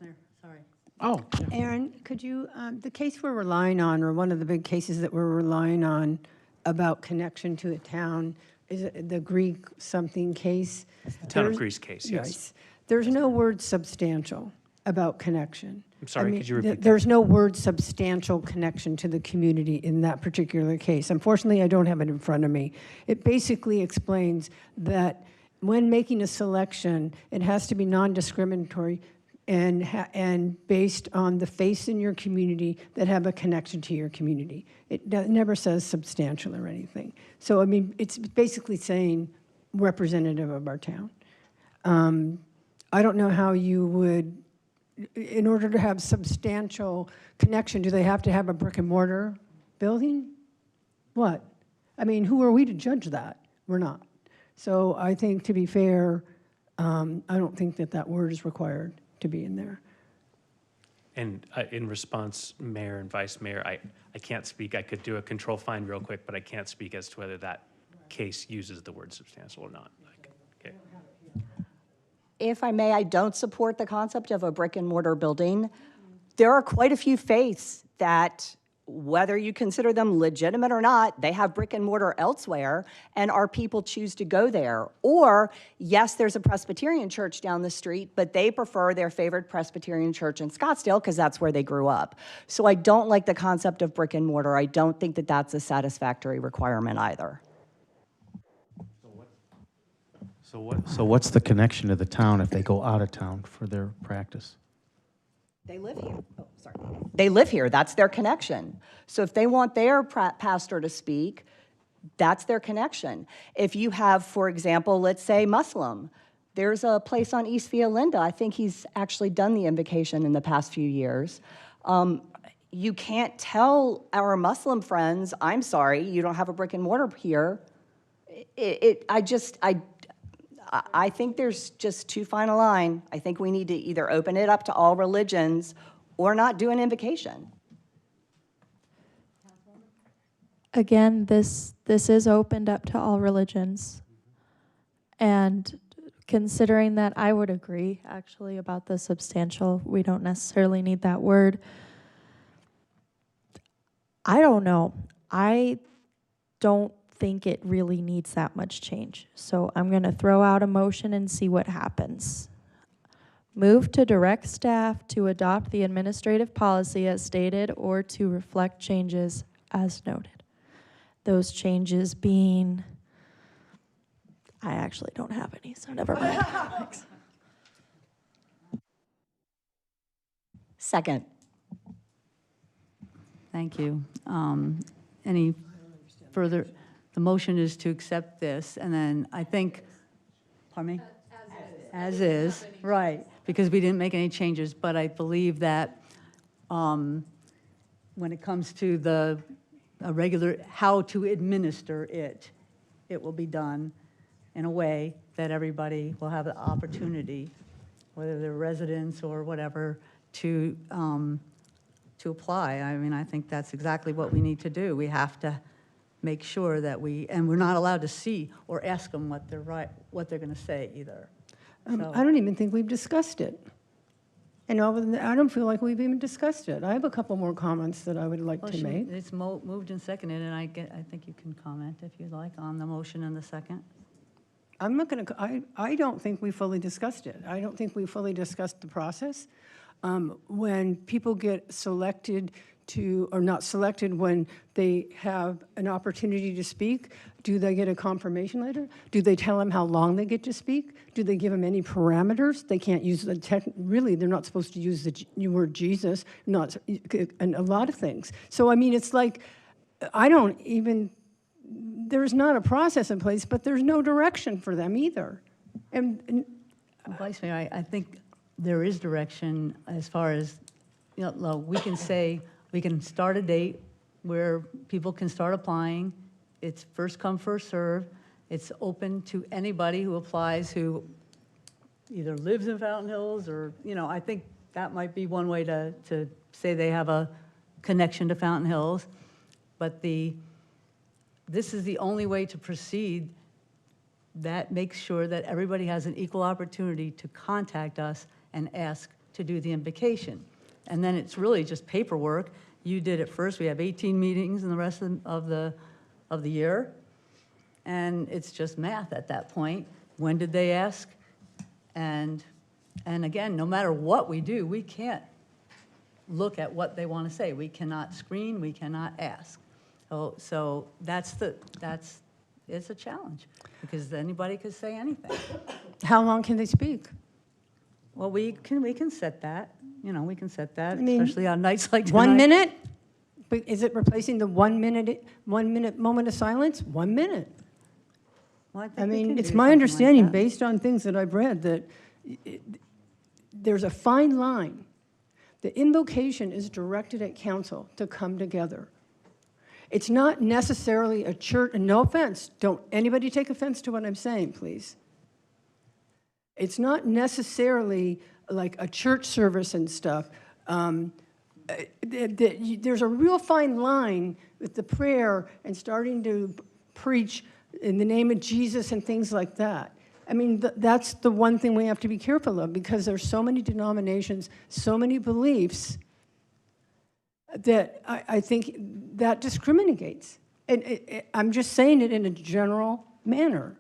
Mayor, sorry. Oh. Aaron, could you, the case we're relying on, or one of the big cases that we're relying on about connection to a town, is it the Greek something case? The town of Greece case, yes. Right. There's no word substantial about connection. I'm sorry, could you repeat that? There's no word substantial connection to the community in that particular case. Unfortunately, I don't have it in front of me. It basically explains that when making a selection, it has to be non-discriminatory and based on the faiths in your community that have a connection to your community. It never says substantial or anything. So, I mean, it's basically saying representative of our town. I don't know how you would, in order to have substantial connection, do they have to have a brick and mortar building? What? I mean, who are we to judge that? We're not. So I think, to be fair, I don't think that that word is required to be in there. And in response, Mayor and Vice Mayor, I can't speak. I could do a control find real quick, but I can't speak as to whether that case uses the word substantial or not. Okay. If I may, I don't support the concept of a brick and mortar building. There are quite a few faiths that, whether you consider them legitimate or not, they have brick and mortar elsewhere, and our people choose to go there. Or, yes, there's a Presbyterian church down the street, but they prefer their favorite Presbyterian church in Scottsdale because that's where they grew up. So I don't like the concept of brick and mortar. I don't think that that's a satisfactory requirement either. So what's the connection to the town if they go out of town for their practice? They live here. Oh, sorry. They live here. That's their connection. So if they want their pastor to speak, That's their connection. If you have, for example, let's say Muslim, there's a place on East Via Linda. I think he's actually done the invocation in the past few years. You can't tell our Muslim friends, I'm sorry, you don't have a brick and mortar here. I think there's just too fine a line. I think we need to either open it up to all religions or not do an invocation. Again, this is opened up to all religions. And considering that, I would agree, actually, about the substantial. We don't necessarily need that word. I don't know. I don't think it really needs that much change. So I'm going to throw out a motion and see what happens. Move to direct staff to adopt the administrative policy as stated or to reflect changes as noted. Those changes being, I actually don't have any, so never mind. Second. Thank you. Any further? The motion is to accept this, and then I think, pardon me? As is, right, because we didn't make any changes, but I believe that when it comes to a regular, how to administer it, it will be done in a way that everybody will have the opportunity, whether they're residents or whatever, to apply. I mean, I think that's exactly what we need to do. We have to make sure that and we're not allowed to see or ask them what they're going to say either. So, I don't even think we've discussed it. And I don't feel like we've even discussed it. I have a couple more comments that I would like to make. It's moved and seconded, and I think you can comment if you'd like on the motion and the second. I'm not going to, I don't think we fully discussed it. I don't think we fully discussed the process. When people get selected or not selected, when they have an opportunity to speak, do they get a confirmation letter? Do they tell them how long they get to speak? Do they give them any parameters? They can't use really, they're not supposed to use the word Jesus, and a lot of things. So, I mean, it's like, there's not a process in place, but there's no direction for them either. And Vice Mayor, I think there is direction as far as, we can say, we can start a date where people can start applying. It's first come, first serve. It's open to anybody who applies who either lives in Fountain Hills or, I think that might be one way to say they have a connection to Fountain Hills. But this is the only way to proceed that makes sure that everybody has an equal opportunity to contact us and ask to do the invocation. And then it's really just paperwork. You did it first. We have 18 meetings in the rest of the year. And it's just math at that point. When did they ask? And again, no matter what we do, we can't look at what they want to say. We cannot screen, we cannot ask. So it's a challenge because anybody could say anything. how long can they speak? Well, we can set that. We can set that, I mean, especially on nights like tonight. 1 minute? But is it replacing the 1 minute moment of silence? 1 minute. Well, I mean, it's my understanding, based on things that I've read, that there's a fine line. The invocation is directed at council to come together. It's not necessarily a church, and no offense, don't anybody take offense to what I'm saying, please. It's not necessarily like a church service and stuff. There's a real fine line with the prayer and starting to preach in the name of Jesus and things like that. I mean, that's the one thing we have to be careful of, because there's so many denominations, so many beliefs, that I think that discriminates. And I'm just saying it in a general manner.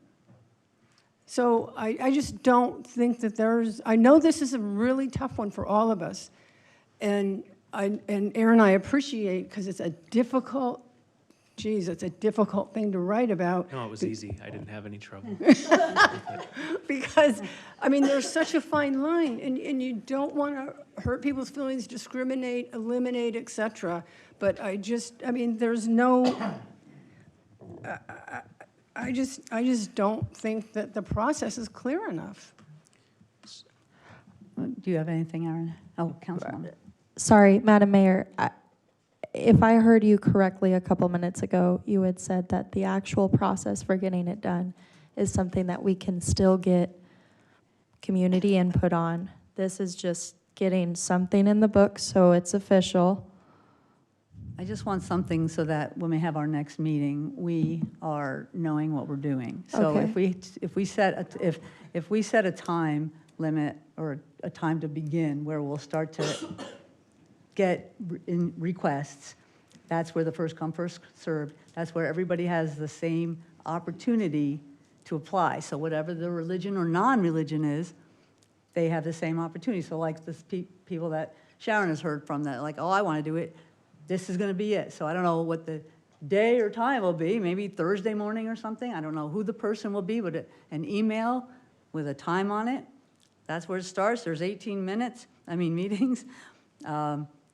So I just don't think that I know this is a really tough one for all of us. And Aaron, I appreciate, because it's a difficult, it's a difficult thing to write about. No, it was easy. I didn't have any trouble. Because, I mean, there's such a fine line, and you don't want to hurt people's feelings, discriminate, eliminate, etc. But I mean, there's no, I just don't think that the process is clear enough. Do you have anything, Aaron? Oh, Councilwoman. Sorry, Madam Mayor, if I heard you correctly a couple minutes ago, you had said that the actual process for getting it done is something that we can still get community input on. This is just getting something in the book so it's official. I just want something so that when we have our next meeting, we are knowing what we're doing. So Okay. if we set a time limit or a time to begin where we'll start to get in requests, that's where the first come, first served. That's where everybody has the same opportunity to apply. So whatever the religion or non-religion is, they have the same opportunity. So like the people that Sharon has heard from that, like, oh, I want to do it, this is going to be it. So I don't know what the day or time will be, maybe Thursday morning or something. I don't know who the person will be, but an email with a time on it, that's where it starts. There's 18 meetings.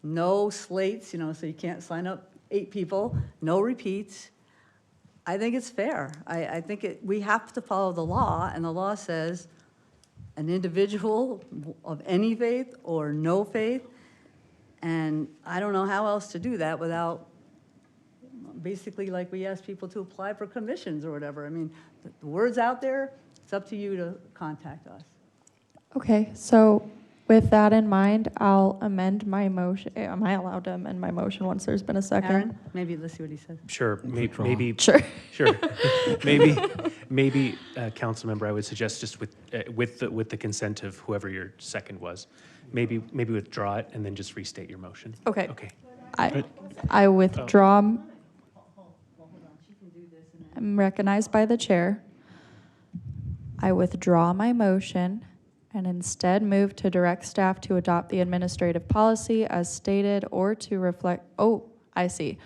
No slates, so you can't sign up 8 people, no repeats. I think it's fair. I think we have to follow the law, and the law says an individual of any faith or no faith, and I don't know how else to do that without, basically like we ask people to apply for commissions or whatever. I mean, the word's out there, it's up to you to contact us. Okay, so with that in mind, I'll amend my motion. Am I allowed to amend my motion once there's been a second? Aaron, maybe let's see what he says. Sure, maybe. Sure. Sure. Maybe, council member, I would suggest just with the consent of whoever your second was, maybe withdraw it and then just restate your motion. Okay. Okay. I withdraw. I'm recognized by the chair. I withdraw my motion and instead move to direct staff to adopt the administrative policy as stated or to reflect, I see.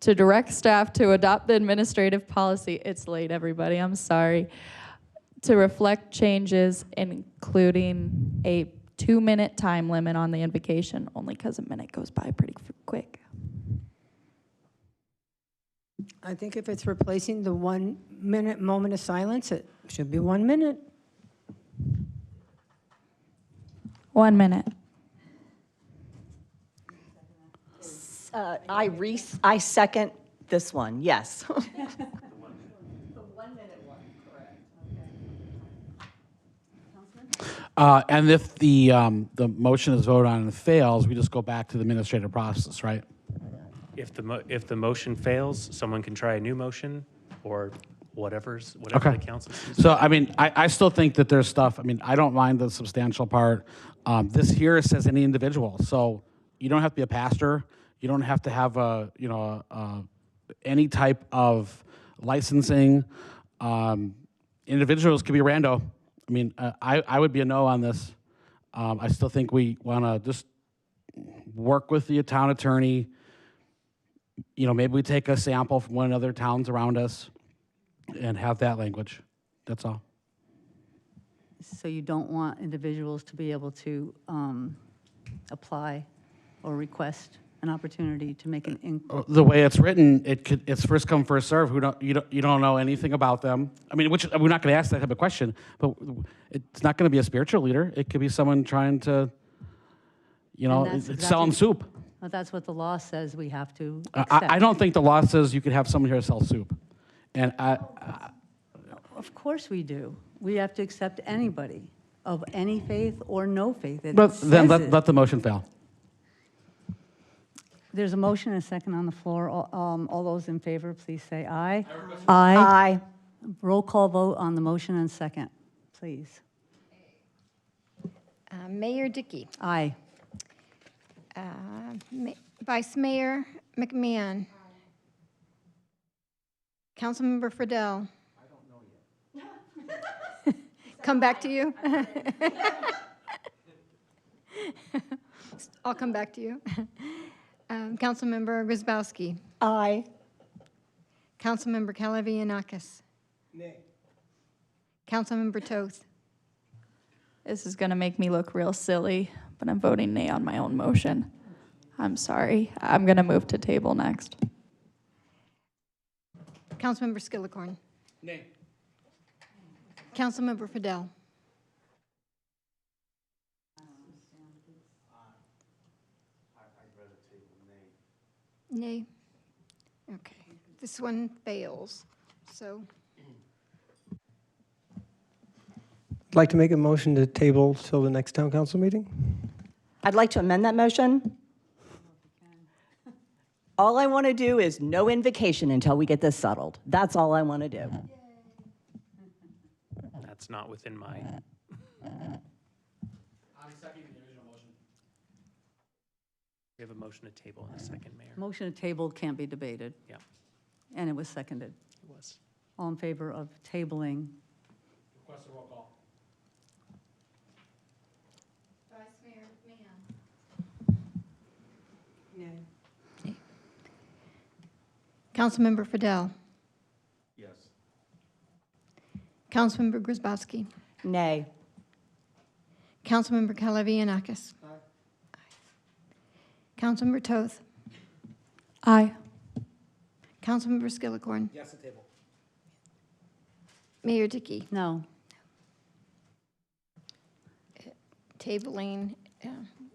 To direct staff to adopt the administrative policy, it's late, everybody, I'm sorry, to reflect changes, including a 2-minute time limit on the invocation, only because a minute goes by pretty quick. I think if it's replacing the 1-minute moment of silence, it should be 1 minute. 1 minute. I second this one, yes. And if the motion is voted on and fails, we just go back to the administrative process, right? If the motion fails, someone can try a new motion or whatever Okay. the council sees. So, I mean, I still think that there's stuff, I don't mind the substantial part. This here says any individual, so you don't have to be a pastor. You don't have to have any type of licensing. Individuals could be rando. I would be a no on this. I still think we want to just work with the town attorney. Maybe we take a sample from one of the other towns around us and have that language. That's all. So you don't want individuals to be able to apply or request an opportunity to make an inquiry? The way it's written, it's first come, first serve. You don't know anything about them. Which we're not going to ask that type of question, but it's not going to be a spiritual leader. It could be someone trying to, sell them soup. Well, that's what the law says we have to accept. I don't think the law says you could have someone here sell soup. And Of course we do. We have to accept anybody of any faith or no faith. but then let the motion fail. There's a motion and a second on the floor. All those in favor, please say aye. Aye. Roll call vote on the motion and second, please. Mayor Dickey. Aye. Vice Mayor McMahon. Councilmember Friedel. I don't know yet. Come back to you. I'll come back to you. Councilmember Grzybowski. Aye. Councilmember Kalavianakis. Nay. Councilmember Toth. This is going to make me look real silly, but I'm voting nay on my own motion. I'm sorry. I'm going to move to table next. Councilmember Skillicorn. Nay. Councilmember Fidel. Nay. Okay, this one fails, so. I'd like to make a motion to table till the next town council meeting. I'd like to amend that motion. All I want to do is no invocation until we get this settled. That's all I want to do. That's not within my, I'm seconding the original motion. we have a motion to table in a second, Mayor. Motion to table can't be debated. Yeah. And it was seconded. It was. All in favor of tabling? Request a roll call. Vice Mayor McMahon. No. Councilmember Fidel. Yes. Councilmember Grzybowski. Nay. Councilmember Kalavianakis. Councilmember Toth. Aye. Councilmember Skillicorn. Yes, the table. Mayor Dickey. No. Tabling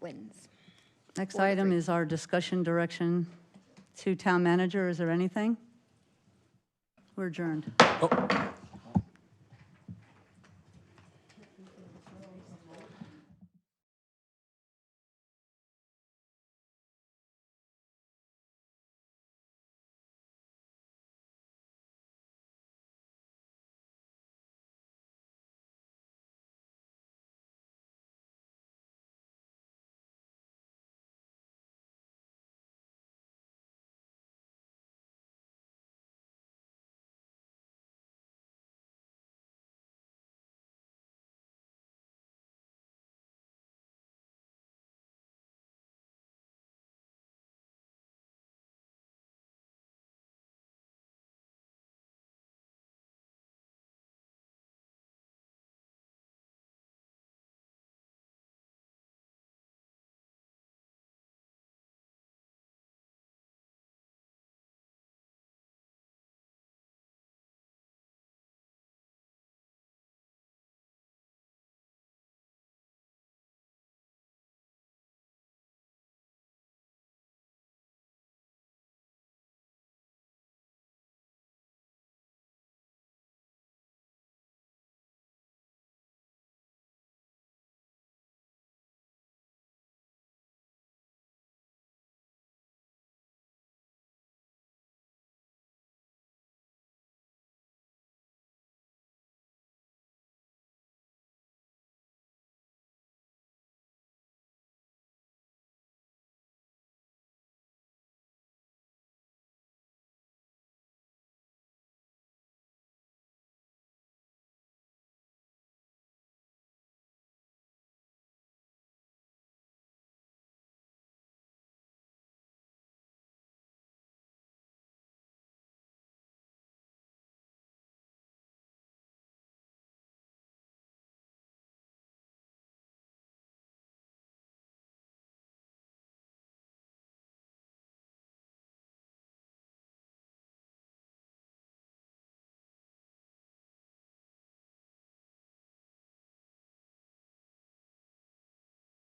wins. Next 4-3. item is our discussion direction to town manager. Is there anything? We're adjourned. Oh.